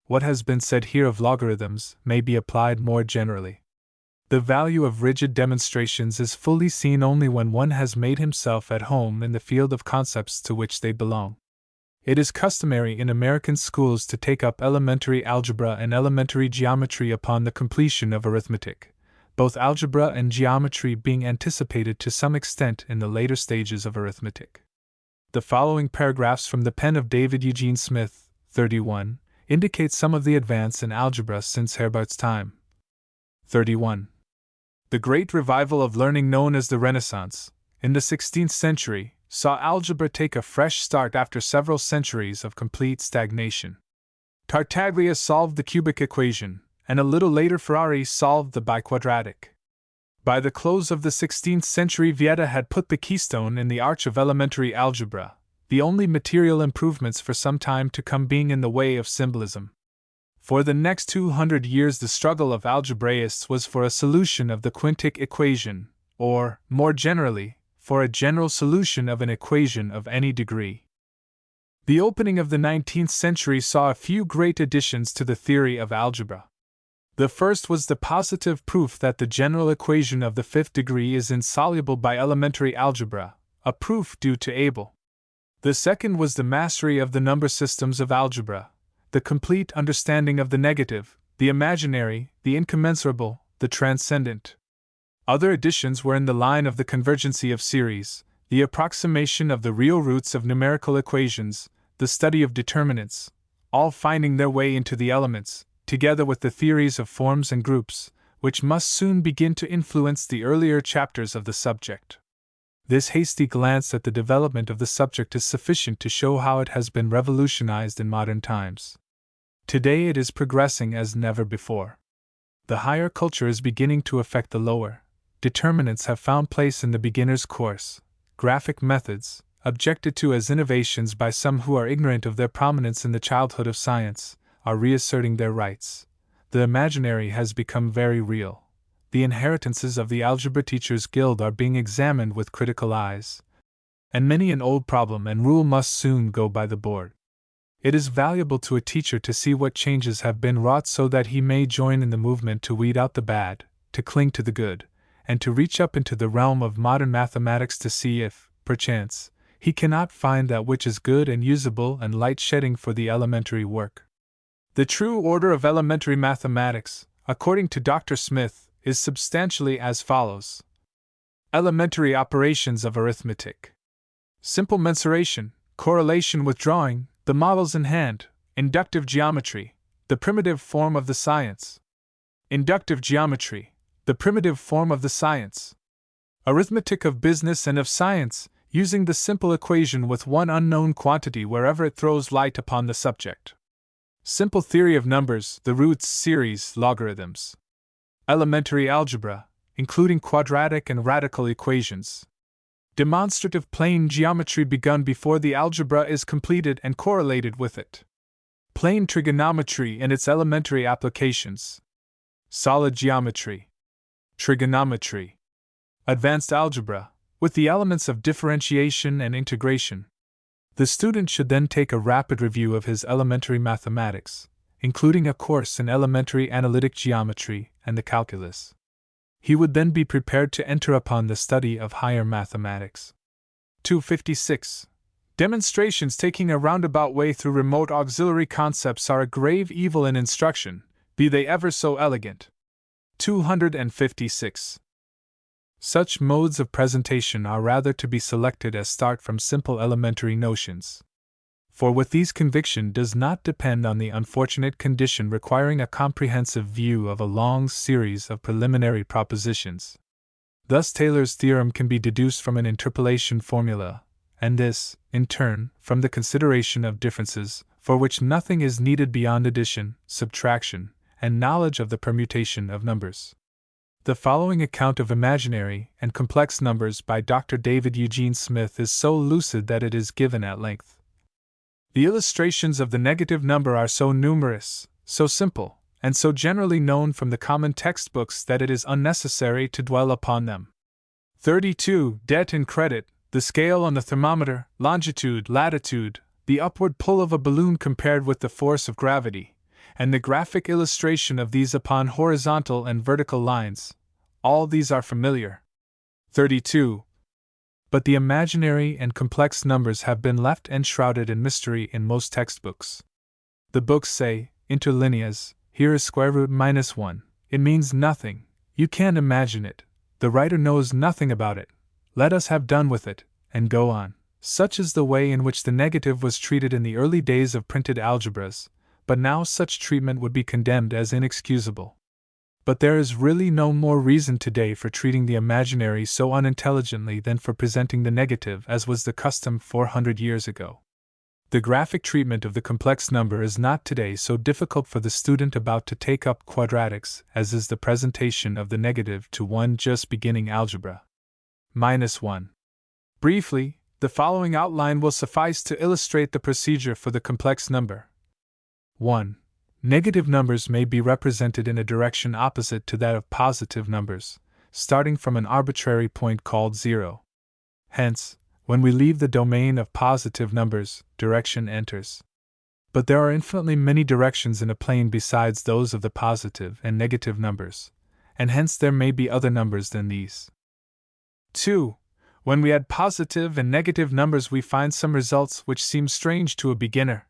What has been said here of logarithms may be applied more generally. The value of rigid demonstrations is fully seen only when one has made himself at home in the field of concepts to which they belong. It is customary in American schools to take up elementary algebra and elementary geometry upon the completion of arithmetic, both algebra and geometry being anticipated to some extent in the later stages of arithmetic. The following paragraphs from the pen of David Eugene Smith, 31, indicate some of the advance in algebra since Herbart's time. 31. The great revival of learning known as the Renaissance, in the 16th century, saw algebra take a fresh start after several centuries of complete stagnation. Tartaglia solved the cubic equation, and a little later Ferrari solved the biquadratic. By the close of the 16th century, Vieta had put the keystone in the arch of elementary algebra, the only material improvements for some time to come being in the way of symbolism. For the next 200 years the struggle of algebraists was for a solution of the quintic equation, or, more generally, for a general solution of an equation of any degree. The opening of the 19th century saw a few great additions to the theory of algebra. The first was the positive proof that the general equation of the fifth degree is insoluble by elementary algebra, a proof due to Abel. The second was the mastery of the number systems of algebra, the complete understanding of the negative, the imaginary, the incommensurable, the transcendent. Other additions were in the line of the convergency of series, the approximation of the real roots of numerical equations, the study of determinants, all finding their way into the elements, together with the theories of forms and groups, which must soon begin to influence the earlier chapters of the subject. This hasty glance at the development of the subject is sufficient to show how it has been revolutionized in modern times. Today it is progressing as never before. The higher culture is beginning to affect the lower. Determinants have found place in the beginner's course. Graphic methods, objected to as innovations by some who are ignorant of their prominence in the childhood of science, are reasserting their rights. The imaginary has become very real. The inheritances of the Algebra Teachers Guild are being examined with critical eyes. And many an old problem and rule must soon go by the board. It is valuable to a teacher to see what changes have been wrought so that he may join in the movement to weed out the bad, to cling to the good, and to reach up into the realm of modern mathematics to see if, perchance, he cannot find that which is good and usable and light-shedding for the elementary work. The true order of elementary mathematics, according to Dr. Smith, is substantially as follows. Elementary operations of arithmetic. Simple mensuration, correlation with drawing, the models in hand, inductive geometry, the primitive form of the science. Inductive geometry, the primitive form of the science. Arithmetic of business and of science, using the simple equation with one unknown quantity wherever it throws light upon the subject. Simple theory of numbers, the roots, series, logarithms. Elementary algebra, including quadratic and radical equations. Demonstrative plane geometry begun before the algebra is completed and correlated with it. Plane trigonometry and its elementary applications. Solid geometry. Trigonometry. Advanced algebra, with the elements of differentiation and integration. The student should then take a rapid review of his elementary mathematics, including a course in elementary analytic geometry and the calculus. He would then be prepared to enter upon the study of higher mathematics. 256. Demonstrations taking a roundabout way through remote auxiliary concepts are a grave evil in instruction, be they ever so elegant. 256. Such modes of presentation are rather to be selected as start from simple elementary notions. For with these conviction does not depend on the unfortunate condition requiring a comprehensive view of a long series of preliminary propositions. Thus Taylor's theorem can be deduced from an interpolation formula, and this, in turn, from the consideration of differences, for which nothing is needed beyond addition, subtraction, and knowledge of the permutation of numbers. The following account of imaginary and complex numbers by Dr. David Eugene Smith is so lucid that it is given at length. The illustrations of the negative number are so numerous, so simple, and so generally known from the common textbooks that it is unnecessary to dwell upon them. 32. Debt and credit, the scale on the thermometer, longitude, latitude, the upward pull of a balloon compared with the force of gravity, and the graphic illustration of these upon horizontal and vertical lines. All these are familiar. 32. But the imaginary and complex numbers have been left enshrouded in mystery in most textbooks. The books say, inter lineas, here is square root minus 1. It means nothing. You can't imagine it. The writer knows nothing about it. Let us have done with it, and go on. Such is the way in which the negative was treated in the early days of printed algebras, but now such treatment would be condemned as inexcusable. But there is really no more reason today for treating the imaginary so unintelligently than for presenting the negative as was the custom 400 years ago. The graphic treatment of the complex number is not today so difficult for the student about to take up quadratics as is the presentation of the negative to one just beginning algebra. -1. Briefly, the following outline will suffice to illustrate the procedure for the complex number. 1. Negative numbers may be represented in a direction opposite to that of positive numbers, starting from an arbitrary point called 0. Hence, when we leave the domain of positive numbers, direction enters. But there are infinitely many directions in a plane besides those of the positive and negative numbers, and hence there may be other numbers than these. 2. When we add positive and negative numbers we find some results which seem strange to a beginner.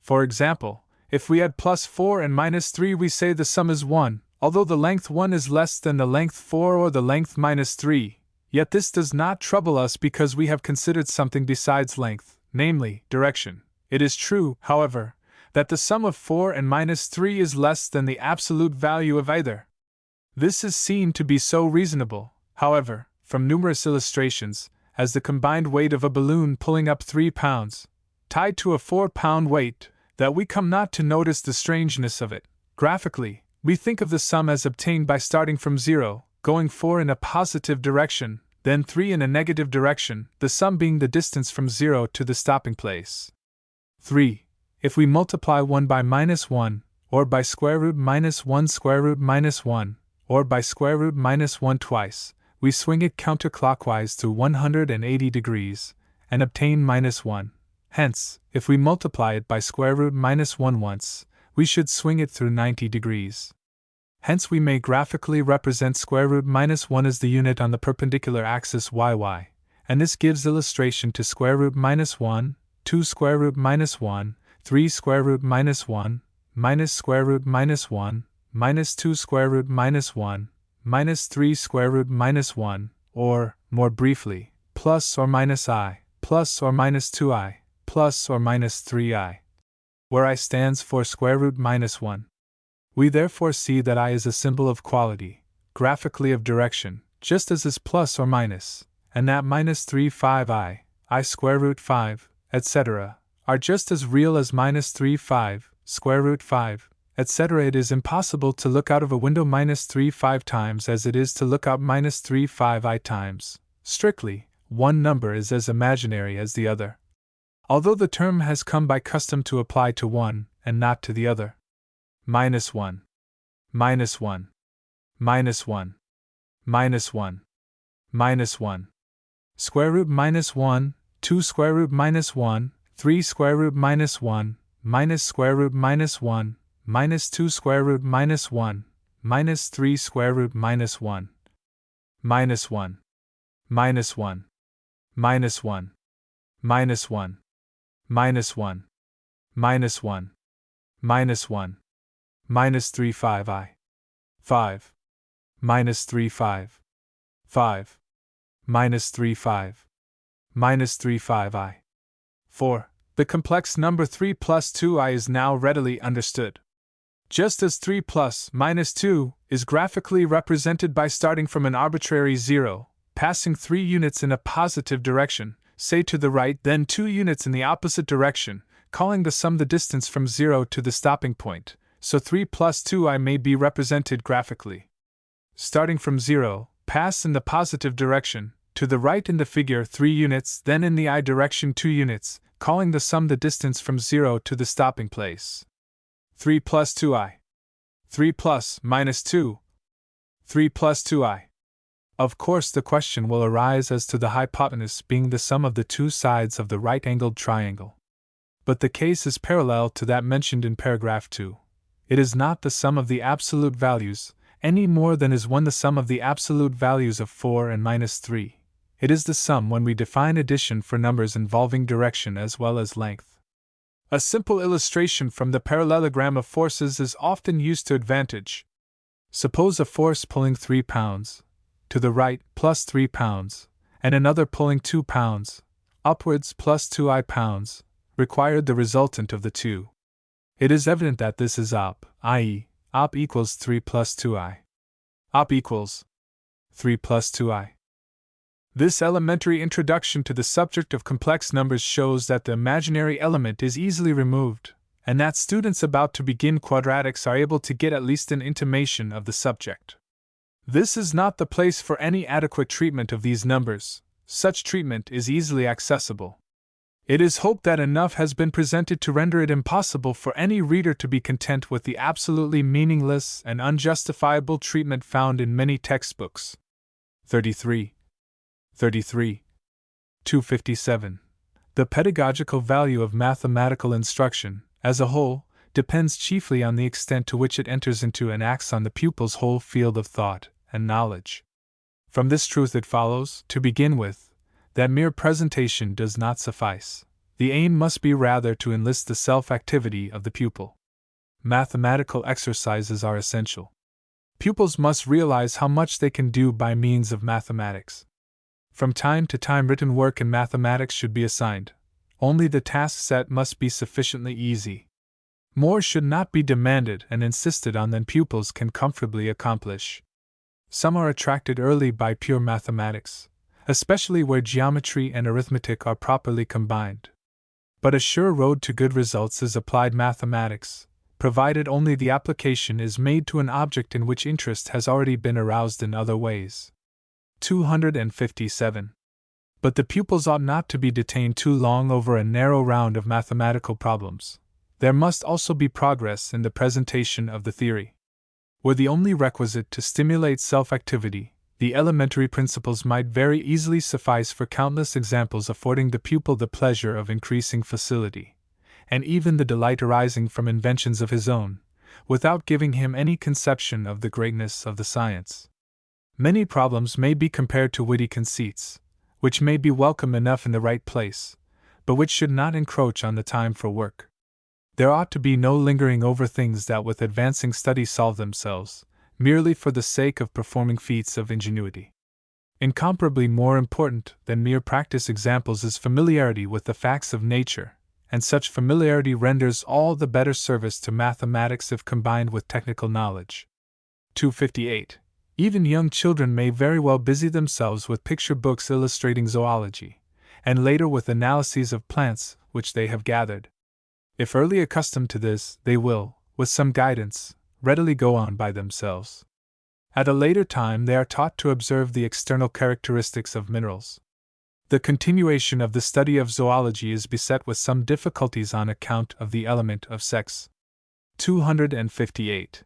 For example, if we add +4 and -3 we say the sum is 1, although the length 1 is less than the length 4 or the length -3, yet this does not trouble us because we have considered something besides length, namely, direction. It is true, however, that the sum of 4 and -3 is less than the absolute value of either. This is seen to be so reasonable, however, from numerous illustrations, as the combined weight of a balloon pulling up 3 pounds, tied to a 4-pound weight, that we come not to notice the strangeness of it. Graphically, we think of the sum as obtained by starting from 0, going 4 in a positive direction, then 3 in a negative direction, the sum being the distance from 0 to the stopping place. 3. If we multiply 1 by -1, or by square root -1 square root -1, or by square root -1 twice, we swing it counterclockwise through 180 degrees, and obtain -1. Hence, if we multiply it by square root -1 once, we should swing it through 90 degrees. Hence we may graphically represent square root -1 as the unit on the perpendicular axis yy, and this gives illustration to square root -1, 2 square root -1, 3 square root -1, minus square root -1, minus 2 square root -1, minus 3 square root -1, or, more briefly, plus or minus I, plus or minus 2I, plus or minus 3I, where I stands for square root -1. We therefore see that I is a symbol of quality, graphically of direction, just as is plus or minus, and that -3 5I, I square root 5, etc., are just as real as -3 5, square root 5, etc. It is impossible to look out of a window -3 5 times as it is to look out -3 5I times. Strictly, one number is as imaginary as the other, although the term has come by custom to apply to one and not to the other. -1, -1, -1, -1, -1, square root -1, 2 square root -1, 3 square root -1, minus square root -1, minus 2 square root -1, minus 3 square root -1, minus 1, minus 1, minus 1, minus 1, minus 1, minus 1, minus 1, minus 3 5I, 5, minus 3 5, 5, minus 3 5, minus 3 5I. 4. The complex number 3 plus 2I is now readily understood. Just as 3 plus -2 is graphically represented by starting from an arbitrary 0, passing 3 units in a positive direction, say to the right, then 2 units in the opposite direction, calling the sum the distance from 0 to the stopping point, so 3 plus 2I may be represented graphically. Starting from 0, pass in the positive direction, to the right in the figure 3 units, then in the I direction 2 units, calling the sum the distance from 0 to the stopping place. 3 plus 2I. 3 plus -2. 3 plus 2I. Of course, the question will arise as to the hypotenuse being the sum of the two sides of the right-angled triangle. But the case is parallel to that mentioned in paragraph 2. It is not the sum of the absolute values, any more than is 1 the sum of the absolute values of 4 and -3. It is the sum when we define addition for numbers involving direction as well as length. A simple illustration from the parallelogram of forces is often used to advantage. Suppose a force pulling 3 pounds, to the right plus 3 pounds, and another pulling 2 pounds, upwards plus 2I pounds, required the resultant of the two. It is evident that this is op, i.e., op equals 3 plus 2I. Op equals 3 plus 2I. This elementary introduction to the subject of complex numbers shows that the imaginary element is easily removed, and that students about to begin quadratics are able to get at least an intimation of the subject. This is not the place for any adequate treatment of these numbers. Such treatment is easily accessible. It is hoped that enough has been presented to render it impossible for any reader to be content with the absolutely meaningless and unjustifiable treatment found in many textbooks. 33. 257. The pedagogical value of mathematical instruction, as a whole, depends chiefly on the extent to which it enters into and acts on the pupil's whole field of thought and knowledge. From this truth it follows, to begin with, that mere presentation does not suffice. The aim must be rather to enlist the self-activity of the pupil. Mathematical exercises are essential. Pupils must realize how much they can do by means of mathematics. From time to time written work in mathematics should be assigned. Only the task set must be sufficiently easy. More should not be demanded and insisted on than pupils can comfortably accomplish. Some are attracted early by pure mathematics, especially where geometry and arithmetic are properly combined. But a sure road to good results is applied mathematics, provided only the application is made to an object in which interest has already been aroused in other ways. 257. But the pupils ought not to be detained too long over a narrow round of mathematical problems. There must also be progress in the presentation of the theory. Were the only requisite to stimulate self-activity, the elementary principles might very easily suffice for countless examples affording the pupil the pleasure of increasing facility, and even the delight arising from inventions of his own, without giving him any conception of the greatness of the science. Many problems may be compared to witty conceits, which may be welcome enough in the right place, but which should not encroach on the time for work. There ought to be no lingering over things that with advancing study solve themselves, merely for the sake of performing feats of ingenuity. Incomparably more important than mere practice examples is familiarity with the facts of nature, and such familiarity renders all the better service to mathematics if combined with technical knowledge. 258. Even young children may very well busy themselves with picture books illustrating zoology, and later with analyses of plants which they have gathered. If early accustomed to this, they will, with some guidance, readily go on by themselves. At a later time they are taught to observe the external characteristics of minerals. The continuation of the study of zoology is beset with some difficulties on account of the element of sex. 258.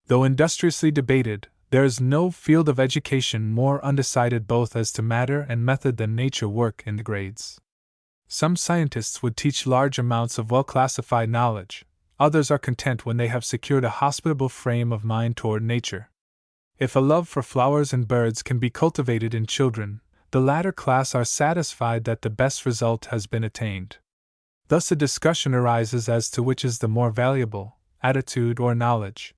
Though industriously debated, there is no field of education more undecided both as to matter and method than nature work in the grades. Some scientists would teach large amounts of well-classified knowledge, others are content when they have secured a hospitable frame of mind toward nature. If a love for flowers and birds can be cultivated in children, the latter class are satisfied that the best result has been attained. Thus a discussion arises as to which is the more valuable, attitude or knowledge.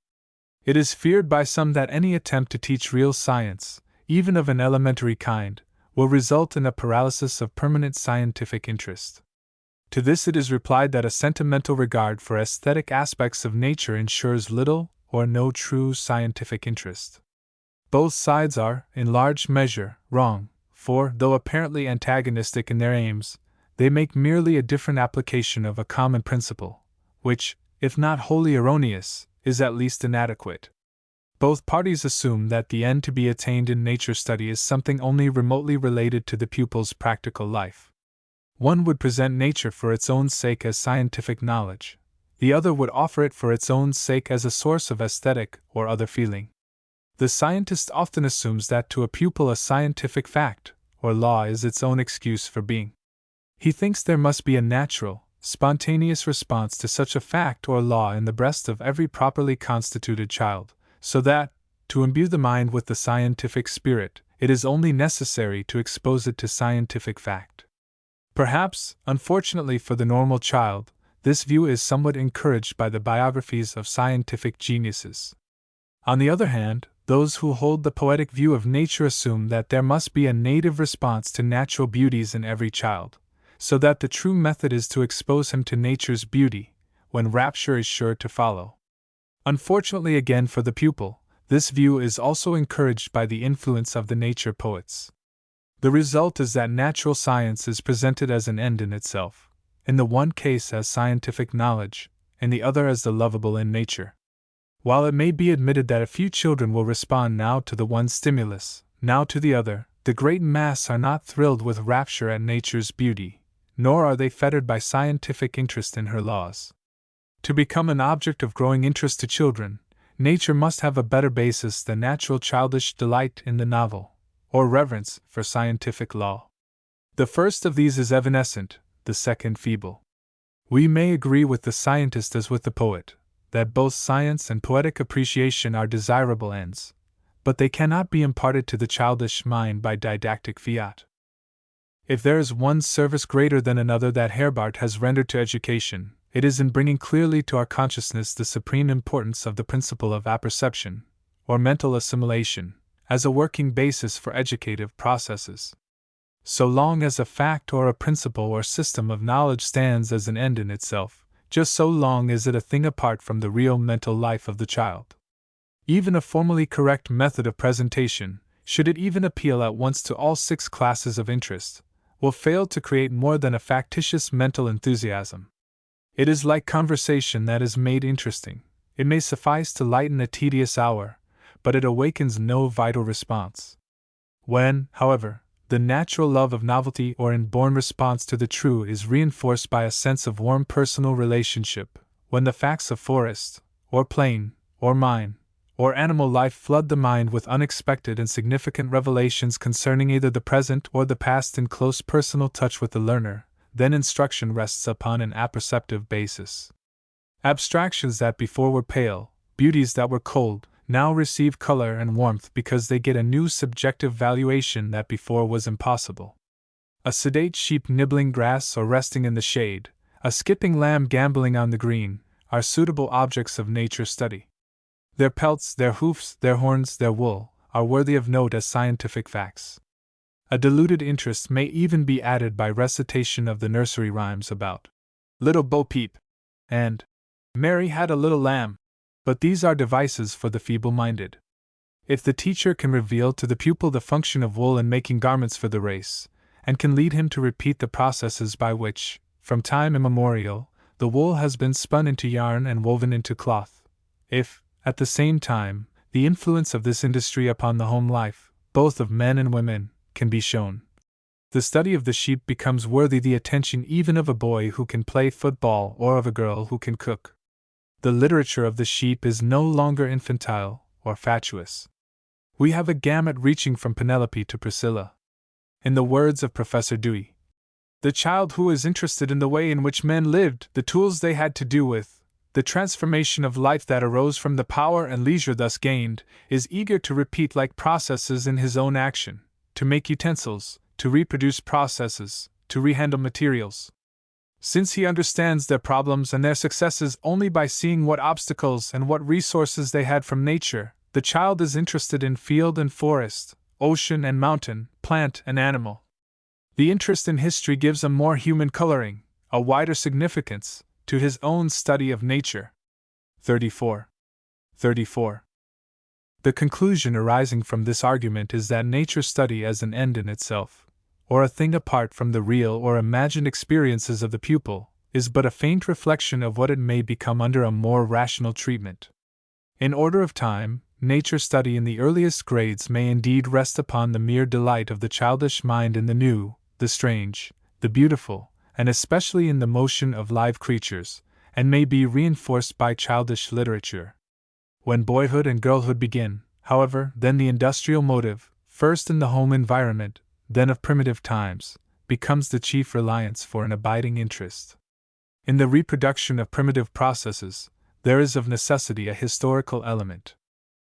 It is feared by some that any attempt to teach real science, even of an elementary kind, will result in a paralysis of permanent scientific interest. To this it is replied that a sentimental regard for aesthetic aspects of nature ensures little or no true scientific interest. Both sides are, in large measure, wrong, for, though apparently antagonistic in their aims, they make merely a different application of a common principle, which, if not wholly erroneous, is at least inadequate. Both parties assume that the end to be attained in nature study is something only remotely related to the pupil's practical life. One would present nature for its own sake as scientific knowledge, the other would offer it for its own sake as a source of aesthetic or other feeling. The scientist often assumes that to a pupil a scientific fact or law is its own excuse for being. He thinks there must be a natural, spontaneous response to such a fact or law in the breast of every properly constituted child, so that, to imbue the mind with the scientific spirit, it is only necessary to expose it to scientific fact. Perhaps, unfortunately for the normal child, this view is somewhat encouraged by the biographies of scientific geniuses. On the other hand, those who hold the poetic view of nature assume that there must be a native response to natural beauties in every child, so that the true method is to expose him to nature's beauty, when rapture is sure to follow. Unfortunately again for the pupil, this view is also encouraged by the influence of the nature poets. The result is that natural science is presented as an end in itself, in the one case as scientific knowledge, in the other as the lovable in nature. While it may be admitted that a few children will respond now to the one stimulus, now to the other, the great mass are not thrilled with rapture at nature's beauty, nor are they fettered by scientific interest in her laws. To become an object of growing interest to children, nature must have a better basis than natural childish delight in the novel, or reverence for scientific law. The first of these is evanescent, the second feeble. We may agree with the scientist as with the poet, that both science and poetic appreciation are desirable ends, but they cannot be imparted to the childish mind by didactic fiat. If there is one service greater than another that Herbart has rendered to education, it is in bringing clearly to our consciousness the supreme importance of the principle of apperception, or mental assimilation, as a working basis for educative processes. So long as a fact or a principle or system of knowledge stands as an end in itself, just so long is it a thing apart from the real mental life of the child. Even a formally correct method of presentation, should it even appeal at once to all 6 classes of interest, will fail to create more than a factitious mental enthusiasm. It is like conversation that is made interesting. It may suffice to lighten a tedious hour, but it awakens no vital response. When, however, the natural love of novelty or inborn response to the true is reinforced by a sense of warm personal relationship, when the facts of forest, or plain, or mine, or animal life flood the mind with unexpected and significant revelations concerning either the present or the past in close personal touch with the learner, then instruction rests upon an apperceptive basis. Abstractions that before were pale, beauties that were cold, now receive color and warmth because they get a new subjective valuation that before was impossible. A sedate sheep nibbling grass or resting in the shade, a skipping lamb gambolling on the green, are suitable objects of nature study. Their pelts, their hoofs, their horns, their wool, are worthy of note as scientific facts. A diluted interest may even be added by recitation of the nursery rhymes about Little Bo Peep and Mary had a little lamb, but these are devices for the feeble-minded. If the teacher can reveal to the pupil the function of wool in making garments for the race, and can lead him to repeat the processes by which, from time immemorial, the wool has been spun into yarn and woven into cloth, if, at the same time, the influence of this industry upon the home life, both of men and women, can be shown, the study of the sheep becomes worthy the attention even of a boy who can play football or of a girl who can cook. The literature of the sheep is no longer infantile or fatuous. We have a gamut reaching from Penelope to Priscilla. In the words of Professor Dewey, the child who is interested in the way in which men lived, the tools they had to do with, the transformation of life that arose from the power and leisure thus gained, is eager to repeat like processes in his own action, to make utensils, to reproduce processes, to rehandle materials. Since he understands their problems and their successes only by seeing what obstacles and what resources they had from nature, the child is interested in field and forest, ocean and mountain, plant and animal. The interest in history gives a more human coloring, a wider significance, to his own study of nature. 34. The conclusion arising from this argument is that nature study as an end in itself, or a thing apart from the real or imagined experiences of the pupil, is but a faint reflection of what it may become under a more rational treatment. In order of time, nature study in the earliest grades may indeed rest upon the mere delight of the childish mind in the new, the strange, the beautiful, and especially in the motion of live creatures, and may be reinforced by childish literature. When boyhood and girlhood begin, however, then the industrial motive, first in the home environment, then of primitive times, becomes the chief reliance for an abiding interest. In the reproduction of primitive processes, there is of necessity a historical element.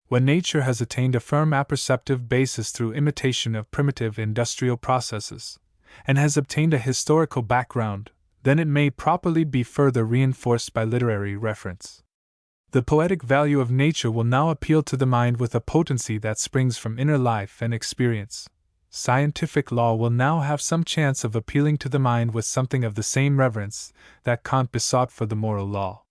When nature has attained a firm apperceptive basis through imitation of primitive industrial processes, and has obtained a historical background, then it may properly be further reinforced by literary reference. The poetic value of nature will now appeal to the mind with a potency that springs from inner life and experience. Scientific law will now have some chance of appealing to the mind with something of the same reverence that Kant besought for the moral law.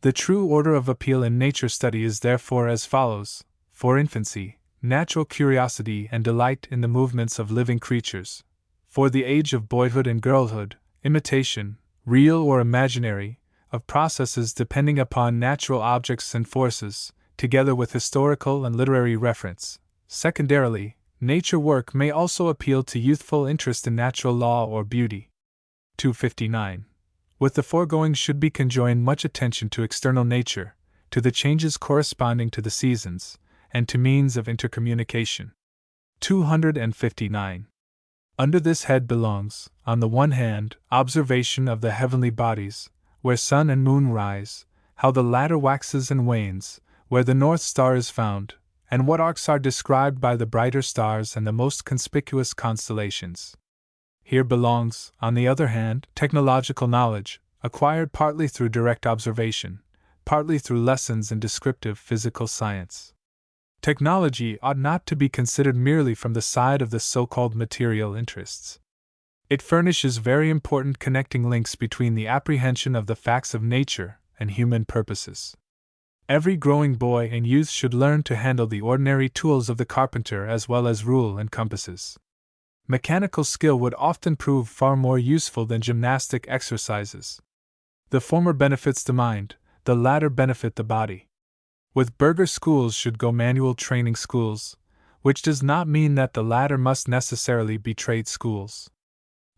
The true order of appeal in nature study is therefore as follows: for infancy, natural curiosity and delight in the movements of living creatures; for the age of boyhood and girlhood, imitation, real or imaginary, of processes depending upon natural objects and forces, together with historical and literary reference. Secondarily, nature work may also appeal to youthful interest in natural law or beauty. 259. With the foregoing should be conjoined much attention to external nature, to the changes corresponding to the seasons, and to means of intercommunication. 259. Under this head belongs, on the one hand, observation of the heavenly bodies, where sun and moon rise, how the latter waxes and wanes, where the North Star is found, and what arcs are described by the brighter stars and the most conspicuous constellations. Here belongs, on the other hand, technological knowledge, acquired partly through direct observation, partly through lessons in descriptive physical science. Technology ought not to be considered merely from the side of the so-called material interests. It furnishes very important connecting links between the apprehension of the facts of nature and human purposes. Every growing boy and youth should learn to handle the ordinary tools of the carpenter as well as rule and compasses. Mechanical skill would often prove far more useful than gymnastic exercises. The former benefits the mind, the latter benefit the body. With burgher schools should go manual training schools, which does not mean that the latter must necessarily be trade schools.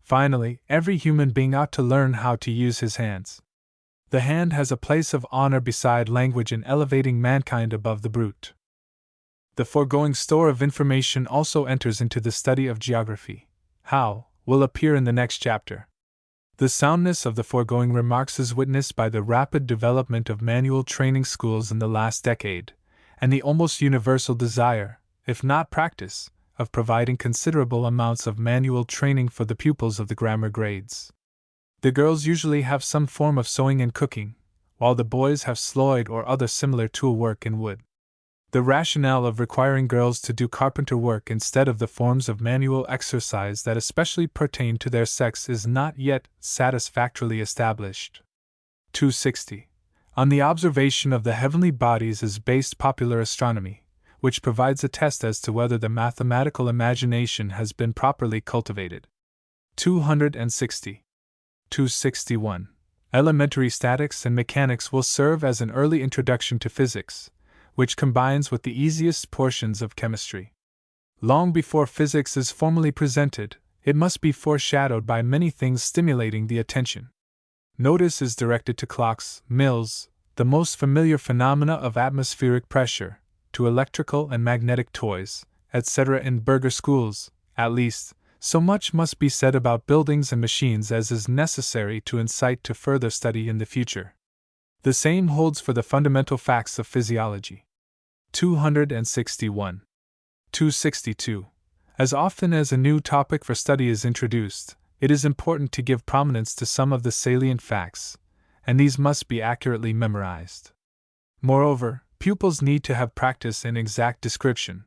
Finally, every human being ought to learn how to use his hands. The hand has a place of honor beside language in elevating mankind above the brute. The foregoing store of information also enters into the study of geography. How, will appear in the next chapter. The soundness of the foregoing remarks is witnessed by the rapid development of manual training schools in the last decade, and the almost universal desire, if not practice, of providing considerable amounts of manual training for the pupils of the grammar grades. The girls usually have some form of sewing and cooking, while the boys have sloyd or other similar tool work in wood. The rationale of requiring girls to do carpenter work instead of the forms of manual exercise that especially pertain to their sex is not yet satisfactorily established. 260. On the observation of the heavenly bodies is based popular astronomy, which provides a test as to whether the mathematical imagination has been properly cultivated. 260. 261. Elementary statics and mechanics will serve as an early introduction to physics, which combines with the easiest portions of chemistry. Long before physics is formally presented, it must be foreshadowed by many things stimulating the attention. Notice is directed to clocks, mills, the most familiar phenomena of atmospheric pressure, to electrical and magnetic toys, etc. In burgher schools, at least, so much must be said about buildings and machines as is necessary to incite to further study in the future. The same holds for the fundamental facts of physiology. 261. 262. As often as a new topic for study is introduced, it is important to give prominence to some of the salient facts, and these must be accurately memorized. Moreover, pupils need to have practice in exact description.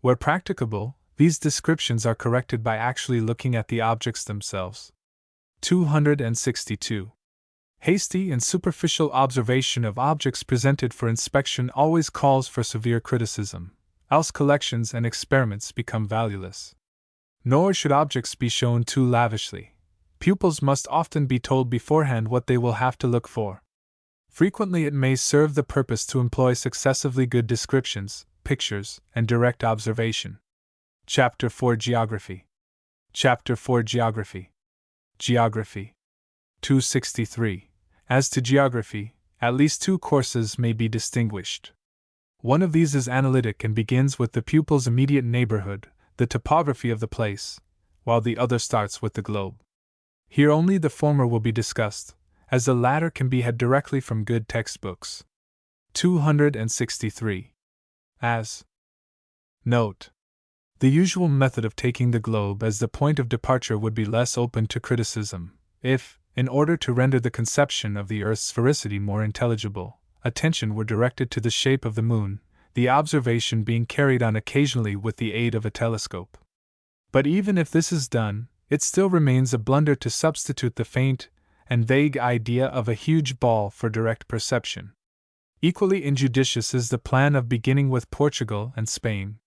Where practicable, these descriptions are corrected by actually looking at the objects themselves. 262. Hasty and superficial observation of objects presented for inspection always calls for severe criticism, else collections and experiments become valueless. Nor should objects be shown too lavishly. Pupils must often be told beforehand what they will have to look for. Frequently it may serve the purpose to employ successively good descriptions, pictures, and direct observation. Chapter 4 Geography. Chapter 4 Geography. Geography. 263. As to geography, at least two courses may be distinguished. One of these is analytic and begins with the pupil's immediate neighborhood, the topography of the place, while the other starts with the globe. Here only the former will be discussed, as the latter can be had directly from good textbooks. 263. As. Note. The usual method of taking the globe as the point of departure would be less open to criticism, if, in order to render the conception of the Earth's sphericity more intelligible, attention were directed to the shape of the moon, the observation being carried on occasionally with the aid of a telescope. But even if this is done, it still remains a blunder to substitute the faint and vague idea of a huge ball for direct perception. Equally injudicious is the plan of beginning with Portugal and Spain.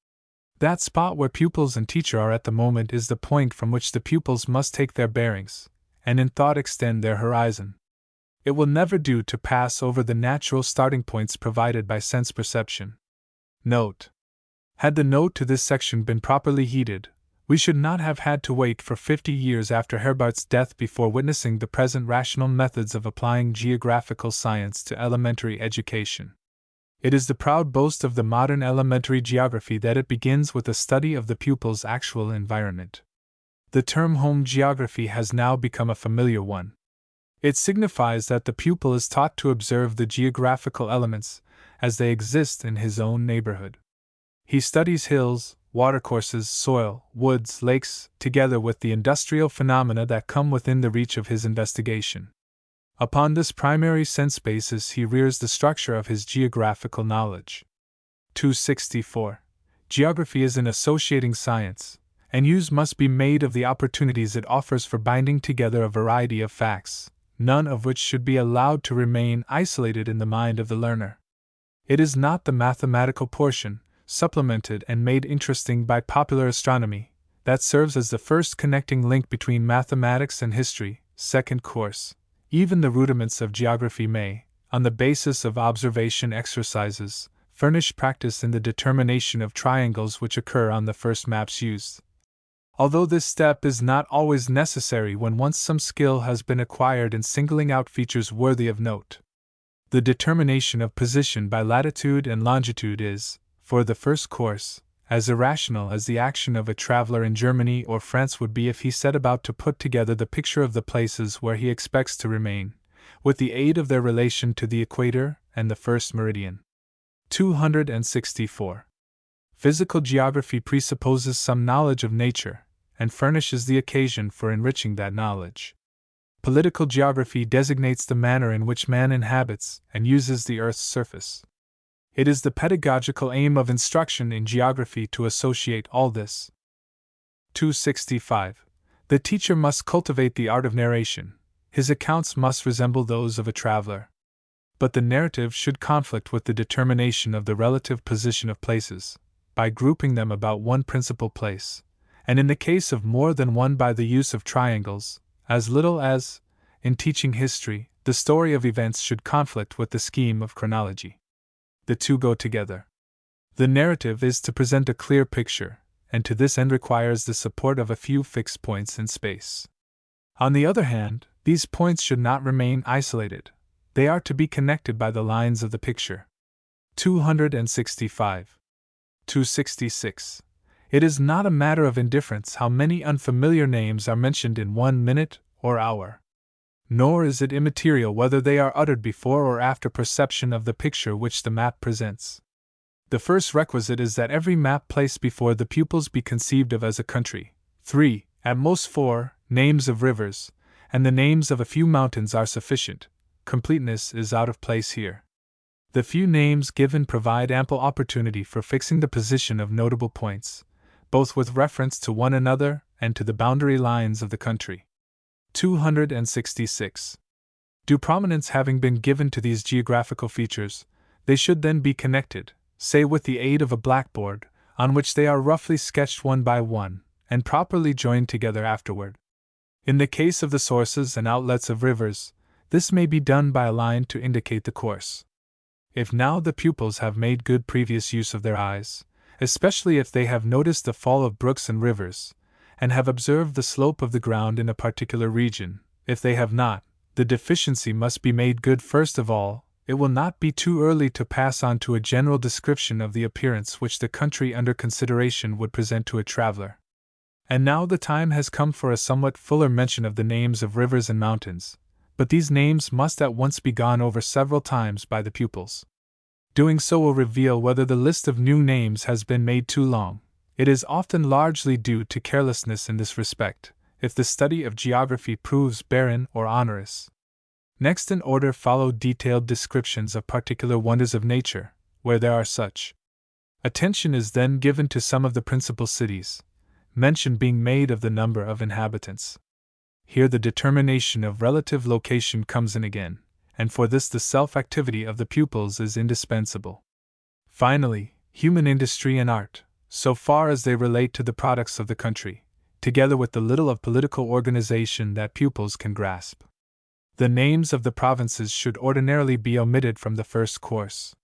That spot where pupils and teacher are at the moment is the point from which the pupils must take their bearings, and in thought extend their horizon. It will never do to pass over the natural starting points provided by sense perception. Note. Had the note to this section been properly heeded, we should not have had to wait for 50 years after Herbart's death before witnessing the present rational methods of applying geographical science to elementary education. It is the proud boast of the modern elementary geography that it begins with a study of the pupil's actual environment. The term home geography has now become a familiar one. It signifies that the pupil is taught to observe the geographical elements as they exist in his own neighborhood. He studies hills, watercourses, soil, woods, lakes, together with the industrial phenomena that come within the reach of his investigation. Upon this primary sense basis he rears the structure of his geographical knowledge. 264. Geography is an associating science, and use must be made of the opportunities it offers for binding together a variety of facts, none of which should be allowed to remain isolated in the mind of the learner. It is not the mathematical portion, supplemented and made interesting by popular astronomy, that serves as the first connecting link between mathematics and history. Second course. Even the rudiments of geography may, on the basis of observation exercises, furnish practice in the determination of triangles which occur on the first maps used. Although this step is not always necessary when once some skill has been acquired in singling out features worthy of note. The determination of position by latitude and longitude is, for the first course, as irrational as the action of a traveler in Germany or France would be if he set about to put together the picture of the places where he expects to remain, with the aid of their relation to the equator and the first meridian. 264. Physical geography presupposes some knowledge of nature, and furnishes the occasion for enriching that knowledge. Political geography designates the manner in which man inhabits and uses the earth's surface. It is the pedagogical aim of instruction in geography to associate all this. 265. The teacher must cultivate the art of narration. His accounts must resemble those of a traveler. But the narrative should conflict with the determination of the relative position of places, by grouping them about one principal place, and in the case of more than one by the use of triangles, as little as, in teaching history, the story of events should conflict with the scheme of chronology. The two go together. The narrative is to present a clear picture, and to this end requires the support of a few fixed points in space. On the other hand, these points should not remain isolated. They are to be connected by the lines of the picture. 265. 266. It is not a matter of indifference how many unfamiliar names are mentioned in 1 minute or hour. Nor is it immaterial whether they are uttered before or after perception of the picture which the map presents. The first requisite is that every map placed before the pupils be conceived of as a country. 3, at most 4, names of rivers, and the names of a few mountains are sufficient. Completeness is out of place here. The few names given provide ample opportunity for fixing the position of notable points, both with reference to one another and to the boundary lines of the country. 266. Due prominence having been given to these geographical features, they should then be connected, say with the aid of a blackboard, on which they are roughly sketched one by one, and properly joined together afterward. In the case of the sources and outlets of rivers, this may be done by a line to indicate the course. If now the pupils have made good previous use of their eyes, especially if they have noticed the fall of brooks and rivers, and have observed the slope of the ground in a particular region, if they have not, the deficiency must be made good first of all. It will not be too early to pass on to a general description of the appearance which the country under consideration would present to a traveler. And now the time has come for a somewhat fuller mention of the names of rivers and mountains, but these names must at once be gone over several times by the pupils. Doing so will reveal whether the list of new names has been made too long. It is often largely due to carelessness in this respect, if the study of geography proves barren or onerous. Next in order follow detailed descriptions of particular wonders of nature, where there are such. Attention is then given to some of the principal cities, mention being made of the number of inhabitants. Here the determination of relative location comes in again, and for this the self-activity of the pupils is indispensable. Finally, human industry and art, so far as they relate to the products of the country, together with the little of political organization that pupils can grasp. The names of the provinces should ordinarily be omitted from the first course.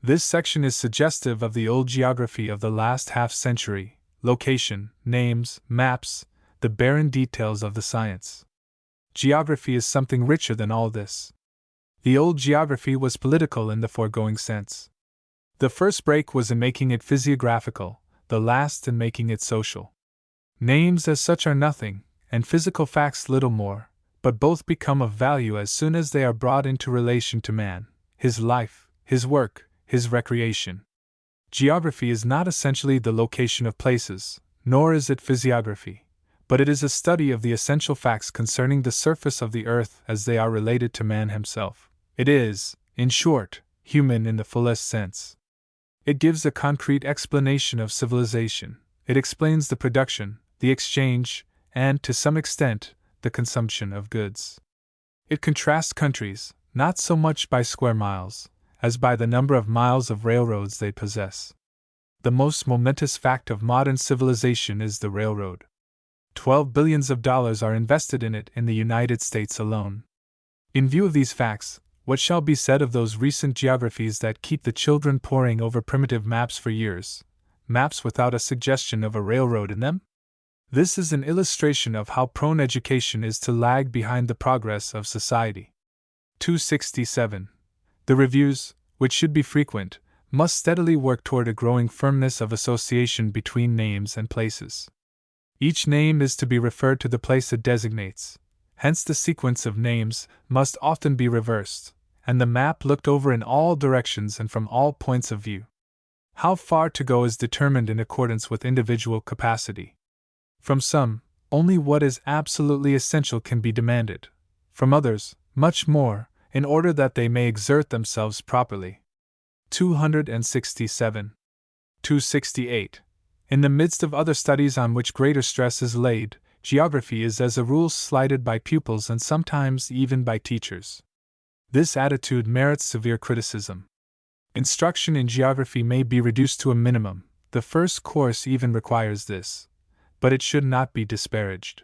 This section is suggestive of the old geography of the last half-century: location, names, maps, the barren details of the science. Geography is something richer than all this. The old geography was political in the foregoing sense. The first break was in making it physiographical, the last in making it social. Names as such are nothing, and physical facts little more, but both become of value as soon as they are brought into relation to man, his life, his work, his recreation. Geography is not essentially the location of places, nor is it physiography, but it is a study of the essential facts concerning the surface of the earth as they are related to man himself. It is, in short, human in the fullest sense. It gives a concrete explanation of civilization. It explains the production, the exchange, and, to some extent, the consumption of goods. It contrasts countries, not so much by square miles, as by the number of miles of railroads they possess. The most momentous fact of modern civilization is the railroad. $12 billion are invested in it in the United States alone. In view of these facts, what shall be said of those recent geographies that keep the children poring over primitive maps for years, maps without a suggestion of a railroad in them? This is an illustration of how prone education is to lag behind the progress of society. 267. The reviews, which should be frequent, must steadily work toward a growing firmness of association between names and places. Each name is to be referred to the place it designates, hence the sequence of names must often be reversed, and the map looked over in all directions and from all points of view. How far to go is determined in accordance with individual capacity. From some, only what is absolutely essential can be demanded; from others, much more, in order that they may exert themselves properly. 267. 268. In the midst of other studies on which greater stress is laid, geography is as a rule slighted by pupils and sometimes even by teachers. This attitude merits severe criticism. Instruction in geography may be reduced to a minimum, the first course even requires this, but it should not be disparaged.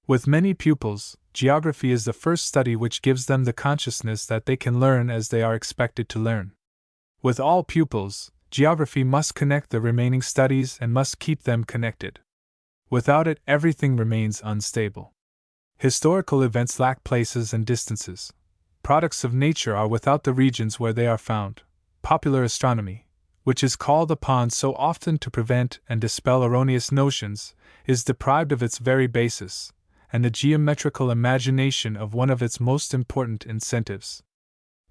With many pupils, geography is the first study which gives them the consciousness that they can learn as they are expected to learn. With all pupils, geography must connect the remaining studies and must keep them connected. Without it, everything remains unstable. Historical events lack places and distances. Products of nature are without the regions where they are found. Popular astronomy, which is called upon so often to prevent and dispel erroneous notions, is deprived of its very basis, and the geometrical imagination of one of its most important incentives.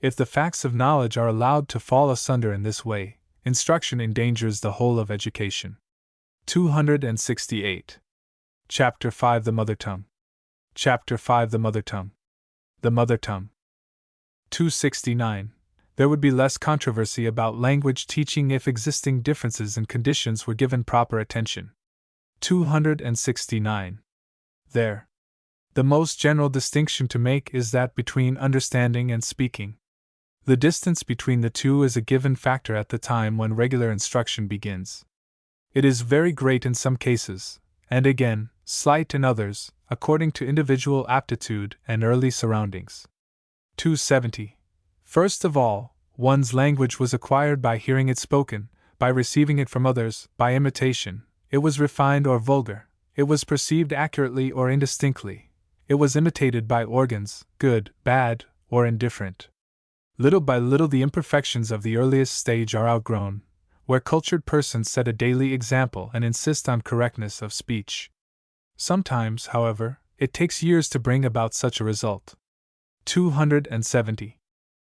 If the facts of knowledge are allowed to fall asunder in this way, instruction endangers the whole of education. 268. Chapter 5 The Mother Tongue. Chapter 5 The Mother Tongue. The Mother Tongue. 269. There would be less controversy about language teaching if existing differences and conditions were given proper attention. 269. There. The most general distinction to make is that between understanding and speaking. The distance between the two is a given factor at the time when regular instruction begins. It is very great in some cases, and again, slight in others, according to individual aptitude and early surroundings. 270. First of all, one's language was acquired by hearing it spoken, by receiving it from others, by imitation. It was refined or vulgar. It was perceived accurately or indistinctly. It was imitated by organs, good, bad, or indifferent. Little by little the imperfections of the earliest stage are outgrown, where cultured persons set a daily example and insist on correctness of speech. Sometimes, however, it takes years to bring about such a result. 270.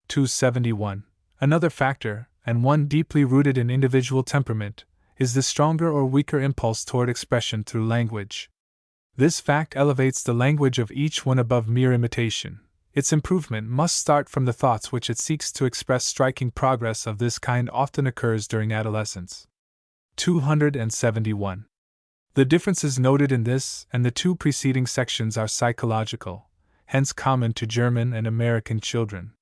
271. Another factor, and one deeply rooted in individual temperament, is the stronger or weaker impulse toward expression through language. This fact elevates the language of each one above mere imitation. Its improvement must start from the thoughts which it seeks to express. Striking progress of this kind often occurs during adolescence. 271. The differences noted in this and the two preceding sections are psychological, hence common to German and American children.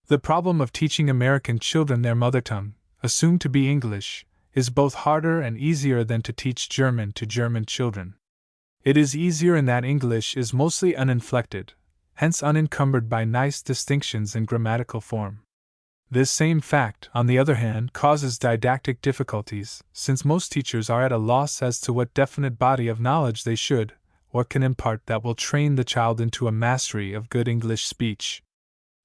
The problem of teaching American children their mother tongue, assumed to be English, is both harder and easier than to teach German to German children. It is easier in that English is mostly uninflected, hence unencumbered by nice distinctions in grammatical form. This same fact, on the other hand, causes didactic difficulties, since most teachers are at a loss as to what definite body of knowledge they should, or can impart that will train the child into a mastery of good English speech.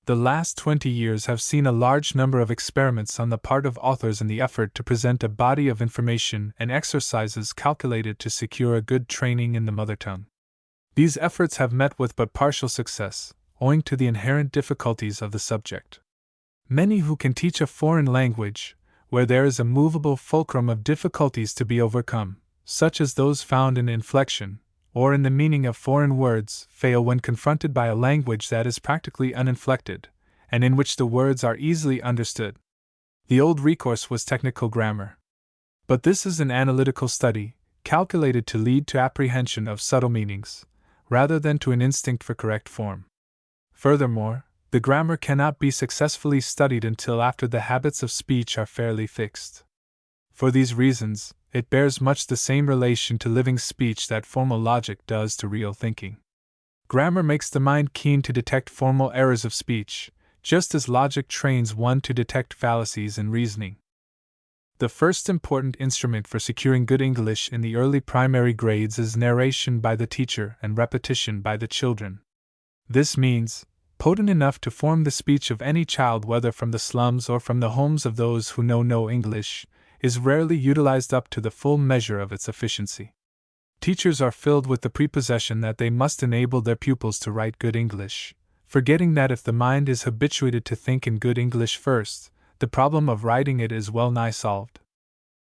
The last 20 years have seen a large number of experiments on the part of authors in the effort to present a body of information and exercises calculated to secure a good training in the mother tongue. These efforts have met with but partial success, owing to the inherent difficulties of the subject. Many who can teach a foreign language, where there is a movable fulcrum of difficulties to be overcome, such as those found in inflection, or in the meaning of foreign words, fail when confronted by a language that is practically uninflected, and in which the words are easily understood. The old recourse was technical grammar. But this is an analytical study, calculated to lead to apprehension of subtle meanings, rather than to an instinct for correct form. Furthermore, The grammar cannot be successfully studied until after the habits of speech are fairly fixed. For these reasons, it bears much the same relation to living speech that formal logic does to real thinking. Grammar makes the mind keen to detect formal errors of speech, just as logic trains one to detect fallacies in reasoning. The first important instrument for securing good English in the early primary grades is narration by the teacher and repetition by the children. This means, potent enough to form the speech of any child whether from the slums or from the homes of those who know no English, is rarely utilized up to the full measure of its efficiency. Teachers are filled with the prepossession that they must enable their pupils to write good English, forgetting that if the mind is habituated to think in good English first, the problem of writing it is well nigh solved.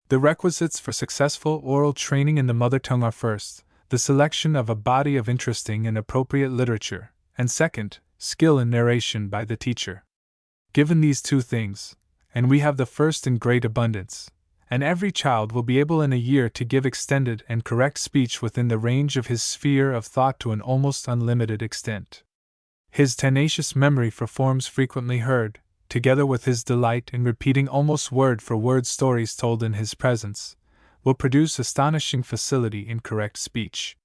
The requisites for successful oral training in the mother tongue are first, the selection of a body of interesting and appropriate literature, and second, skill in narration by the teacher. Given these two things, and we have the first in great abundance, and every child will be able in a year to give extended and correct speech within the range of his sphere of thought to an almost unlimited extent. His tenacious memory for forms frequently heard, together with his delight in repeating almost word for word stories told in his presence, will produce astonishing facility in correct speech.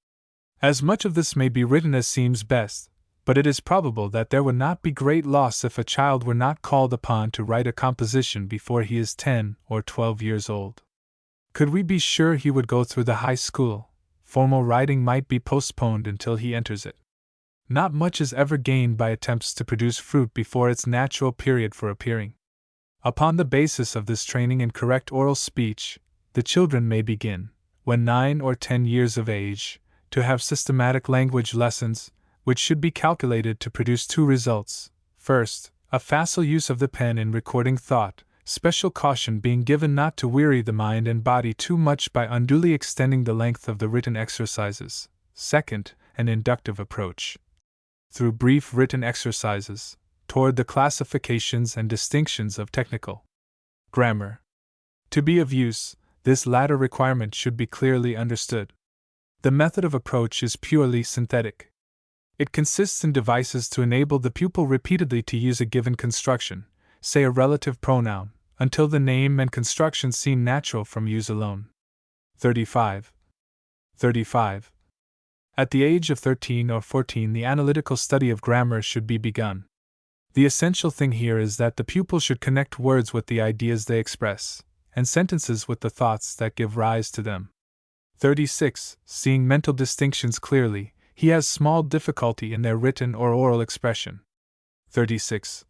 As much of this may be written as seems best, but it is probable that there would not be great loss if a child were not called upon to write a composition before he is 10 or 12 years old. Could we be sure he would go through the high school, formal writing might be postponed until he enters it. Not much is ever gained by attempts to produce fruit before its natural period for appearing. Upon the basis of this training in correct oral speech, the children may begin, when 9 or 10 years of age, to have systematic language lessons, which should be calculated to produce two results. First, a facile use of the pen in recording thought, special caution being given not to weary the mind and body too much by unduly extending the length of the written exercises. Second, an inductive approach, through brief written exercises, toward the classifications and distinctions of technical grammar. To be of use, this latter requirement should be clearly understood. The method of approach is purely synthetic. It consists in devices to enable the pupil repeatedly to use a given construction, say a relative pronoun, until the name and construction seem natural from use alone. 35. At the age of 13 or 14, the analytical study of grammar should be begun. The essential thing here is that the pupil should connect words with the ideas they express, and sentences with the thoughts that give rise to them. 36. Seeing mental distinctions clearly, he has small difficulty in their written or oral expression. 36.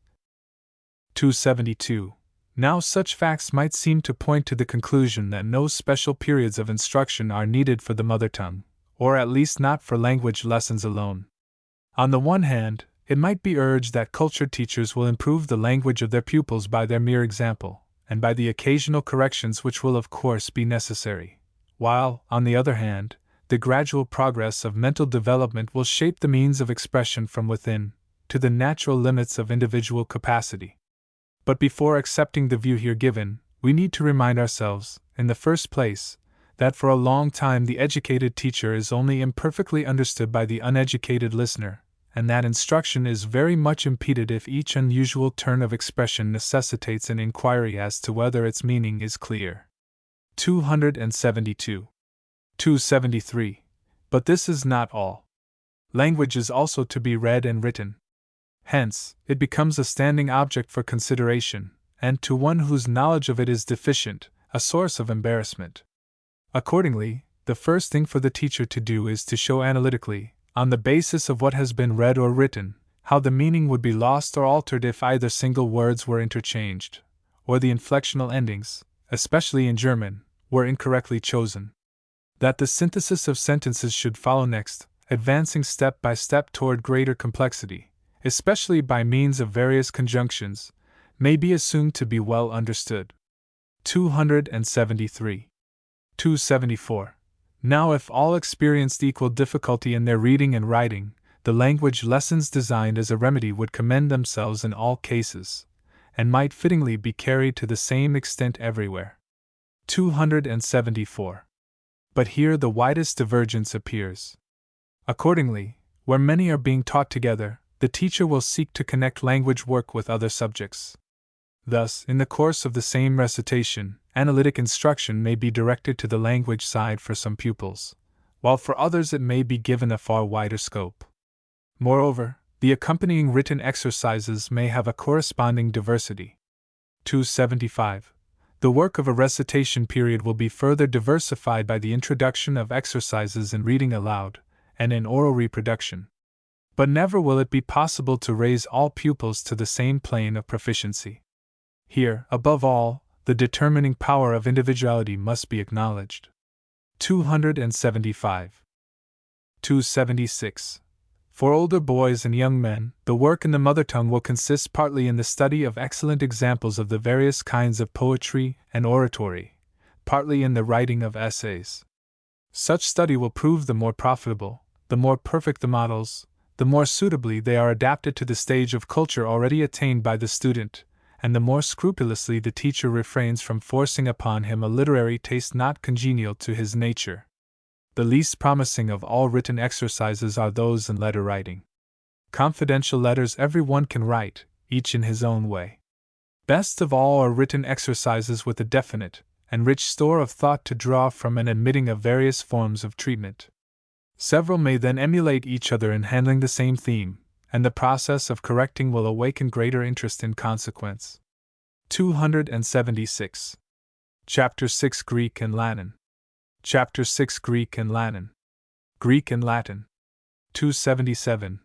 272. Now such facts might seem to point to the conclusion that no special periods of instruction are needed for the mother tongue, or at least not for language lessons alone. On the one hand, it might be urged that cultured teachers will improve the language of their pupils by their mere example, and by the occasional corrections which will of course be necessary, while, on the other hand, the gradual progress of mental development will shape the means of expression from within, to the natural limits of individual capacity. But before accepting the view here given, we need to remind ourselves, in the first place, that for a long time the educated teacher is only imperfectly understood by the uneducated listener, and that instruction is very much impeded if each unusual turn of expression necessitates an inquiry as to whether its meaning is clear. 272. 273. But this is not all. Language is also to be read and written. Hence, it becomes a standing object for consideration, and to one whose knowledge of it is deficient, a source of embarrassment. Accordingly, the first thing for the teacher to do is to show analytically, on the basis of what has been read or written, how the meaning would be lost or altered if either single words were interchanged, or the inflectional endings, especially in German, were incorrectly chosen. That the synthesis of sentences should follow next, advancing step by step toward greater complexity, especially by means of various conjunctions, may be assumed to be well understood. 273. 274. Now, if all experienced equal difficulty in their reading and writing, the language lessons designed as a remedy would commend themselves in all cases, and might fittingly be carried to the same extent everywhere. 274. But here the widest divergence appears. Accordingly, where many are being taught together, the teacher will seek to connect language work with other subjects. Thus, in the course of the same recitation, analytic instruction may be directed to the language side for some pupils, while for others it may be given a far wider scope. Moreover, the accompanying written exercises may have a corresponding diversity. 275. The work of a recitation period will be further diversified by the introduction of exercises in reading aloud and in oral reproduction. But never will it be possible to raise all pupils to the same plane of proficiency. Here, above all, the determining power of individuality must be acknowledged. 275. 276. For older boys and young men, the work in the mother tongue will consist partly in the study of excellent examples of the various kinds of poetry and oratory, partly in the writing of essays. Such study will prove the more profitable, the more perfect the models, the more suitably they are adapted to the stage of culture already attained by the student, and the more scrupulously the teacher refrains from forcing upon him a literary taste not congenial to his nature. The least promising of all written exercises are those in letter writing. Confidential letters every one can write, each in his own way. Best of all are written exercises with a definite and rich store of thought to draw from and admitting of various forms of treatment. Several may then emulate each other in handling the same theme, and the process of correcting will awaken greater interest in consequence. 276. Chapter 6 Greek and Latin. Chapter 6 Greek and Latin. Greek and Latin. 277.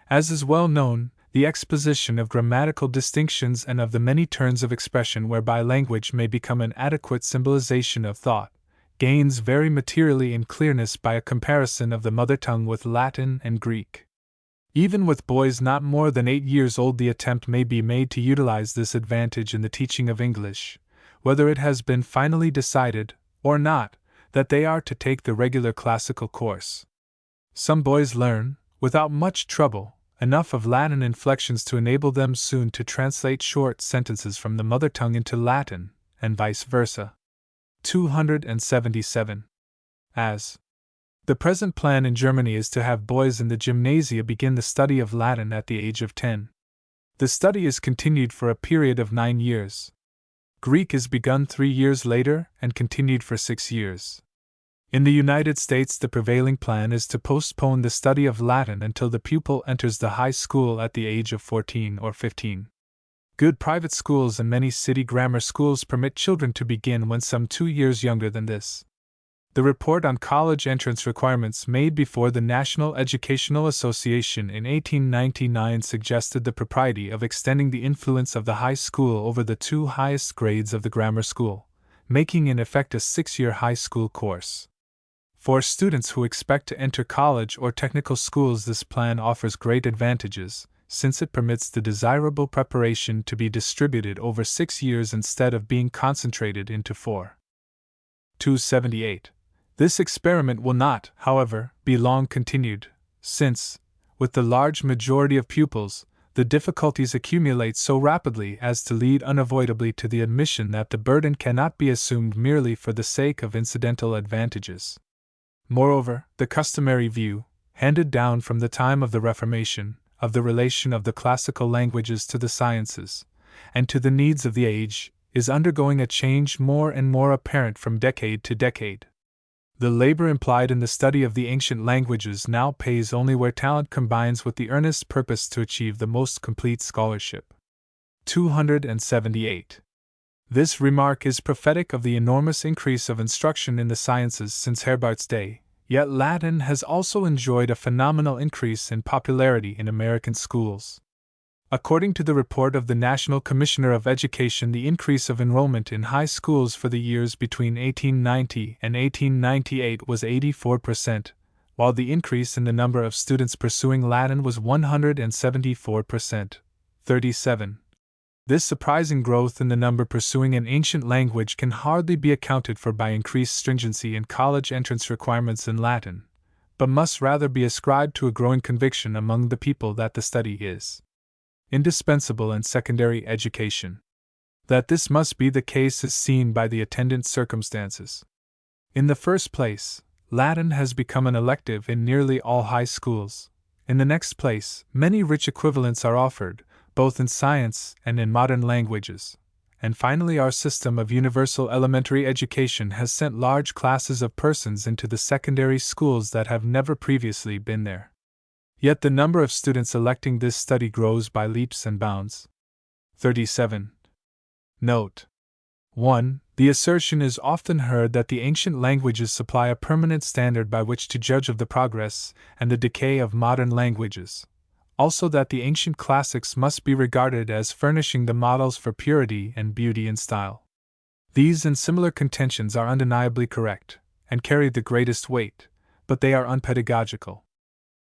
As is well known, the exposition of grammatical distinctions and of the many turns of expression whereby language may become an adequate symbolization of thought, gains very materially in clearness by a comparison of the mother tongue with Latin and Greek. Even with boys not more than 8 years old, the attempt may be made to utilize this advantage in the teaching of English, whether it has been finally decided, or not, that they are to take the regular classical course. Some boys learn, without much trouble, enough of Latin inflections to enable them soon to translate short sentences from the mother tongue into Latin, and vice versa. 277. As the present plan in Germany is to have boys in the gymnasia begin the study of Latin at the age of 10. The study is continued for a period of 9 years. Greek is begun 3 years later and continued for 6 years. In the United States, the prevailing plan is to postpone the study of Latin until the pupil enters the high school at the age of 14 or 15. Good private schools and many city grammar schools permit children to begin when some 2 years younger than this. The report on college entrance requirements made before the National Educational Association in 1899 suggested the propriety of extending the influence of the high school over the 2 highest grades of the grammar school, making in effect a 6-year high school course. For students who expect to enter college or technical schools, this plan offers great advantages, since it permits the desirable preparation to be distributed over 6 years instead of being concentrated into 4. 278. This experiment will not, however, be long continued, since, with the large majority of pupils, the difficulties accumulate so rapidly as to lead unavoidably to the admission that the burden cannot be assumed merely for the sake of incidental advantages. Moreover, the customary view, handed down from the time of the Reformation, of the relation of the classical languages to the sciences, and to the needs of the age, is undergoing a change more and more apparent from decade to decade. The labor implied in the study of the ancient languages now pays only where talent combines with the earnest purpose to achieve the most complete scholarship. 278. This remark is prophetic of the enormous increase of instruction in the sciences since Herbart's day, yet Latin has also enjoyed a phenomenal increase in popularity in American schools. According to the report of the National Commissioner of Education, the increase of enrollment in high schools for the years between 1890 and 1898 was 84%, while the increase in the number of students pursuing Latin was 174%, 37. This surprising growth in the number pursuing an ancient language can hardly be accounted for by increased stringency in college entrance requirements in Latin, but must rather be ascribed to a growing conviction among the people that the study is indispensable in secondary education. That this must be the case is seen by the attendant circumstances. In the first place, Latin has become an elective in nearly all high schools. In the next place, many rich equivalents are offered, both in science and in modern languages. And finally, our system of universal elementary education has sent large classes of persons into the secondary schools that have never previously been there. Yet the number of students electing this study grows by leaps and bounds. 37. Note 1. The assertion is often heard that the ancient languages supply a permanent standard by which to judge of the progress and the decay of modern languages. Also, that the ancient classics must be regarded as furnishing the models for purity and beauty in style. These and similar contentions are undeniably correct, and carry the greatest weight, but they are unpedagogical.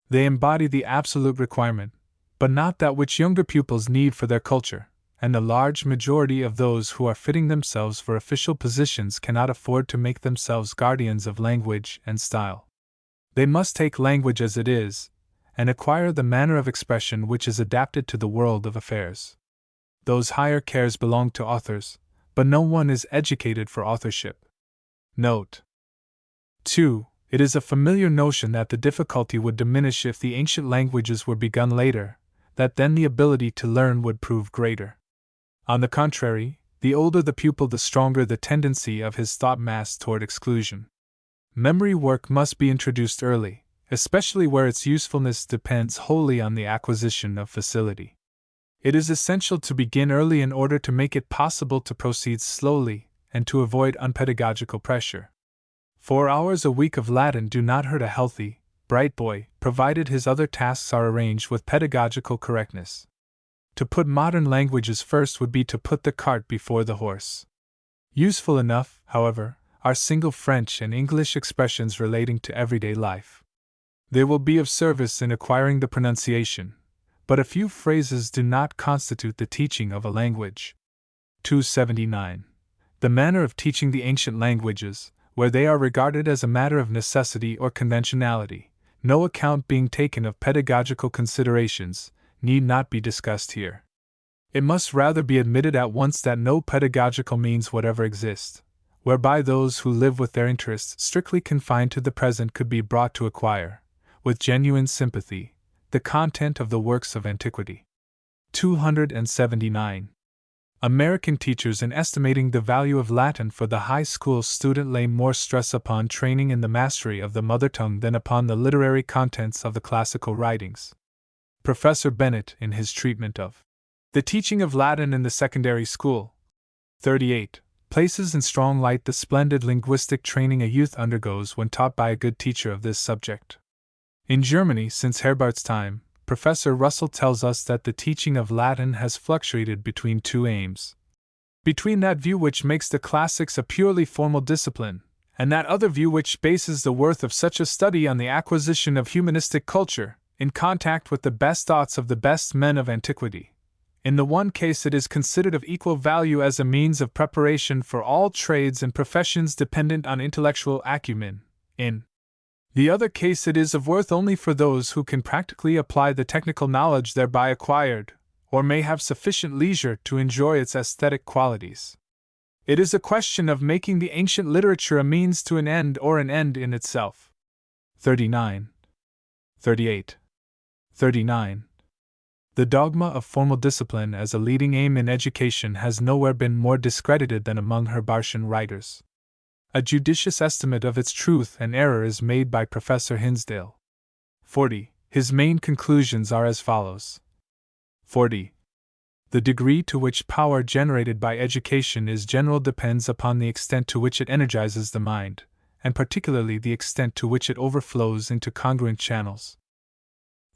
They embody the absolute requirement, but not that which younger pupils need for their culture, and the large majority of those who are fitting themselves for official positions cannot afford to make themselves guardians of language and style. They must take language as it is, and acquire the manner of expression which is adapted to the world of affairs. Those higher cares belong to authors, but no one is educated for authorship. Note 2. It is a familiar notion that the difficulty would diminish if the ancient languages were begun later, that then the ability to learn would prove greater. On the contrary, the older the pupil, the stronger the tendency of his thought mass toward exclusion. Memory work must be introduced early, especially where its usefulness depends wholly on the acquisition of facility. It is essential to begin early in order to make it possible to proceed slowly and to avoid unpedagogical pressure. 4 hours a week of Latin do not hurt a healthy, bright boy, provided his other tasks are arranged with pedagogical correctness. To put modern languages first would be to put the cart before the horse. Useful enough, however, are single French and English expressions relating to everyday life. They will be of service in acquiring the pronunciation, but a few phrases do not constitute the teaching of a language. 279. The manner of teaching the ancient languages, where they are regarded as a matter of necessity or conventionality, no account being taken of pedagogical considerations, need not be discussed here. It must rather be admitted at once that no pedagogical means whatever exist, whereby those who live with their interests strictly confined to the present could be brought to acquire, with genuine sympathy, the content of the works of antiquity. 279. American teachers, in estimating the value of Latin for the high school student, lay more stress upon training in the mastery of the mother tongue than upon the literary contents of the classical writings. Professor Bennett, in his treatment of the teaching of Latin in the secondary school, 38, places in strong light the splendid linguistic training a youth undergoes when taught by a good teacher of this subject. In Germany, since Herbart's time, Professor Russell tells us that the teaching of Latin has fluctuated between two aims. Between that view which makes the classics a purely formal discipline, and that other view which bases the worth of such a study on the acquisition of humanistic culture, in contact with the best thoughts of the best men of antiquity. In the one case it is considered of equal value as a means of preparation for all trades and professions dependent on intellectual acumen. In the other case it is of worth only for those who can practically apply the technical knowledge thereby acquired, or may have sufficient leisure to enjoy its aesthetic qualities. It is a question of making the ancient literature a means to an end or an end in itself. 39. 38. 39. The dogma of formal discipline as a leading aim in education has nowhere been more discredited than among Herbartian writers. A judicious estimate of its truth and error is made by Professor Hinsdale. 40. His main conclusions are as follows. 40. The degree to which power generated by education is general depends upon the extent to which it energizes the mind, and particularly the extent to which it overflows into congruent channels.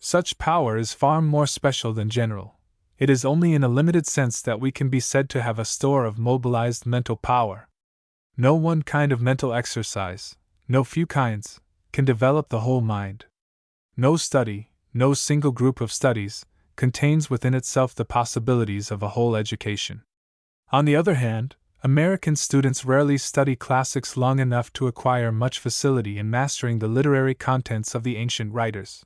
Such power is far more special than general. It is only in a limited sense that we can be said to have a store of mobilized mental power. No one kind of mental exercise, no few kinds, can develop the whole mind. No study, no single group of studies, contains within itself the possibilities of a whole education. On the other hand, American students rarely study classics long enough to acquire much facility in mastering the literary contents of the ancient writers.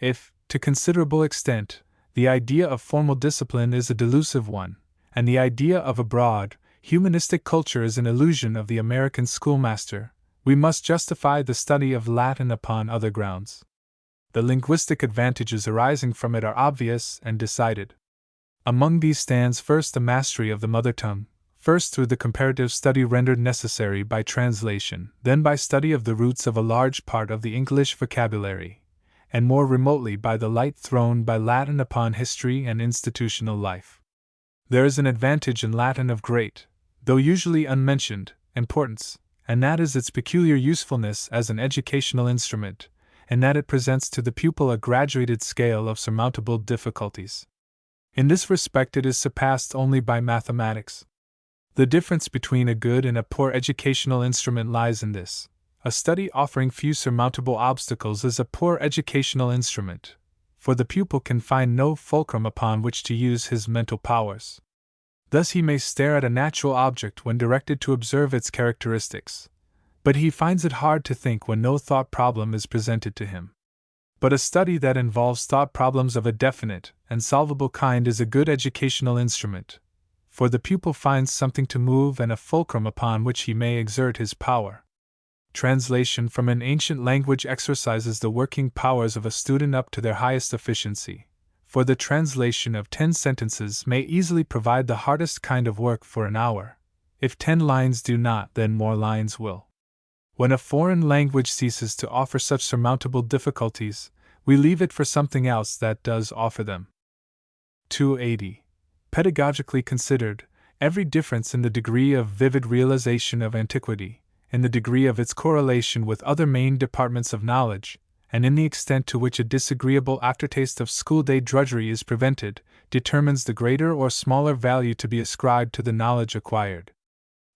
If, to considerable extent, the idea of formal discipline is a delusive one, and the idea of a broad, humanistic culture is an illusion of the American schoolmaster, we must justify the study of Latin upon other grounds. The linguistic advantages arising from it are obvious and decided. Among these stands first the mastery of the mother tongue, first through the comparative study rendered necessary by translation, then by study of the roots of a large part of the English vocabulary, and more remotely by the light thrown by Latin upon history and institutional life. There is an advantage in Latin of great, though usually unmentioned, importance, and that is its peculiar usefulness as an educational instrument, and that it presents to the pupil a graduated scale of surmountable difficulties. In this respect it is surpassed only by mathematics. The difference between a good and a poor educational instrument lies in this. A study offering few surmountable obstacles is a poor educational instrument, for the pupil can find no fulcrum upon which to use his mental powers. Thus he may stare at a natural object when directed to observe its characteristics, but he finds it hard to think when no thought problem is presented to him. But a study that involves thought problems of a definite and solvable kind is a good educational instrument, for the pupil finds something to move and a fulcrum upon which he may exert his power. Translation from an ancient language exercises the working powers of a student up to their highest efficiency, for the translation of 10 sentences may easily provide the hardest kind of work for an hour. If 10 lines do not, then more lines will. When a foreign language ceases to offer such surmountable difficulties, we leave it for something else that does offer them. 280. Pedagogically considered, every difference in the degree of vivid realization of antiquity, in the degree of its correlation with other main departments of knowledge, and in the extent to which a disagreeable aftertaste of school-day drudgery is prevented, determines the greater or smaller value to be ascribed to the knowledge acquired.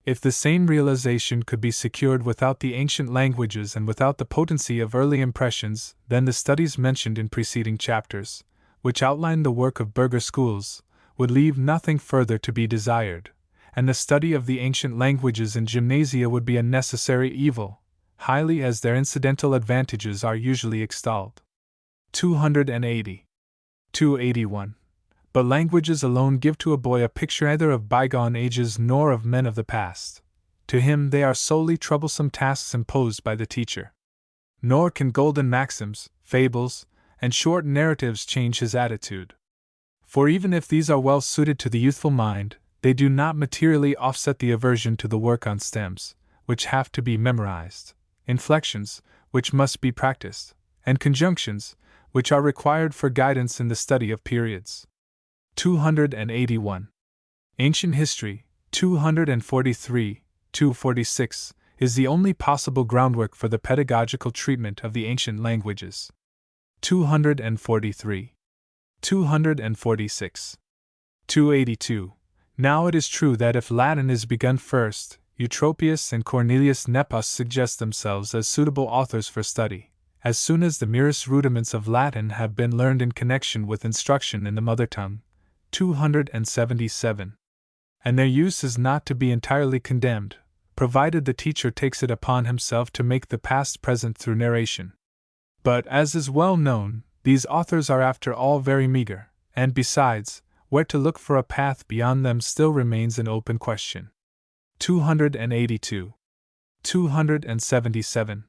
If the same realization could be secured without the ancient languages and without the potency of early impressions, then the studies mentioned in preceding chapters, which outline the work of burgher schools, would leave nothing further to be desired, and the study of the ancient languages in gymnasia would be a necessary evil, highly as their incidental advantages are usually extolled. 280. 281. But languages alone give to a boy a picture neither of bygone ages nor of men of the past. To him they are solely troublesome tasks imposed by the teacher. Nor can golden maxims, fables, and short narratives change his attitude. For even if these are well suited to the youthful mind, they do not materially offset the aversion to the work on stems, which have to be memorized, inflections, which must be practiced, and conjunctions, which are required for guidance in the study of periods. 281. Ancient history, 243, 246, is the only possible groundwork for the pedagogical treatment of the ancient languages. 243. 246. 282. Now it is true that if Latin is begun first, Eutropius and Cornelius Nepos suggest themselves as suitable authors for study, as soon as the merest rudiments of Latin have been learned in connection with instruction in the mother tongue. 277. And their use is not to be entirely condemned, provided the teacher takes it upon himself to make the past present through narration. But, as is well known, these authors are after all very meager, and besides, where to look for a path beyond them still remains an open question. 282. 277.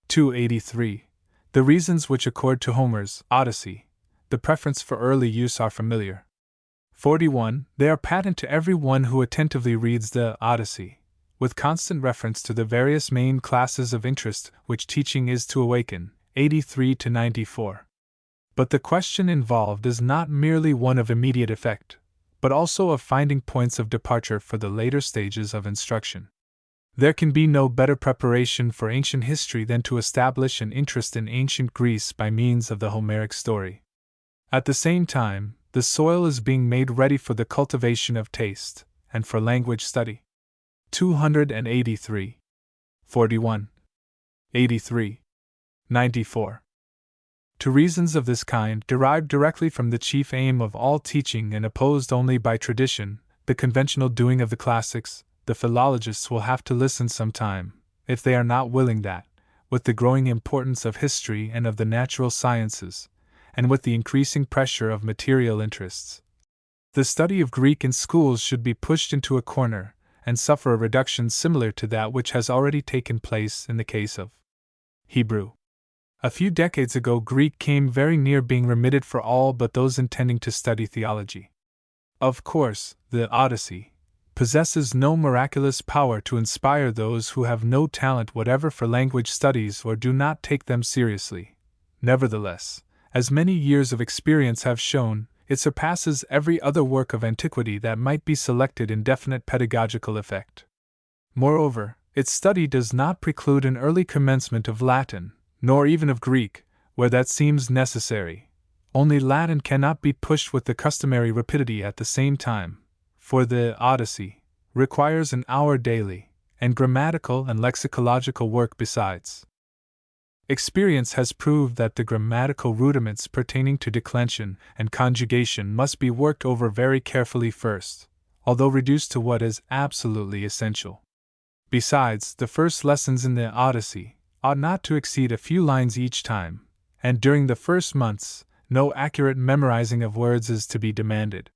283. The reasons which accord to Homer's Odyssey the preference for early use are familiar. 41. They are patent to every one who attentively reads the Odyssey, with constant reference to the various main classes of interest which teaching is to awaken. 83 to 94. But the question involved is not merely one of immediate effect, but also of finding points of departure for the later stages of instruction. There can be no better preparation for ancient history than to establish an interest in ancient Greece by means of the Homeric story. At the same time, the soil is being made ready for the cultivation of taste, and for language study. 283. 41. 83. 94. To reasons of this kind, derived directly from the chief aim of all teaching and opposed only by tradition, the conventional doing of the classics, the philologists will have to listen some time, if they are not willing that, with the growing importance of history and of the natural sciences, and with the increasing pressure of material interests, the study of Greek in schools should be pushed into a corner, and suffer a reduction similar to that which has already taken place in the case of Hebrew. A few decades ago, Greek came very near being remitted for all but those intending to study theology. Of course, the Odyssey possesses no miraculous power to inspire those who have no talent whatever for language studies or do not take them seriously. Nevertheless, as many years of experience have shown, it surpasses every other work of antiquity that might be selected in definite pedagogical effect. Moreover, its study does not preclude an early commencement of Latin, nor even of Greek, where that seems necessary. Only Latin cannot be pushed with the customary rapidity at the same time, for the Odyssey requires an hour daily, and grammatical and lexicological work besides. Experience has proved that the grammatical rudiments pertaining to declension and conjugation must be worked over very carefully first, although reduced to what is absolutely essential. Besides, the first lessons in the Odyssey ought not to exceed a few lines each time, and during the first months, no accurate memorizing of words is to be demanded.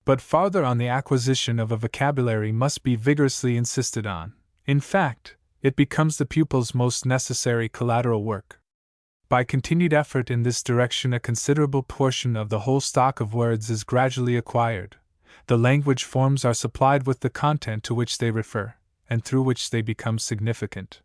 But farther on, the acquisition of a vocabulary must be vigorously insisted on. In fact, it becomes the pupil's most necessary collateral work. By continued effort in this direction, a considerable portion of the whole stock of words is gradually acquired. The language forms are supplied with the content to which they refer, and through which they become significant.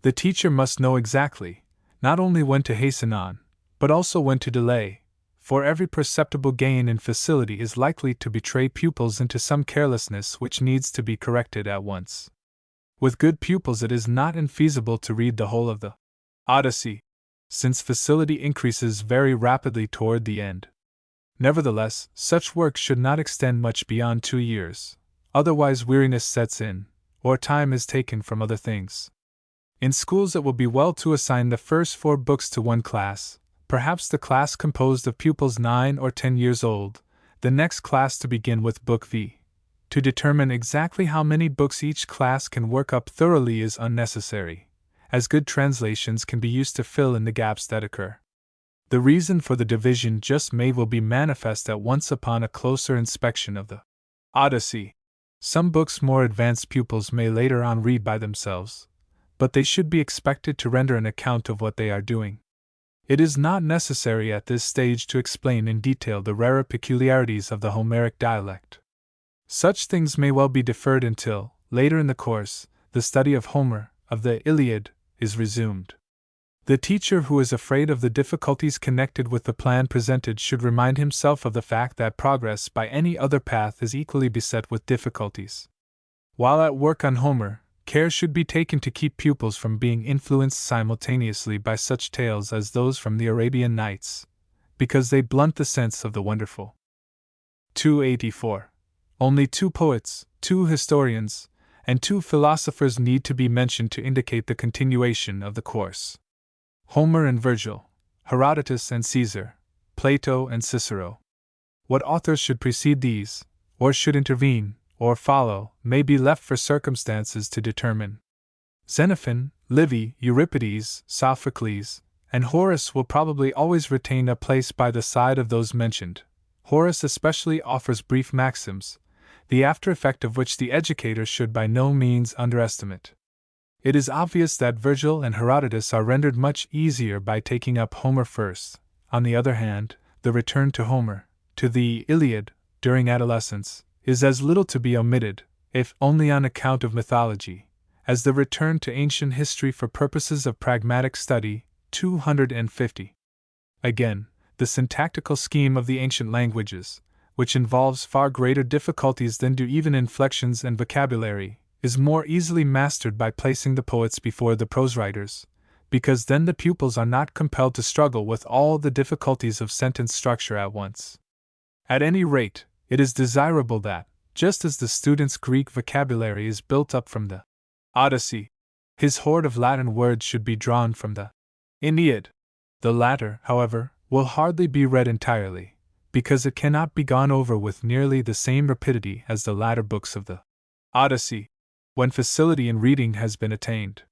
The teacher must know exactly, not only when to hasten on, but also when to delay, for every perceptible gain in facility is likely to betray pupils into some carelessness which needs to be corrected at once. With good pupils, it is not infeasible to read the whole of the Odyssey, since facility increases very rapidly toward the end. Nevertheless, such work should not extend much beyond 2 years, otherwise weariness sets in, or time is taken from other things. In schools, it will be well to assign the first 4 books to one class, perhaps the class composed of pupils 9 or 10 years old, the next class to begin with Book V. To determine exactly how many books each class can work up thoroughly is unnecessary, as good translations can be used to fill in the gaps that occur. The reason for the division just made will be manifest at once upon a closer inspection of the Odyssey. Some books more advanced pupils may later on read by themselves, but they should be expected to render an account of what they are doing. It is not necessary at this stage to explain in detail the rarer peculiarities of the Homeric dialect. Such things may well be deferred until, later in the course, the study of Homer, of the Iliad, is resumed. The teacher who is afraid of the difficulties connected with the plan presented should remind himself of the fact that progress by any other path is equally beset with difficulties. While at work on Homer, care should be taken to keep pupils from being influenced simultaneously by such tales as those from the Arabian Nights, because they blunt the sense of the wonderful. 284. Only 2 poets, 2 historians, and 2 philosophers need to be mentioned to indicate the continuation of the course. Homer and Virgil, Herodotus and Caesar, Plato and Cicero. What authors should precede these, or should intervene, or follow, may be left for circumstances to determine. Xenophon, Livy, Euripides, Sophocles, and Horace will probably always retain a place by the side of those mentioned. Horace especially offers brief maxims, the after effect of which the educator should by no means underestimate. It is obvious that Virgil and Herodotus are rendered much easier by taking up Homer first. On the other hand, the return to Homer, to the Iliad, during adolescence, is as little to be omitted, if only on account of mythology, as the return to ancient history for purposes of pragmatic study. 250. Again, the syntactical scheme of the ancient languages, which involves far greater difficulties than do even inflections and vocabulary, is more easily mastered by placing the poets before the prose writers, because then the pupils are not compelled to struggle with all the difficulties of sentence structure at once. At any rate, it is desirable that, just as the student's Greek vocabulary is built up from the Odyssey, his hoard of Latin words should be drawn from the Aeneid. The latter, however, will hardly be read entirely, because it cannot be gone over with nearly the same rapidity as the latter books of the Odyssey, when facility in reading has been attained.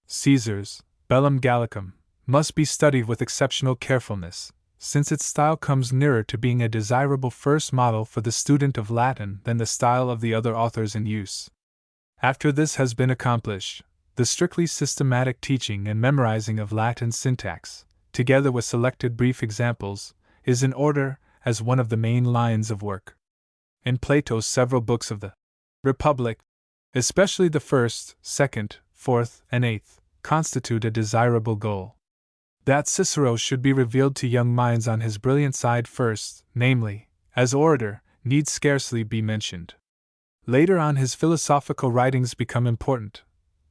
Caesar's Bellum Gallicum must be studied with exceptional carefulness, since its style comes nearer to being a desirable first model for the student of Latin than the style of the other authors in use. After this has been accomplished, the strictly systematic teaching and memorizing of Latin syntax, together with selected brief examples, is in order as one of the main lines of work. In Plato's several books of the Republic, especially the first, second, fourth, and eighth, constitute a desirable goal. That Cicero should be revealed to young minds on his brilliant side first, namely, as orator, need scarcely be mentioned. Later on, his philosophical writings become important,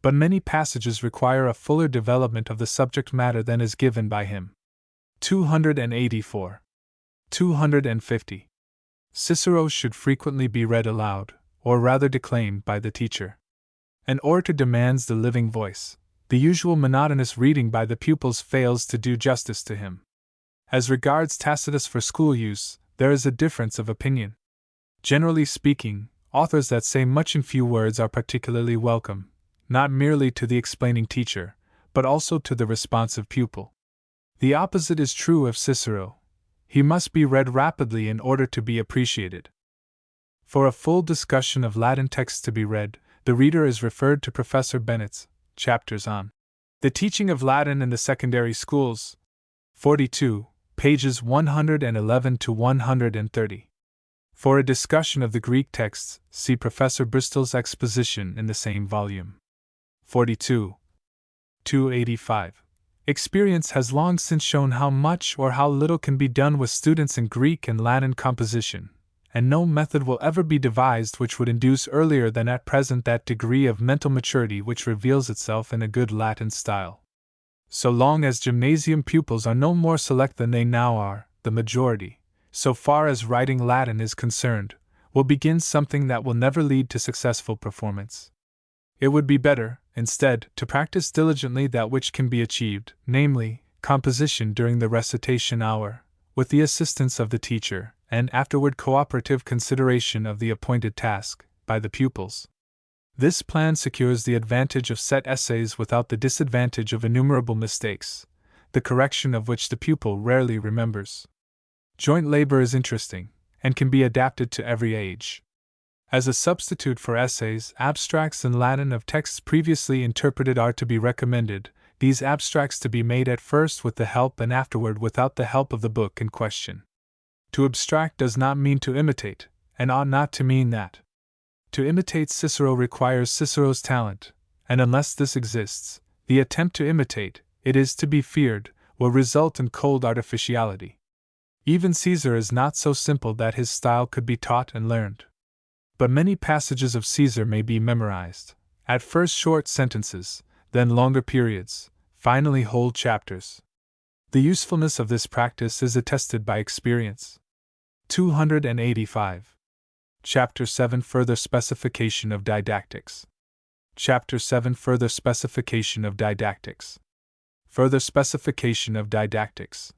but many passages require a fuller development of the subject matter than is given by him. 284. 250. Cicero should frequently be read aloud, or rather declaimed by the teacher. An orator demands the living voice. The usual monotonous reading by the pupils fails to do justice to him. As regards Tacitus for school use, there is a difference of opinion. Generally speaking, authors that say much in few words are particularly welcome, not merely to the explaining teacher, but also to the responsive pupil. The opposite is true of Cicero. He must be read rapidly in order to be appreciated. For a full discussion of Latin texts to be read, the reader is referred to Professor Bennett's chapters on the teaching of Latin in the secondary schools, 42, pages 111 to 130. For a discussion of the Greek texts, see Professor Bristol's exposition in the same volume. 42. 285. Experience has long since shown how much or how little can be done with students in Greek and Latin composition, and no method will ever be devised which would induce earlier than at present that degree of mental maturity which reveals itself in a good Latin style. So long as gymnasium pupils are no more select than they now are, the majority, so far as writing Latin is concerned, will begin something that will never lead to successful performance. It would be better, instead, to practice diligently that which can be achieved, namely, composition during the recitation hour, with the assistance of the teacher, and afterward cooperative consideration of the appointed task, by the pupils. This plan secures the advantage of set essays without the disadvantage of innumerable mistakes, the correction of which the pupil rarely remembers. Joint labor is interesting, and can be adapted to every age. As a substitute for essays, abstracts in Latin of texts previously interpreted are to be recommended, these abstracts to be made at first with the help and afterward without the help of the book in question. To abstract does not mean to imitate, and ought not to mean that. To imitate Cicero requires Cicero's talent, and unless this exists, the attempt to imitate, it is to be feared, will result in cold artificiality. Even Caesar is not so simple that his style could be taught and learned. But many passages of Caesar may be memorized, at first short sentences, then longer periods, finally whole chapters. The usefulness of this practice is attested by experience. 285. Chapter 7 Further Specification of Didactics. Chapter 7 Further Specification of Didactics. Further Specification of Didactics.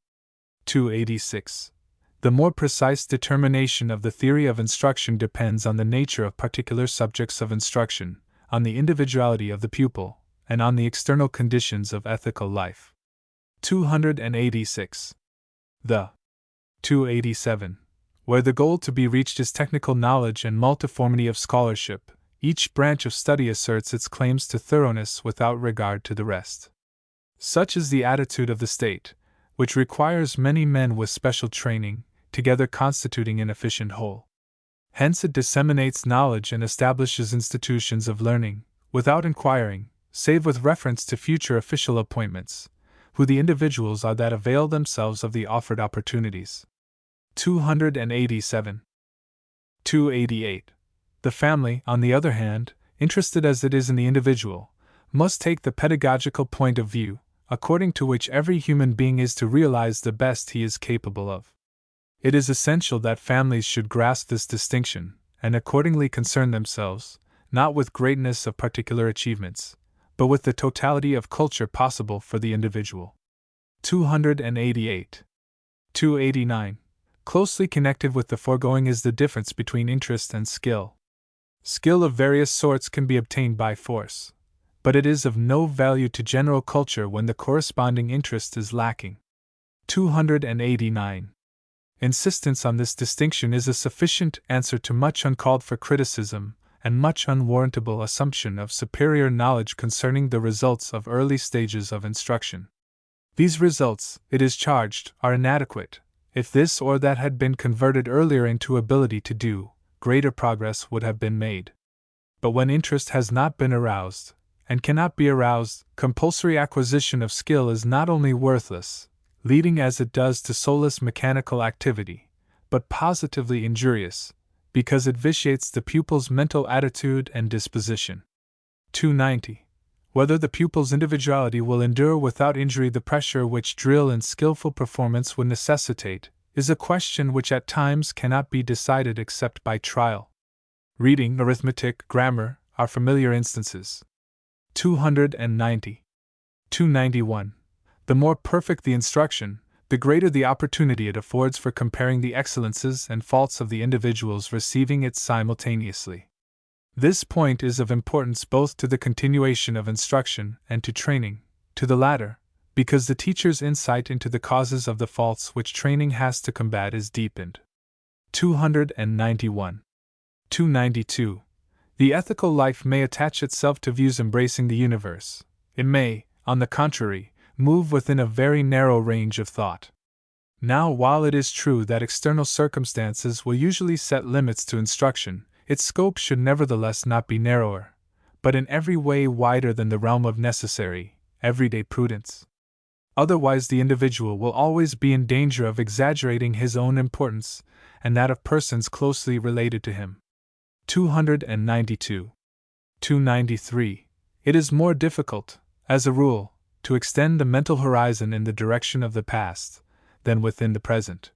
286. The more precise determination of the theory of instruction depends on the nature of particular subjects of instruction, on the individuality of the pupil, and on the external conditions of ethical life. 286. The 287. Where the goal to be reached is technical knowledge and multiformity of scholarship, each branch of study asserts its claims to thoroughness without regard to the rest. Such is the attitude of the state, which requires many men with special training, together constituting an efficient whole. Hence it disseminates knowledge and establishes institutions of learning, without inquiring, save with reference to future official appointments, who the individuals are that avail themselves of the offered opportunities. 287. 288. The family, on the other hand, interested as it is in the individual, must take the pedagogical point of view, according to which every human being is to realize the best he is capable of. It is essential that families should grasp this distinction, and accordingly concern themselves, not with greatness of particular achievements, but with the totality of culture possible for the individual. 288. 289. Closely connected with the foregoing is the difference between interest and skill. Skill of various sorts can be obtained by force, but it is of no value to general culture when the corresponding interest is lacking. 289. Insistence on this distinction is a sufficient answer to much uncalled for criticism, and much unwarrantable assumption of superior knowledge concerning the results of early stages of instruction. These results, it is charged, are inadequate. If this or that had been converted earlier into ability to do, greater progress would have been made. But when interest has not been aroused, and cannot be aroused, compulsory acquisition of skill is not only worthless, leading as it does to soulless mechanical activity, but positively injurious, because it vitiates the pupil's mental attitude and disposition. 290. Whether the pupil's individuality will endure without injury the pressure which drill and skillful performance would necessitate, is a question which at times cannot be decided except by trial. Reading, arithmetic, grammar, are familiar instances. 290. 291. The more perfect the instruction, the greater the opportunity it affords for comparing the excellences and faults of the individuals receiving it simultaneously. This point is of importance both to the continuation of instruction and to training, to the latter, because the teacher's insight into the causes of the faults which training has to combat is deepened. 291. 292. The ethical life may attach itself to views embracing the universe. It may, on the contrary, move within a very narrow range of thought. Now, while it is true that external circumstances will usually set limits to instruction, its scope should nevertheless not be narrower, but in every way wider than the realm of necessary, everyday prudence. Otherwise, the individual will always be in danger of exaggerating his own importance and that of persons closely related to him. 292. 293. It is more difficult, as a rule, to extend the mental horizon in the direction of the past than within the present.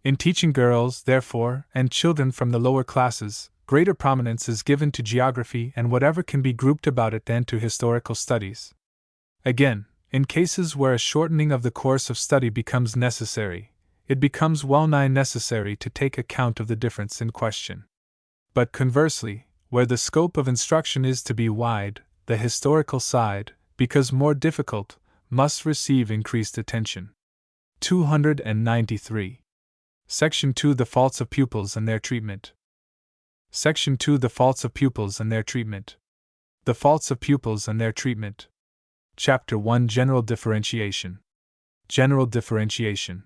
In teaching girls, therefore, and children from the lower classes, greater prominence is given to geography and whatever can be grouped about it than to historical studies. Again, in cases where a shortening of the course of study becomes necessary, it becomes well nigh necessary to take account of the difference in question. But conversely, where the scope of instruction is to be wide, the historical side, because more difficult, must receive increased attention. 293. Section 2. The faults of pupils and their treatment. Section 2. The faults of pupils and their treatment. The faults of pupils and their treatment. Chapter 1. General differentiation. General differentiation.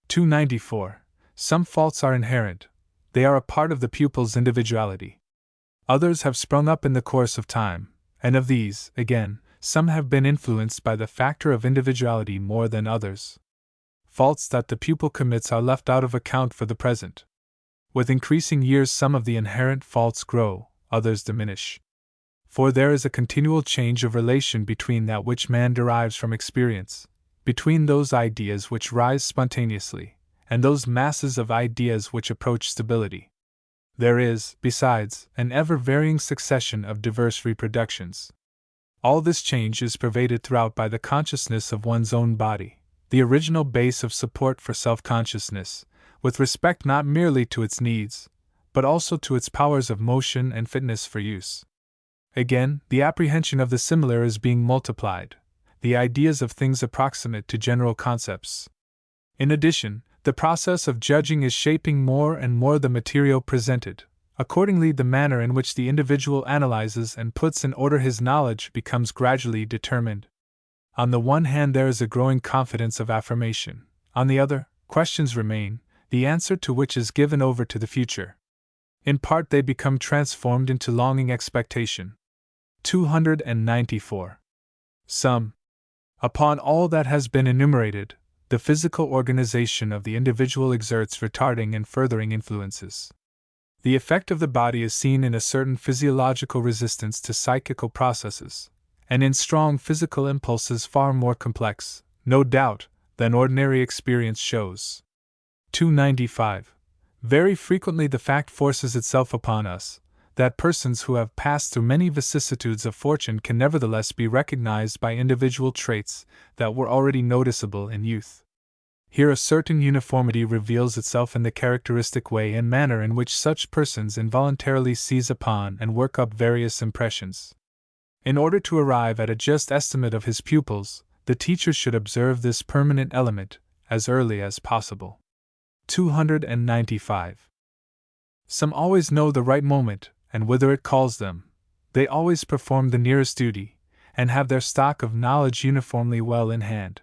294. Some faults are inherent. They are a part of the pupil's individuality. Others have sprung up in the course of time, and of these, again, some have been influenced by the factor of individuality more than others. Faults that the pupil commits are left out of account for the present. With increasing years, some of the inherent faults grow, others diminish. For there is a continual change of relation between that which man derives from experience, between those ideas which rise spontaneously, and those masses of ideas which approach stability. There is, besides, an ever-varying succession of diverse reproductions. All this change is pervaded throughout by the consciousness of one's own body, the original base of support for self-consciousness, with respect not merely to its needs, but also to its powers of motion and fitness for use. Again, the apprehension of the similar is being multiplied, the ideas of things approximate to general concepts. In addition, the process of judging is shaping more and more the material presented. Accordingly, the manner in which the individual analyzes and puts in order his knowledge becomes gradually determined. On the one hand, there is a growing confidence of affirmation. On the other, questions remain, the answer to which is given over to the future. In part, they become transformed into longing expectation. 294. Some. Upon all that has been enumerated, the physical organization of the individual exerts retarding and furthering influences. The effect of the body is seen in a certain physiological resistance to psychical processes, and in strong physical impulses far more complex, no doubt, than ordinary experience shows. 295. Very frequently the fact forces itself upon us, that persons who have passed through many vicissitudes of fortune can nevertheless be recognized by individual traits that were already noticeable in youth. Here a certain uniformity reveals itself in the characteristic way and manner in which such persons involuntarily seize upon and work up various impressions. In order to arrive at a just estimate of his pupils, the teacher should observe this permanent element as early as possible. 295. Some always know the right moment, and whither it calls them. They always perform the nearest duty, and have their stock of knowledge uniformly well in hand.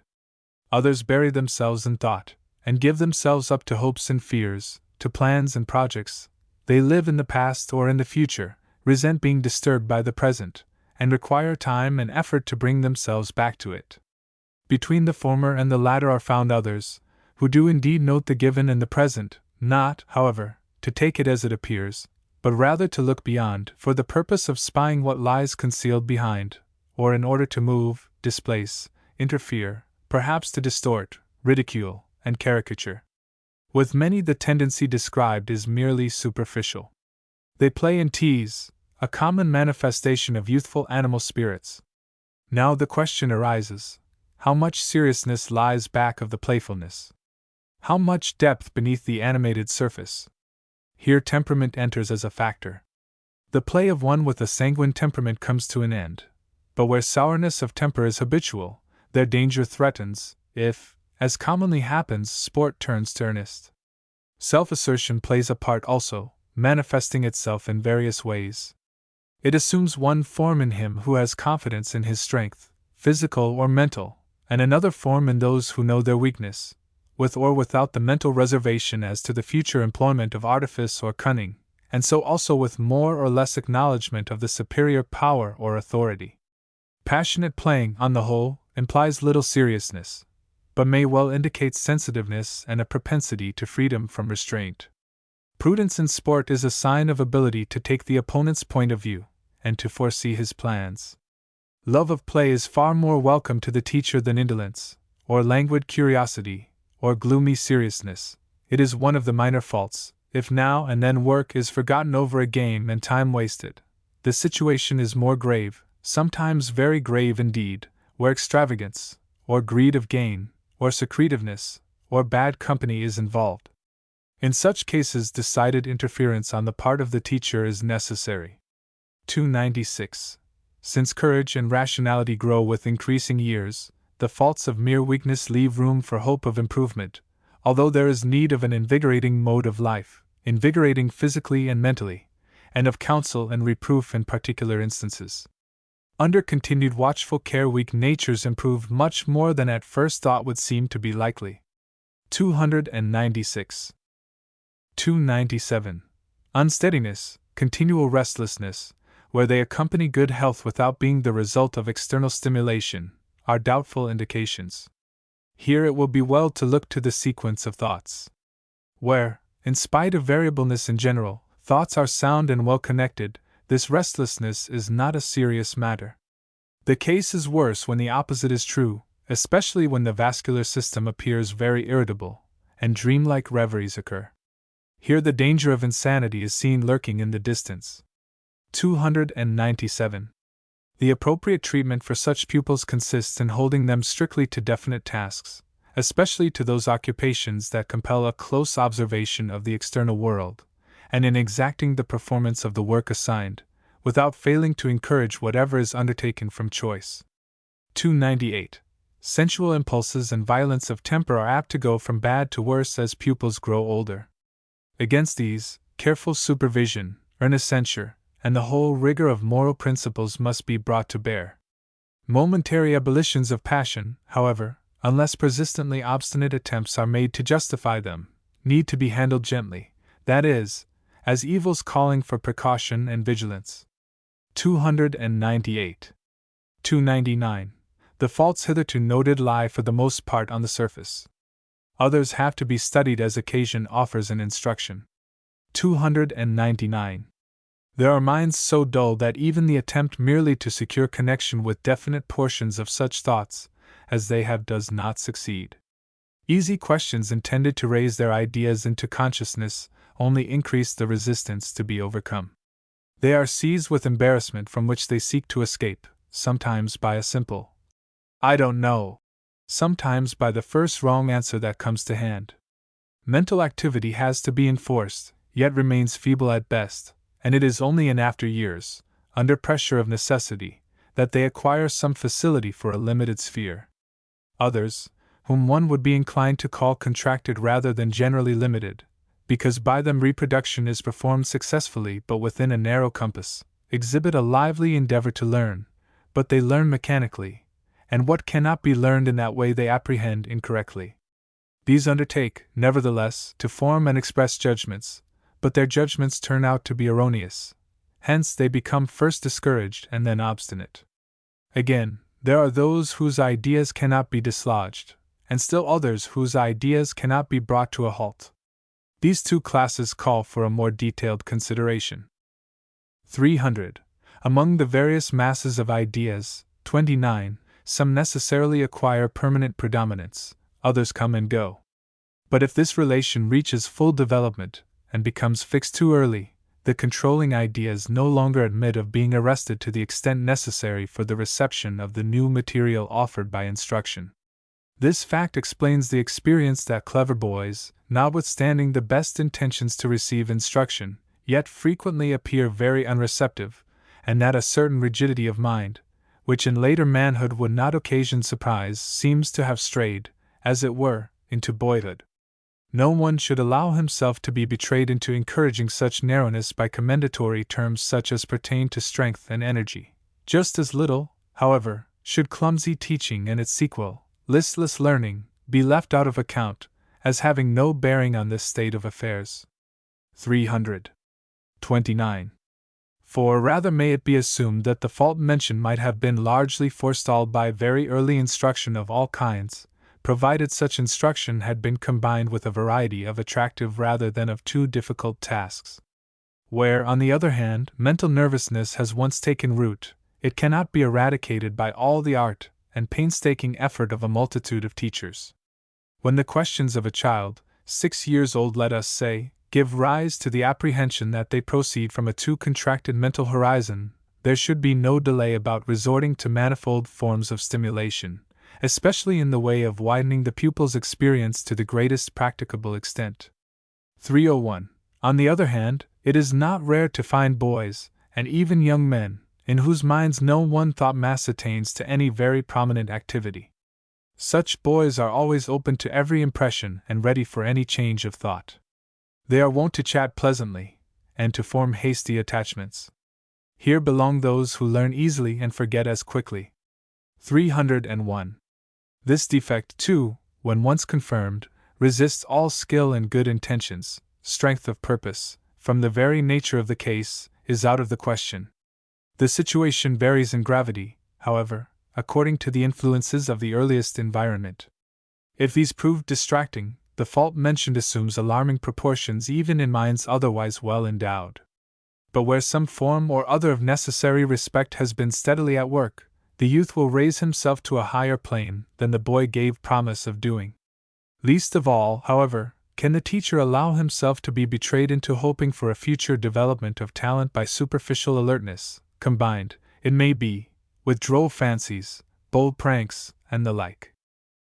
Others bury themselves in thought, and give themselves up to hopes and fears, to plans and projects. They live in the past or in the future, resent being disturbed by the present, and require time and effort to bring themselves back to it. Between the former and the latter are found others, who do indeed note the given and the present, not, however, to take it as it appears, but rather to look beyond, for the purpose of spying what lies concealed behind, or in order to move, displace, interfere, perhaps to distort, ridicule, and caricature. With many the tendency described is merely superficial. They play and tease, a common manifestation of youthful animal spirits. Now the question arises, how much seriousness lies back of the playfulness? How much depth beneath the animated surface? Here temperament enters as a factor. The play of one with a sanguine temperament comes to an end, but where sourness of temper is habitual, their danger threatens, if, as commonly happens, sport turns to earnest. Self-assertion plays a part also, manifesting itself in various ways. It assumes one form in him who has confidence in his strength, physical or mental, and another form in those who know their weakness, with or without the mental reservation as to the future employment of artifice or cunning, and so also with more or less acknowledgement of the superior power or authority. Passionate playing, on the whole, implies little seriousness, but may well indicate sensitiveness and a propensity to freedom from restraint. Prudence in sport is a sign of ability to take the opponent's point of view, and to foresee his plans. Love of play is far more welcome to the teacher than indolence, or languid curiosity, or gloomy seriousness. It is one of the minor faults, if now and then work is forgotten over a game and time wasted. The situation is more grave, sometimes very grave indeed, where extravagance, or greed of gain, or secretiveness, or bad company is involved. In such cases decided interference on the part of the teacher is necessary. 296. Since courage and rationality grow with increasing years, the faults of mere weakness leave room for hope of improvement, although there is need of an invigorating mode of life, invigorating physically and mentally, and of counsel and reproof in particular instances. Under continued watchful care weak natures improve much more than at first thought would seem to be likely. 296. 297. Unsteadiness, continual restlessness, where they accompany good health without being the result of external stimulation, are doubtful indications. Here it will be well to look to the sequence of thoughts. Where, in spite of variableness in general, thoughts are sound and well connected, this restlessness is not a serious matter. The case is worse when the opposite is true, especially when the vascular system appears very irritable, and dreamlike reveries occur. Here the danger of insanity is seen lurking in the distance. 297. The appropriate treatment for such pupils consists in holding them strictly to definite tasks, especially to those occupations that compel a close observation of the external world, and in exacting the performance of the work assigned, without failing to encourage whatever is undertaken from choice. 298. Sensual impulses and violence of temper are apt to go from bad to worse as pupils grow older. Against these, careful supervision, earnest censure, and the whole rigor of moral principles must be brought to bear. Momentary ebullitions of passion, however, unless persistently obstinate attempts are made to justify them, need to be handled gently, that is, as evils calling for precaution and vigilance. 298. 299. The faults hitherto noted lie for the most part on the surface. Others have to be studied as occasion offers an instruction. 299. There are minds so dull that even the attempt merely to secure connection with definite portions of such thoughts as they have does not succeed. Easy questions intended to raise their ideas into consciousness only increase the resistance to be overcome. They are seized with embarrassment from which they seek to escape, sometimes by a simple "I don't know," sometimes by the first wrong answer that comes to hand. Mental activity has to be enforced, yet remains feeble at best, and it is only in after years, under pressure of necessity, that they acquire some facility for a limited sphere. Others, whom one would be inclined to call contracted rather than generally limited, because by them reproduction is performed successfully but within a narrow compass, exhibit a lively endeavor to learn, but they learn mechanically, and what cannot be learned in that way they apprehend incorrectly. These undertake, nevertheless, to form and express judgments, but their judgments turn out to be erroneous. Hence they become first discouraged and then obstinate. Again, there are those whose ideas cannot be dislodged, and still others whose ideas cannot be brought to a halt. These two classes call for a more detailed consideration. 300. Among the various masses of ideas, 29, some necessarily acquire permanent predominance, others come and go. But if this relation reaches full development, and becomes fixed too early, the controlling ideas no longer admit of being arrested to the extent necessary for the reception of the new material offered by instruction. This fact explains the experience that clever boys, notwithstanding the best intentions to receive instruction, yet frequently appear very unreceptive, and that a certain rigidity of mind, which in later manhood would not occasion surprise, seems to have strayed, as it were, into boyhood. No one should allow himself to be betrayed into encouraging such narrowness by commendatory terms such as pertain to strength and energy. Just as little, however, should clumsy teaching and its sequel, listless learning, be left out of account, as having no bearing on this state of affairs. 329. For rather may it be assumed that the fault mentioned might have been largely forestalled by very early instruction of all kinds, provided such instruction had been combined with a variety of attractive rather than of too difficult tasks. Where, on the other hand, mental nervousness has once taken root, it cannot be eradicated by all the art and painstaking effort of a multitude of teachers. When the questions of a child, 6 years old let us say, give rise to the apprehension that they proceed from a too contracted mental horizon, there should be no delay about resorting to manifold forms of stimulation, especially in the way of widening the pupil's experience to the greatest practicable extent. 301. On the other hand, it is not rare to find boys, and even young men, in whose minds no one thought mass attains to any very prominent activity. Such boys are always open to every impression and ready for any change of thought. They are wont to chat pleasantly, and to form hasty attachments. Here belong those who learn easily and forget as quickly. 301. This defect, too, when once confirmed, resists all skill and good intentions. Strength of purpose, from the very nature of the case, is out of the question. The situation varies in gravity, however, according to the influences of the earliest environment. If these prove distracting, the fault mentioned assumes alarming proportions even in minds otherwise well endowed. But where some form or other of necessary respect has been steadily at work, the youth will raise himself to a higher plane than the boy gave promise of doing. Least of all, however, can the teacher allow himself to be betrayed into hoping for a future development of talent by superficial alertness, combined, it may be, with droll fancies, bold pranks, and the like.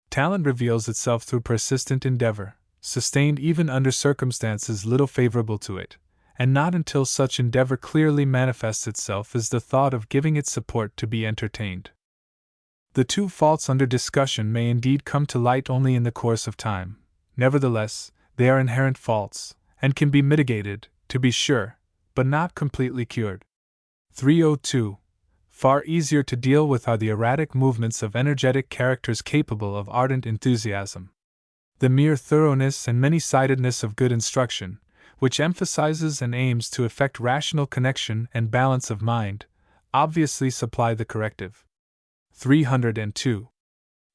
Talent reveals itself through persistent endeavor, sustained even under circumstances little favorable to it, and not until such endeavor clearly manifests itself is the thought of giving it support to be entertained. The two faults under discussion may indeed come to light only in the course of time. Nevertheless, they are inherent faults, and can be mitigated, to be sure, but not completely cured. 302. Far easier to deal with are the erratic movements of energetic characters capable of ardent enthusiasm. The mere thoroughness and many-sidedness of good instruction, which emphasizes and aims to effect rational connection and balance of mind, obviously supply the corrective. 302.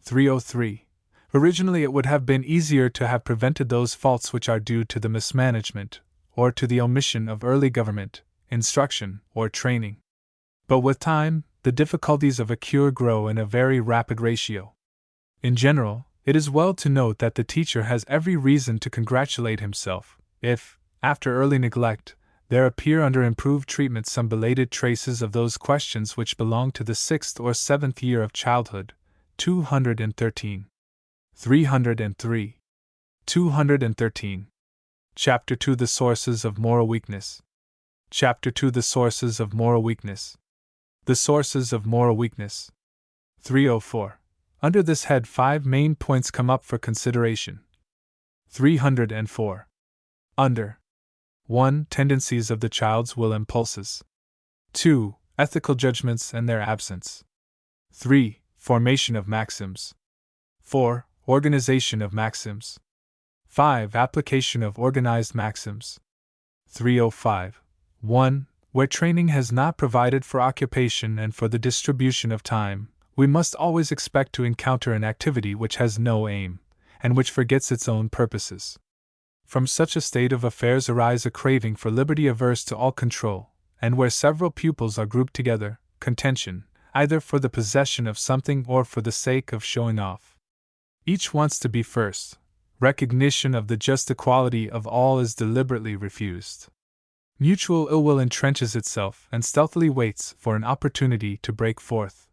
303. Originally it would have been easier to have prevented those faults which are due to the mismanagement, or to the omission of early government, instruction, or training. But with time, the difficulties of a cure grow in a very rapid ratio. In general, it is well to note that the teacher has every reason to congratulate himself, if, after early neglect, there appear under improved treatment some belated traces of those questions which belong to the 6th or 7th year of childhood. 213. 303. 213. Chapter 2: The Sources of Moral Weakness. Chapter 2: The Sources of Moral Weakness. The sources of moral weakness. 304. Under this head 5 main points come up for consideration. 304. Under 1. Tendencies of the child's will impulses. 2. Ethical judgments and their absence. 3. Formation of maxims. 4. Organization of maxims. 5. Application of organized maxims. 305. 1. Where training has not provided for occupation and for the distribution of time, we must always expect to encounter an activity which has no aim, and which forgets its own purposes. From such a state of affairs arise a craving for liberty averse to all control, and where several pupils are grouped together, contention, either for the possession of something or for the sake of showing off. Each wants to be first. Recognition of the just equality of all is deliberately refused. Mutual ill will entrenches itself and stealthily waits for an opportunity to break forth.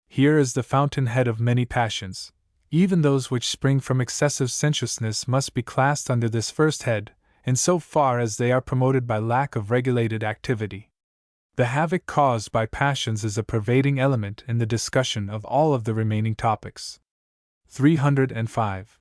Here is the fountainhead of many passions. Even those which spring from excessive sensuousness must be classed under this first head, in so far as they are promoted by lack of regulated activity. The havoc caused by passions is a pervading element in the discussion of all of the remaining topics. 305.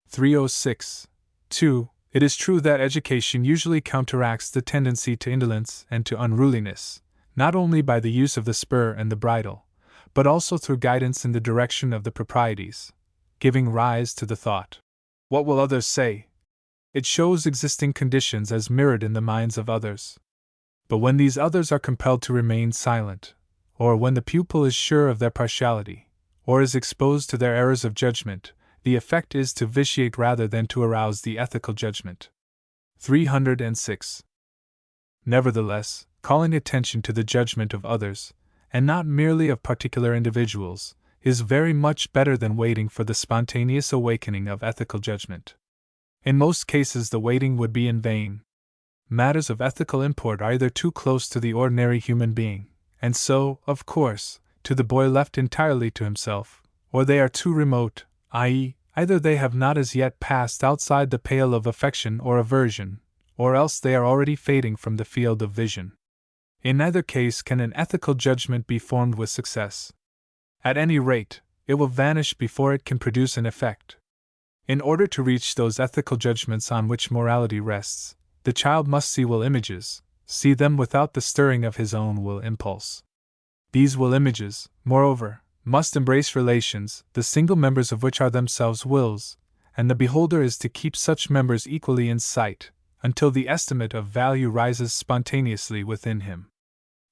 306. 2. It is true that education usually counteracts the tendency to indolence and to unruliness, not only by the use of the spur and the bridle, but also through guidance in the direction of the proprieties, giving rise to the thought, "What will others say?" It shows existing conditions as mirrored in the minds of others. But when these others are compelled to remain silent, or when the pupil is sure of their partiality, or is exposed to their errors of judgment, the effect is to vitiate rather than to arouse the ethical judgment. 306. Nevertheless, calling attention to the judgment of others, and not merely of particular individuals, is very much better than waiting for the spontaneous awakening of ethical judgment. In most cases the waiting would be in vain. Matters of ethical import are either too close to the ordinary human being, and so, of course, to the boy left entirely to himself, or they are too remote, i.e., either they have not as yet passed outside the pale of affection or aversion, or else they are already fading from the field of vision. In neither case can an ethical judgment be formed with success. At any rate, it will vanish before it can produce an effect. In order to reach those ethical judgments on which morality rests, the child must see will images, see them without the stirring of his own will impulse. These will images, moreover, must embrace relations, the single members of which are themselves wills, and the beholder is to keep such members equally in sight, until the estimate of value rises spontaneously within him.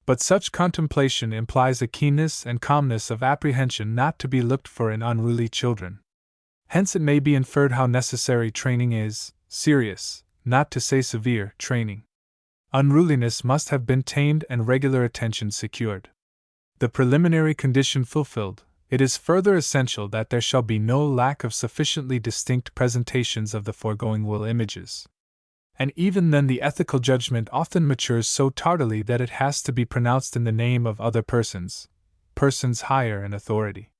But such contemplation implies a keenness and calmness of apprehension not to be looked for in unruly children. Hence it may be inferred how necessary training is, serious, not to say severe, training. Unruliness must have been tamed and regular attention secured. The preliminary condition fulfilled, it is further essential that there shall be no lack of sufficiently distinct presentations of the foregoing will images. And even then the ethical judgment often matures so tardily that it has to be pronounced in the name of other persons higher in authority.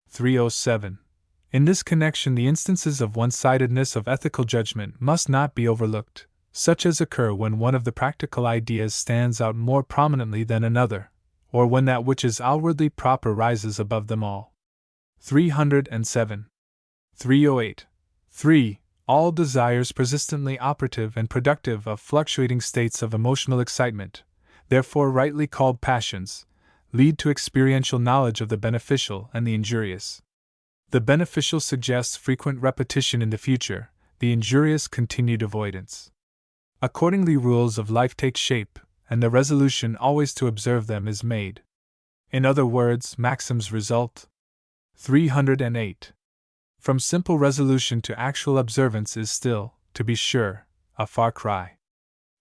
307. In this connection the instances of one-sidedness of ethical judgment must not be overlooked, such as occur when one of the practical ideas stands out more prominently than another, or when that which is outwardly proper rises above them all. 307. 308. 3. All desires persistently operative and productive of fluctuating states of emotional excitement, therefore rightly called passions, lead to experiential knowledge of the beneficial and the injurious. The beneficial suggests frequent repetition in the future, the injurious continued avoidance. Accordingly rules of life take shape, and the resolution always to observe them is made. In other words, maxims result. 308. From simple resolution to actual observance is still, to be sure, a far cry.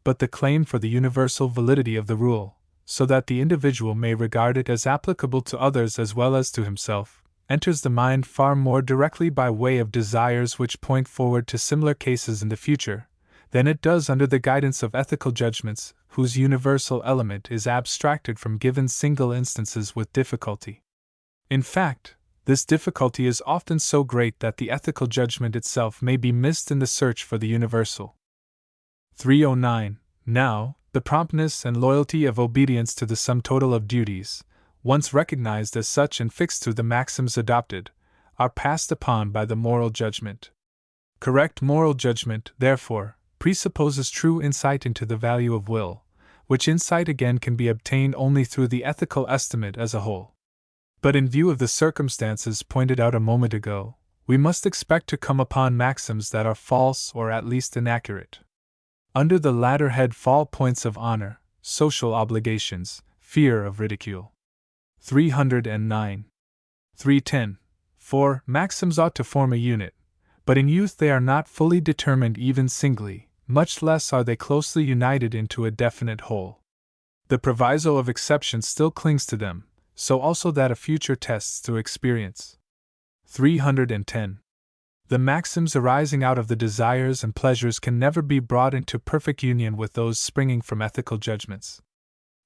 But the claim for the universal validity of the rule, so that the individual may regard it as applicable to others as well as to himself, enters the mind far more directly by way of desires which point forward to similar cases in the future, than it does under the guidance of ethical judgments, whose universal element is abstracted from given single instances with difficulty. In fact, this difficulty is often so great that the ethical judgment itself may be missed in the search for the universal. 309. Now, the promptness and loyalty of obedience to the sum total of duties, once recognized as such and fixed through the maxims adopted, are passed upon by the moral judgment. Correct moral judgment, therefore, presupposes true insight into the value of will, which insight again can be obtained only through the ethical estimate as a whole. But in view of the circumstances pointed out a moment ago, we must expect to come upon maxims that are false or at least inaccurate. Under the latter head fall points of honor, social obligations, fear of ridicule. 309. 310. 4. Maxims ought to form a unit, but in youth they are not fully determined even singly, much less are they closely united into a definite whole. The proviso of exception still clings to them, so also that of future tests through experience. 310. The maxims arising out of the desires and pleasures can never be brought into perfect union with those springing from ethical judgments.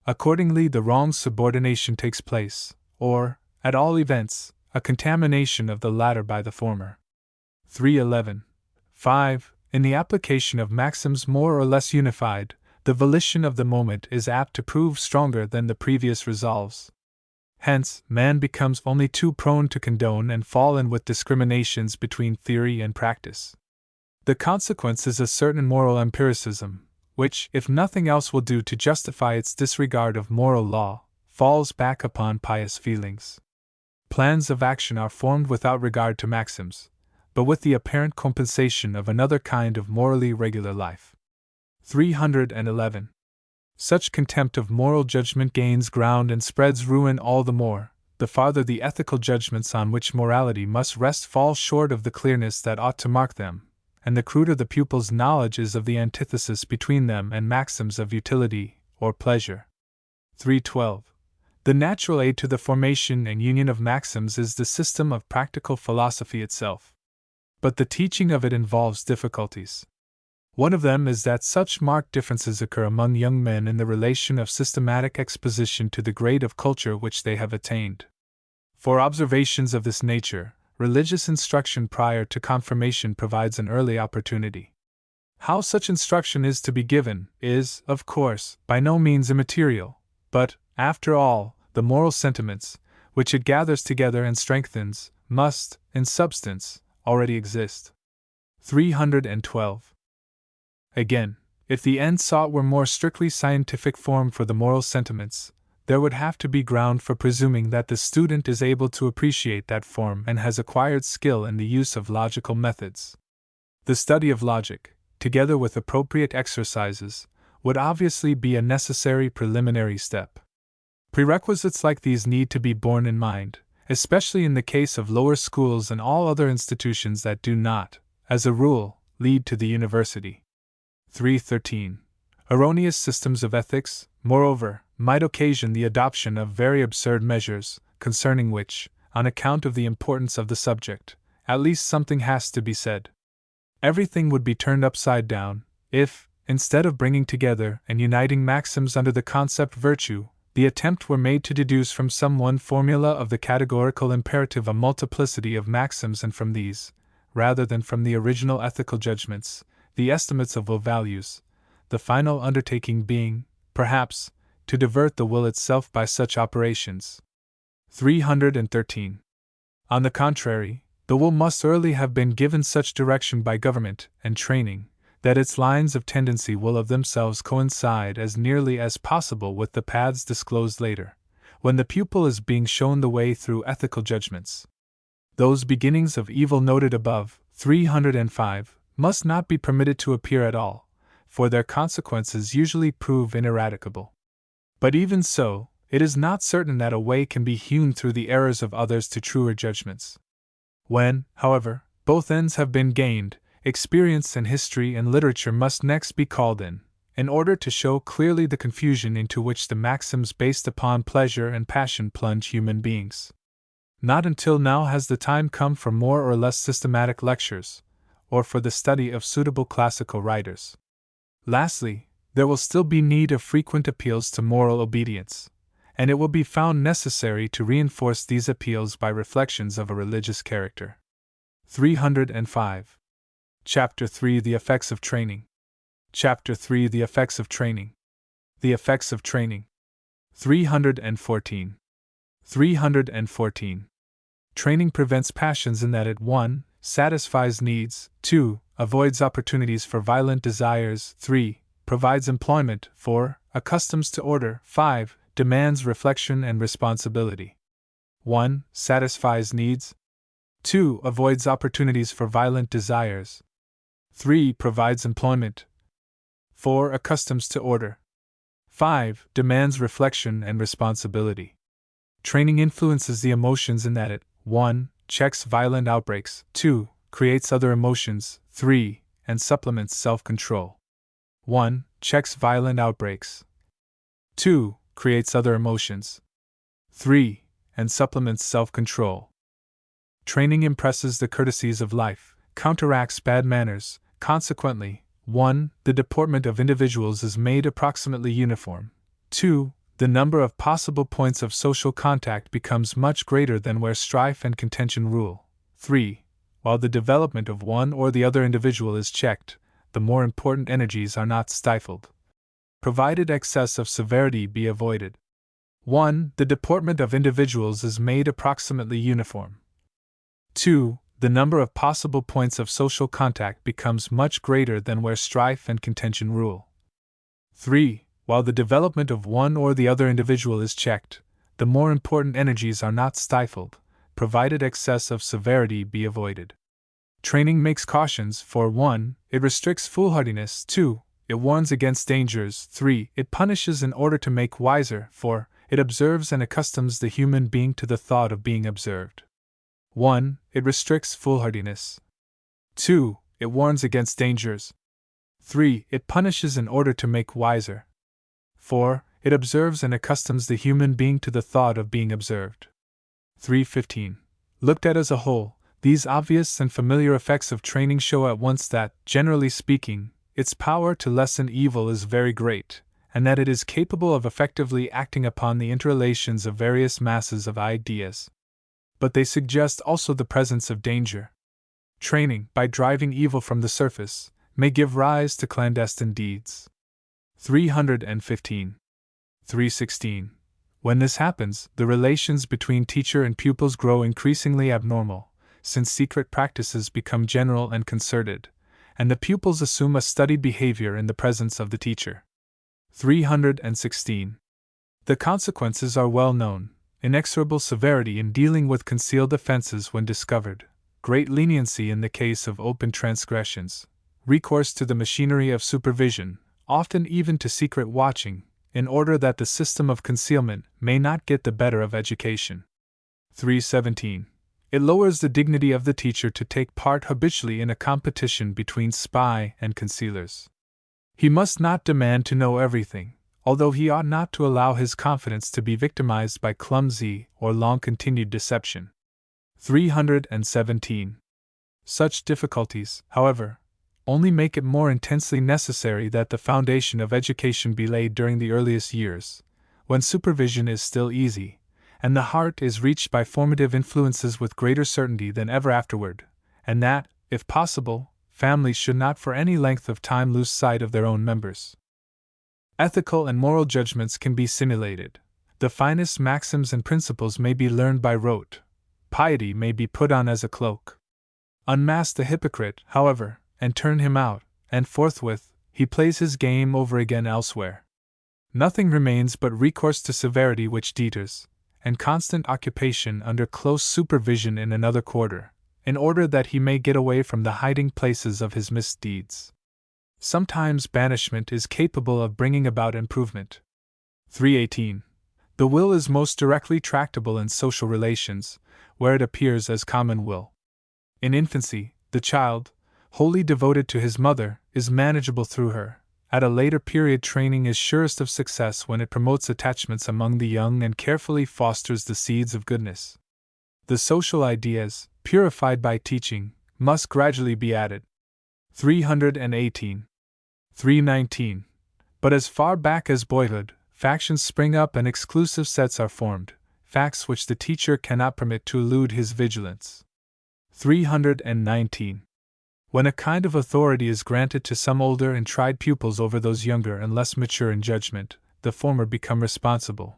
Accordingly, the wrong subordination takes place, or, at all events, a contamination of the latter by the former. 311. 5. In the application of maxims more or less unified, the volition of the moment is apt to prove stronger than the previous resolves. Hence, man becomes only too prone to condone and fall in with discriminations between theory and practice. The consequence is a certain moral empiricism, which, if nothing else will do to justify its disregard of moral law, falls back upon pious feelings. Plans of action are formed without regard to maxims, but with the apparent compensation of another kind of morally regular life. 311. Such contempt of moral judgment gains ground and spreads ruin all the more, the farther the ethical judgments on which morality must rest fall short of the clearness that ought to mark them, and the cruder the pupil's knowledge is of the antithesis between them and maxims of utility or pleasure. 312. The natural aid to the formation and union of maxims is the system of practical philosophy itself. But the teaching of it involves difficulties. One of them is that such marked differences occur among young men in the relation of systematic exposition to the grade of culture which they have attained. For observations of this nature, religious instruction prior to confirmation provides an early opportunity. How such instruction is to be given is, of course, by no means immaterial, but, after all, the moral sentiments, which it gathers together and strengthens, must, in substance, already exist. 312. Again, if the end sought were more strictly scientific form for the moral sentiments, there would have to be ground for presuming that the student is able to appreciate that form and has acquired skill in the use of logical methods. The study of logic, together with appropriate exercises, would obviously be a necessary preliminary step. Prerequisites like these need to be borne in mind, especially in the case of lower schools and all other institutions that do not, as a rule, lead to the university. 313. Erroneous systems of ethics, moreover, might occasion the adoption of very absurd measures, concerning which, on account of the importance of the subject, at least something has to be said. Everything would be turned upside down, if, instead of bringing together and uniting maxims under the concept virtue, the attempt were made to deduce from some one formula of the categorical imperative a multiplicity of maxims, and from these, rather than from the original ethical judgments, the estimates of will values, the final undertaking being, perhaps, to divert the will itself by such operations. 313. On the contrary, the will must early have been given such direction by government and training, that its lines of tendency will of themselves coincide as nearly as possible with the paths disclosed later, when the pupil is being shown the way through ethical judgments. Those beginnings of evil noted above, 305, must not be permitted to appear at all, for their consequences usually prove ineradicable. But even so, it is not certain that a way can be hewn through the errors of others to truer judgments. When, however, both ends have been gained, experience and history and literature must next be called in order to show clearly the confusion into which the maxims based upon pleasure and passion plunge human beings. Not until now has the time come for more or less systematic lectures, or for the study of suitable classical writers. Lastly, there will still be need of frequent appeals to moral obedience, and it will be found necessary to reinforce these appeals by reflections of a religious character. 305. Chapter 3: The Effects of Training. Chapter 3: The Effects of Training. The Effects of Training. 314. 314. Training prevents passions in that it 1. Satisfies needs, 2. avoids opportunities for violent desires. 3. Provides employment. 4. Accustoms to order. 5. Demands reflection and responsibility. 1. Satisfies needs. 2. Avoids opportunities for violent desires. 3. Provides employment. 4. Accustoms to order. 5. Demands reflection and responsibility. Training influences the emotions in that it 1. Checks violent outbreaks, 2. Creates other emotions, 3. And supplements self-control. 1. Checks violent outbreaks. 2. Creates other emotions. 3. And supplements self-control. Training impresses the courtesies of life, counteracts bad manners. Consequently, 1. The deportment of individuals is made approximately uniform. 2. The number of possible points of social contact becomes much greater than where strife and contention rule. 3. While the development of one or the other individual is checked, the more important energies are not stifled, provided excess of severity be avoided. 1. The deportment of individuals is made approximately uniform. 2. The number of possible points of social contact becomes much greater than where strife and contention rule. 3. While the development of one or the other individual is checked, the more important energies are not stifled, provided excess of severity be avoided. Training makes cautions. For 1. It restricts foolhardiness. 2. It warns against dangers. 3. It punishes in order to make wiser. 4. It observes and accustoms the human being to the thought of being observed. 1. It restricts foolhardiness. 2. It warns against dangers. 3. It punishes in order to make wiser. 4. It observes and accustoms the human being to the thought of being observed. 3:15. Looked at as a whole, these obvious and familiar effects of training show at once that, generally speaking, its power to lessen evil is very great, and that it is capable of effectively acting upon the interrelations of various masses of ideas. But they suggest also the presence of danger. Training, by driving evil from the surface, may give rise to clandestine deeds. 315. 3:16. When this happens, the relations between teacher and pupils grow increasingly abnormal, since secret practices become general and concerted, and the pupils assume a studied behavior in the presence of the teacher. 316. The consequences are well known: inexorable severity in dealing with concealed offenses when discovered, great leniency in the case of open transgressions, recourse to the machinery of supervision, often even to secret watching, in order that the system of concealment may not get the better of education. 317. It lowers the dignity of the teacher to take part habitually in a competition between spy and concealers. He must not demand to know everything, although he ought not to allow his confidence to be victimized by clumsy or long-continued deception. 317. Such difficulties, however, only make it more intensely necessary that the foundation of education be laid during the earliest years, when supervision is still easy, and the heart is reached by formative influences with greater certainty than ever afterward, and that, if possible, families should not for any length of time lose sight of their own members. Ethical and moral judgments can be simulated, the finest maxims and principles may be learned by rote, piety may be put on as a cloak. Unmask the hypocrite, however, and turn him out, and forthwith he plays his game over again elsewhere. Nothing remains but recourse to severity which deters, and constant occupation under close supervision in another quarter, in order that he may get away from the hiding places of his misdeeds. Sometimes banishment is capable of bringing about improvement. 318. The will is most directly tractable in social relations, where it appears as common will. In infancy, the child, wholly devoted to his mother, is manageable through her. At a later period, training is surest of success when it promotes attachments among the young and carefully fosters the seeds of goodness. The social ideas, purified by teaching, must gradually be added. 318. 319. But as far back as boyhood, factions spring up and exclusive sets are formed, facts which the teacher cannot permit to elude his vigilance. 319. When a kind of authority is granted to some older and tried pupils over those younger and less mature in judgment, the former become responsible,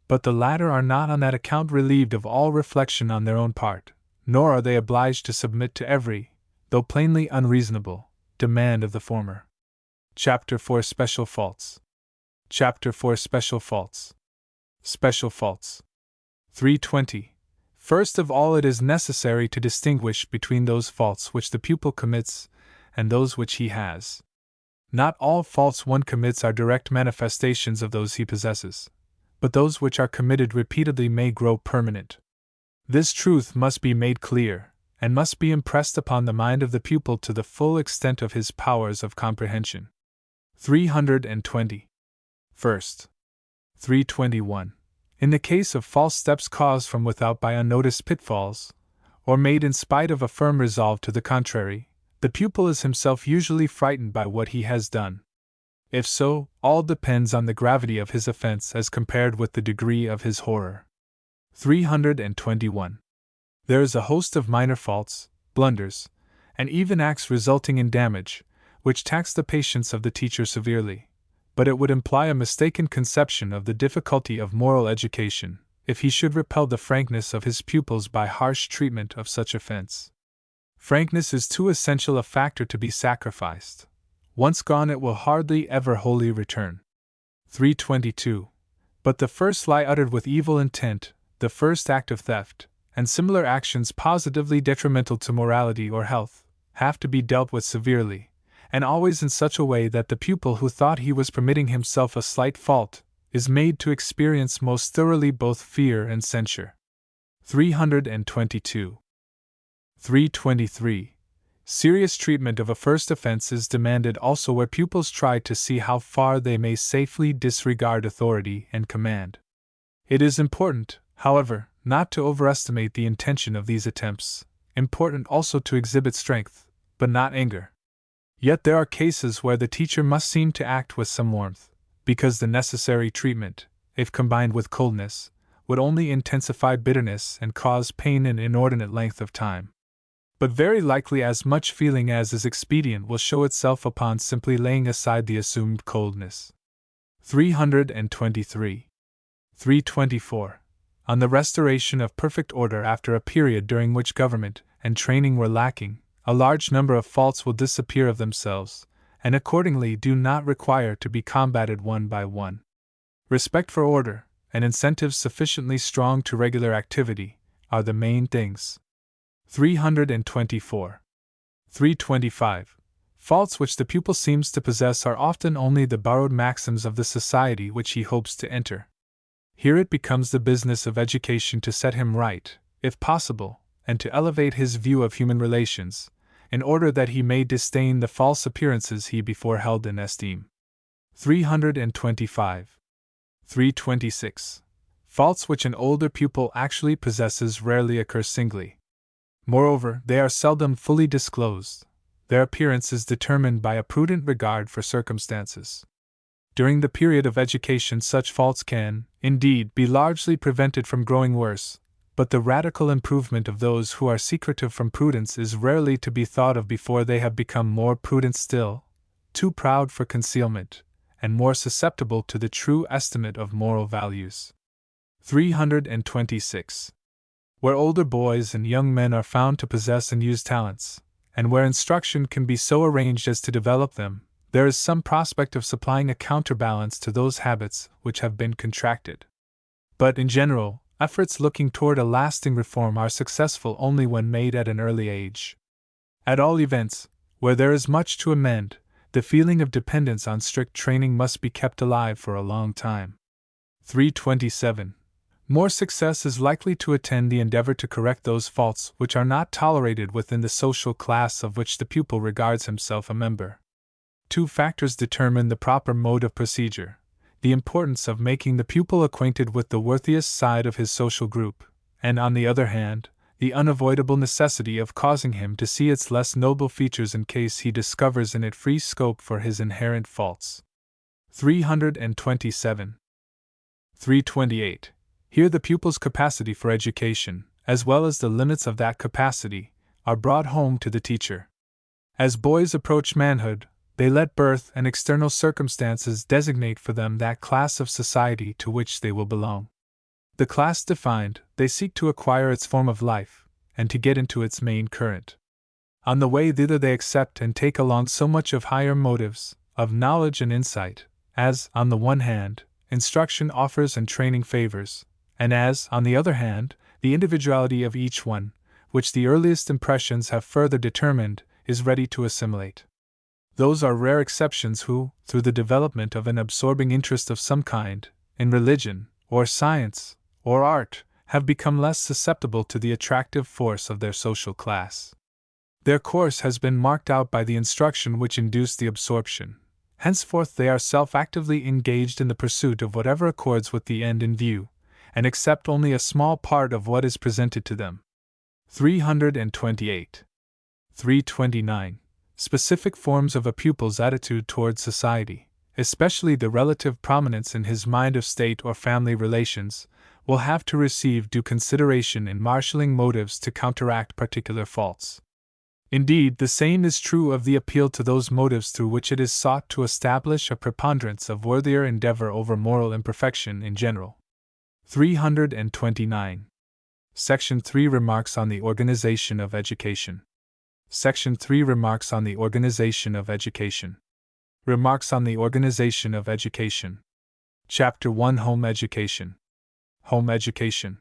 but the latter are not on that account relieved of all reflection on their own part, nor are they obliged to submit to every, though plainly unreasonable, demand of the former. Chapter 4 Special Faults. Chapter 4 Special Faults. Special Faults. 320. First of all, it is necessary to distinguish between those faults which the pupil commits and those which he has. Not all faults one commits are direct manifestations of those he possesses, but those which are committed repeatedly may grow permanent. This truth must be made clear, and must be impressed upon the mind of the pupil to the full extent of his powers of comprehension. 320. First. 321. In the case of false steps caused from without by unnoticed pitfalls, or made in spite of a firm resolve to the contrary, the pupil is himself usually frightened by what he has done. If so, all depends on the gravity of his offense as compared with the degree of his horror. 321. There is a host of minor faults, blunders, and even acts resulting in damage, which tax the patience of the teacher severely, but it would imply a mistaken conception of the difficulty of moral education if he should repel the frankness of his pupils by harsh treatment of such offense. Frankness is too essential a factor to be sacrificed. Once gone, it will hardly ever wholly return. 322. But the first lie uttered with evil intent, the first act of theft, and similar actions positively detrimental to morality or health, have to be dealt with severely, and always in such a way that the pupil who thought he was permitting himself a slight fault is made to experience most thoroughly both fear and censure. 322. 323. Serious treatment of a first offense is demanded also where pupils try to see how far they may safely disregard authority and command. It is important, however, not to overestimate the intention of these attempts, important also to exhibit strength, but not anger. Yet there are cases where the teacher must seem to act with some warmth, because the necessary treatment, if combined with coldness, would only intensify bitterness and cause pain in inordinate length of time. But very likely as much feeling as is expedient will show itself upon simply laying aside the assumed coldness. 323. 324. On the restoration of perfect order after a period during which government and training were lacking, a large number of faults will disappear of themselves, and accordingly do not require to be combated one by one. Respect for order, and incentives sufficiently strong to regular activity, are the main things. 324. 325. Faults which the pupil seems to possess are often only the borrowed maxims of the society which he hopes to enter. Here it becomes the business of education to set him right, if possible, and to elevate his view of human relations, in order that he may disdain the false appearances he before held in esteem. 325. 326. Faults which an older pupil actually possesses rarely occur singly. Moreover, they are seldom fully disclosed. Their appearance is determined by a prudent regard for circumstances. During the period of education, such faults can, indeed, be largely prevented from growing worse, but the radical improvement of those who are secretive from prudence is rarely to be thought of before they have become more prudent still, too proud for concealment, and more susceptible to the true estimate of moral values. 326. Where older boys and young men are found to possess and use talents, and where instruction can be so arranged as to develop them, there is some prospect of supplying a counterbalance to those habits which have been contracted. But in general, efforts looking toward a lasting reform are successful only when made at an early age. At all events, where there is much to amend, the feeling of dependence on strict training must be kept alive for a long time. 327. More success is likely to attend the endeavor to correct those faults which are not tolerated within the social class of which the pupil regards himself a member. Two factors determine the proper mode of procedure: the importance of making the pupil acquainted with the worthiest side of his social group, and on the other hand, the unavoidable necessity of causing him to see its less noble features in case he discovers in it free scope for his inherent faults. 327. 328. Here the pupil's capacity for education, as well as the limits of that capacity, are brought home to the teacher. As boys approach manhood, they let birth and external circumstances designate for them that class of society to which they will belong. The class defined, they seek to acquire its form of life, and to get into its main current. On the way thither they accept and take along so much of higher motives, of knowledge and insight, as, on the one hand, instruction offers and training favors, and as, on the other hand, the individuality of each one, which the earliest impressions have further determined, is ready to assimilate. Those are rare exceptions who, through the development of an absorbing interest of some kind, in religion, or science, or art, have become less susceptible to the attractive force of their social class. Their course has been marked out by the instruction which induced the absorption. Henceforth they are self-actively engaged in the pursuit of whatever accords with the end in view, and accept only a small part of what is presented to them. 328. 329. Specific forms of a pupil's attitude towards society, especially the relative prominence in his mind of state or family relations, will have to receive due consideration in marshalling motives to counteract particular faults. Indeed, the same is true of the appeal to those motives through which it is sought to establish a preponderance of worthier endeavor over moral imperfection in general. 329. Section 3 remarks on the organization of education. Section 3 remarks on the organization of education. Remarks on the organization of education. Chapter 1 Home Education. Home Education.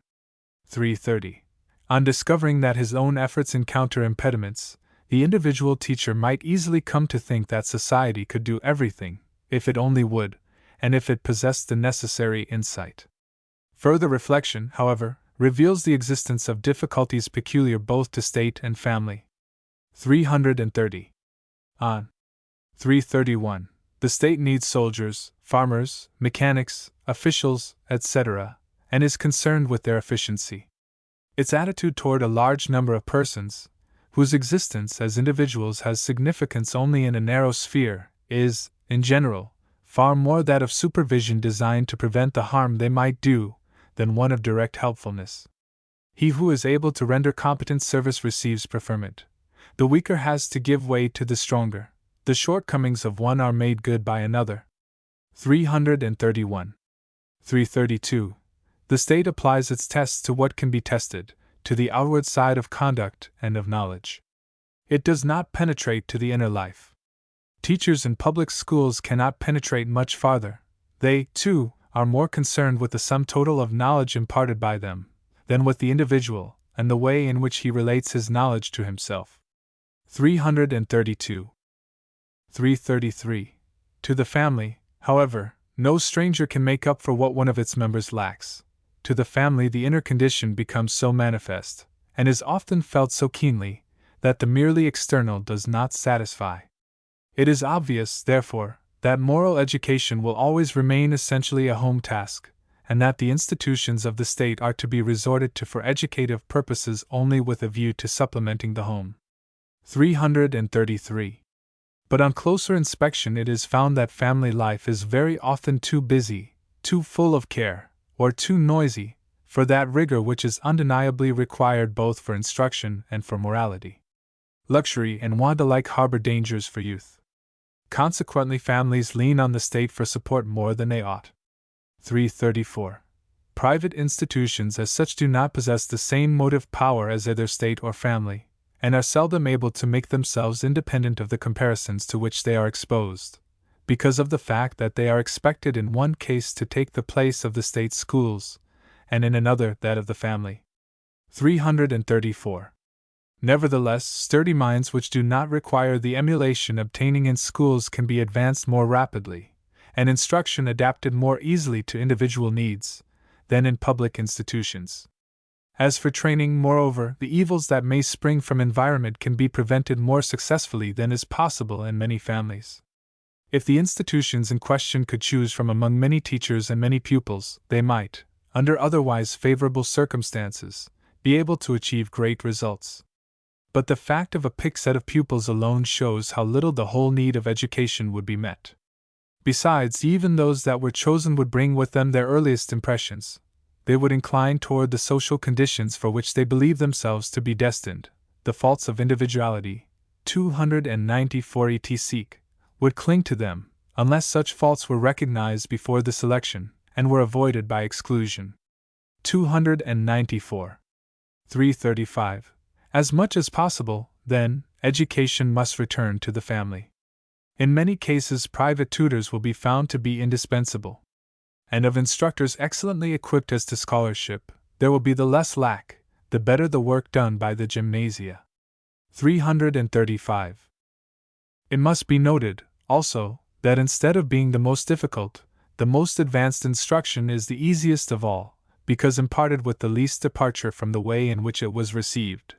330. On discovering that his own efforts encounter impediments, the individual teacher might easily come to think that society could do everything, if it only would, and if it possessed the necessary insight. Further reflection, however, reveals the existence of difficulties peculiar both to state and family. 330. On. 331. The state needs soldiers, farmers, mechanics, officials, etc., and is concerned with their efficiency. Its attitude toward a large number of persons, whose existence as individuals has significance only in a narrow sphere, is, in general, far more that of supervision designed to prevent the harm they might do, than one of direct helpfulness. He who is able to render competent service receives preferment. The weaker has to give way to the stronger. The shortcomings of one are made good by another. 331. 332. The state applies its tests to what can be tested, to the outward side of conduct and of knowledge. It does not penetrate to the inner life. Teachers in public schools cannot penetrate much farther. They, too, are more concerned with the sum total of knowledge imparted by them, than with the individual, and the way in which he relates his knowledge to himself. 332. 333. To the family, however, no stranger can make up for what one of its members lacks. To the family the inner condition becomes so manifest, and is often felt so keenly, that the merely external does not satisfy. It is obvious, therefore, that moral education will always remain essentially a home task, and that the institutions of the state are to be resorted to for educative purposes only with a view to supplementing the home. 333. But on closer inspection it is found that family life is very often too busy, too full of care, or too noisy, for that rigor which is undeniably required both for instruction and for morality. Luxury and want alike harbor dangers for youth. Consequently, families lean on the state for support more than they ought. 334. Private institutions as such do not possess the same motive power as either state or family, and are seldom able to make themselves independent of the comparisons to which they are exposed, because of the fact that they are expected in one case to take the place of the state schools, and in another that of the family. 334. Nevertheless, sturdy minds which do not require the emulation obtaining in schools can be advanced more rapidly, and instruction adapted more easily to individual needs, than in public institutions. As for training, moreover, the evils that may spring from environment can be prevented more successfully than is possible in many families. If the institutions in question could choose from among many teachers and many pupils, they might, under otherwise favorable circumstances, be able to achieve great results. But the fact of a picked set of pupils alone shows how little the whole need of education would be met. Besides, even those that were chosen would bring with them their earliest impressions. They would incline toward the social conditions for which they believe themselves to be destined. The faults of individuality, 294 etc., would cling to them, unless such faults were recognized before the selection, and were avoided by exclusion. 294. 335. As much as possible, then, education must return to the family. In many cases, private tutors will be found to be indispensable. And of instructors excellently equipped as to scholarship, there will be the less lack, the better the work done by the gymnasia. 335. It must be noted, also, that instead of being the most difficult, the most advanced instruction is the easiest of all, because imparted with the least departure from the way in which it was received.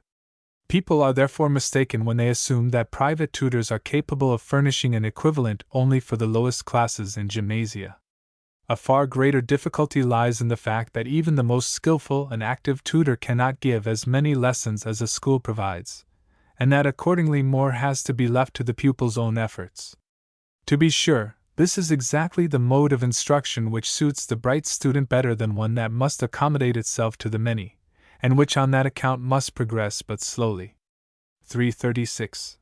People are therefore mistaken when they assume that private tutors are capable of furnishing an equivalent only for the lowest classes in gymnasia. A far greater difficulty lies in the fact that even the most skillful and active tutor cannot give as many lessons as a school provides, and that accordingly more has to be left to the pupil's own efforts. To be sure, this is exactly the mode of instruction which suits the bright student better than one that must accommodate itself to the many, and which on that account must progress but slowly. 336.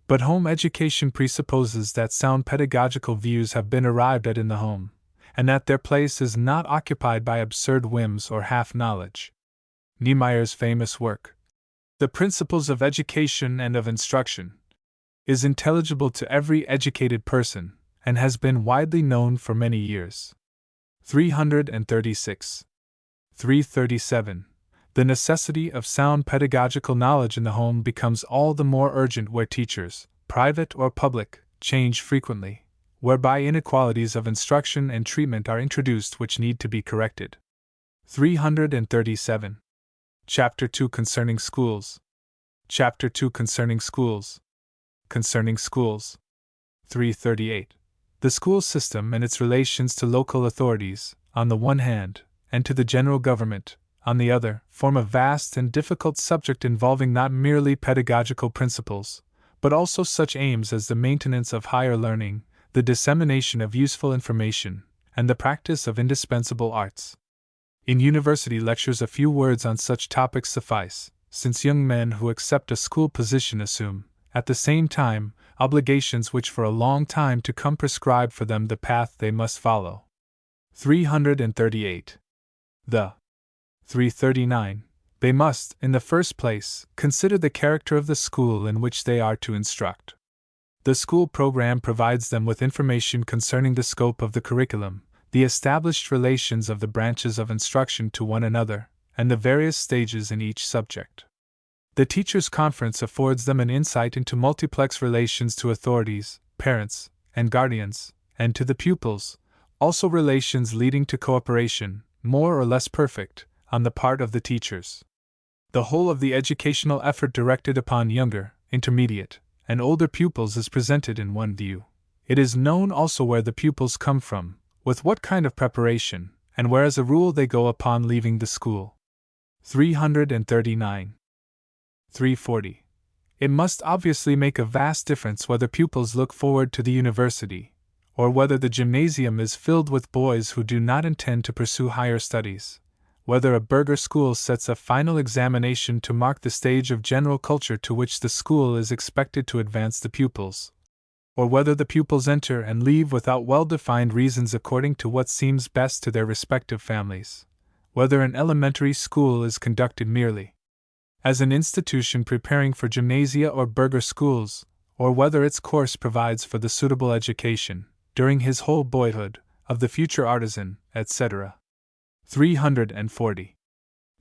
But home education presupposes that sound pedagogical views have been arrived at in the home, and that their place is not occupied by absurd whims or half-knowledge. Niemeyer's famous work, The Principles of Education and of Instruction, is intelligible to every educated person, and has been widely known for many years. 336. 337. The necessity of sound pedagogical knowledge in the home becomes all the more urgent where teachers, private or public, change frequently, whereby inequalities of instruction and treatment are introduced which need to be corrected. 337. Chapter 2 Concerning Schools. Chapter 2 Concerning Schools. Concerning Schools. 338. The school system and its relations to local authorities, on the one hand, and to the general government, on the other, form a vast and difficult subject involving not merely pedagogical principles, but also such aims as the maintenance of higher learning, the dissemination of useful information, and the practice of indispensable arts. In university lectures, a few words on such topics suffice, since young men who accept a school position assume, at the same time, obligations which for a long time to come prescribe for them the path they must follow. 338. 339. They must, in the first place, consider the character of the school in which they are to instruct. The school program provides them with information concerning the scope of the curriculum, the established relations of the branches of instruction to one another, and the various stages in each subject. The teachers' conference affords them an insight into multiplex relations to authorities, parents, and guardians, and to the pupils, also relations leading to cooperation, more or less perfect, on the part of the teachers. The whole of the educational effort directed upon younger, intermediate, and older pupils is presented in one view. It is known also where the pupils come from, with what kind of preparation, and where as a rule they go upon leaving the school. 339. 340. It must obviously make a vast difference whether pupils look forward to the university, or whether the gymnasium is filled with boys who do not intend to pursue higher studies, whether a burgher school sets a final examination to mark the stage of general culture to which the school is expected to advance the pupils, or whether the pupils enter and leave without well-defined reasons according to what seems best to their respective families, whether an elementary school is conducted merely as an institution preparing for gymnasia or burgher schools, or whether its course provides for the suitable education, during his whole boyhood, of the future artisan, etc. 340.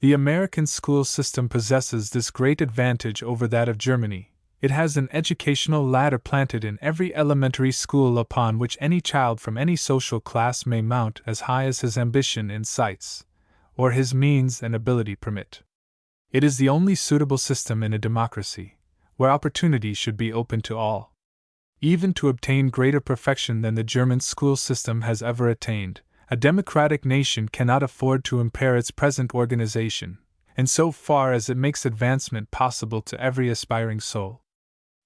The American school system possesses this great advantage over that of Germany. It has an educational ladder planted in every elementary school upon which any child from any social class may mount as high as his ambition incites, or his means and ability permit. It is the only suitable system in a democracy, where opportunity should be open to all. Even to obtain greater perfection than the German school system has ever attained, a democratic nation cannot afford to impair its present organization, and so far as it makes advancement possible to every aspiring soul.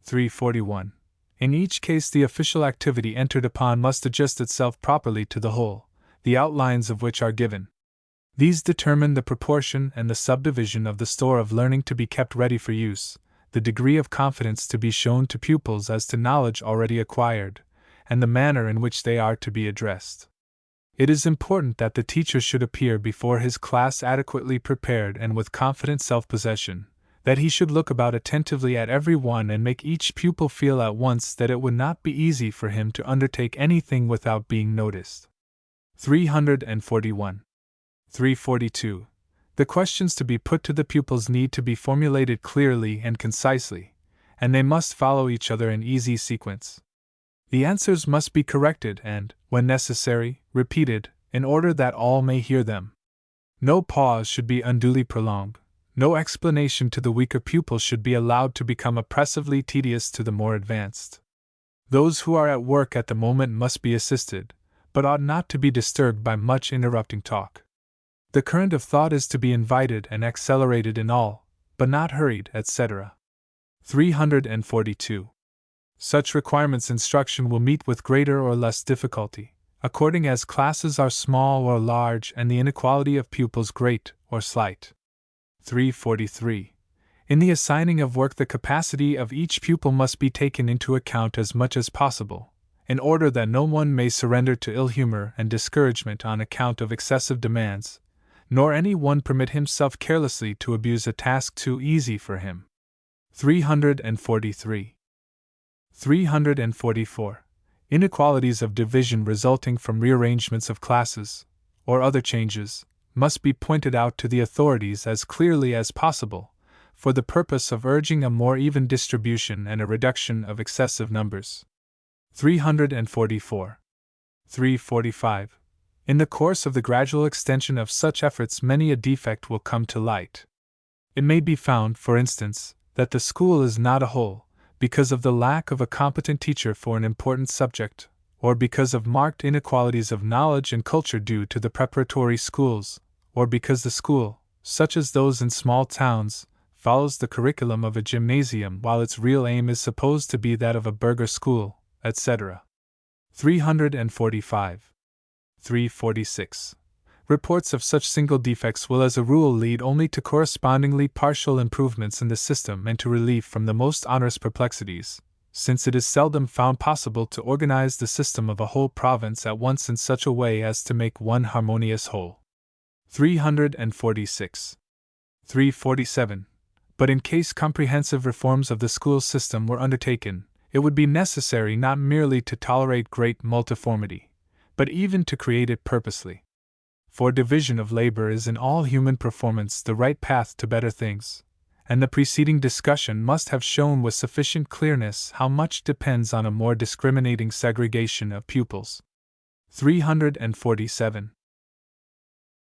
341. In each case, the official activity entered upon must adjust itself properly to the whole, the outlines of which are given. These determine the proportion and the subdivision of the store of learning to be kept ready for use, the degree of confidence to be shown to pupils as to knowledge already acquired, and the manner in which they are to be addressed. It is important that the teacher should appear before his class adequately prepared and with confident self-possession, that he should look about attentively at every one and make each pupil feel at once that it would not be easy for him to undertake anything without being noticed. 341. 342. The questions to be put to the pupils need to be formulated clearly and concisely, and they must follow each other in easy sequence. The answers must be corrected and, when necessary, repeated, in order that all may hear them. No pause should be unduly prolonged. No explanation to the weaker pupil should be allowed to become oppressively tedious to the more advanced. Those who are at work at the moment must be assisted, but ought not to be disturbed by much interrupting talk. The current of thought is to be invited and accelerated in all, but not hurried, etc. 342. Such requirements instruction will meet with greater or less difficulty, according as classes are small or large and the inequality of pupils great or slight. 343. In the assigning of work, the capacity of each pupil must be taken into account as much as possible, in order that no one may surrender to ill humor and discouragement on account of excessive demands, nor any one permit himself carelessly to abuse a task too easy for him. 343. 344. Inequalities of division resulting from rearrangements of classes, or other changes, must be pointed out to the authorities as clearly as possible, for the purpose of urging a more even distribution and a reduction of excessive numbers. 344. 345. In the course of the gradual extension of such efforts, many a defect will come to light. It may be found, for instance, that the school is not a whole, because of the lack of a competent teacher for an important subject, or because of marked inequalities of knowledge and culture due to the preparatory schools, or because the school, such as those in small towns, follows the curriculum of a gymnasium while its real aim is supposed to be that of a burgher school, etc. 345. 346. Reports of such single defects will as a rule lead only to correspondingly partial improvements in the system and to relief from the most onerous perplexities, since it is seldom found possible to organize the system of a whole province at once in such a way as to make one harmonious whole. 346. 347. But in case comprehensive reforms of the school system were undertaken, it would be necessary not merely to tolerate great multiformity, but even to create it purposely. For division of labor is in all human performance the right path to better things, and the preceding discussion must have shown with sufficient clearness how much depends on a more discriminating segregation of pupils. 347.